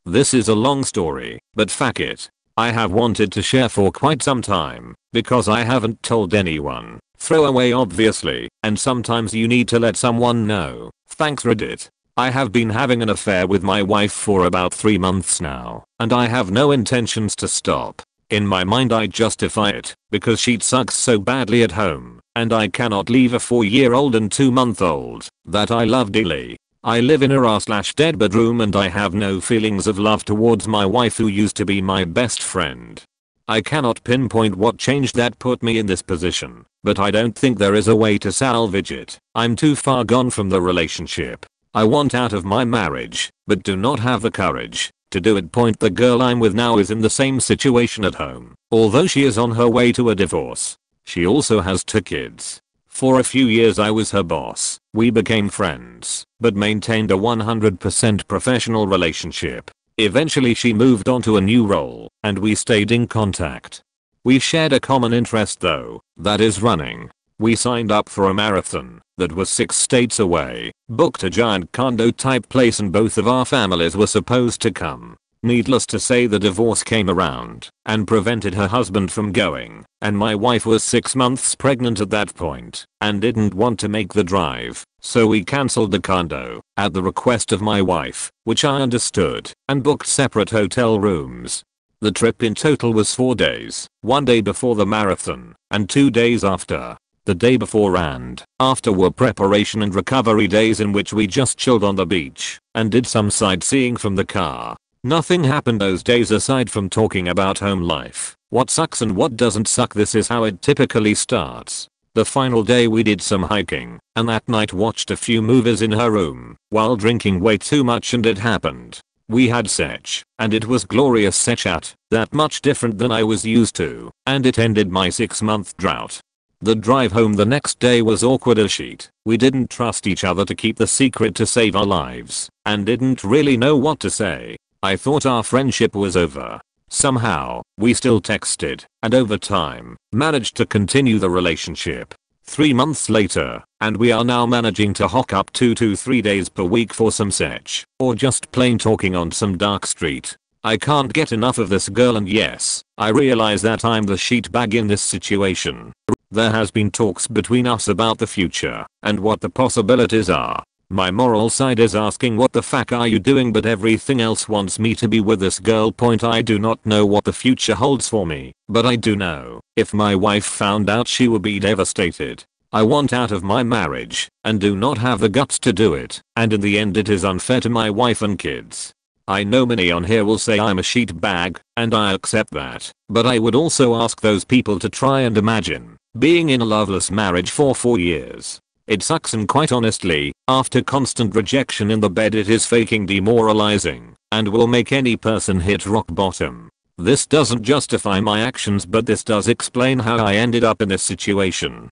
Speaker 1: This is a long story, but fuck it. I have wanted to share for quite some time, because I haven't told anyone. Throwaway obviously, and sometimes you need to let someone know. Thanks Reddit. I have been having an affair with my wife for about 3 months now, and I have no intentions to stop. In my mind I justify it, because she sucks so badly at home, and I cannot leave a 4-year-old and 2-month-old that I love dearly. I live in a raw/dead bedroom and I have no feelings of love towards my wife who used to be my best friend. I cannot pinpoint what changed that put me in this position, but I don't think there is a way to salvage it. I'm too far gone from the relationship. I want out of my marriage, but do not have the courage to do it. The girl I'm with now is in the same situation at home, although she is on her way to a divorce. She also has 2 kids. For a few years I was her boss. We became friends, but maintained a 100% professional relationship. Eventually she moved on to a new role, and we stayed in contact. We shared a common interest though, that is running. We signed up for a marathon that was 6 states away, booked a giant condo type place, and both of our families were supposed to come. Needless to say, the divorce came around and prevented her husband from going, and my wife was 6 months pregnant at that point and didn't want to make the drive, so we cancelled the condo at the request of my wife, which I understood, and booked separate hotel rooms. The trip in total was 4 days, 1 day before the marathon and 2 days after. The day before and after were preparation and recovery days in which we just chilled on the beach and did some sightseeing from the car. Nothing happened those days aside from talking about home life, what sucks and what doesn't suck. This is how it typically starts. The final day we did some hiking, and that night watched a few movies in her room while drinking way too much, and it happened. We had sex, and it was glorious sex at that much different than I was used to, and it ended my 6-month drought. The drive home the next day was awkward as shit. We didn't trust each other to keep the secret to save our lives, and didn't really know what to say. I thought our friendship was over. Somehow, we still texted, and over time, managed to continue the relationship. 3 months later, and we are now managing to hook up 2 to 3 days per week for some sex, or just plain talking on some dark street. I can't get enough of this girl, and yes, I realize that I'm the sheet bag in this situation. There has been talks between us about the future, and what the possibilities are. My moral side is asking what the fuck are you doing, but everything else wants me to be with this girl. I do not know what the future holds for me, but I do know, if my wife found out she would be devastated. I want out of my marriage, and do not have the guts to do it, and in the end it is unfair to my wife and kids. I know many on here will say I'm a sheet bag, and I accept that, but I would also ask those people to try and imagine being in a loveless marriage for 4 years. It sucks, and quite honestly, after constant rejection in the bed, it is fucking demoralizing and will make any person hit rock bottom. This doesn't justify my actions, but this does explain how I ended up in this situation.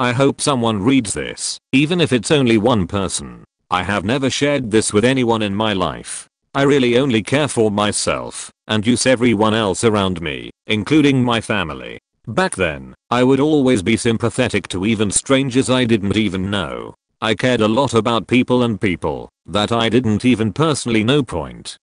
Speaker 1: I hope someone reads this, even if it's only one person. I have never shared this with anyone in my life. I really only care for myself and use everyone else around me, including my family. Back then, I would always be sympathetic to even strangers I didn't even know. I cared a lot about people and people that I didn't even personally know.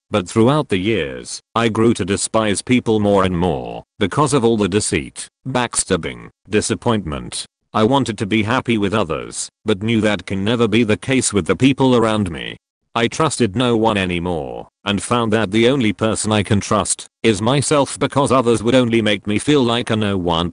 Speaker 1: But throughout the years, I grew to despise people more and more because of all the deceit, backstabbing, disappointment. I wanted to be happy with others, but knew that can never be the case with the people around me. I trusted no one anymore, and found that the only person I can trust is myself, because others would only make me feel like a no one.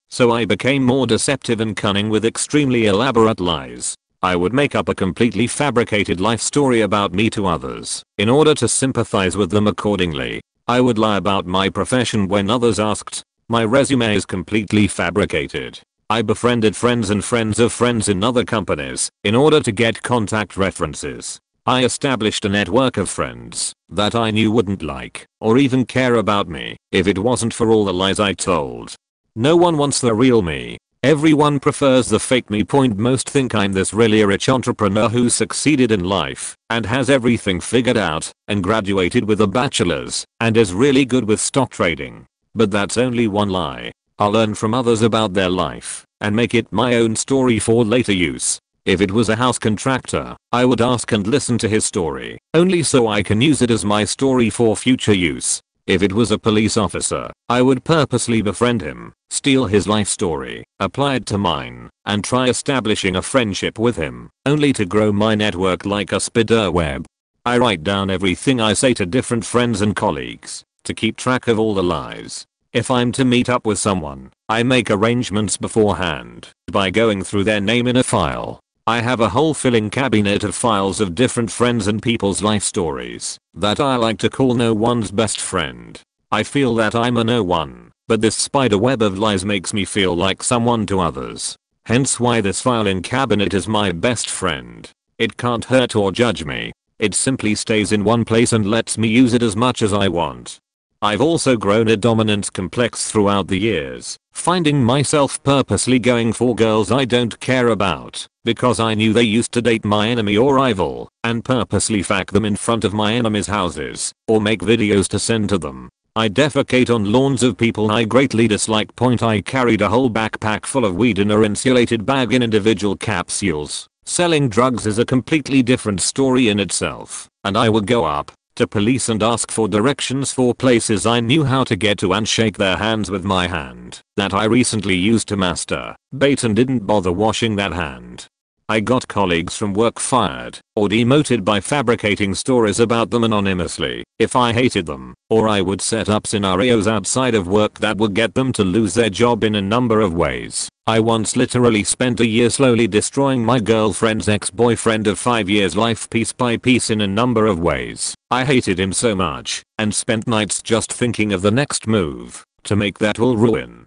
Speaker 1: So I became more deceptive and cunning with extremely elaborate lies. I would make up a completely fabricated life story about me to others, in order to sympathize with them accordingly. I would lie about my profession when others asked. My resume is completely fabricated. I befriended friends and friends of friends in other companies in order to get contact references. I established a network of friends that I knew wouldn't like or even care about me if it wasn't for all the lies I told. No one wants the real me. Everyone prefers the fake me. Most think I'm this really rich entrepreneur who succeeded in life and has everything figured out and graduated with a bachelor's and is really good with stock trading. But that's only one lie. I'll learn from others about their life and make it my own story for later use. If it was a house contractor, I would ask and listen to his story, only so I can use it as my story for future use. If it was a police officer, I would purposely befriend him, steal his life story, apply it to mine, and try establishing a friendship with him, only to grow my network like a spider web. I write down everything I say to different friends and colleagues, to keep track of all the lies. If I'm to meet up with someone, I make arrangements beforehand by going through their name in a file. I have a whole filing cabinet of files of different friends and people's life stories that I like to call no one's best friend. I feel that I'm a no one, but this spider web of lies makes me feel like someone to others. Hence why this filing cabinet is my best friend. It can't hurt or judge me. It simply stays in one place and lets me use it as much as I want. I've also grown a dominance complex throughout the years, finding myself purposely going for girls I don't care about, because I knew they used to date my enemy or rival, and purposely fuck them in front of my enemy's houses, or make videos to send to them. I defecate on lawns of people I greatly dislike. I carried a whole backpack full of weed in a insulated bag in individual capsules. Selling drugs is a completely different story in itself, and I would go up to police and ask for directions for places I knew how to get to and shake their hands with my hand that I recently used to masturbate and didn't bother washing that hand. I got colleagues from work fired or demoted by fabricating stories about them anonymously if I hated them, or I would set up scenarios outside of work that would get them to lose their job in a number of ways. I once literally spent a year slowly destroying my girlfriend's ex-boyfriend of 5 years' life piece by piece in a number of ways. I hated him so much and spent nights just thinking of the next move to make that all ruin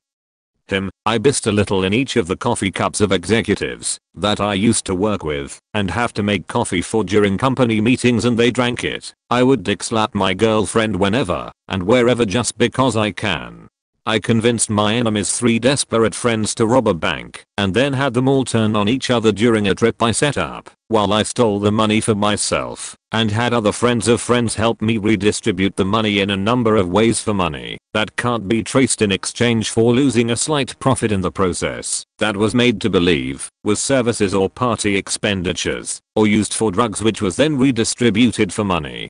Speaker 1: him. I pissed a little in each of the coffee cups of executives that I used to work with and have to make coffee for during company meetings, and they drank it. I would dick slap my girlfriend whenever and wherever just because I can. I convinced my enemy's 3 desperate friends to rob a bank and then had them all turn on each other during a trip I set up, while I stole the money for myself and had other friends of friends help me redistribute the money in a number of ways for money that can't be traced, in exchange for losing a slight profit in the process that was made to believe was services or party expenditures, or used for drugs, which was then redistributed for money.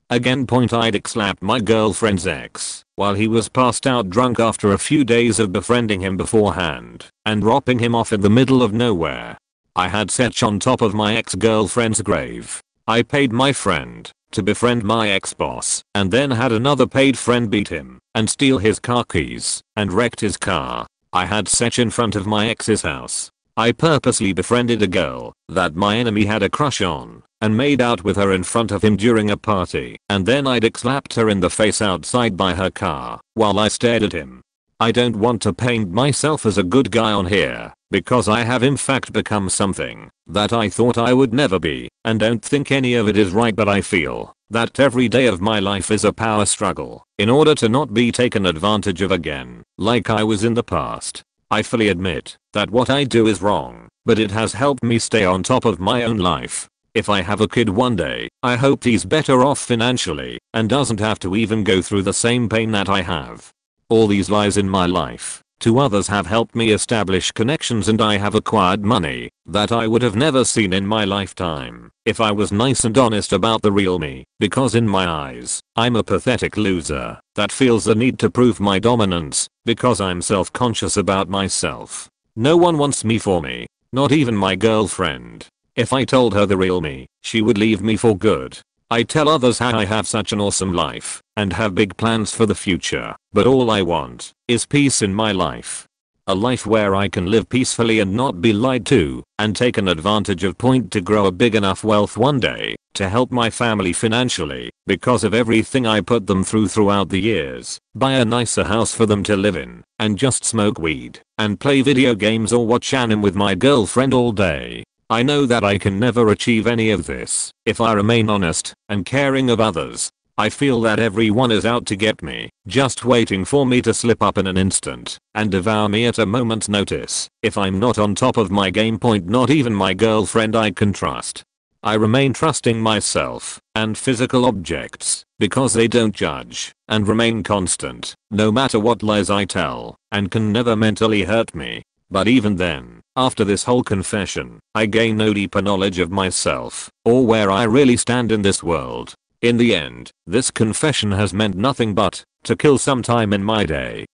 Speaker 1: Again, I dick slapped my girlfriend's ex while he was passed out drunk after a few days of befriending him beforehand and dropping him off in the middle of nowhere. I had search on top of my ex-girlfriend's grave. I paid my friend to befriend my ex-boss and then had another paid friend beat him and steal his car keys and wrecked his car. I had search in front of my ex's house. I purposely befriended a girl that my enemy had a crush on and made out with her in front of him during a party, and then I dick slapped her in the face outside by her car while I stared at him. I don't want to paint myself as a good guy on here, because I have in fact become something that I thought I would never be, and don't think any of it is right, but I feel that every day of my life is a power struggle in order to not be taken advantage of again, like I was in the past. I fully admit that what I do is wrong, but it has helped me stay on top of my own life. If I have a kid one day, I hope he's better off financially and doesn't have to even go through the same pain that I have. All these lies in my life Two others have helped me establish connections, and I have acquired money that I would have never seen in my lifetime if I was nice and honest about the real me, because in my eyes, I'm a pathetic loser that feels the need to prove my dominance because I'm self-conscious about myself. No one wants me for me, not even my girlfriend. If I told her the real me, she would leave me for good. I tell others how I have such an awesome life and have big plans for the future, but all I want is peace in my life. A life where I can live peacefully and not be lied to and taken advantage of to grow a big enough wealth one day to help my family financially because of everything I put them through throughout the years, buy a nicer house for them to live in, and just smoke weed and play video games or watch anime with my girlfriend all day. I know that I can never achieve any of this if I remain honest and caring of others. I feel that everyone is out to get me, just waiting for me to slip up in an instant and devour me at a moment's notice. If I'm not on top of my game, not even my girlfriend I can trust. I remain trusting myself and physical objects because they don't judge and remain constant no matter what lies I tell and can never mentally hurt me. But even then, after this whole confession, I gain no deeper knowledge of myself or where I really stand in this world. In the end, this confession has meant nothing but to kill some time in my day.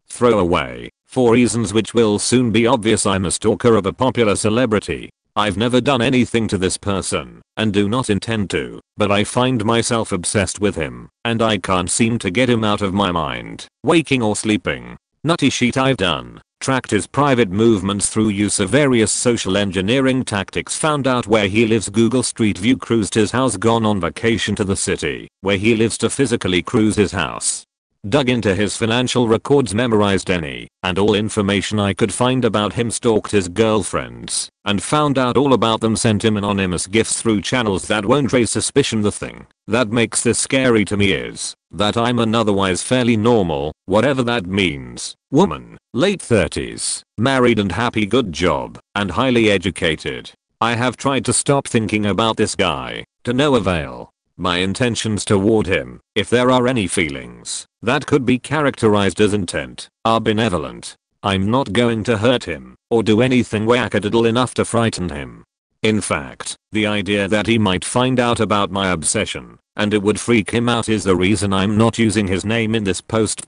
Speaker 1: Throw away. For reasons which will soon be obvious, I'm a stalker of a popular celebrity. I've never done anything to this person and do not intend to, but I find myself obsessed with him and I can't seem to get him out of my mind, waking or sleeping. Nutty sheet. I've done tracked his private movements through use of various social engineering tactics, found out where he lives, Google Street View, cruised his house, gone on vacation to the city where he lives to physically cruise his house, dug into his financial records, memorized any and all information I could find about him, stalked his girlfriends and found out all about them, sent him anonymous gifts through channels that won't raise suspicion. The thing that makes this scary to me is that I'm an otherwise fairly normal, whatever that means, woman, late 30s, married and happy, good job, and highly educated. I have tried to stop thinking about this guy, to no avail. My intentions toward him, if there are any feelings that could be characterized as intent, are benevolent. I'm not going to hurt him or do anything wackadoodle enough to frighten him. In fact, the idea that he might find out about my obsession and it would freak him out is the reason I'm not using his name in this post.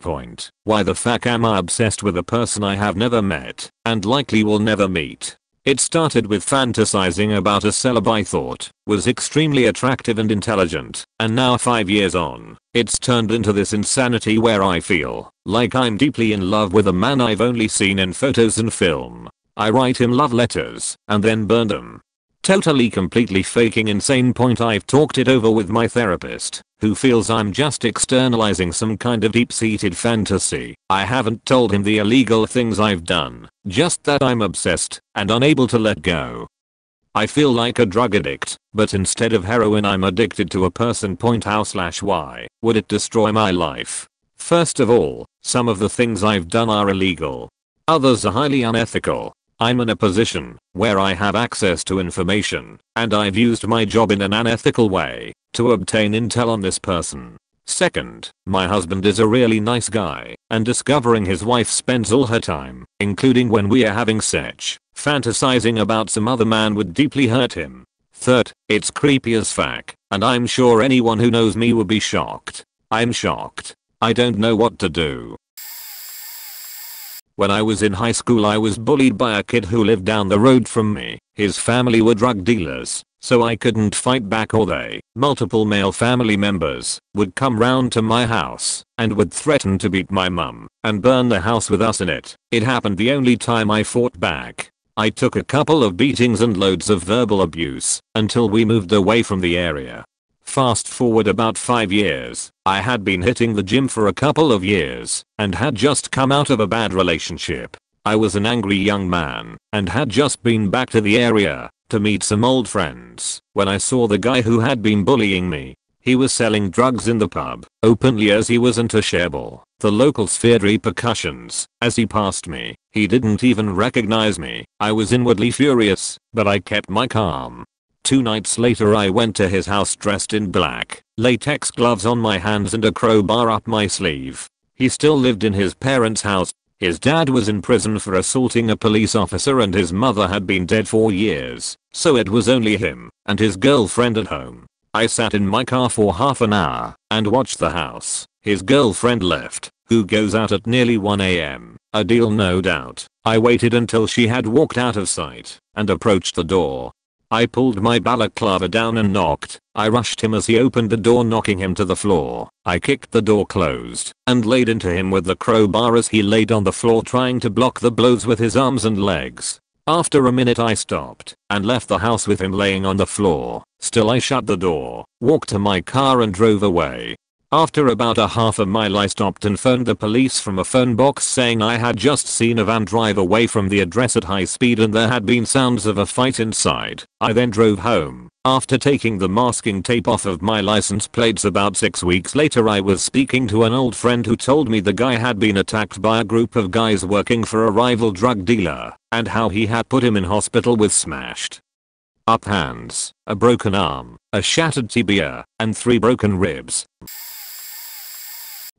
Speaker 1: Why the fuck am I obsessed with a person I have never met and likely will never meet? It started with fantasizing about a celeb I thought was extremely attractive and intelligent, and now 5 years on, it's turned into this insanity where I feel like I'm deeply in love with a man I've only seen in photos and film. I write him love letters and then burn them. Totally completely faking insane. I've talked it over with my therapist, who feels I'm just externalizing some kind of deep-seated fantasy. I haven't told him the illegal things I've done, just that I'm obsessed and unable to let go. I feel like a drug addict, but instead of heroin I'm addicted to a person. How/why would it destroy my life? First of all, some of the things I've done are illegal. Others are highly unethical. I'm in a position where I have access to information, and I've used my job in an unethical way to obtain intel on this person. Second, my husband is a really nice guy, and discovering his wife spends all her time, including when we are having sex, fantasizing about some other man would deeply hurt him. Third, it's creepy as fuck, and I'm sure anyone who knows me would be shocked. I'm shocked. I don't know what to do. When I was in high school I was bullied by a kid who lived down the road from me. His family were drug dealers, so I couldn't fight back, or multiple male family members, would come round to my house and would threaten to beat my mum and burn the house with us in it. It happened the only time I fought back. I took a couple of beatings and loads of verbal abuse until we moved away from the area. Fast forward about 5 years, I had been hitting the gym for a couple of years and had just come out of a bad relationship. I was an angry young man and had just been back to the area to meet some old friends when I saw the guy who had been bullying me. He was selling drugs in the pub openly as he was untouchable. The locals feared repercussions as he passed me. He didn't even recognize me. I was inwardly furious, but I kept my calm. 2 nights later I went to his house dressed in black, latex gloves on my hands and a crowbar up my sleeve. He still lived in his parents' house. His dad was in prison for assaulting a police officer and his mother had been dead for years, so it was only him and his girlfriend at home. I sat in my car for half an hour and watched the house. His girlfriend left, who goes out at nearly 1 AM. A deal, no doubt. I waited until she had walked out of sight and approached the door. I pulled my balaclava down and knocked. I rushed him as he opened the door, knocking him to the floor. I kicked the door closed and laid into him with the crowbar as he laid on the floor trying to block the blows with his arms and legs. After a minute I stopped and left the house with him laying on the floor. Still I shut the door, walked to my car and drove away. After about a half a mile I stopped and phoned the police from a phone box saying I had just seen a van drive away from the address at high speed and there had been sounds of a fight inside. I then drove home. After taking the masking tape off of my license plates about 6 weeks later, I was speaking to an old friend who told me the guy had been attacked by a group of guys working for a rival drug dealer and how he had put him in hospital with smashed up hands, a broken arm, a shattered tibia, and 3 broken ribs.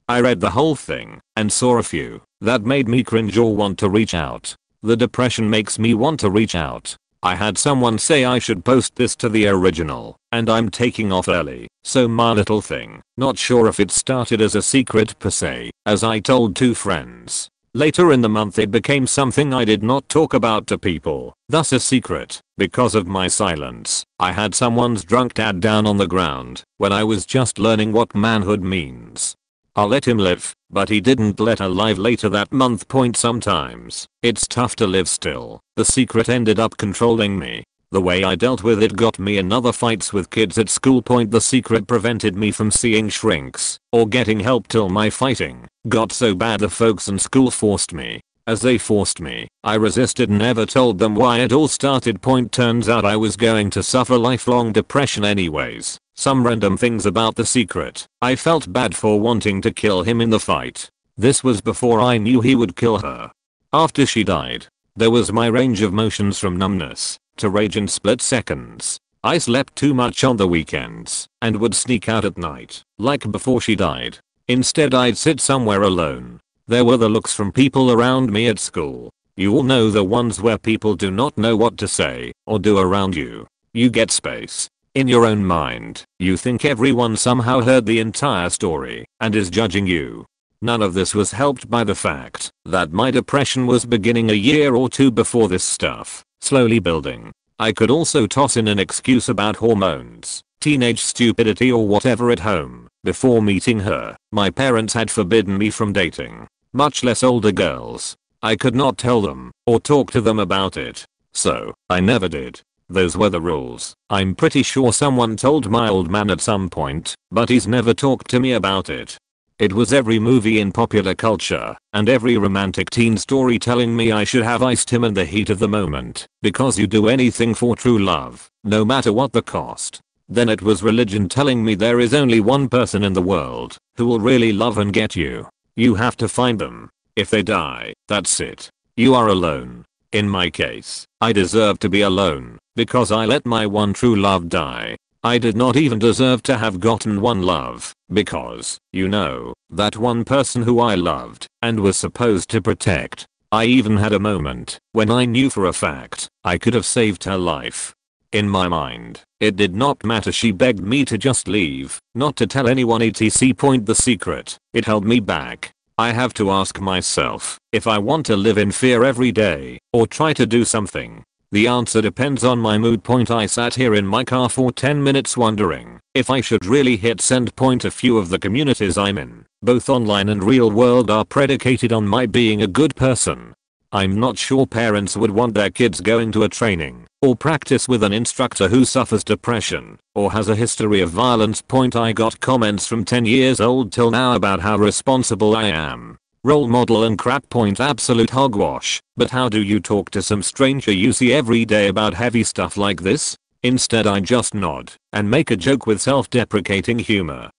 Speaker 1: I read the whole thing and saw a few that made me cringe or want to reach out. The depression makes me want to reach out. I had someone say I should post this to the original, and I'm taking off early, so my little thing. Not sure if it started as a secret per se, as I told 2 friends. Later in the month it became something I did not talk about to people, thus a secret, because of my silence. I had someone's drunk dad down on the ground when I was just learning what manhood means. I'll let him live, but he didn't let alive later that month. Sometimes it's tough to live still. The secret ended up controlling me. The way I dealt with it got me in other fights with kids at school. The secret prevented me from seeing shrinks or getting help till my fighting got so bad the folks in school forced me. As they forced me, I resisted and never told them why it all started. Turns out I was going to suffer lifelong depression anyways. Some random things about the secret. I felt bad for wanting to kill him in the fight. This was before I knew he would kill her. After she died, there was my range of motions from numbness to rage in split seconds. I slept too much on the weekends and would sneak out at night, like before she died. Instead I'd sit somewhere alone. There were the looks from people around me at school. You all know the ones where people do not know what to say or do around you. You get space. In your own mind, you think everyone somehow heard the entire story and is judging you. None of this was helped by the fact that my depression was beginning a year or 2 before this stuff, slowly building. I could also toss in an excuse about hormones, teenage stupidity or whatever at home. Before meeting her, my parents had forbidden me from dating, much less older girls. I could not tell them or talk to them about it, so I never did. Those were the rules. I'm pretty sure someone told my old man at some point, but he's never talked to me about it. It was every movie in popular culture and every romantic teen story telling me I should have iced him in the heat of the moment because you do anything for true love, no matter what the cost. Then it was religion telling me there is only one person in the world who will really love and get you. You have to find them. If they die, that's it. You are alone. In my case, I deserve to be alone because I let my one true love die. I did not even deserve to have gotten one love because, you know, that one person who I loved and was supposed to protect. I even had a moment when I knew for a fact I could have saved her life. In my mind, it did not matter. She begged me to just leave, not to tell anyone etc. The secret, it held me back. I have to ask myself if I want to live in fear every day or try to do something. The answer depends on my mood. I sat here in my car for 10 minutes wondering if I should really hit send. A few of the communities I'm in, both online and real world, are predicated on my being a good person. I'm not sure parents would want their kids going to a training or practice with an instructor who suffers depression or has a history of violence. I got comments from 10 years old till now about how responsible I am, role model and crap. Absolute hogwash. But how do you talk to some stranger you see every day about heavy stuff like this? Instead I just nod and make a joke with self-deprecating humor.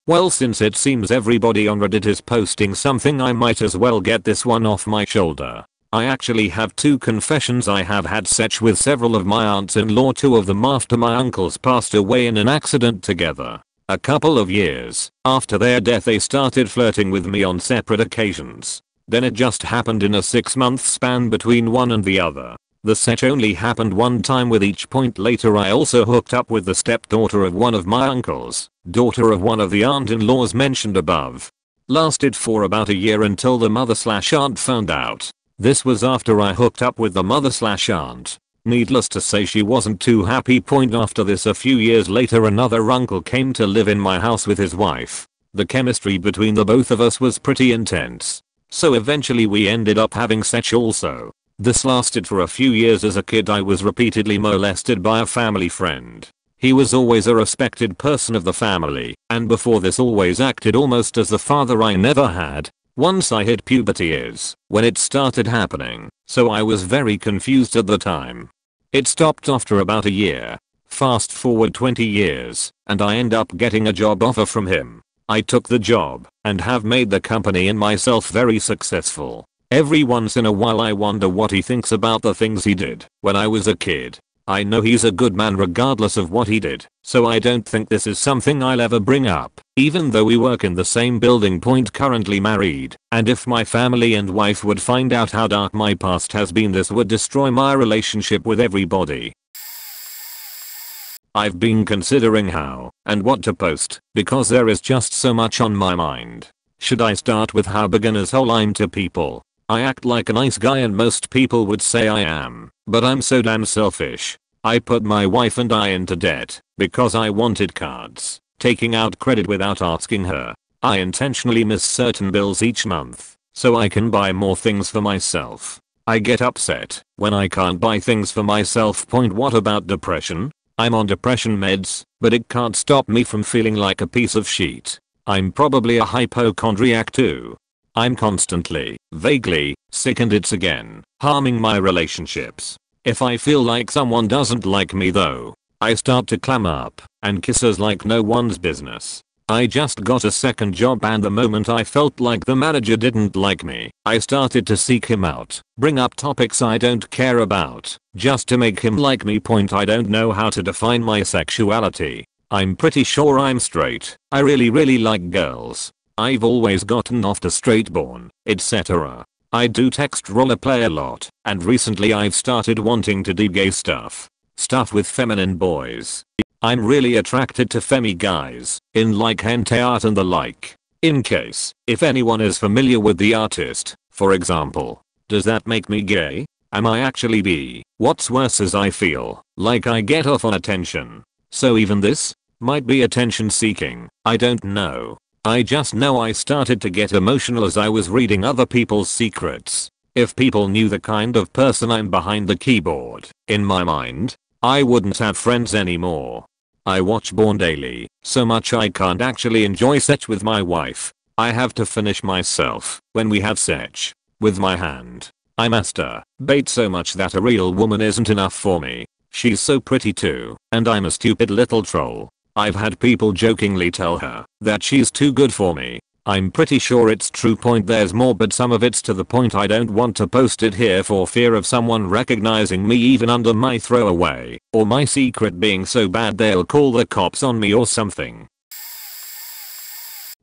Speaker 1: Well, since it seems everybody on Reddit is posting something, I might as well get this one off my shoulder. I actually have 2 confessions. I have had sex with several of my aunts-in-law, 2 of them after my uncles passed away in an accident together. A couple of years after their death they started flirting with me on separate occasions. Then it just happened in a 6-month span between one and the other. The sex only happened one time with each point. Later I also hooked up with the stepdaughter of one of my uncles, daughter of one of the aunt-in-laws mentioned above. Lasted for about a year until the mother/aunt found out. This was after I hooked up with the mother/aunt. Needless to say she wasn't too happy. After this a few years later another uncle came to live in my house with his wife. The chemistry between the both of us was pretty intense. So eventually we ended up having sex also. This lasted for a few years. As a kid I was repeatedly molested by a family friend. He was always a respected person of the family, and before this always acted almost as the father I never had. Once I hit puberty is when it started happening, so I was very confused at the time. It stopped after about a year. Fast forward 20 years, and I end up getting a job offer from him. I took the job, and have made the company and myself very successful. Every once in a while I wonder what he thinks about the things he did when I was a kid. I know he's a good man regardless of what he did, so I don't think this is something I'll ever bring up, even though we work in the same building. Currently married, and if my family and wife would find out how dark my past has been, this would destroy my relationship with everybody. I've been considering how and what to post, because there is just so much on my mind. Should I start with how beginner's whole I'm to people? I act like a nice guy and most people would say I am, but I'm so damn selfish. I put my wife and I into debt because I wanted cards, taking out credit without asking her. I intentionally miss certain bills each month so I can buy more things for myself. I get upset when I can't buy things for myself. What about depression? I'm on depression meds, but it can't stop me from feeling like a piece of shit. I'm probably a hypochondriac too. I'm constantly, vaguely, sick, and it's again harming my relationships. If I feel like someone doesn't like me though, I start to clam up and kisses like no one's business. I just got a second job, and the moment I felt like the manager didn't like me, I started to seek him out, bring up topics I don't care about, just to make him like me. I don't know how to define my sexuality. I'm pretty sure I'm straight. I really like girls. I've always gotten off to straight porn, etc. I do text roleplay a lot, and recently I've started wanting to do gay stuff with feminine boys. I'm really attracted to femi guys, in like hentai art and the like. In case, if anyone is familiar with the artist, for example, does that make me gay? Am I actually bi? What's worse is I feel like I get off on attention. So even this might be attention seeking. I don't know. I just know I started to get emotional as I was reading other people's secrets. If people knew the kind of person I'm behind the keyboard, in my mind, I wouldn't have friends anymore. I watch porn daily, so much I can't actually enjoy sex with my wife. I have to finish myself when we have sex with my hand. I masturbate so much that a real woman isn't enough for me. She's so pretty too, and I'm a stupid little troll. I've had people jokingly tell her that she's too good for me. I'm pretty sure it's true. There's more, but some of it's to the point I don't want to post it here for fear of someone recognizing me even under my throwaway, or my secret being so bad they'll call the cops on me or something.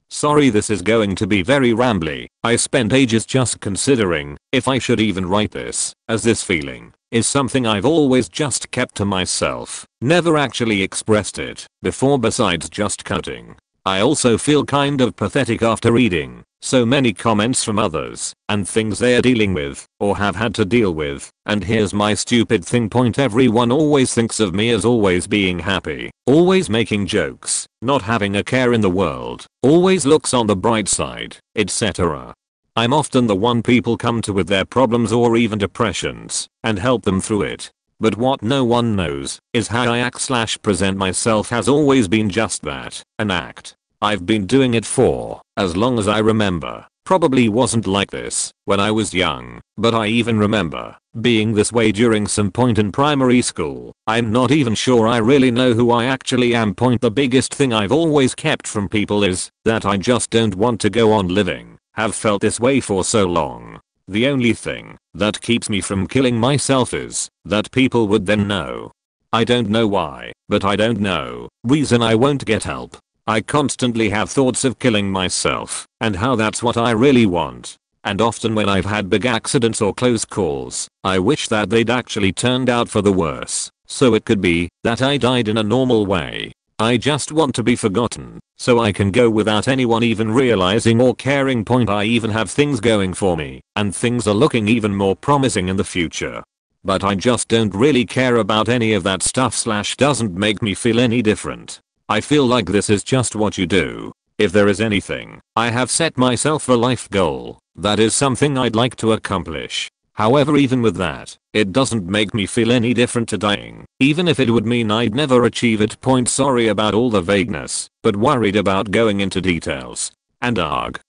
Speaker 1: Sorry, this is going to be very rambly. I spent ages just considering if I should even write this, as this feeling is something I've always just kept to myself, never actually expressed it before besides just cutting. I also feel kind of pathetic after reading so many comments from others and things they're dealing with or have had to deal with. And here's my stupid thing. Everyone always thinks of me as always being happy, always making jokes, not having a care in the world, always looks on the bright side, etc. I'm often the one people come to with their problems or even depressions and help them through it. But what no one knows is how I act/present myself has always been just that, an act. I've been doing it for as long as I remember. Probably wasn't like this when I was young, but I even remember being this way during some point in primary school. I'm not even sure I really know who I actually am. The biggest thing I've always kept from people is that I just don't want to go on living. Have felt this way for so long. The only thing that keeps me from killing myself is that people would then know. I don't know why, but I don't know. Reason I won't get help. I constantly have thoughts of killing myself and how that's what I really want. And often when I've had big accidents or close calls, I wish that they'd actually turned out for the worse. So it could be that I died in a normal way. I just want to be forgotten, so I can go without anyone even realizing or caring. I even have things going for me, and things are looking even more promising in the future. But I just don't really care about any of that stuff / doesn't make me feel any different. I feel like this is just what you do. If there is anything, I have set myself a life goal. That is something I'd like to accomplish. However, even with that, it doesn't make me feel any different to dying, even if it would mean I'd never achieve it. Sorry about all the vagueness, but worried about going into details. And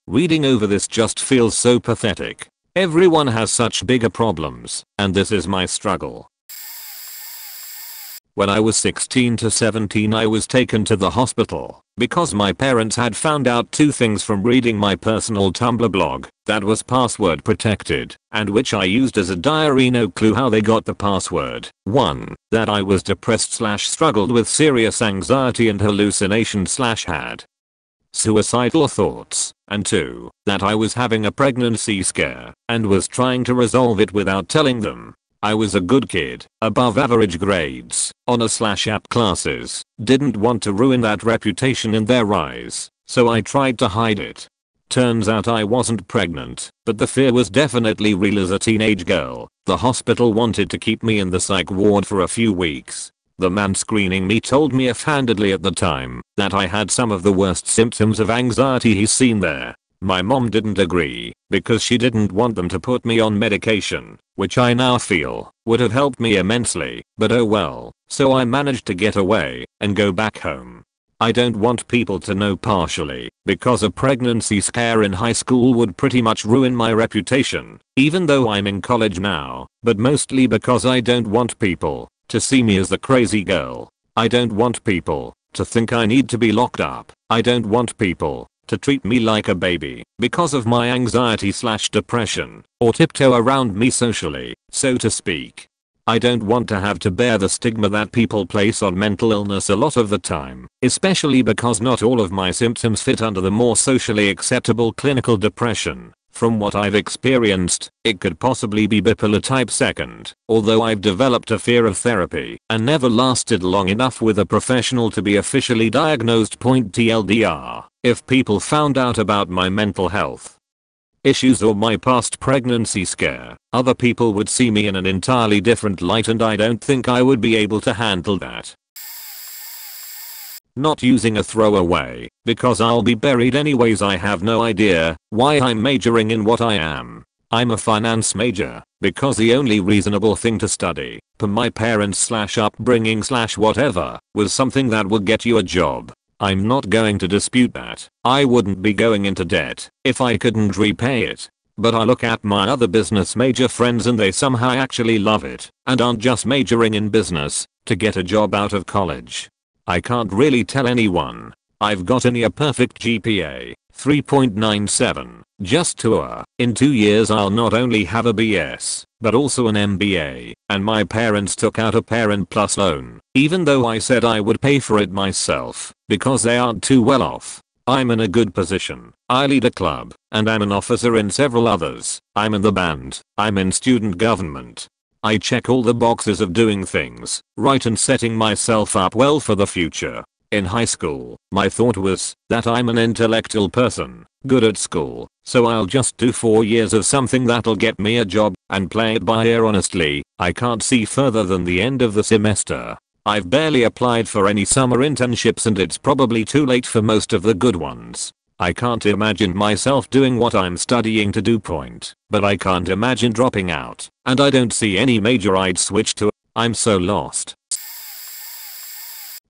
Speaker 1: reading over this just feels so pathetic. Everyone has such bigger problems, and this is my struggle. When I was 16 to 17, I was taken to the hospital because my parents had found out 2 things from reading my personal Tumblr blog that was password protected and which I used as a diary. No clue how they got the password. 1. That I was depressed / struggled with serious anxiety and hallucination / had suicidal thoughts. And 2. That I was having a pregnancy scare and was trying to resolve it without telling them. I was a good kid, above average grades, honor / app classes, didn't want to ruin that reputation in their eyes, so I tried to hide it. Turns out I wasn't pregnant, but the fear was definitely real. As a teenage girl, the hospital wanted to keep me in the psych ward for a few weeks. The man screening me told me offhandedly at the time that I had some of the worst symptoms of anxiety he's seen there. My mom didn't agree because she didn't want them to put me on medication, which I now feel would have helped me immensely, but oh well. So I managed to get away and go back home. I don't want people to know, partially because a pregnancy scare in high school would pretty much ruin my reputation, even though I'm in college now, but mostly because I don't want people to see me as the crazy girl. I don't want people to think I need to be locked up. I don't want people to treat me like a baby because of my anxiety / depression, or tiptoe around me socially, so to speak. I don't want to have to bear the stigma that people place on mental illness a lot of the time, especially because not all of my symptoms fit under the more socially acceptable clinical depression. From what I've experienced, it could possibly be bipolar type 2, although I've developed a fear of therapy and never lasted long enough with a professional to be officially diagnosed. TLDR, if people found out about my mental health issues or my past pregnancy scare, other people would see me in an entirely different light, and I don't think I would be able to handle that. Not using a throwaway, because I'll be buried anyways. I have no idea why I'm majoring in what I am. I'm a finance major because the only reasonable thing to study, per my parents / upbringing / whatever, was something that would get you a job. I'm not going to dispute that. I wouldn't be going into debt if I couldn't repay it. But I look at my other business major friends and they somehow actually love it and aren't just majoring in business to get a job out of college. I can't really tell anyone I've got a near perfect GPA, 3.97, just tour. In 2 years I'll not only have a BS, but also an MBA, and my parents took out a Parent Plus loan, even though I said I would pay for it myself, because they aren't too well off. I'm in a good position. I lead a club, and I'm an officer in several others. I'm in the band. I'm in student government. I check all the boxes of doing things right and setting myself up well for the future. In high school, my thought was that I'm an intellectual person, good at school, so I'll just do 4 years of something that'll get me a job and play it by ear. Honestly, I can't see further than the end of the semester. I've barely applied for any summer internships and it's probably too late for most of the good ones. I can't imagine myself doing what I'm studying to do, but I can't imagine dropping out, and I don't see any major I'd switch to. I'm so lost.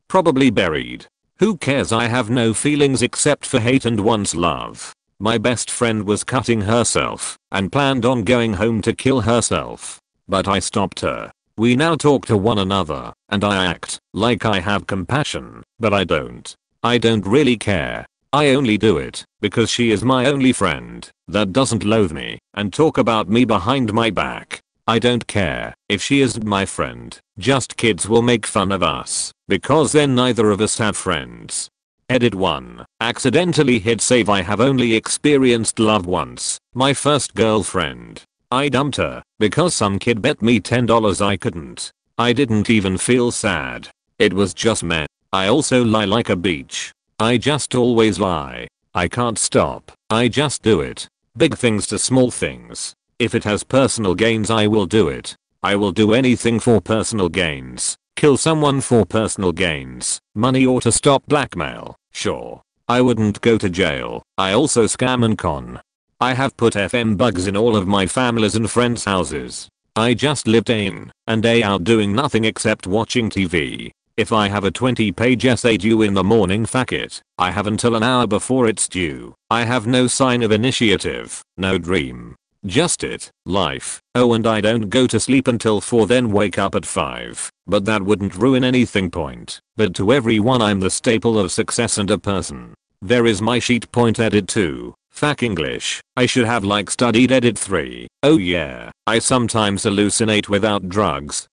Speaker 1: Probably buried. Who cares? I have no feelings except for hate and once love. My best friend was cutting herself and planned on going home to kill herself, but I stopped her. We now talk to one another, and I act like I have compassion, but I don't. I don't really care. I only do it because she is my only friend that doesn't loathe me and talk about me behind my back. I don't care if she isn't my friend, just kids will make fun of us because then neither of us have friends. Edit 1. Accidentally hit save. I have only experienced love once. My first girlfriend. I dumped her because some kid bet me $10 I couldn't. I didn't even feel sad. It was just meh. I also lie like a beach. I just always lie. I can't stop. I just do it. Big things to small things. If it has personal gains I will do it. I will do anything for personal gains. Kill someone for personal gains. Money or to stop blackmail. Sure. I wouldn't go to jail. I also scam and con. I have put FM bugs in all of my families and friends' houses. I just live day in and day out doing nothing except watching TV. If I have a 20-page essay due in the morning, fuck it. I have until an hour before it's due. I have no sign of initiative, no dream. Just it, life. Oh, and I don't go to sleep until 4 then wake up at 5. But that wouldn't ruin anything point. But to everyone I'm the staple of success and a person. There is my sheet point. Edit 2. Fuck English. I should have like studied. Edit 3. Oh yeah. I sometimes hallucinate without drugs.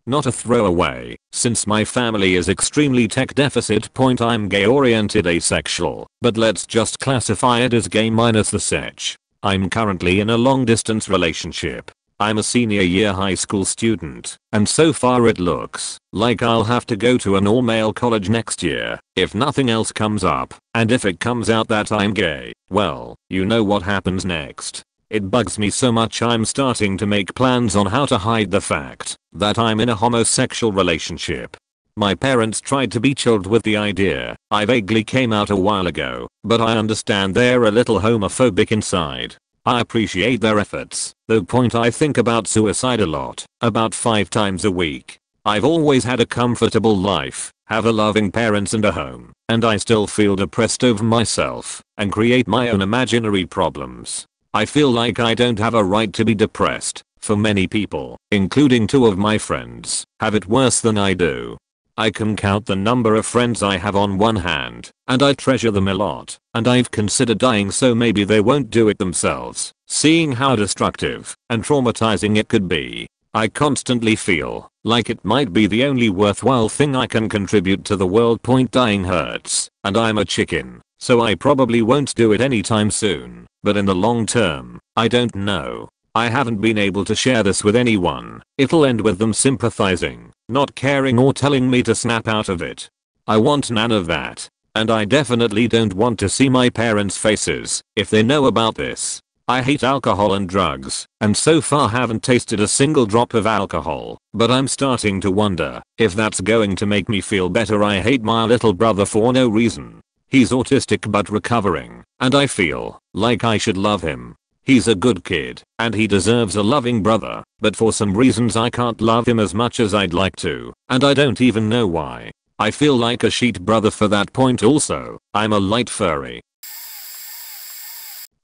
Speaker 1: Not a throwaway, since my family is extremely tech deficit. Point I'm gay oriented asexual, but let's just classify it as gay minus the sech. I'm currently in a long distance relationship. I'm a senior year high school student, and so far it looks like I'll have to go to an all-male college next year if nothing else comes up, and if it comes out that I'm gay, well, you know what happens next. It bugs me so much I'm starting to make plans on how to hide the fact that I'm in a homosexual relationship. My parents tried to be chilled with the idea. I vaguely came out a while ago, but I understand they're a little homophobic inside. I appreciate their efforts, though. Point I think about suicide a lot, about 5 times a week. I've always had a comfortable life, have a loving parents and a home, and I still feel depressed over myself and create my own imaginary problems. I feel like I don't have a right to be depressed, for many people, including 2 of my friends, have it worse than I do. I can count the number of friends I have on one hand, and I treasure them a lot, and I've considered dying so maybe they won't do it themselves, seeing how destructive and traumatizing it could be. I constantly feel like it might be the only worthwhile thing I can contribute to the world. Point dying hurts, and I'm a chicken, so I probably won't do it anytime soon. But in the long term, I don't know. I haven't been able to share this with anyone. It'll end with them sympathizing, not caring, or telling me to snap out of it. I want none of that. And I definitely don't want to see my parents' faces if they know about this. I hate alcohol and drugs, and so far haven't tasted a single drop of alcohol, but I'm starting to wonder if that's going to make me feel better. I hate my little brother for no reason. He's autistic but recovering, and I feel like I should love him. He's a good kid, and he deserves a loving brother, but for some reasons I can't love him as much as I'd like to, and I don't even know why. I feel like a sheet brother for that. Point also, I'm a light furry.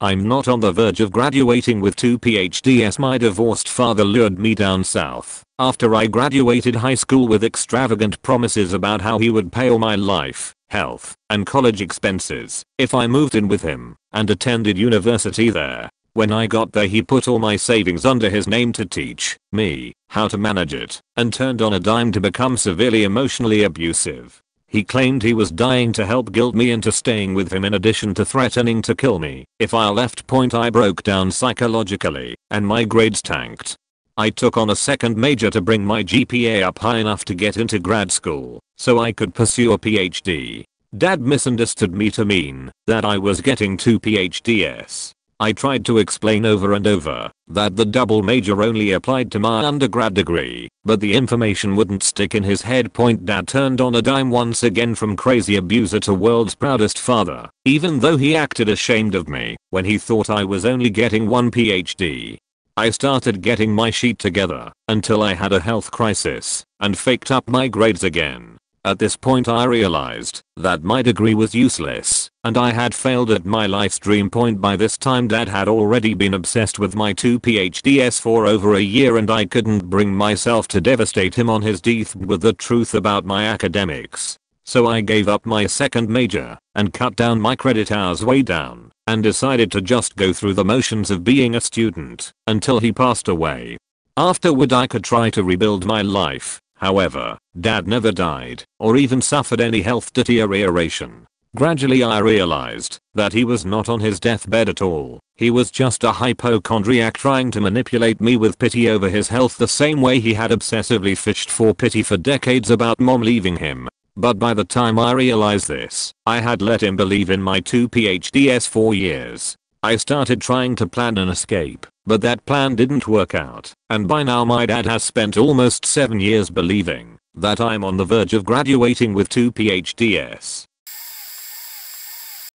Speaker 1: I'm not on the verge of graduating with 2 PhDs. My divorced father lured me down south after I graduated high school with extravagant promises about how he would pay all my life, health, and college expenses if I moved in with him and attended university there. When I got there, he put all my savings under his name to teach me how to manage it, and turned on a dime to become severely emotionally abusive. He claimed he was dying to help guilt me into staying with him, in addition to threatening to kill me if I left. Point I broke down psychologically, and my grades tanked. I took on a second major to bring my GPA up high enough to get into grad school so I could pursue a PhD. Dad misunderstood me to mean that I was getting 2 PhDs. I tried to explain over and over that the double major only applied to my undergrad degree, but the information wouldn't stick in his head. Point Dad turned on a dime once again, from crazy abuser to world's proudest father, even though he acted ashamed of me when he thought I was only getting 1 PhD. I started getting my sheet together until I had a health crisis and faked up my grades again. At this point I realized that my degree was useless and I had failed at my life's dream. Point by this time Dad had already been obsessed with my 2 PhDs for over a year, and I couldn't bring myself to devastate him on his death with the truth about my academics. So I gave up my second major and cut down my credit hours way down and decided to just go through the motions of being a student until he passed away. Afterward I could try to rebuild my life, However, dad never died or even suffered any health deterioration. Gradually I realized that he was not on his deathbed at all. He was just a hypochondriac trying to manipulate me with pity over his health the same way he had obsessively fished for pity for decades about mom leaving him. But by the time I realized this, I had let him believe in my 2 PhDs for years. I started trying to plan an escape, but that plan didn't work out, and by now my dad has spent almost 7 years believing that I'm on the verge of graduating with 2 PhDs.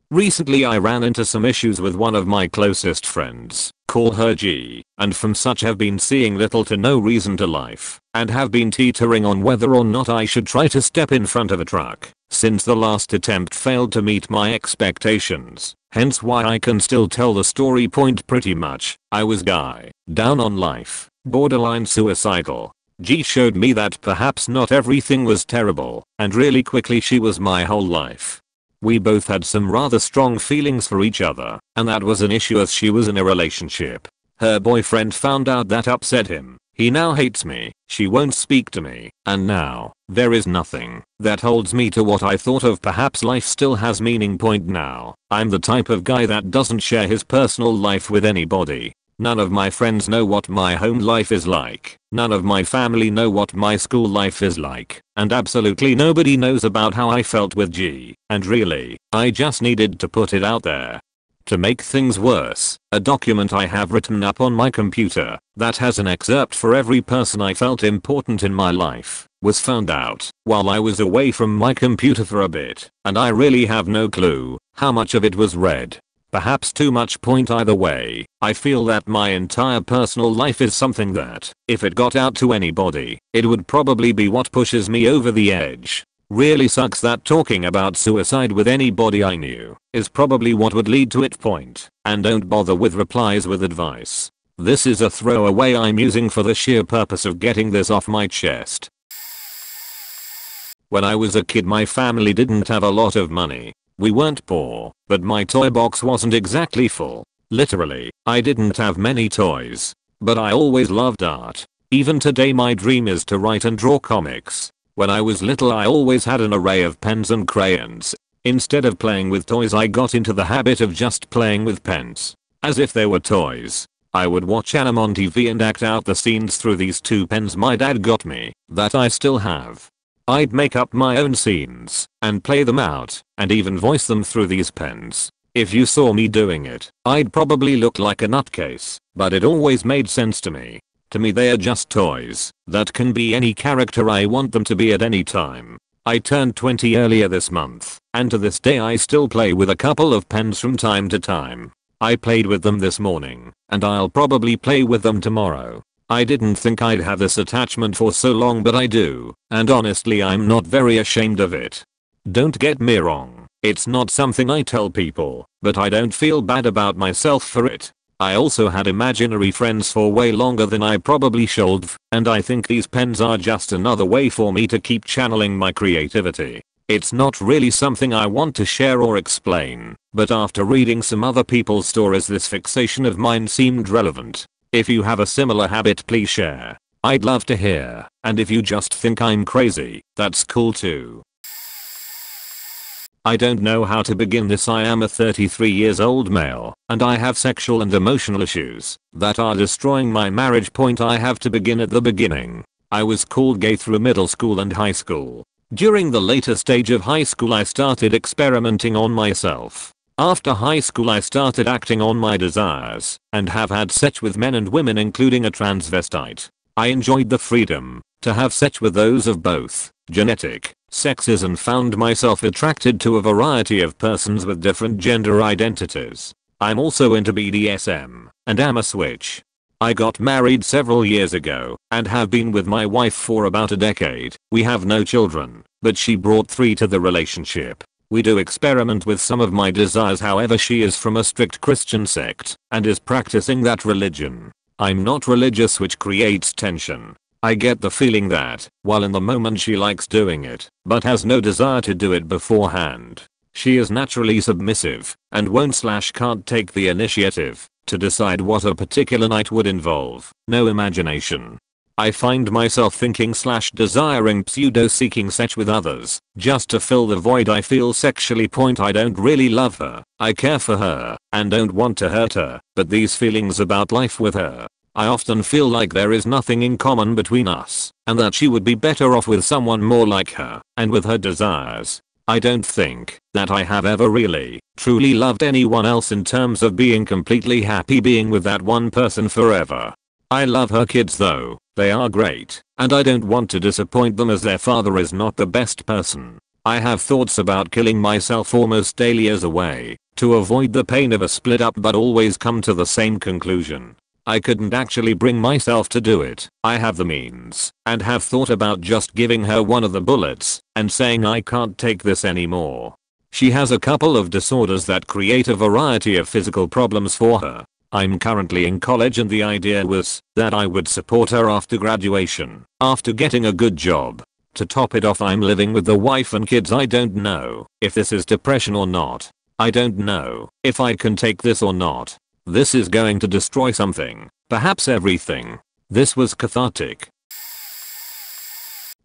Speaker 1: Recently I ran into some issues with one of my closest friends, call her G, and from such have been seeing little to no reason to life, and have been teetering on whether or not I should try to step in front of a truck, since the last attempt failed to meet my expectations, hence why I can still tell the story point pretty much. I was guy, down on life, borderline suicidal. G showed me that perhaps not everything was terrible, and really quickly she was my whole life. We both had some rather strong feelings for each other, and that was an issue as she was in a relationship. Her boyfriend found out, that upset him. He now hates me, she won't speak to me, and now, there is nothing that holds me to what I thought of perhaps life still has meaning point now. I'm the type of guy that doesn't share his personal life with anybody. None of my friends know what my home life is like. None of my family know what my school life is like. And absolutely nobody knows about how I felt with G. And really, I just needed to put it out there. To make things worse, a document I have written up on my computer that has an excerpt for every person I felt important in my life was found out while I was away from my computer for a bit, and I really have no clue how much of it was read. Perhaps too much point either way. I feel that my entire personal life is something that, if it got out to anybody, it would probably be what pushes me over the edge. Really sucks that talking about suicide with anybody I knew is probably what would lead to it point, and don't bother with replies with advice. This is a throwaway I'm using for the sheer purpose of getting this off my chest. When I was a kid my family didn't have a lot of money. We weren't poor, but my toy box wasn't exactly full. Literally, I didn't have many toys. But I always loved art. Even today my dream is to write and draw comics. When I was little I always had an array of pens and crayons. Instead of playing with toys I got into the habit of just playing with pens. As if they were toys. I would watch anime on TV and act out the scenes through these 2 pens my dad got me, that I still have. I'd make up my own scenes, and play them out, and even voice them through these pens. If you saw me doing it, I'd probably look like a nutcase, but it always made sense to me. To me they are just toys, that can be any character I want them to be at any time. I turned 20 earlier this month, and to this day I still play with a couple of pens from time to time. I played with them this morning, and I'll probably play with them tomorrow. I didn't think I'd have this attachment for so long, but I do, and honestly I'm not very ashamed of it. Don't get me wrong, it's not something I tell people, but I don't feel bad about myself for it. I also had imaginary friends for way longer than I probably should, and I think these pens are just another way for me to keep channeling my creativity. It's not really something I want to share or explain, but after reading some other people's stories this fixation of mine seemed relevant. If you have a similar habit please share. I'd love to hear, and if you just think I'm crazy, that's cool too. I don't know how to begin this. I am a 33 years old male, and I have sexual and emotional issues that are destroying my marriage point. I have to begin at the beginning. I was called gay through middle school and high school. During the later stage of high school I started experimenting on myself. After high school I started acting on my desires, and have had sex with men and women including a transvestite. I enjoyed the freedom to have sex with those of both genetic sexes and found myself attracted to a variety of persons with different gender identities. I'm also into BDSM, and am a switch. I got married several years ago, and have been with my wife for about a decade. We have no children, but she brought 3 to the relationship. We do experiment with some of my desires, however she is from a strict Christian sect, and is practicing that religion. I'm not religious, which creates tension. I get the feeling that, while in the moment she likes doing it, but has no desire to do it beforehand. She is naturally submissive, and won't/can't take the initiative to decide what a particular night would involve. No imagination. I find myself thinking / desiring pseudo-seeking sex with others, just to fill the void I feel sexually. I don't really love her, I care for her, and don't want to hurt her, but these feelings about life with her. I often feel like there is nothing in common between us, and that she would be better off with someone more like her, and with her desires. I don't think that I have ever really, truly loved anyone else in terms of being completely happy being with that one person forever. I love her kids though, they are great, and I don't want to disappoint them as their father is not the best person. I have thoughts about killing myself almost daily as a way to avoid the pain of a split up, but always come to the same conclusion. I couldn't actually bring myself to do it. I have the means, and have thought about just giving her one of the bullets and saying I can't take this anymore. She has a couple of disorders that create a variety of physical problems for her. I'm currently in college and the idea was that I would support her after graduation, after getting a good job. To top it off, I'm living with the wife and kids. I don't know if this is depression or not. I don't know if I can take this or not. This is going to destroy something, perhaps everything. This was cathartic.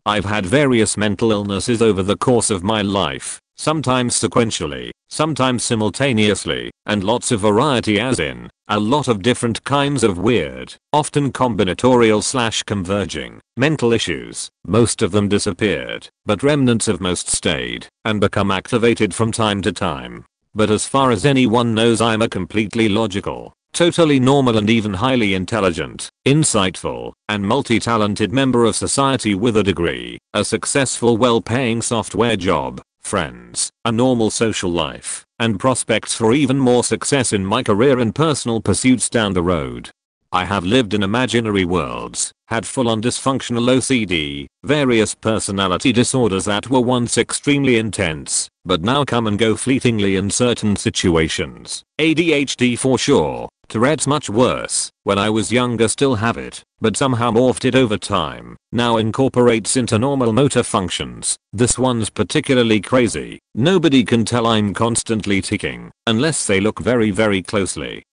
Speaker 1: I've had various mental illnesses over the course of my life, sometimes sequentially, sometimes simultaneously, and lots of variety, as in a lot of different kinds of weird, often combinatorial / converging mental issues. Most of them disappeared, but remnants of most stayed and become activated from time to time. But as far as anyone knows, I'm a completely logical, totally normal and even highly intelligent, insightful, and multi-talented member of society with a degree, a successful well-paying software job, friends, a normal social life, and prospects for even more success in my career and personal pursuits down the road. I have lived in imaginary worlds, had full-on dysfunctional OCD, various personality disorders that were once extremely intense, but now come and go fleetingly in certain situations. ADHD for sure, Tourette's much worse. When I was younger still have it, but somehow morphed it over time, now incorporates into normal motor functions. This one's particularly crazy. Nobody can tell I'm constantly ticking, unless they look very closely.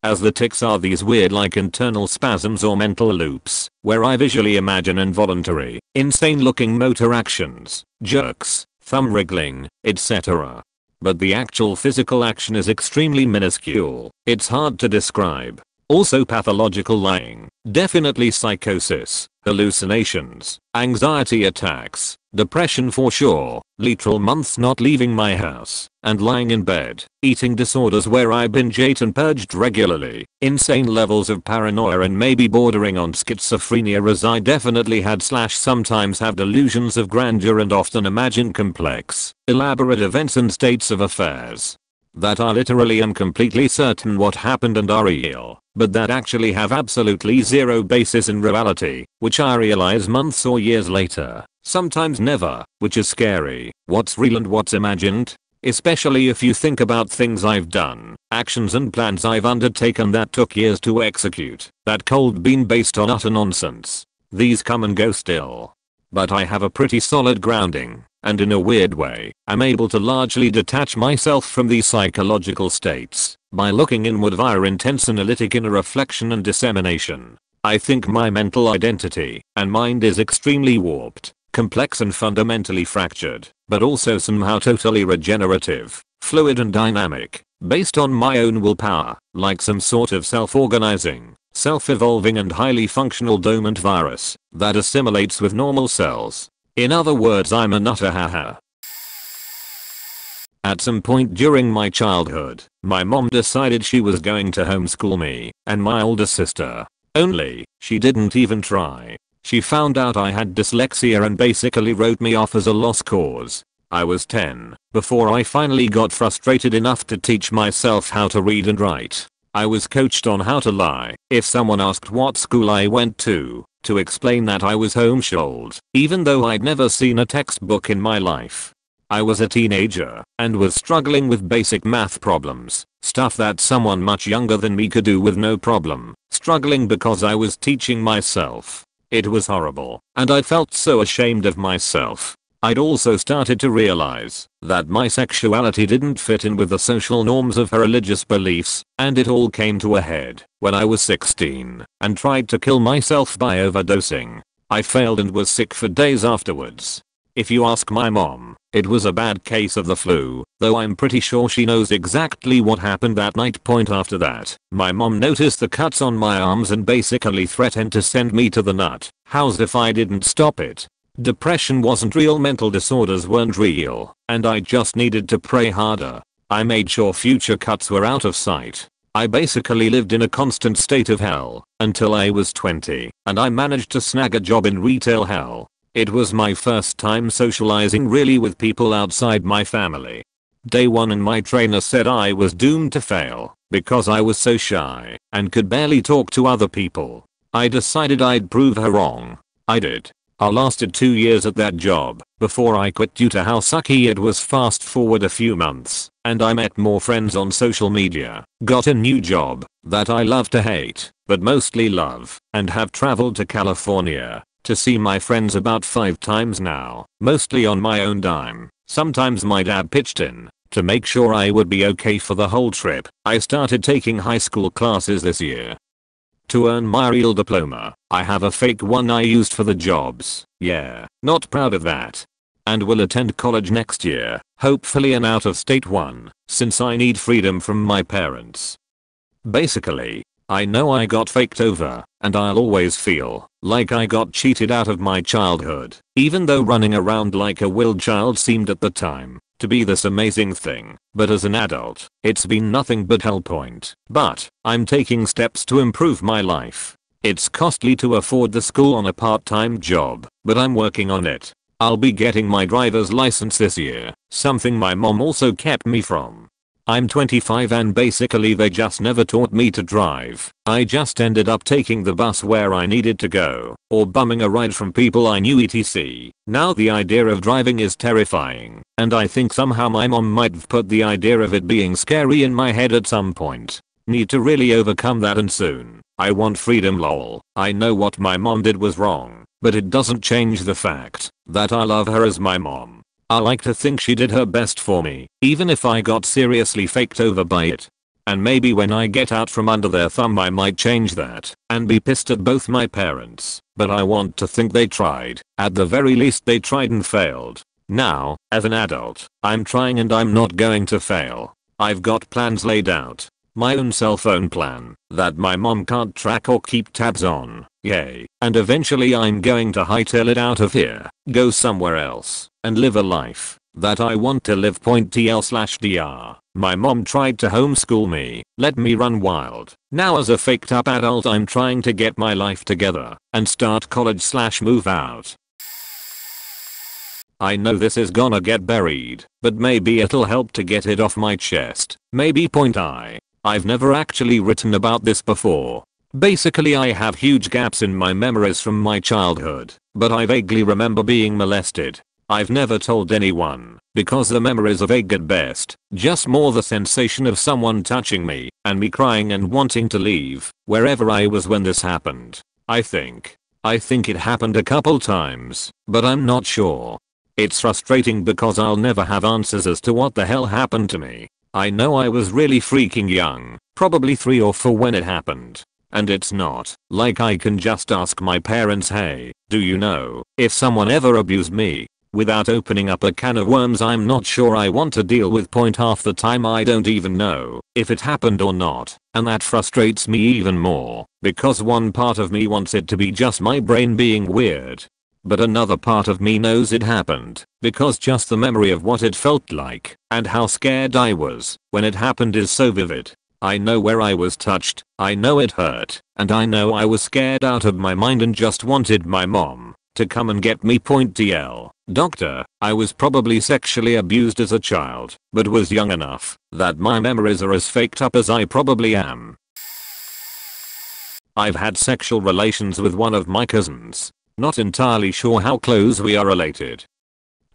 Speaker 1: As the tics are these weird like internal spasms or mental loops, where I visually imagine involuntary, insane looking motor actions, jerks, thumb wriggling, etc. But the actual physical action is extremely minuscule. It's hard to describe. Also pathological lying, definitely psychosis, hallucinations, anxiety attacks, depression for sure, literal months not leaving my house, and lying in bed, eating disorders where I binge ate and purged regularly, insane levels of paranoia and maybe bordering on schizophrenia, as I definitely had / sometimes have delusions of grandeur and often imagine complex, elaborate events and states of affairs that are literally and completely certain what happened and are real, but that actually have absolutely zero basis in reality, which I realize months or years later, sometimes never, which is scary. What's real and what's imagined? Especially if you think about things I've done, actions and plans I've undertaken that took years to execute, that cold bean based on utter nonsense. These come and go still. But I have a pretty solid grounding, and in a weird way, I'm able to largely detach myself from these psychological states by looking inward via intense analytic inner reflection and dissemination. I think my mental identity and mind is extremely warped, complex and fundamentally fractured, but also somehow totally regenerative, fluid and dynamic, based on my own willpower, like some sort of self-organizing, self-evolving and highly functional dormant virus that assimilates with normal cells. In other words, I'm a nutter haha. At some point during my childhood, my mom decided she was going to homeschool me and my older sister. Only, she didn't even try. She found out I had dyslexia and basically wrote me off as a lost cause. I was 10 before I finally got frustrated enough to teach myself how to read and write. I was coached on how to lie if someone asked what school I went to explain that I was homeschooled, even though I'd never seen a textbook in my life. I was a teenager and was struggling with basic math problems, stuff that someone much younger than me could do with no problem, struggling because I was teaching myself. It was horrible, and I felt so ashamed of myself. I'd also started to realize that my sexuality didn't fit in with the social norms of her religious beliefs, and it all came to a head when I was 16 and tried to kill myself by overdosing. I failed and was sick for days afterwards. If you ask my mom, it was a bad case of the flu, though I'm pretty sure she knows exactly what happened that night. After that, my mom noticed the cuts on my arms and basically threatened to send me to the nut house if I didn't stop it. Depression wasn't real, mental disorders weren't real, and I just needed to pray harder. I made sure future cuts were out of sight. I basically lived in a constant state of hell until I was 20, and I managed to snag a job in retail hell. It was my first time socializing really with people outside my family. Day 1 and my trainer said I was doomed to fail because I was so shy and could barely talk to other people. I decided I'd prove her wrong. I did. I lasted 2 years at that job before I quit due to how sucky it was. Fast forward a few months, and I met more friends on social media, got a new job that I love to hate, but mostly love, and have traveled to California to see my friends about 5 times now, mostly on my own dime. Sometimes my dad pitched in to make sure I would be okay for the whole trip. I started taking high school classes this year to earn my real diploma. I have a fake one I used for the jobs. Yeah, not proud of that. And will attend college next year, hopefully an out-of-state one, since I need freedom from my parents. Basically, I know I got faked over, and I'll always feel like I got cheated out of my childhood, even though running around like a wild child seemed at the time to be this amazing thing. But as an adult, it's been nothing but hell. But I'm taking steps to improve my life. It's costly to afford the school on a part-time job, but I'm working on it. I'll be getting my driver's license this year, something my mom also kept me from. I'm 25 and basically they just never taught me to drive. I just ended up taking the bus where I needed to go, or bumming a ride from people I knew etc. Now the idea of driving is terrifying, and I think somehow my mom might have put the idea of it being scary in my head at some point. Need to really overcome that, and soon. I want freedom lol. I know what my mom did was wrong, but it doesn't change the fact that I love her as my mom. I like to think she did her best for me, even if I got seriously faked over by it. And maybe when I get out from under their thumb I might change that and be pissed at both my parents, but I want to think they tried. At the very least they tried and failed. Now, as an adult, I'm trying and I'm not going to fail. I've got plans laid out. My own cell phone plan that my mom can't track or keep tabs on. Yay. And eventually I'm going to hightail it out of here, go somewhere else, and live a life that I want to live. TL/DR. My mom tried to homeschool me, let me run wild. Now as a faked up adult I'm trying to get my life together and start college/move out. I know this is gonna get buried, but maybe it'll help to get it off my chest. Maybe. I've never actually written about this before. Basically I have huge gaps in my memories from my childhood, but I vaguely remember being molested. I've never told anyone, because the memories are vague at best, just more the sensation of someone touching me, and me crying and wanting to leave, wherever I was when this happened. I think it happened a couple times, but I'm not sure. It's frustrating because I'll never have answers as to what the hell happened to me. I know I was really freaking young, probably 3 or 4 when it happened. And it's not like I can just ask my parents, hey, do you know if someone ever abused me? Without opening up a can of worms I'm not sure I want to deal with. Half the time I don't even know if it happened or not, and that frustrates me even more, because one part of me wants it to be just my brain being weird. But another part of me knows it happened, because just the memory of what it felt like and how scared I was when it happened is so vivid. I know where I was touched, I know it hurt, and I know I was scared out of my mind and just wanted my mom to come and get me. TL. Doctor, I was probably sexually abused as a child, but was young enough that my memories are as faked up as I probably am. I've had sexual relations with one of my cousins. Not entirely sure how close we are related.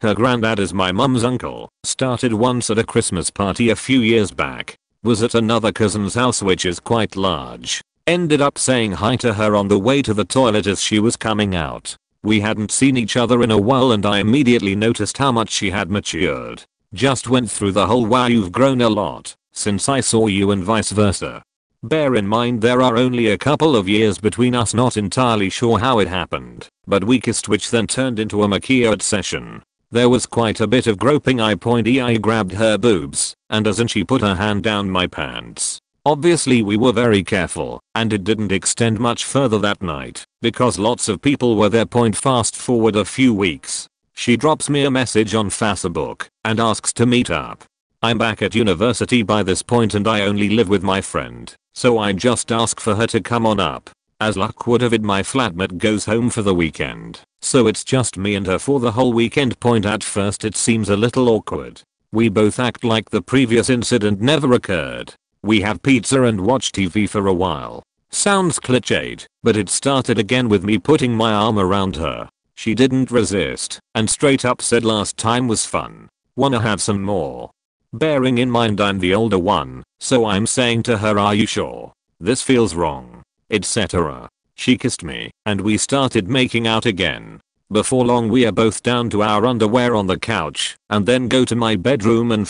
Speaker 1: Her granddad is my mum's uncle. Started once at a Christmas party a few years back. Was at another cousin's house which is quite large. Ended up saying hi to her on the way to the toilet as she was coming out. We hadn't seen each other in a while and I immediately noticed how much she had matured. Just went through the whole "wow, you've grown a lot since I saw you" and vice versa. Bear in mind there are only a couple of years between us, not entirely sure how it happened, but we kissed, which then turned into a makeout session. There was quite a bit of groping. I grabbed her boobs, and as in she put her hand down my pants. Obviously we were very careful, and it didn't extend much further that night, because lots of people were there. Fast forward a few weeks. She drops me a message on Facebook, and asks to meet up. I'm back at university by this point and I only live with my friend, so I just ask for her to come on up. As luck would have it, my flatmate goes home for the weekend, so it's just me and her for the whole weekend. At first it seems a little awkward. We both act like the previous incident never occurred. We have pizza and watch TV for a while. Sounds cliched, but it started again with me putting my arm around her. She didn't resist, and straight up said last time was fun. Wanna have some more? Bearing in mind I'm the older one, so I'm saying to her, are you sure? This feels wrong, etc. She kissed me, and we started making out again. Before long we are both down to our underwear on the couch, and then go to my bedroom. And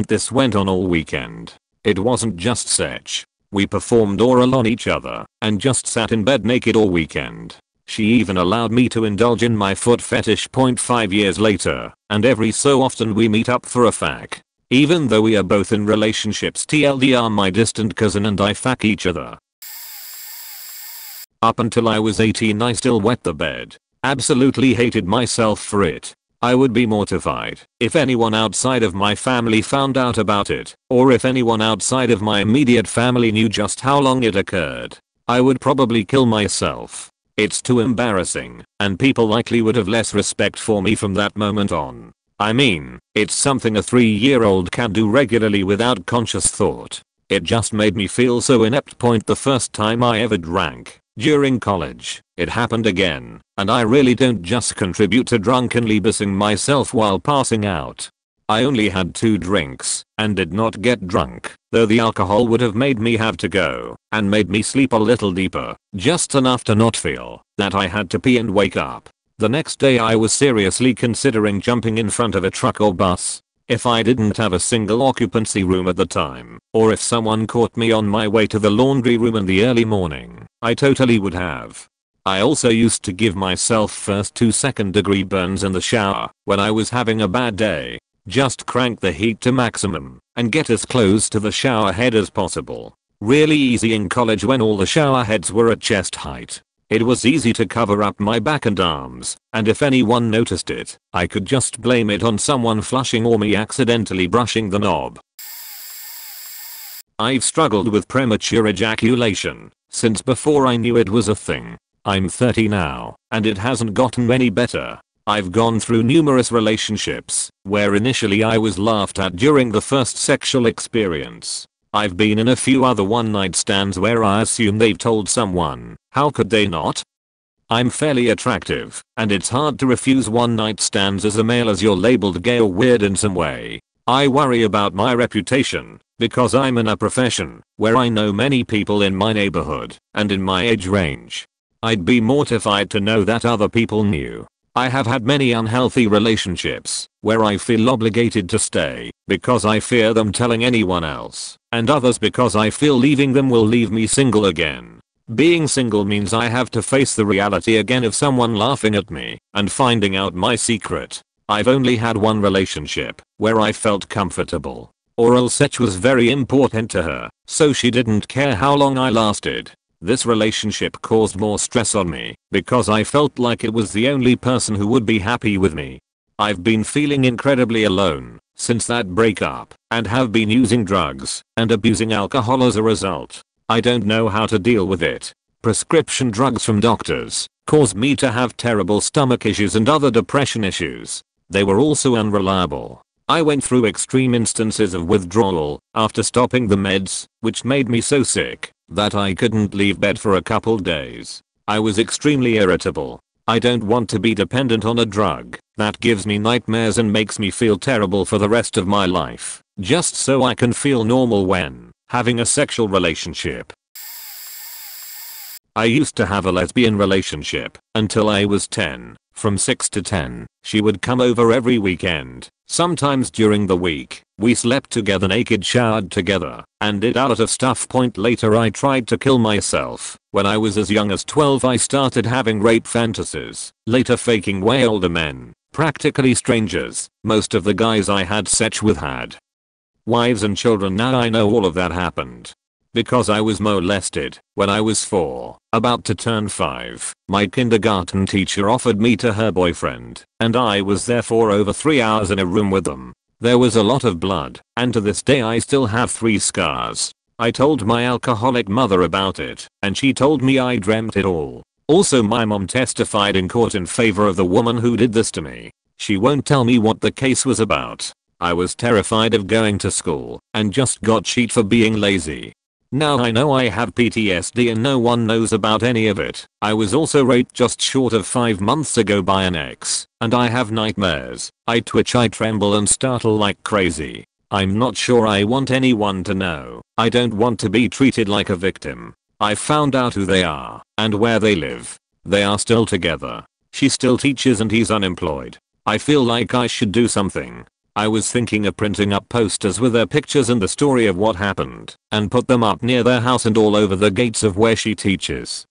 Speaker 1: this went on all weekend. It wasn't just sex. We performed oral on each other, and just sat in bed naked all weekend. She even allowed me to indulge in my foot fetish. 5 years later, and every so often we meet up for a fuck. Even though we are both in relationships. TLDR, my distant cousin and I fuck each other. Up until I was 18 I still wet the bed. Absolutely hated myself for it. I would be mortified if anyone outside of my family found out about it, or if anyone outside of my immediate family knew just how long it occurred. I would probably kill myself. It's too embarrassing, and people likely would have less respect for me from that moment on. I mean, it's something a 3-year-old can do regularly without conscious thought. It just made me feel so inept. The first time I ever drank, during college, it happened again, and I really don't just contribute to drunkenly bissing myself while passing out. I only had 2 drinks, and did not get drunk, though the alcohol would have made me have to go, and made me sleep a little deeper, just enough to not feel that I had to pee and wake up. The next day I was seriously considering jumping in front of a truck or bus. If I didn't have a single occupancy room at the time, or if someone caught me on my way to the laundry room in the early morning, I totally would have. I also used to give myself first to second-degree burns in the shower when I was having a bad day. Just crank the heat to maximum and get as close to the shower head as possible. Really easy in college when all the shower heads were at chest height. It was easy to cover up my back and arms, and if anyone noticed it, I could just blame it on someone flushing or me accidentally brushing the knob. I've struggled with premature ejaculation since before I knew it was a thing. I'm 30 now, and it hasn't gotten any better. I've gone through numerous relationships where initially I was laughed at during the first sexual experience. I've been in a few other one-night stands where I assume they've told someone. How could they not? I'm fairly attractive, and it's hard to refuse one-night stands as a male as you're labeled gay or weird in some way. I worry about my reputation, because I'm in a profession where I know many people in my neighborhood and in my age range. I'd be mortified to know that other people knew. I have had many unhealthy relationships where I feel obligated to stay because I fear them telling anyone else, and others because I feel leaving them will leave me single again. Being single means I have to face the reality again of someone laughing at me and finding out my secret. I've only had one relationship where I felt comfortable. Oral sex was very important to her, so she didn't care how long I lasted. This relationship caused more stress on me because I felt like it was the only person who would be happy with me. I've been feeling incredibly alone since that breakup and have been using drugs and abusing alcohol as a result. I don't know how to deal with it. Prescription drugs from doctors caused me to have terrible stomach issues and other depression issues. They were also unreliable. I went through extreme instances of withdrawal after stopping the meds, which made me so sick that I couldn't leave bed for a couple days. I was extremely irritable. I don't want to be dependent on a drug that gives me nightmares and makes me feel terrible for the rest of my life, just so I can feel normal when having a sexual relationship. I used to have a lesbian relationship until I was 10. From 6 to 10, she would come over every weekend. Sometimes during the week, we slept together naked, showered together, and did a lot of stuff. Later I tried to kill myself. When I was as young as 12 I started having rape fantasies, later faking way older men, practically strangers. Most of the guys I had sex with had wives and children. Now I know all of that happened because I was molested when I was 4, about to turn 5. My kindergarten teacher offered me to her boyfriend, and I was there for over 3 hours in a room with them. There was a lot of blood, and to this day I still have 3 scars. I told my alcoholic mother about it, and she told me I dreamt it all. Also, my mom testified in court in favor of the woman who did this to me. She won't tell me what the case was about. I was terrified of going to school, and just got cheat for being lazy. Now I know I have PTSD and no one knows about any of it. I was also raped just short of 5 months ago by an ex, and I have nightmares. I twitch, I tremble and startle like crazy. I'm not sure I want anyone to know. I don't want to be treated like a victim. I found out who they are and where they live. They are still together. She still teaches and he's unemployed. I feel like I should do something. I was thinking of printing up posters with their pictures and the story of what happened, and put them up near their house and all over the gates of where she teaches.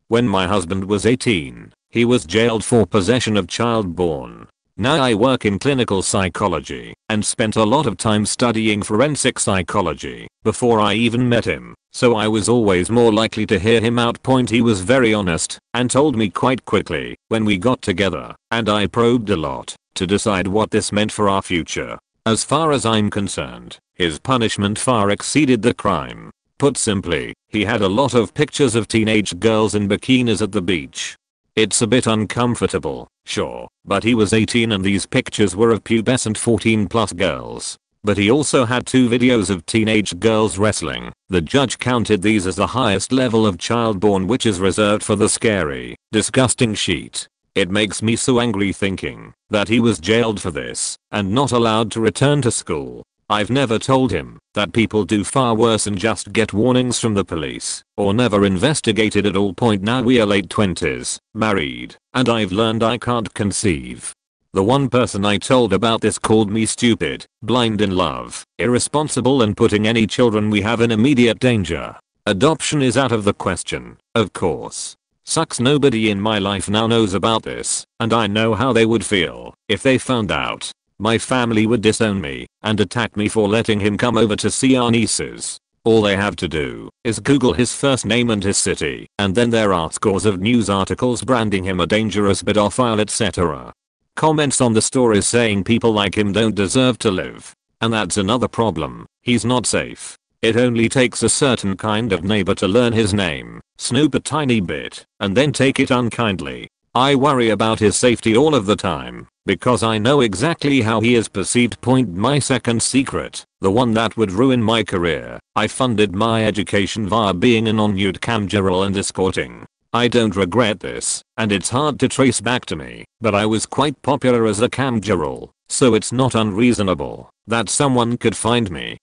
Speaker 1: When my husband was 18, he was jailed for possession of child porn. Now I work in clinical psychology and spent a lot of time studying forensic psychology before I even met him, so I was always more likely to hear him out. He was very honest and told me quite quickly when we got together, and I probed a lot to decide what this meant for our future. As far as I'm concerned, his punishment far exceeded the crime. Put simply, he had a lot of pictures of teenage girls in bikinis at the beach. It's a bit uncomfortable, sure, but he was 18 and these pictures were of pubescent 14+ girls. But he also had 2 videos of teenage girls wrestling. The judge counted these as the highest level of child porn, which is reserved for the scary, disgusting sheet. It makes me so angry thinking that he was jailed for this and not allowed to return to school. I've never told him that people do far worse and just get warnings from the police or never investigated at all. Now we are late 20s, married, and I've learned I can't conceive. The one person I told about this called me stupid, blind in love, irresponsible, and putting any children we have in immediate danger. Adoption is out of the question, of course. Sucks nobody in my life now knows about this, and I know how they would feel if they found out. My family would disown me and attack me for letting him come over to see our nieces. All they have to do is Google his first name and his city, and then there are scores of news articles branding him a dangerous pedophile, etc. Comments on the stories saying people like him don't deserve to live. And that's another problem. He's not safe. It only takes a certain kind of neighbor to learn his name, snoop a tiny bit, and then take it unkindly. I worry about his safety all of the time, because I know exactly how he is perceived. My second secret, the one that would ruin my career. I funded my education via being a non-nude camgirl and escorting. I don't regret this, and it's hard to trace back to me, but I was quite popular as a camgirl, so it's not unreasonable that someone could find me.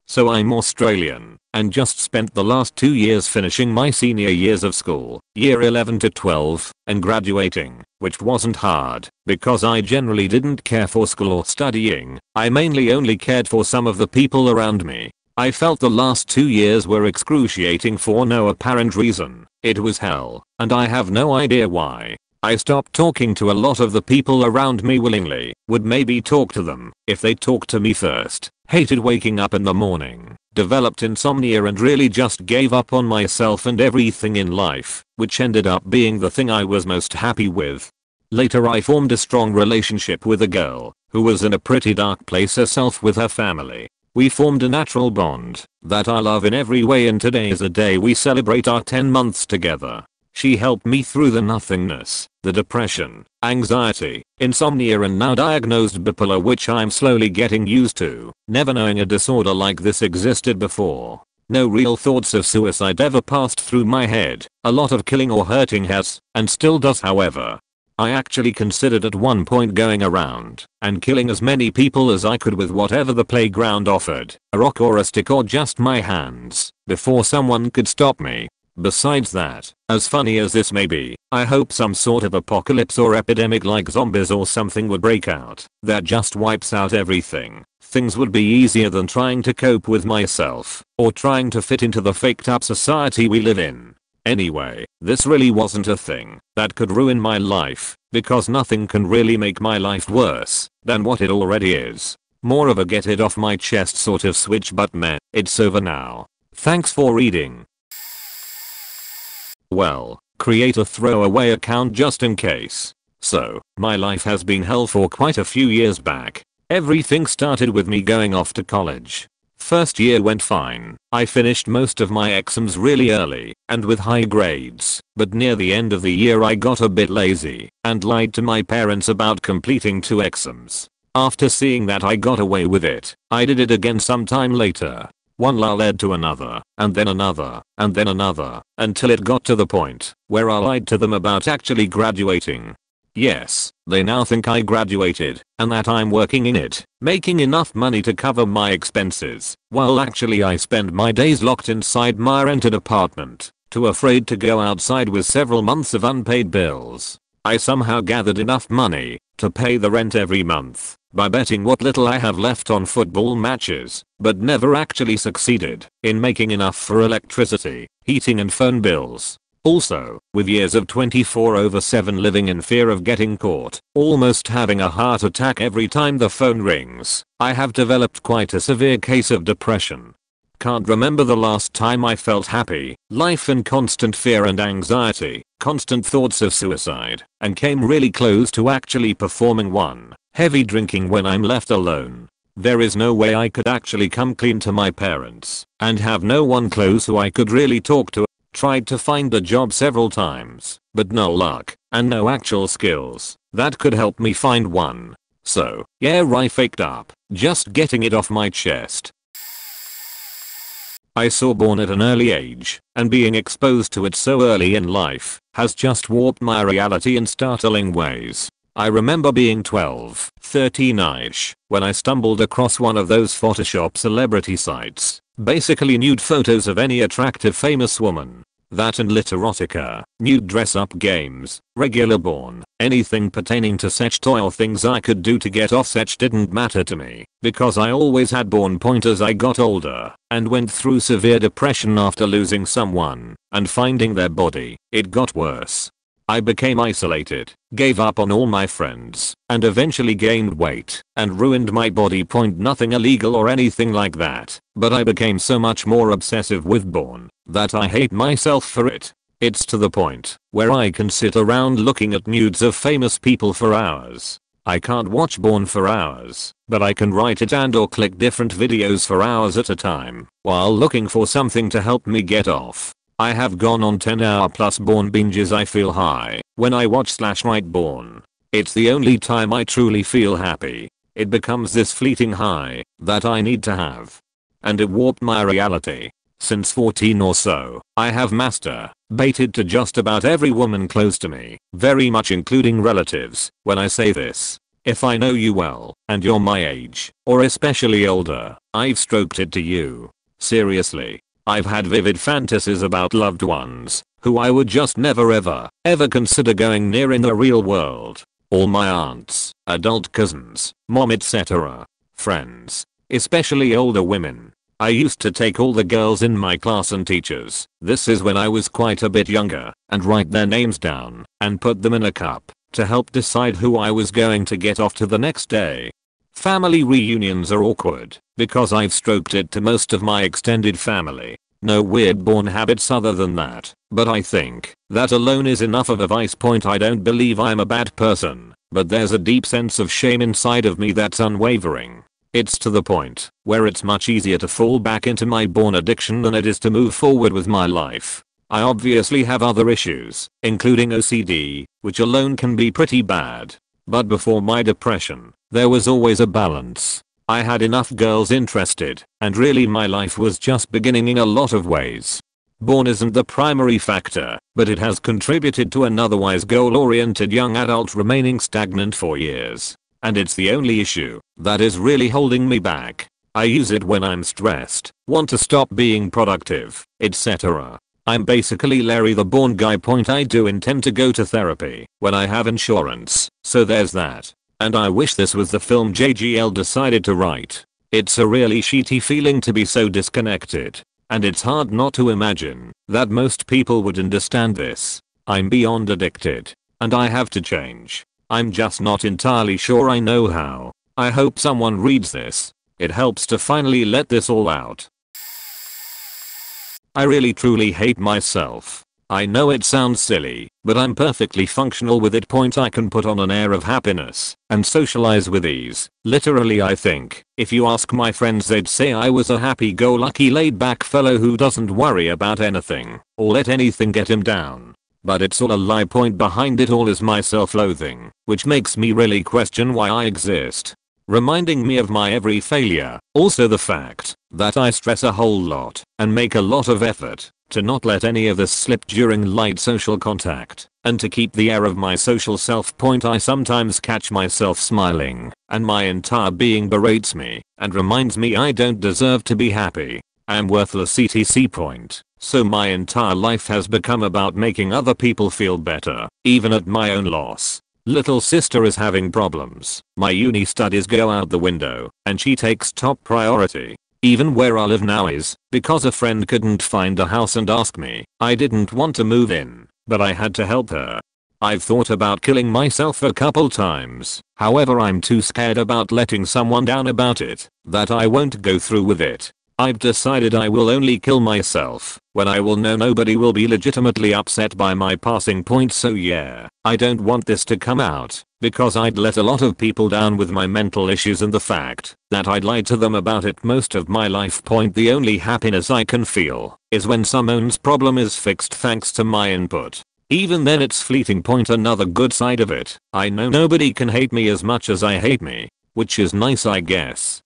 Speaker 1: So I'm Australian, and just spent the last 2 years finishing my senior years of school, year 11 to 12, and graduating, which wasn't hard, because I generally didn't care for school or studying. I mainly only cared for some of the people around me. I felt the last 2 years were excruciating for no apparent reason. It was hell, and I have no idea why. I stopped talking to a lot of the people around me willingly, would maybe talk to them if they talked to me first, hated waking up in the morning, developed insomnia, and really just gave up on myself and everything in life, which ended up being the thing I was most happy with. Later I formed a strong relationship with a girl who was in a pretty dark place herself with her family. We formed a natural bond that I love in every way, and today is the day we celebrate our 10 months together. She helped me through the nothingness, the depression, anxiety, insomnia, and now diagnosed bipolar, which I'm slowly getting used to, never knowing a disorder like this existed before. No real thoughts of suicide ever passed through my head. A lot of killing or hurting has, and still does, however. I actually considered at one point going around and killing as many people as I could with whatever the playground offered, a rock or a stick or just my hands, before someone could stop me. Besides that, as funny as this may be, I hope some sort of apocalypse or epidemic like zombies or something would break out that just wipes out everything. Things would be easier than trying to cope with myself or trying to fit into the faked up society we live in. Anyway, this really wasn't a thing that could ruin my life because nothing can really make my life worse than what it already is. More of a get it off my chest sort of switch, but meh, it's over now. Thanks for reading. Well, create a throwaway account just in case. So, my life has been hell for quite a few years back. Everything started with me going off to college. First year went fine. I finished most of my exams really early and with high grades, but near the end of the year I got a bit lazy and lied to my parents about completing 2 exams. After seeing that I got away with it, I did it again sometime later. One lull led to another, and then another, and then another, until it got to the point where I lied to them about actually graduating. Yes, they now think I graduated and that I'm working in it, making enough money to cover my expenses, while actually I spend my days locked inside my rented apartment, too afraid to go outside with several months of unpaid bills. I somehow gathered enough money to pay the rent every month by betting what little I have left on football matches, but never actually succeeded in making enough for electricity, heating and phone bills. Also, with years of 24/7 living in fear of getting caught, almost having a heart attack every time the phone rings, I have developed quite a severe case of depression. Can't remember the last time I felt happy, life in constant fear and anxiety, constant thoughts of suicide, and came really close to actually performing one. Heavy drinking when I'm left alone. There is no way I could actually come clean to my parents, and have no one close who I could really talk to. Tried to find a job several times, but no luck, and no actual skills that could help me find one. So, yeah, I faked up, just getting it off my chest. I saw porn at an early age, and being exposed to it so early in life has just warped my reality in startling ways. I remember being 12, 13-ish, when I stumbled across one of those Photoshop celebrity sites. Basically nude photos of any attractive famous woman. That and literotica, nude dress up games, regular porn, anything pertaining to such toil things I could do to get off such didn't matter to me, because I always had porn point as I got older, and went through severe depression after losing someone, and finding their body. It got worse. I became isolated, gave up on all my friends, and eventually gained weight, and ruined my body. Nothing illegal or anything like that, but I became so much more obsessive with porn, that I hate myself for it. It's to the point where I can sit around looking at nudes of famous people for hours. I can't watch porn for hours, but I can write it and or click different videos for hours at a time, while looking for something to help me get off. I have gone on 10-hour plus porn binges. I feel high when I watch/write porn. It's the only time I truly feel happy. It becomes this fleeting high that I need to have. And it warped my reality. Since 14 or so, I have masturbated to just about every woman close to me, very much including relatives. When I say this, if I know you well, and you're my age, or especially older, I've stroked it to you. Seriously. I've had vivid fantasies about loved ones who I would just never ever consider going near in the real world. All my aunts, adult cousins, mom, etc. Friends, especially older women. I used to take all the girls in my class and teachers, this is when I was quite a bit younger, and write their names down and put them in a cup to help decide who I was going to get off to the next day. Family reunions are awkward because I've stroked it to most of my extended family. No weird porn habits other than that, but I think that alone is enough of a vice point. I don't believe I'm a bad person, but there's a deep sense of shame inside of me that's unwavering. It's to the point where it's much easier to fall back into my porn addiction than it is to move forward with my life. I obviously have other issues, including OCD, which alone can be pretty bad. But before my depression, there was always a balance. I had enough girls interested, and really my life was just beginning in a lot of ways. Born isn't the primary factor, but it has contributed to an otherwise goal-oriented young adult remaining stagnant for years. And it's the only issue that is really holding me back. I use it when I'm stressed, want to stop being productive, etc. I'm basically Larry the Bourne Guy. I do intend to go to therapy when I have insurance, so there's that. And I wish this was the film JGL decided to write. It's a really shitty feeling to be so disconnected. And it's hard not to imagine that most people would understand this. I'm beyond addicted. And I have to change. I'm just not entirely sure I know how. I hope someone reads this. It helps to finally let this all out. I really truly hate myself. I know it sounds silly, but I'm perfectly functional with it. I can put on an air of happiness and socialize with ease. Literally, I think if you ask my friends, they'd say I was a happy-go-lucky laid-back fellow who doesn't worry about anything or let anything get him down. But it's all a lie. Behind it all is my self-loathing, which makes me really question why I exist. Reminding me of my every failure. Also the fact that I stress a whole lot and make a lot of effort to not let any of this slip during light social contact, and to keep the air of my social self. I sometimes catch myself smiling, and my entire being berates me and reminds me I don't deserve to be happy. I'm worthless etc. So my entire life has become about making other people feel better, even at my own loss. Little sister is having problems. My uni studies go out the window, and she takes top priority. Even where I live now is because a friend couldn't find a house and asked me. I didn't want to move in, but I had to help her. I've thought about killing myself a couple times. However, I'm too scared about letting someone down about it that I won't go through with it. I've decided I will only kill myself when I will know nobody will be legitimately upset by my passing. So yeah, I don't want this to come out because I'd let a lot of people down with my mental issues and the fact that I'd lied to them about it most of my life. The only happiness I can feel is when someone's problem is fixed thanks to my input. Even then it's fleeting. Another good side of it, I know nobody can hate me as much as I hate me, which is nice, I guess.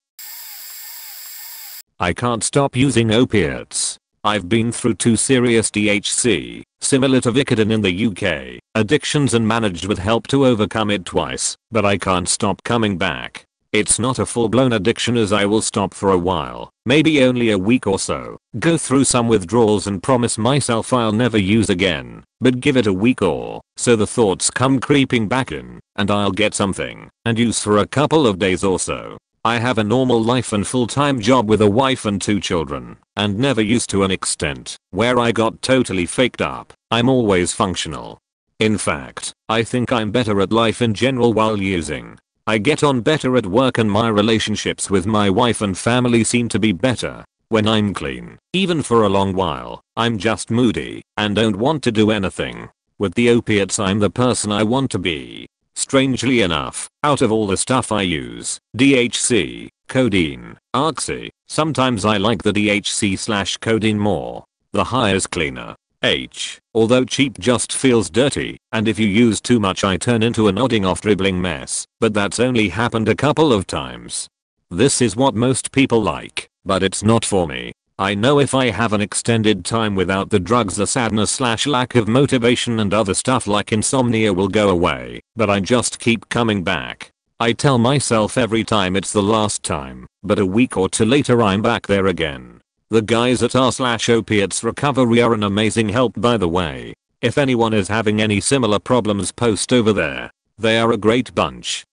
Speaker 1: I can't stop using opiates. I've been through 2 serious THC, similar to Vicodin in the UK, addictions and managed with help to overcome it twice, but I can't stop coming back. It's not a full-blown addiction as I will stop for a while, maybe only a week or so, go through some withdrawals and promise myself I'll never use again, but give it a week or so the thoughts come creeping back in, and I'll get something and use for a couple of days or so. I have a normal life and full-time job with a wife and 2 children, and never used to an extent where I got totally faked up. I'm always functional. In fact, I think I'm better at life in general while using. I get on better at work and my relationships with my wife and family seem to be better when I'm clean. Even for a long while, I'm just moody and don't want to do anything. With the opiates, I'm the person I want to be. Strangely enough, out of all the stuff I use, DHC, codeine, oxy, sometimes I like the DHC/codeine more. The high is cleaner. H, although cheap, just feels dirty, and if you use too much I turn into a nodding off dribbling mess, but that's only happened a couple of times. This is what most people like, but it's not for me. I know if I have an extended time without the drugs, the sadness/lack of motivation and other stuff like insomnia will go away, but I just keep coming back. I tell myself every time it's the last time, but a week or 2 later I'm back there again. The guys at r/opiates recovery are an amazing help, by the way. If anyone is having any similar problems, post over there. They are a great bunch.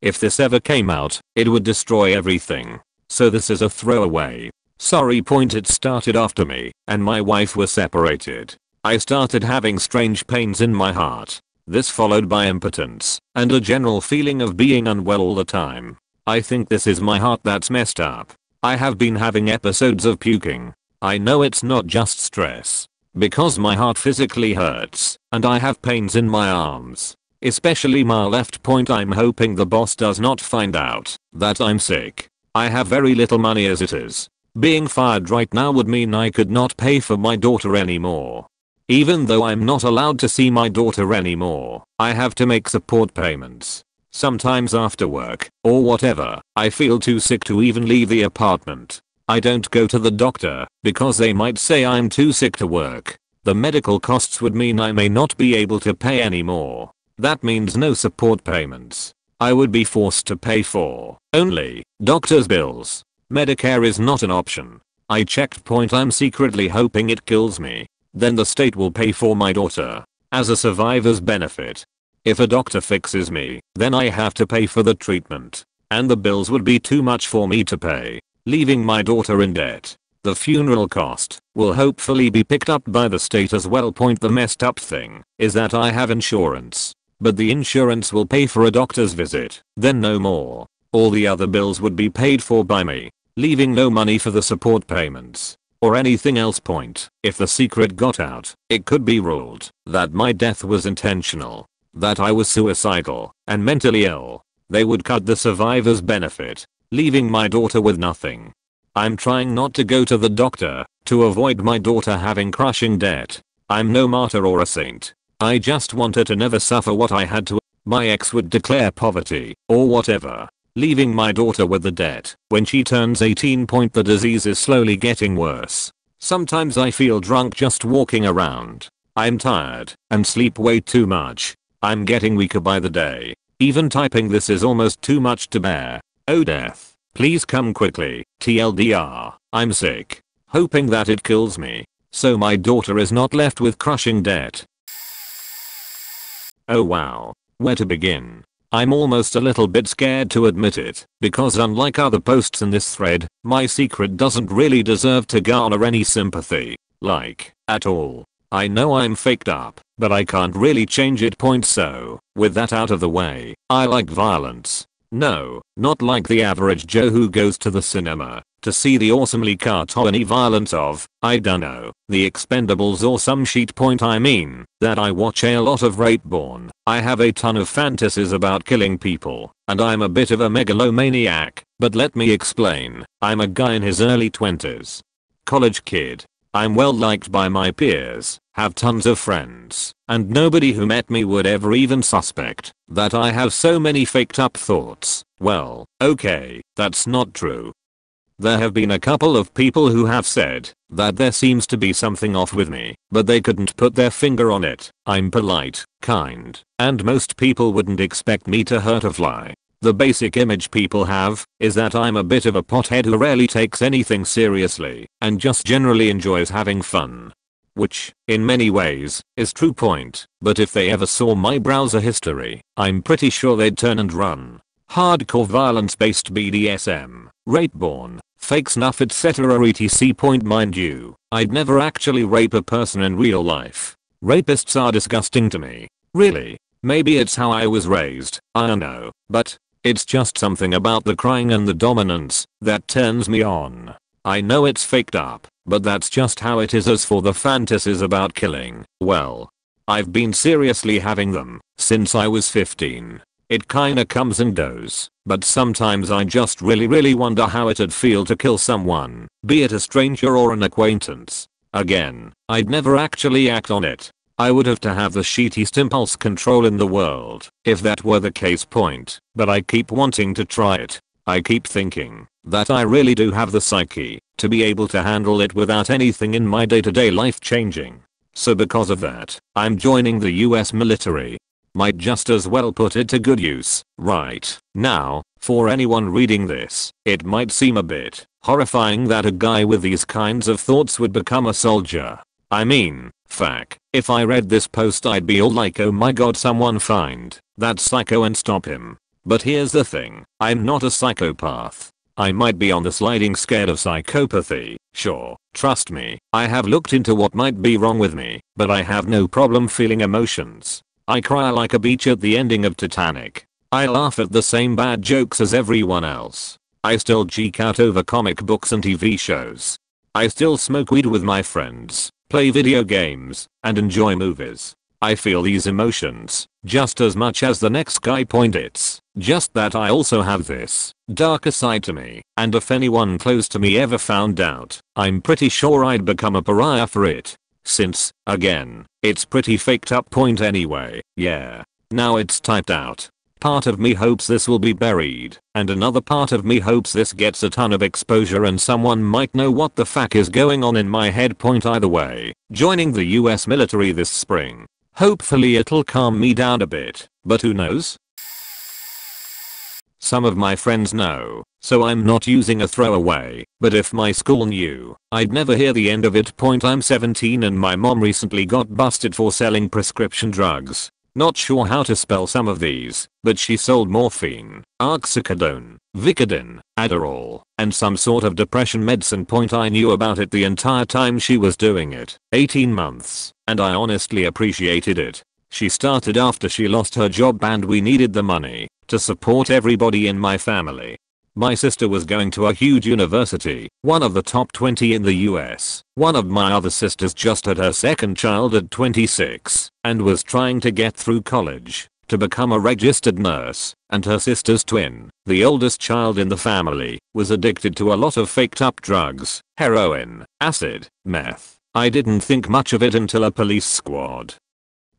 Speaker 1: If this ever came out, it would destroy everything. So this is a throwaway. Sorry. It started after me and my wife were separated. I started having strange pains in my heart. This followed by impotence and a general feeling of being unwell all the time. I think this is my heart that's messed up. I have been having episodes of puking. I know it's not just stress, because my heart physically hurts and I have pains in my arms, especially my left. I'm hoping the boss does not find out that I'm sick. I have very little money as it is. Being fired right now would mean I could not pay for my daughter anymore. Even though I'm not allowed to see my daughter anymore, I have to make support payments. Sometimes after work, or whatever, I feel too sick to even leave the apartment. I don't go to the doctor because they might say I'm too sick to work. The medical costs would mean I may not be able to pay anymore. That means no support payments. I would be forced to pay for only doctor's bills. Medicare is not an option. I checked. I'm secretly hoping it kills me. Then the state will pay for my daughter as a survivor's benefit. If a doctor fixes me, then I have to pay for the treatment. And the bills would be too much for me to pay, leaving my daughter in debt. The funeral cost will hopefully be picked up by the state as well. The messed up thing is that I have insurance, but the insurance will pay for a doctor's visit, then no more. All the other bills would be paid for by me, leaving no money for the support payments or anything else. If the secret got out, it could be ruled that my death was intentional, that I was suicidal and mentally ill. They would cut the survivor's benefit, leaving my daughter with nothing. I'm trying not to go to the doctor to avoid my daughter having crushing debt. I'm no martyr or a saint. I just want her to never suffer what I had to. My ex would declare poverty or whatever, leaving my daughter with the debt when she turns 18. The disease is slowly getting worse. Sometimes I feel drunk just walking around. I'm tired and sleep way too much. I'm getting weaker by the day. Even typing this is almost too much to bear. Oh death. Please come quickly. TLDR, I'm sick. Hoping that it kills me, so my daughter is not left with crushing debt. Oh wow. Where to begin? I'm almost a little bit scared to admit it, because unlike other posts in this thread, my secret doesn't really deserve to garner any sympathy. Like, at all. I know I'm faked up, but I can't really change it. So, with that out of the way, I like violence. No, not like the average Joe who goes to the cinema to see the awesomely cartoony violence of, I dunno, The Expendables or some shit. I mean that I watch a lot of rape porn. I have a ton of fantasies about killing people, and I'm a bit of a megalomaniac, but let me explain. I'm a guy in his early 20s. College kid. I'm well liked by my peers, have tons of friends, and nobody who met me would ever even suspect that I have so many faked up thoughts. Well, okay, that's not true. There have been a couple of people who have said that there seems to be something off with me, but they couldn't put their finger on it. I'm polite, kind, and most people wouldn't expect me to hurt a fly. The basic image people have is that I'm a bit of a pothead who rarely takes anything seriously and just generally enjoys having fun. Which, in many ways, is true. But if they ever saw my browser history, I'm pretty sure they'd turn and run. Hardcore violence-based BDSM, rape porn, fake snuff etc. etc. Mind you, I'd never actually rape a person in real life. Rapists are disgusting to me. Really. Maybe it's how I was raised, I don't know, but it's just something about the crying and the dominance that turns me on. I know it's faked up, but that's just how it is. As for the fantasies about killing, well, I've been seriously having them since I was 15. It kinda comes and goes, but sometimes I just really wonder how it'd feel to kill someone, be it a stranger or an acquaintance. Again, I'd never actually act on it. I would have to have the shittiest impulse control in the world if that were the case. But I keep wanting to try it. I keep thinking that I really do have the psyche to be able to handle it without anything in my day-to-day life changing. So because of that, I'm joining the US military. Might just as well put it to good use right now. For anyone reading this, it might seem a bit horrifying that a guy with these kinds of thoughts would become a soldier. I mean, fuck, if I read this post I'd be all like, oh my god, someone find that psycho and stop him. But here's the thing, I'm not a psychopath. I might be on the sliding scale of psychopathy, sure, trust me, I have looked into what might be wrong with me, but I have no problem feeling emotions. I cry like a beach at the ending of Titanic. I laugh at the same bad jokes as everyone else. I still geek out over comic books and TV shows. I still smoke weed with my friends, play video games, and enjoy movies. I feel these emotions just as much as the next guy. It's just that I also have this darker side to me, and if anyone close to me ever found out, I'm pretty sure I'd become a pariah for it. Since, again, it's pretty faked up. Anyway, yeah. Now it's typed out. Part of me hopes this will be buried, and another part of me hopes this gets a ton of exposure and someone might know what the fuck is going on in my head. Either way, joining the US military this spring. Hopefully it'll calm me down a bit, but who knows? Some of my friends know, so I'm not using a throwaway, but if my school knew, I'd never hear the end of it. I'm 17 and my mom recently got busted for selling prescription drugs. Not sure how to spell some of these, but she sold morphine, oxycodone, Vicodin, Adderall, and some sort of depression medicine. I knew about it the entire time she was doing it, 18 months, and I honestly appreciated it. She started after she lost her job and we needed the money to support everybody in my family. My sister was going to a huge university, one of the top 20 in the US. One of my other sisters just had her second child at 26 and was trying to get through college to become a registered nurse, and her sister's twin, the oldest child in the family, was addicted to a lot of faked up drugs, heroin, acid, meth. I didn't think much of it until a police squad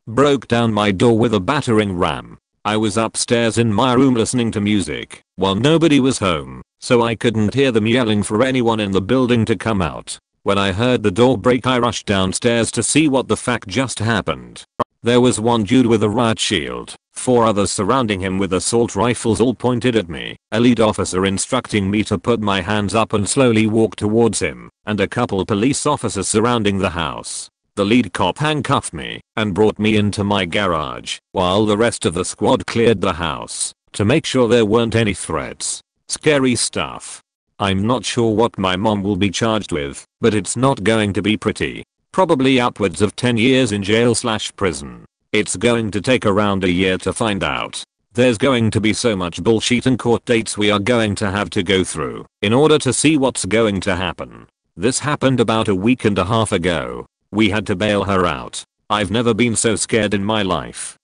Speaker 1: broke down my door with a battering ram. I was upstairs in my room listening to music while nobody was home, so I couldn't hear them yelling for anyone in the building to come out. When I heard the door break, I rushed downstairs to see what the fuck just happened. There was one dude with a riot shield, 4 others surrounding him with assault rifles all pointed at me, a lead officer instructing me to put my hands up and slowly walk towards him, and a couple police officers surrounding the house. The lead cop handcuffed me and brought me into my garage, while the rest of the squad cleared the house to make sure there weren't any threats. Scary stuff. I'm not sure what my mom will be charged with, but it's not going to be pretty. Probably upwards of 10 years in jail/prison. It's going to take around a year to find out. There's going to be so much bullshit and court dates we are going to have to go through in order to see what's going to happen. This happened about a week and a half ago. We had to bail her out. I've never been so scared in my life.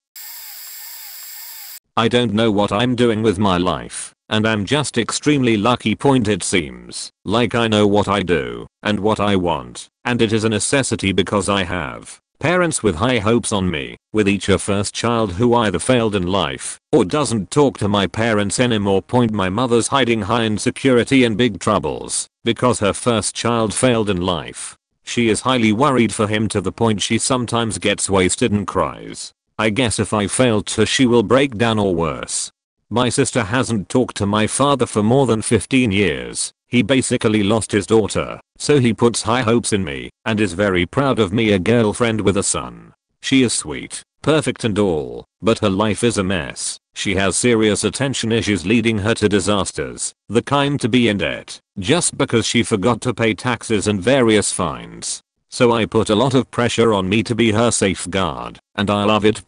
Speaker 1: I don't know what I'm doing with my life, and I'm just extremely lucky. It seems like I know what I do and what I want, and it is a necessity because I have parents with high hopes on me, with each a first child who either failed in life or doesn't talk to my parents anymore. My mother's hiding high insecurity and big troubles because her first child failed in life. She is highly worried for him to the point she sometimes gets wasted and cries. I guess if I fail to, she will break down or worse. My sister hasn't talked to my father for more than 15 years. He basically lost his daughter, so he puts high hopes in me and is very proud of me, a girlfriend with a son. She is sweet, perfect and all, but her life is a mess. She has serious attention issues leading her to disasters, the kind to be in debt just because she forgot to pay taxes and various fines. So I put a lot of pressure on me to be her safeguard, and I love it.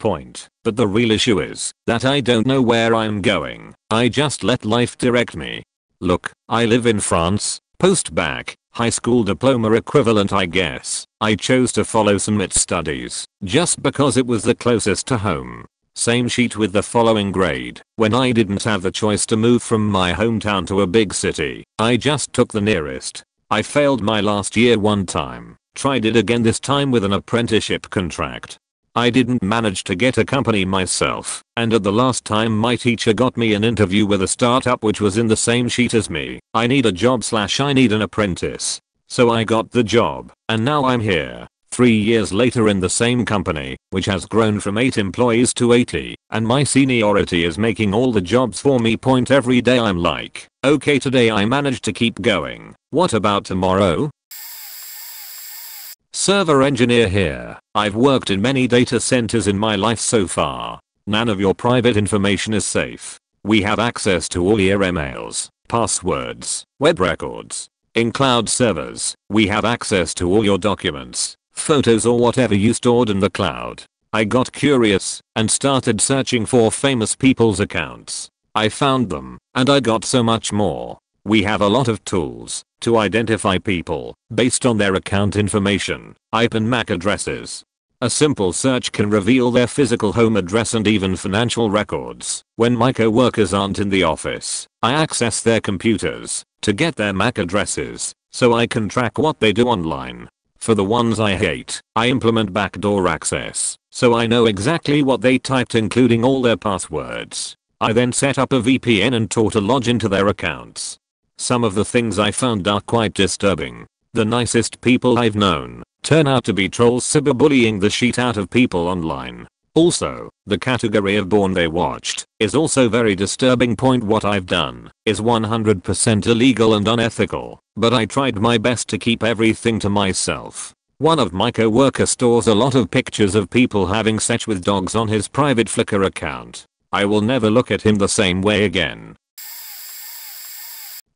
Speaker 1: But the real issue is that I don't know where I'm going. I just let life direct me. Look, I live in France, post-bac, high school diploma equivalent I guess. I chose to follow SUMMIT studies just because it was the closest to home. Same sheet with the following grade. When I didn't have the choice to move from my hometown to a big city, I just took the nearest. I failed my last year one time, tried it again this time with an apprenticeship contract. I didn't manage to get a company myself, and at the last time my teacher got me an interview with a startup which was in the same sheet as me. I need a job/I need an apprentice. So I got the job, and now I'm here. 3 years later in the same company, which has grown from 8 employees to 80, and my seniority is making all the jobs for me. Every day I'm like, okay, today I managed to keep going. What about tomorrow? Server engineer here. I've worked in many data centers in my life so far. None of your private information is safe. We have access to all your emails, passwords, web records. In cloud servers, we have access to all your documents, photos or whatever you stored in the cloud. I got curious and started searching for famous people's accounts. I found them, and I got so much more. We have a lot of tools to identify people based on their account information, IP and MAC addresses. A simple search can reveal their physical home address and even financial records. When my co-workers aren't in the office, I access their computers to get their MAC addresses so I can track what they do online. For the ones I hate, I implement backdoor access so I know exactly what they typed, including all their passwords. I then set up a VPN and taught a lodge into their accounts. Some of the things I found are quite disturbing. The nicest people I've known turn out to be trolls cyberbullying the shit out of people online. Also, the category of porn they watched is also very disturbing. What I've done is 100% illegal and unethical, but I tried my best to keep everything to myself. One of my co-workers stores a lot of pictures of people having sex with dogs on his private Flickr account. I will never look at him the same way again.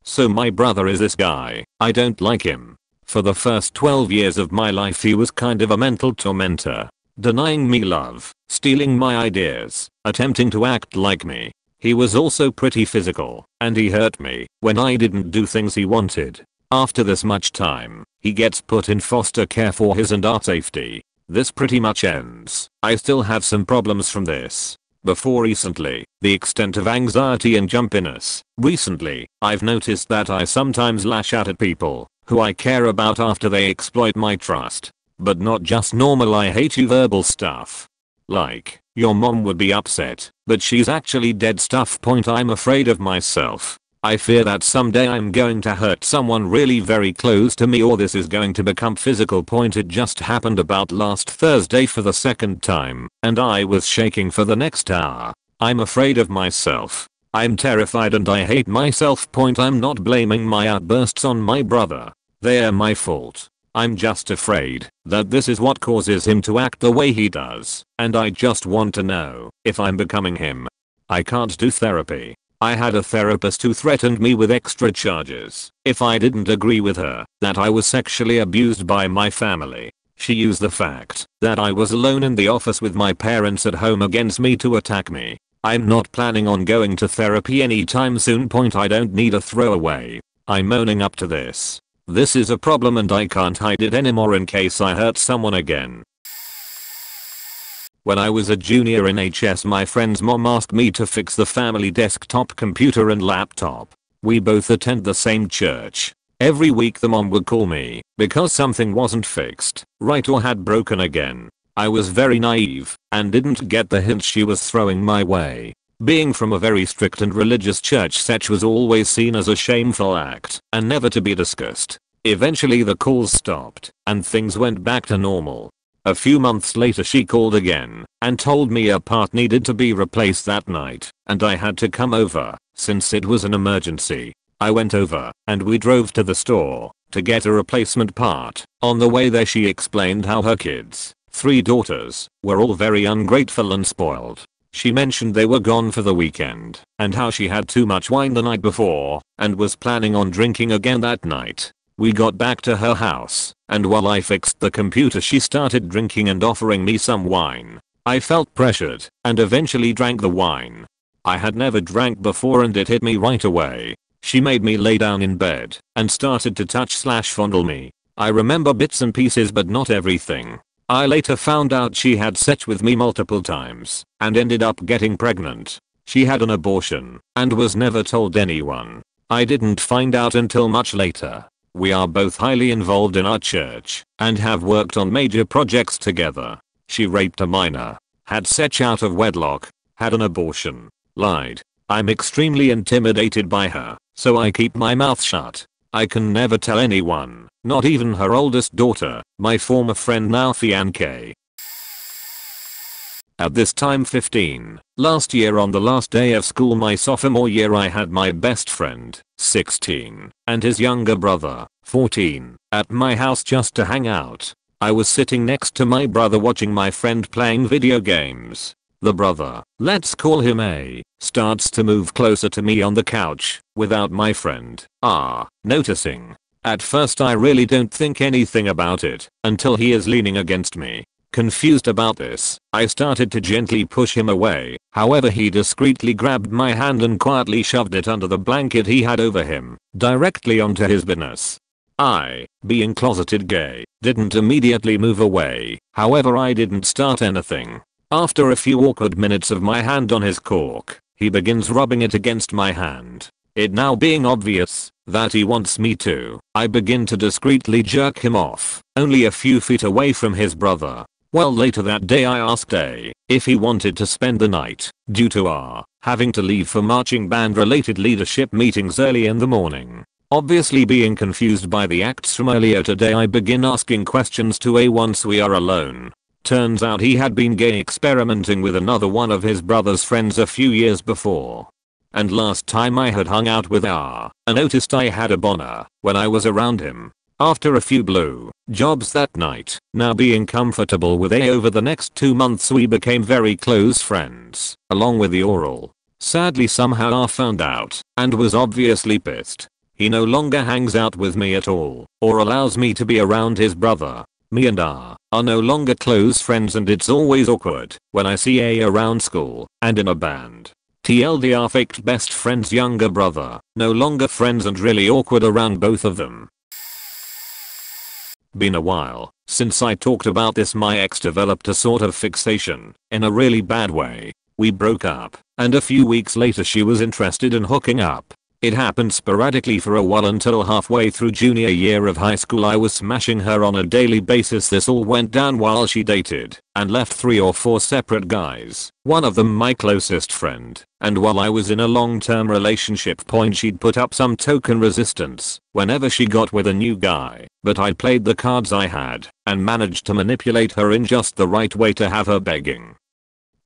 Speaker 1: So my brother is this guy. I don't like him. For the first 12 years of my life he was kind of a mental tormentor. Denying me love, stealing my ideas, attempting to act like me. He was also pretty physical, and he hurt me when I didn't do things he wanted. After this much time, he gets put in foster care for his and our safety. This pretty much ends. I still have some problems from this. Before recently, the extent of anxiety and jumpiness. Recently, I've noticed that I sometimes lash out at people who I care about after they exploit my trust. But not just normal I hate you verbal stuff. Like, your mom would be upset, but she's actually dead stuff. I'm afraid of myself. I fear that someday I'm going to hurt someone really very close to me, or this is going to become physical. It just happened about last Thursday for the second time, and I was shaking for the next hour. I'm afraid of myself. I'm terrified and I hate myself. I'm not blaming my outbursts on my brother. They're my fault. I'm just afraid that this is what causes him to act the way he does, and I just want to know if I'm becoming him. I can't do therapy. I had a therapist who threatened me with extra charges if I didn't agree with her that I was sexually abused by my family. She used the fact that I was alone in the office with my parents at home against me to attack me. I'm not planning on going to therapy anytime soon. I don't need a throwaway. I'm owning up to this. This is a problem and I can't hide it anymore in case I hurt someone again. When I was a junior in HS, my friend's mom asked me to fix the family desktop computer and laptop. We both attend the same church. Every week the mom would call me because something wasn't fixed right or had broken again. I was very naive and didn't get the hint she was throwing my way. Being from a very strict and religious church, such was always seen as a shameful act and never to be discussed. Eventually the calls stopped and things went back to normal. A few months later she called again and told me a part needed to be replaced that night and I had to come over since it was an emergency. I went over and we drove to the store to get a replacement part. On the way there she explained how her kids, 3 daughters, were all very ungrateful and spoiled. She mentioned they were gone for the weekend and how she had too much wine the night before and was planning on drinking again that night. We got back to her house and while I fixed the computer she started drinking and offering me some wine. I felt pressured and eventually drank the wine. I had never drank before and it hit me right away. She made me lay down in bed and started to touch/fondle me. I remember bits and pieces but not everything. I later found out she had sex with me multiple times and ended up getting pregnant. She had an abortion and was never told anyone. I didn't find out until much later. We are both highly involved in our church and have worked on major projects together. She raped a minor, had sex out of wedlock, had an abortion, lied. I'm extremely intimidated by her, so I keep my mouth shut. I can never tell anyone, not even her oldest daughter, my former friend now fiancée. At this time 15, last year on the last day of school my sophomore year I had my best friend, 16, and his younger brother, 14, at my house just to hang out. I was sitting next to my brother watching my friend playing video games. The brother, let's call him A, starts to move closer to me on the couch, without my friend, R, noticing. At first I really don't think anything about it, until he is leaning against me. Confused about this, I started to gently push him away, however he discreetly grabbed my hand and quietly shoved it under the blanket he had over him, directly onto his business. I, being closeted gay, didn't immediately move away, however I didn't start anything. After a few awkward minutes of my hand on his cork, he begins rubbing it against my hand. It now being obvious that he wants me to, I begin to discreetly jerk him off, only a few feet away from his brother. Well, later that day I asked A if he wanted to spend the night, due to our having to leave for marching band related leadership meetings early in the morning. Obviously being confused by the acts from earlier today, I begin asking questions to A once we are alone. Turns out he had been gay experimenting with another one of his brother's friends a few years before. And last time I had hung out with R, I noticed I had a boner when I was around him. After a few blue jobs that night, now being comfortable with A over the next 2 months, we became very close friends, along with the oral. Sadly somehow R found out and was obviously pissed. He no longer hangs out with me at all or allows me to be around his brother. Me and R are no longer close friends, and it's always awkward when I see A around school and in a band. TLDR, faked best friend's younger brother, no longer friends and really awkward around both of them. Been a while since I talked about this. My ex developed a sort of fixation in a really bad way. We broke up, and a few weeks later she was interested in hooking up. It happened sporadically for a while until halfway through junior year of high school I was smashing her on a daily basis. This all went down while she dated and left 3 or 4 separate guys, one of them my closest friend, and while I was in a long-term relationship. She'd put up some token resistance whenever she got with a new guy, but I played the cards I had and managed to manipulate her in just the right way to have her begging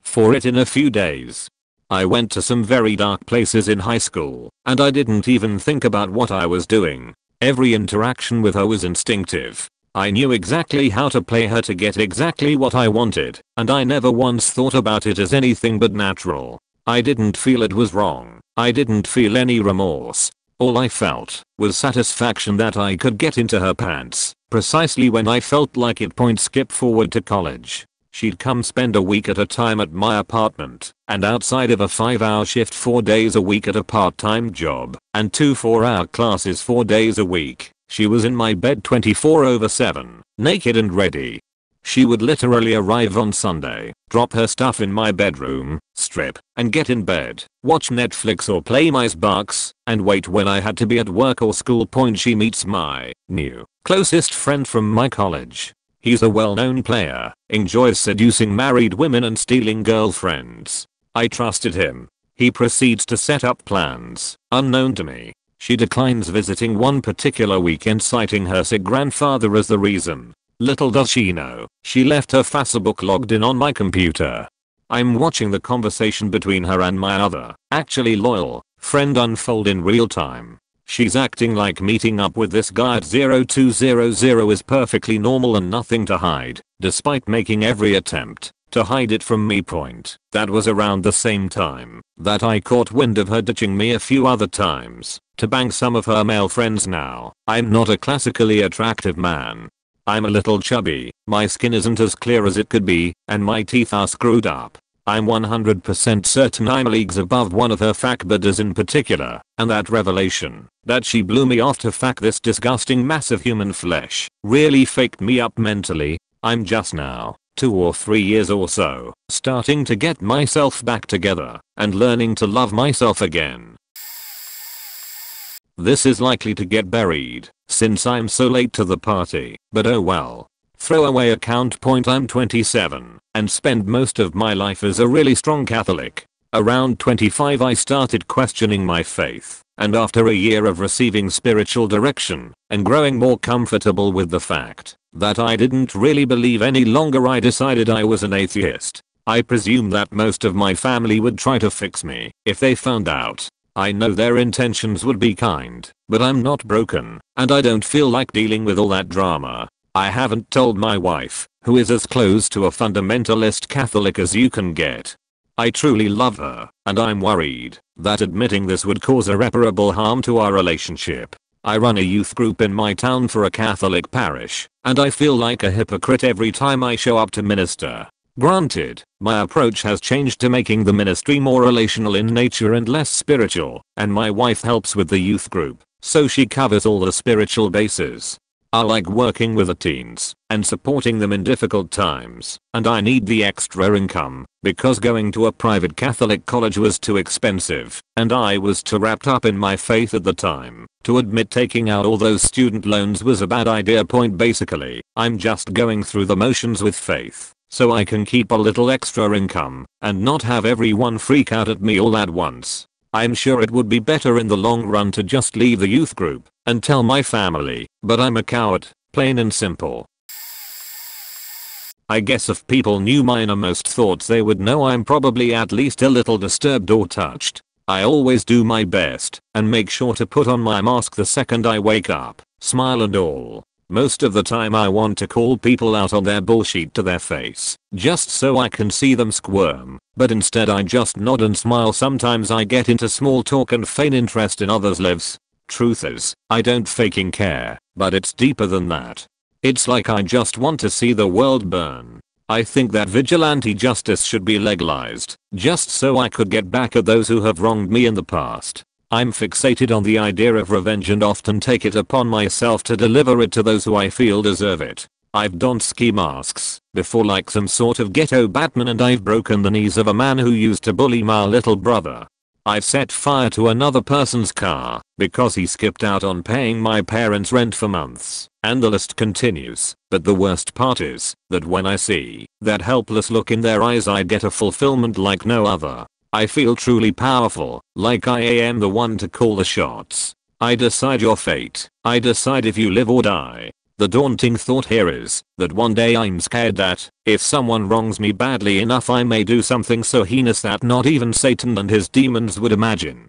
Speaker 1: for it in a few days. I went to some very dark places in high school, and I didn't even think about what I was doing. Every interaction with her was instinctive. I knew exactly how to play her to get exactly what I wanted, and I never once thought about it as anything but natural. I didn't feel it was wrong. I didn't feel any remorse. All I felt was satisfaction that I could get into her pants precisely when I felt like it. Skip forward to college. She'd come spend a week at a time at my apartment, and outside of a 5-hour shift 4 days a week at a part-time job, and 2 4-hour classes 4 days a week, she was in my bed 24/7, naked and ready. She would literally arrive on Sunday, drop her stuff in my bedroom, strip, and get in bed, watch Netflix or play my Xbox, and wait when I had to be at work or school. She meets my new closest friend from my college. He's a well-known player, enjoys seducing married women and stealing girlfriends. I trusted him. He proceeds to set up plans, unknown to me. She declines visiting one particular weekend, citing her sick grandfather as the reason. Little does she know, she left her Facebook logged in on my computer. I'm watching the conversation between her and my other, actually loyal, friend unfold in real time. She's acting like meeting up with this guy at 0200 is perfectly normal and nothing to hide, despite making every attempt to hide it from me. That was around the same time that I caught wind of her ditching me a few other times to bang some of her male friends. Now, I'm not a classically attractive man. I'm a little chubby, my skin isn't as clear as it could be, and my teeth are screwed up. I'm 100% certain I'm leagues above one of her fuckbuddies in particular, and that revelation that she blew me off to fuck this disgusting mass of human flesh really faked me up mentally. I'm just now, 2 or 3 years or so, starting to get myself back together and learning to love myself again. This is likely to get buried since I'm so late to the party, but oh well. Throwaway account. I'm 27 and spend most of my life as a really strong Catholic. Around 25 I started questioning my faith, and after a year of receiving spiritual direction and growing more comfortable with the fact that I didn't really believe any longer, I decided I was an atheist. I presume that most of my family would try to fix me if they found out. I know their intentions would be kind, but I'm not broken, and I don't feel like dealing with all that drama. I haven't told my wife, who is as close to a fundamentalist Catholic as you can get. I truly love her, and I'm worried that admitting this would cause irreparable harm to our relationship. I run a youth group in my town for a Catholic parish, and I feel like a hypocrite every time I show up to minister. Granted, my approach has changed to making the ministry more relational in nature and less spiritual, and my wife helps with the youth group, so she covers all the spiritual bases. I like working with the teens and supporting them in difficult times, and I need the extra income because going to a private Catholic college was too expensive, and I was too wrapped up in my faith at the time to admit taking out all those student loans was a bad idea. Basically, I'm just going through the motions with faith, so I can keep a little extra income and not have everyone freak out at me all at once. I'm sure it would be better in the long run to just leave the youth group and tell my family, but I'm a coward, plain and simple. I guess if people knew my innermost thoughts they would know I'm probably at least a little disturbed or touched. I always do my best and make sure to put on my mask the second I wake up, smile and all. Most of the time I want to call people out on their bullshit to their face, just so I can see them squirm, but instead I just nod and smile. Sometimes I get into small talk and feign interest in others' lives. Truth is, I don't faking care, but it's deeper than that. It's like I just want to see the world burn. I think that vigilante justice should be legalized, just so I could get back at those who have wronged me in the past. I'm fixated on the idea of revenge and often take it upon myself to deliver it to those who I feel deserve it. I've donned ski masks before like some sort of ghetto Batman, and I've broken the knees of a man who used to bully my little brother. I've set fire to another person's car because he skipped out on paying my parents' rent for months, and the list continues. But the worst part is that when I see that helpless look in their eyes I get a fulfillment like no other. I feel truly powerful, like I am the one to call the shots. I decide your fate. I decide if you live or die. The daunting thought here is that one day I'm scared that if someone wrongs me badly enough I may do something so heinous that not even Satan and his demons would imagine.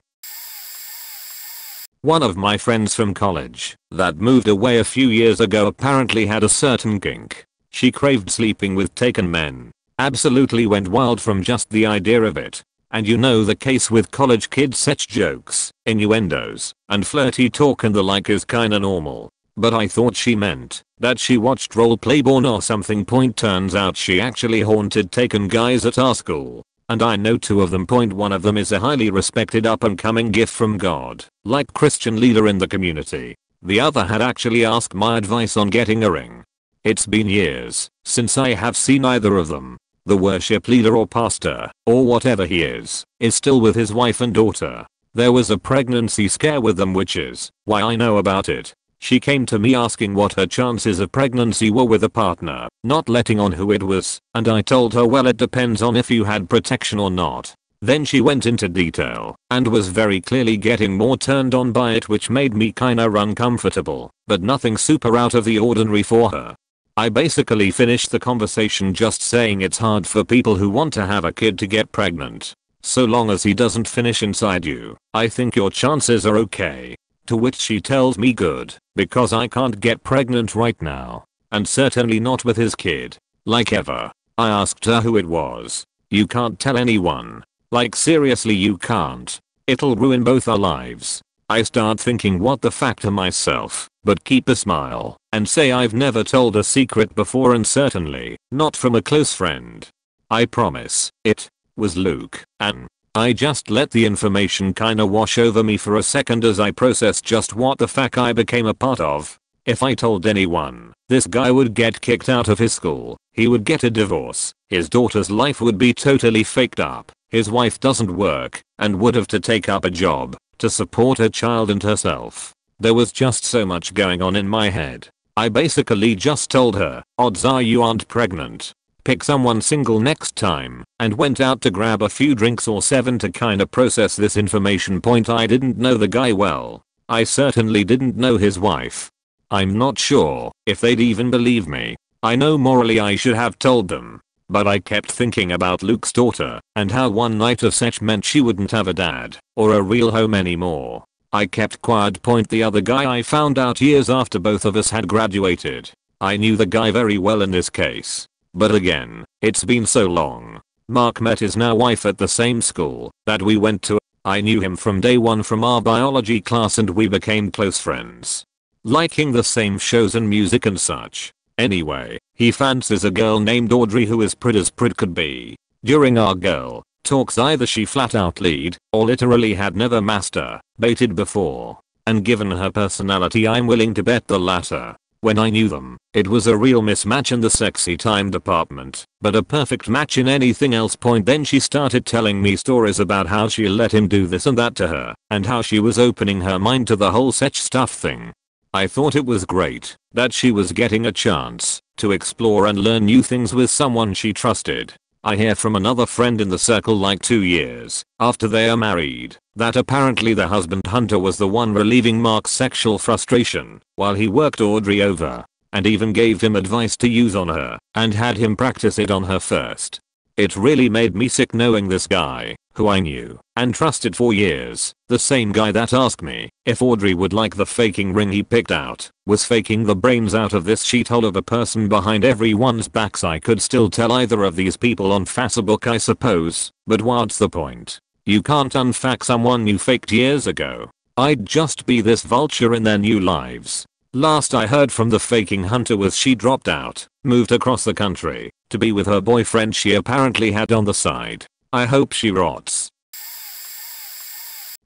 Speaker 1: One of my friends from college that moved away a few years ago apparently had a certain kink. She craved sleeping with taken men. Absolutely went wild from just the idea of it. And you know the case with college kids, such jokes, innuendos, and flirty talk and the like is kinda normal. But I thought she meant that she watched roleplay porn or something. Turns out she actually haunted taken guys at our school. And I know two of them. One of them is a highly respected up and coming gift from God, like Christian leader in the community. The other had actually asked my advice on getting a ring. It's been years since I have seen either of them. The worship leader or pastor, or whatever he is still with his wife and daughter. There was a pregnancy scare with them, which is why I know about it. She came to me asking what her chances of pregnancy were with a partner, not letting on who it was, and I told her, well, it depends on if you had protection or not. Then she went into detail and was very clearly getting more turned on by it, which made me kinda uncomfortable, but nothing super out of the ordinary for her. I basically finished the conversation just saying it's hard for people who want to have a kid to get pregnant. So long as he doesn't finish inside you, I think your chances are okay. To which she tells me good, because I can't get pregnant right now. And certainly not with his kid. Like ever. I asked her who it was. You can't tell anyone. Like seriously you can't. It'll ruin both our lives. I start thinking what the fuck to myself, but keep a smile and say I've never told a secret before, and certainly not from a close friend. I promise it was Luke, and I just let the information kinda wash over me for a second as I processed just what the fuck I became a part of. If I told anyone, this guy would get kicked out of his school, he would get a divorce, his daughter's life would be totally faked up, his wife doesn't work and would have to take up a job to support her child and herself. There was just so much going on in my head. I basically just told her, odds are you aren't pregnant. Pick someone single next time, and went out to grab a few drinks or 7 to kinda process this information. I didn't know the guy well. I certainly didn't know his wife. I'm not sure if they'd even believe me. I know morally I should have told them. But I kept thinking about Luke's daughter and how one night of sex meant she wouldn't have a dad or a real home anymore. I kept quiet. The other guy I found out years after both of us had graduated. I knew the guy very well in this case. But again, it's been so long. Mark met his now wife at the same school that we went to. I knew him from day one from our biology class, and we became close friends. Liking the same shows and music and such. Anyway, he fancies a girl named Audrey who is prid as prid could be. During our girl talks either she flat out lied or literally had never masturbated before. And given her personality I'm willing to bet the latter. When I knew them, it was a real mismatch in the sexy time department, but a perfect match in anything else. Then she started telling me stories about how she let him do this and that to her, and how she was opening her mind to the whole sex stuff thing. I thought it was great that she was getting a chance to explore and learn new things with someone she trusted. I hear from another friend in the circle like 2 years after they are married that apparently the husband Hunter was the one relieving Mark's sexual frustration while he worked Audrey over and even gave him advice to use on her and had him practice it on her first. It really made me sick knowing this guy, who I knew and trusted for years, the same guy that asked me if Audrey would like the faking ring he picked out, was faking the brains out of this sheethole of a person behind everyone's backs. I could still tell either of these people on Facebook, I suppose, but what's the point? You can't unfuck someone you faked years ago. I'd just be this vulture in their new lives. Last I heard from the faking Hunter was she dropped out, moved across the country to be with her boyfriend she apparently had on the side. I hope she rots.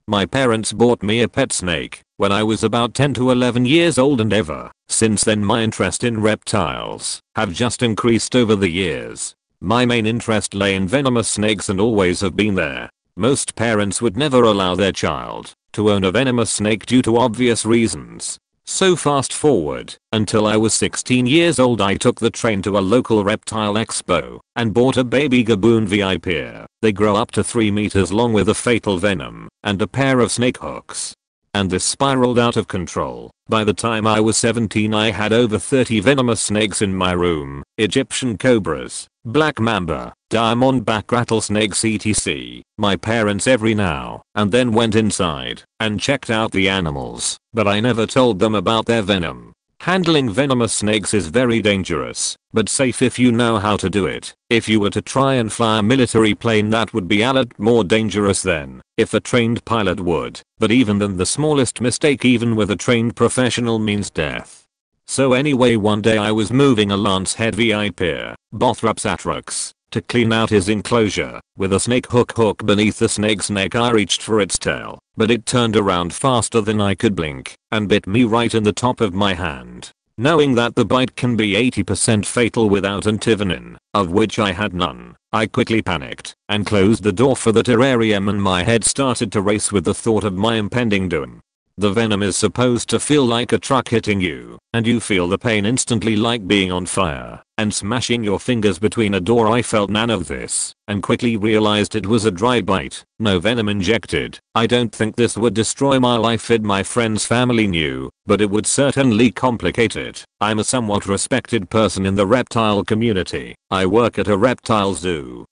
Speaker 1: My parents bought me a pet snake when I was about 10 to 11 years old, and ever since then my interest in reptiles have just increased over the years. My main interest lay in venomous snakes and always have been there. Most parents would never allow their child to own a venomous snake due to obvious reasons. So fast forward until I was 16 years old, I took the train to a local reptile expo and bought a baby gaboon VIP. They grow up to 3 meters long with a fatal venom and a pair of snake hooks. And this spiraled out of control. By the time I was 17 I had over 30 venomous snakes in my room, Egyptian cobras, black mamba, diamondback rattlesnakes etc. My parents every now and then went inside and checked out the animals, but I never told them about their venom. Handling venomous snakes is very dangerous, but safe if you know how to do it. If you were to try and fly a military plane, that would be a lot more dangerous than if a trained pilot would, but even then the smallest mistake even with a trained professional means death. So anyway, one day I was moving a Lancehead VIP, Bothrops atrox, to clean out his enclosure with a snake hook beneath the snake's neck. I reached for its tail, but it turned around faster than I could blink and bit me right in the top of my hand. Knowing that the bite can be 80% fatal without antivenin, of which I had none, I quickly panicked and closed the door for the terrarium, and my head started to race with the thought of my impending doom. The venom is supposed to feel like a truck hitting you, and you feel the pain instantly like being on fire and smashing your fingers between a door. I felt none of this and quickly realized it was a dry bite, no venom injected. I don't think this would destroy my life if my friend's family knew, but it would certainly complicate it. I'm a somewhat respected person in the reptile community. I work at a reptile zoo.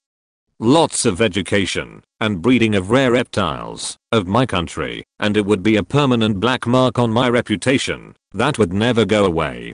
Speaker 1: Lots of education and breeding of rare reptiles of my country, and it would be a permanent black mark on my reputation that would never go away.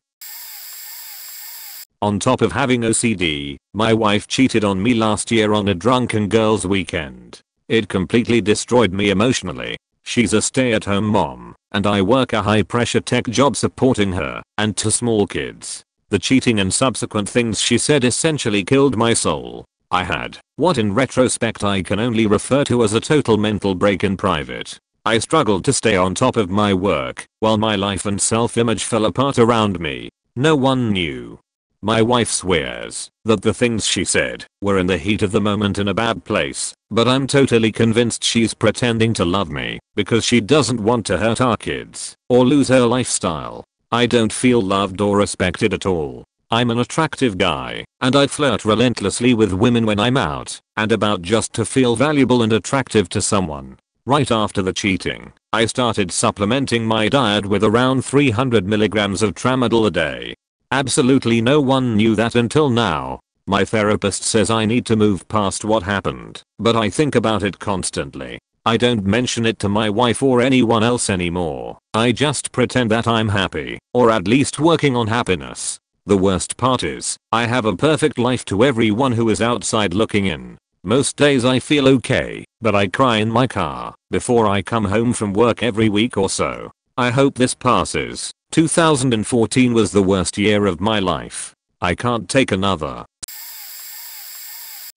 Speaker 1: On top of having OCD, my wife cheated on me last year on a drunken girls' weekend. It completely destroyed me emotionally. She's a stay-at-home mom, and I work a high-pressure tech job supporting her and 2 small kids. The cheating and subsequent things she said essentially killed my soul. I had what in retrospect I can only refer to as a total mental break in private. I struggled to stay on top of my work while my life and self-image fell apart around me. No one knew. My wife swears that the things she said were in the heat of the moment in a bad place, but I'm totally convinced she's pretending to love me because she doesn't want to hurt our kids or lose her lifestyle. I don't feel loved or respected at all. I'm an attractive guy, and I flirt relentlessly with women when I'm out and about just to feel valuable and attractive to someone. Right after the cheating, I started supplementing my diet with around 300 milligrams of tramadol a day. Absolutely no one knew that until now. My therapist says I need to move past what happened, but I think about it constantly. I don't mention it to my wife or anyone else anymore. I just pretend that I'm happy, or at least working on happiness. The worst part is, I have a perfect life to everyone who is outside looking in. Most days I feel okay, but I cry in my car before I come home from work every week or so. I hope this passes. 2014 was the worst year of my life. I can't take another.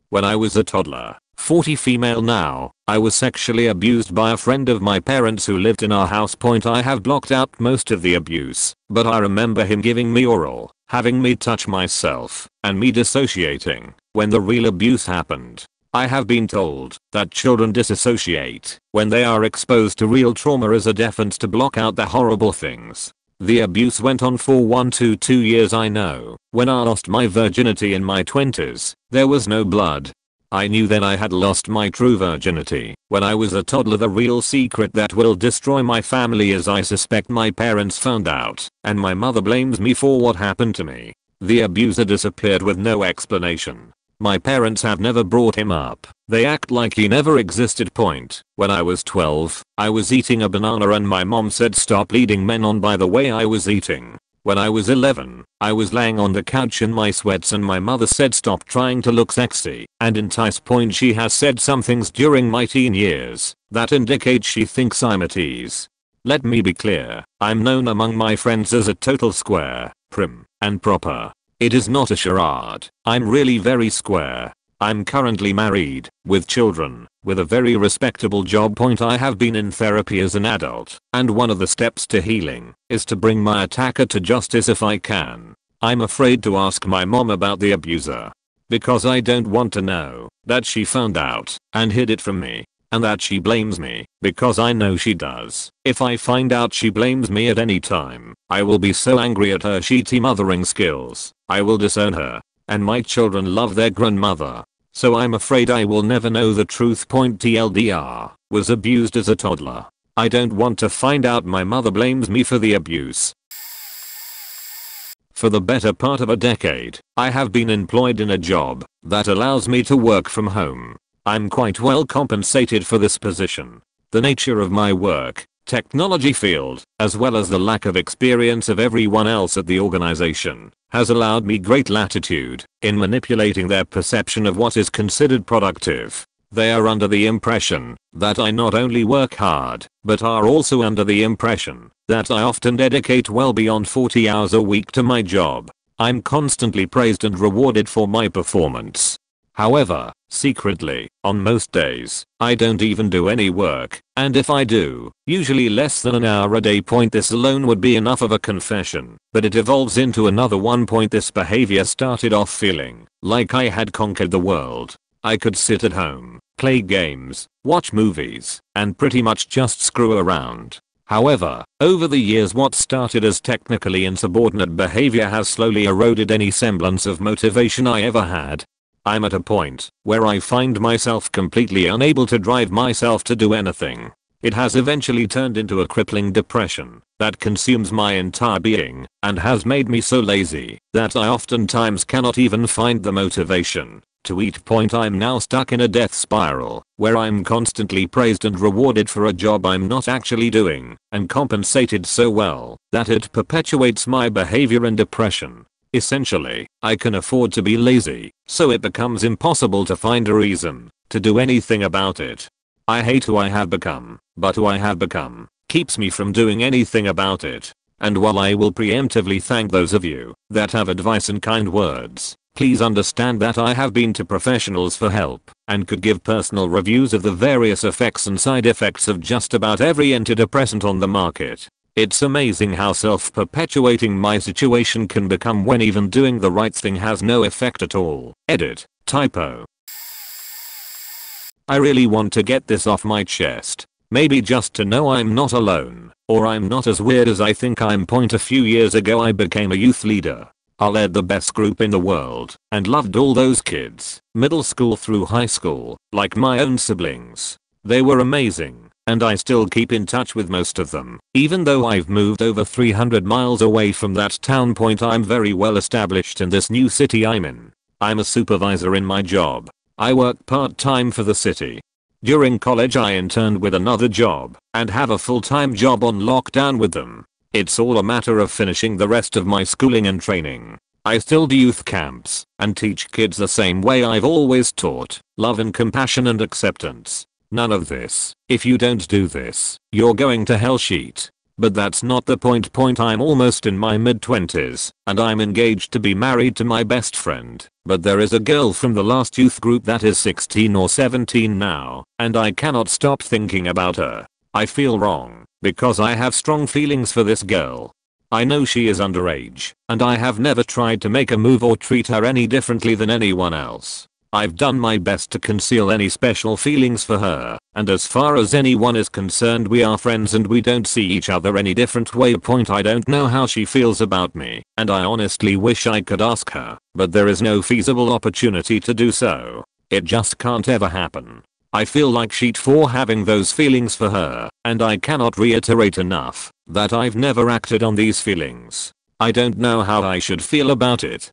Speaker 1: When I was a toddler, 40 female now, I was sexually abused by a friend of my parents who lived in our house. I have blocked out most of the abuse, but I remember him giving me oral, having me touch myself, and me dissociating when the real abuse happened. I have been told that children disassociate when they are exposed to real trauma as a defense to block out the horrible things The abuse went on for 1 to 2 years. I know. When I lost my virginity in my 20s, there was no blood. I knew then I had lost my true virginity. When I was a toddler, the real secret that will destroy my family is I suspect my parents found out, and my mother blames me for what happened to me. The abuser disappeared with no explanation. My parents have never brought him up. They act like he never existed. When I was 12, I was eating a banana and my mom said stop leading men on by the way I was eating. When I was 11, I was laying on the couch in my sweats and my mother said stop trying to look sexy and entice. She has said some things during my teen years that indicate she thinks I'm a tease. Let me be clear, I'm known among my friends as a total square, prim, and proper. It is not a charade. I'm really very square. I'm currently married, with children, with a very respectable job. I have been in therapy as an adult, and one of the steps to healing is to bring my attacker to justice if I can. I'm afraid to ask my mom about the abuser, because I don't want to know that she found out and hid it from me, and that she blames me, because I know she does. If I find out she blames me at any time, I will be so angry at her shitty mothering skills, I will disown her. And my children love their grandmother. So I'm afraid I will never know the truth. TLDR, was abused as a toddler. I don't want to find out my mother blames me for the abuse. For the better part of a decade, I have been employed in a job that allows me to work from home. I'm quite well compensated for this position. The nature of my work, technology field, as well as the lack of experience of everyone else at the organization, has allowed me great latitude in manipulating their perception of what is considered productive. They are under the impression that I not only work hard, but are also under the impression that I often dedicate well beyond 40 hours a week to my job. I'm constantly praised and rewarded for my performance. However, secretly, on most days, I don't even do any work, and if I do, usually less than an hour a day. This alone would be enough of a confession, but it evolves into another one. This behavior started off feeling like I had conquered the world. I could sit at home, play games, watch movies, and pretty much just screw around. However, over the years what started as technically insubordinate behavior has slowly eroded any semblance of motivation I ever had. I'm at a point where I find myself completely unable to drive myself to do anything. It has eventually turned into a crippling depression that consumes my entire being and has made me so lazy that I oftentimes cannot even find the motivation to eat. I'm now stuck in a death spiral where I'm constantly praised and rewarded for a job I'm not actually doing and compensated so well that it perpetuates my behavior and depression. Essentially, I can afford to be lazy, so it becomes impossible to find a reason to do anything about it. I hate who I have become, but who I have become keeps me from doing anything about it. And while I will preemptively thank those of you that have advice and kind words, please understand that I have been to professionals for help and could give personal reviews of the various effects and side effects of just about every antidepressant on the market. It's amazing how self-perpetuating my situation can become when even doing the right thing has no effect at all. Edit. Typo. I really want to get this off my chest. Maybe just to know I'm not alone, or I'm not as weird as I think I'm. A few years ago I became a youth leader. I led the best group in the world and loved all those kids, middle school through high school, like my own siblings. They were amazing. And I still keep in touch with most of them, even though I've moved over 300 miles away from that town. I'm very well established in this new city I'm in. I'm a supervisor in my job. I work part-time for the city. During college I interned with another job and have a full-time job on lockdown with them. It's all a matter of finishing the rest of my schooling and training. I still do youth camps and teach kids the same way I've always taught, love and compassion and acceptance. None of this. If you don't do this, you're going to hell sheet. But that's not the point. I'm almost in my mid-20s, and I'm engaged to be married to my best friend. But there is a girl from the last youth group that is 16 or 17 now, and I cannot stop thinking about her. I feel wrong, because I have strong feelings for this girl. I know she is underage, and I have never tried to make a move or treat her any differently than anyone else. I've done my best to conceal any special feelings for her, and as far as anyone is concerned we are friends and we don't see each other any different way. I don't know how she feels about me, and I honestly wish I could ask her, but there is no feasible opportunity to do so. It just can't ever happen. I feel like shit for having those feelings for her, and I cannot reiterate enough that I've never acted on these feelings. I don't know how I should feel about it.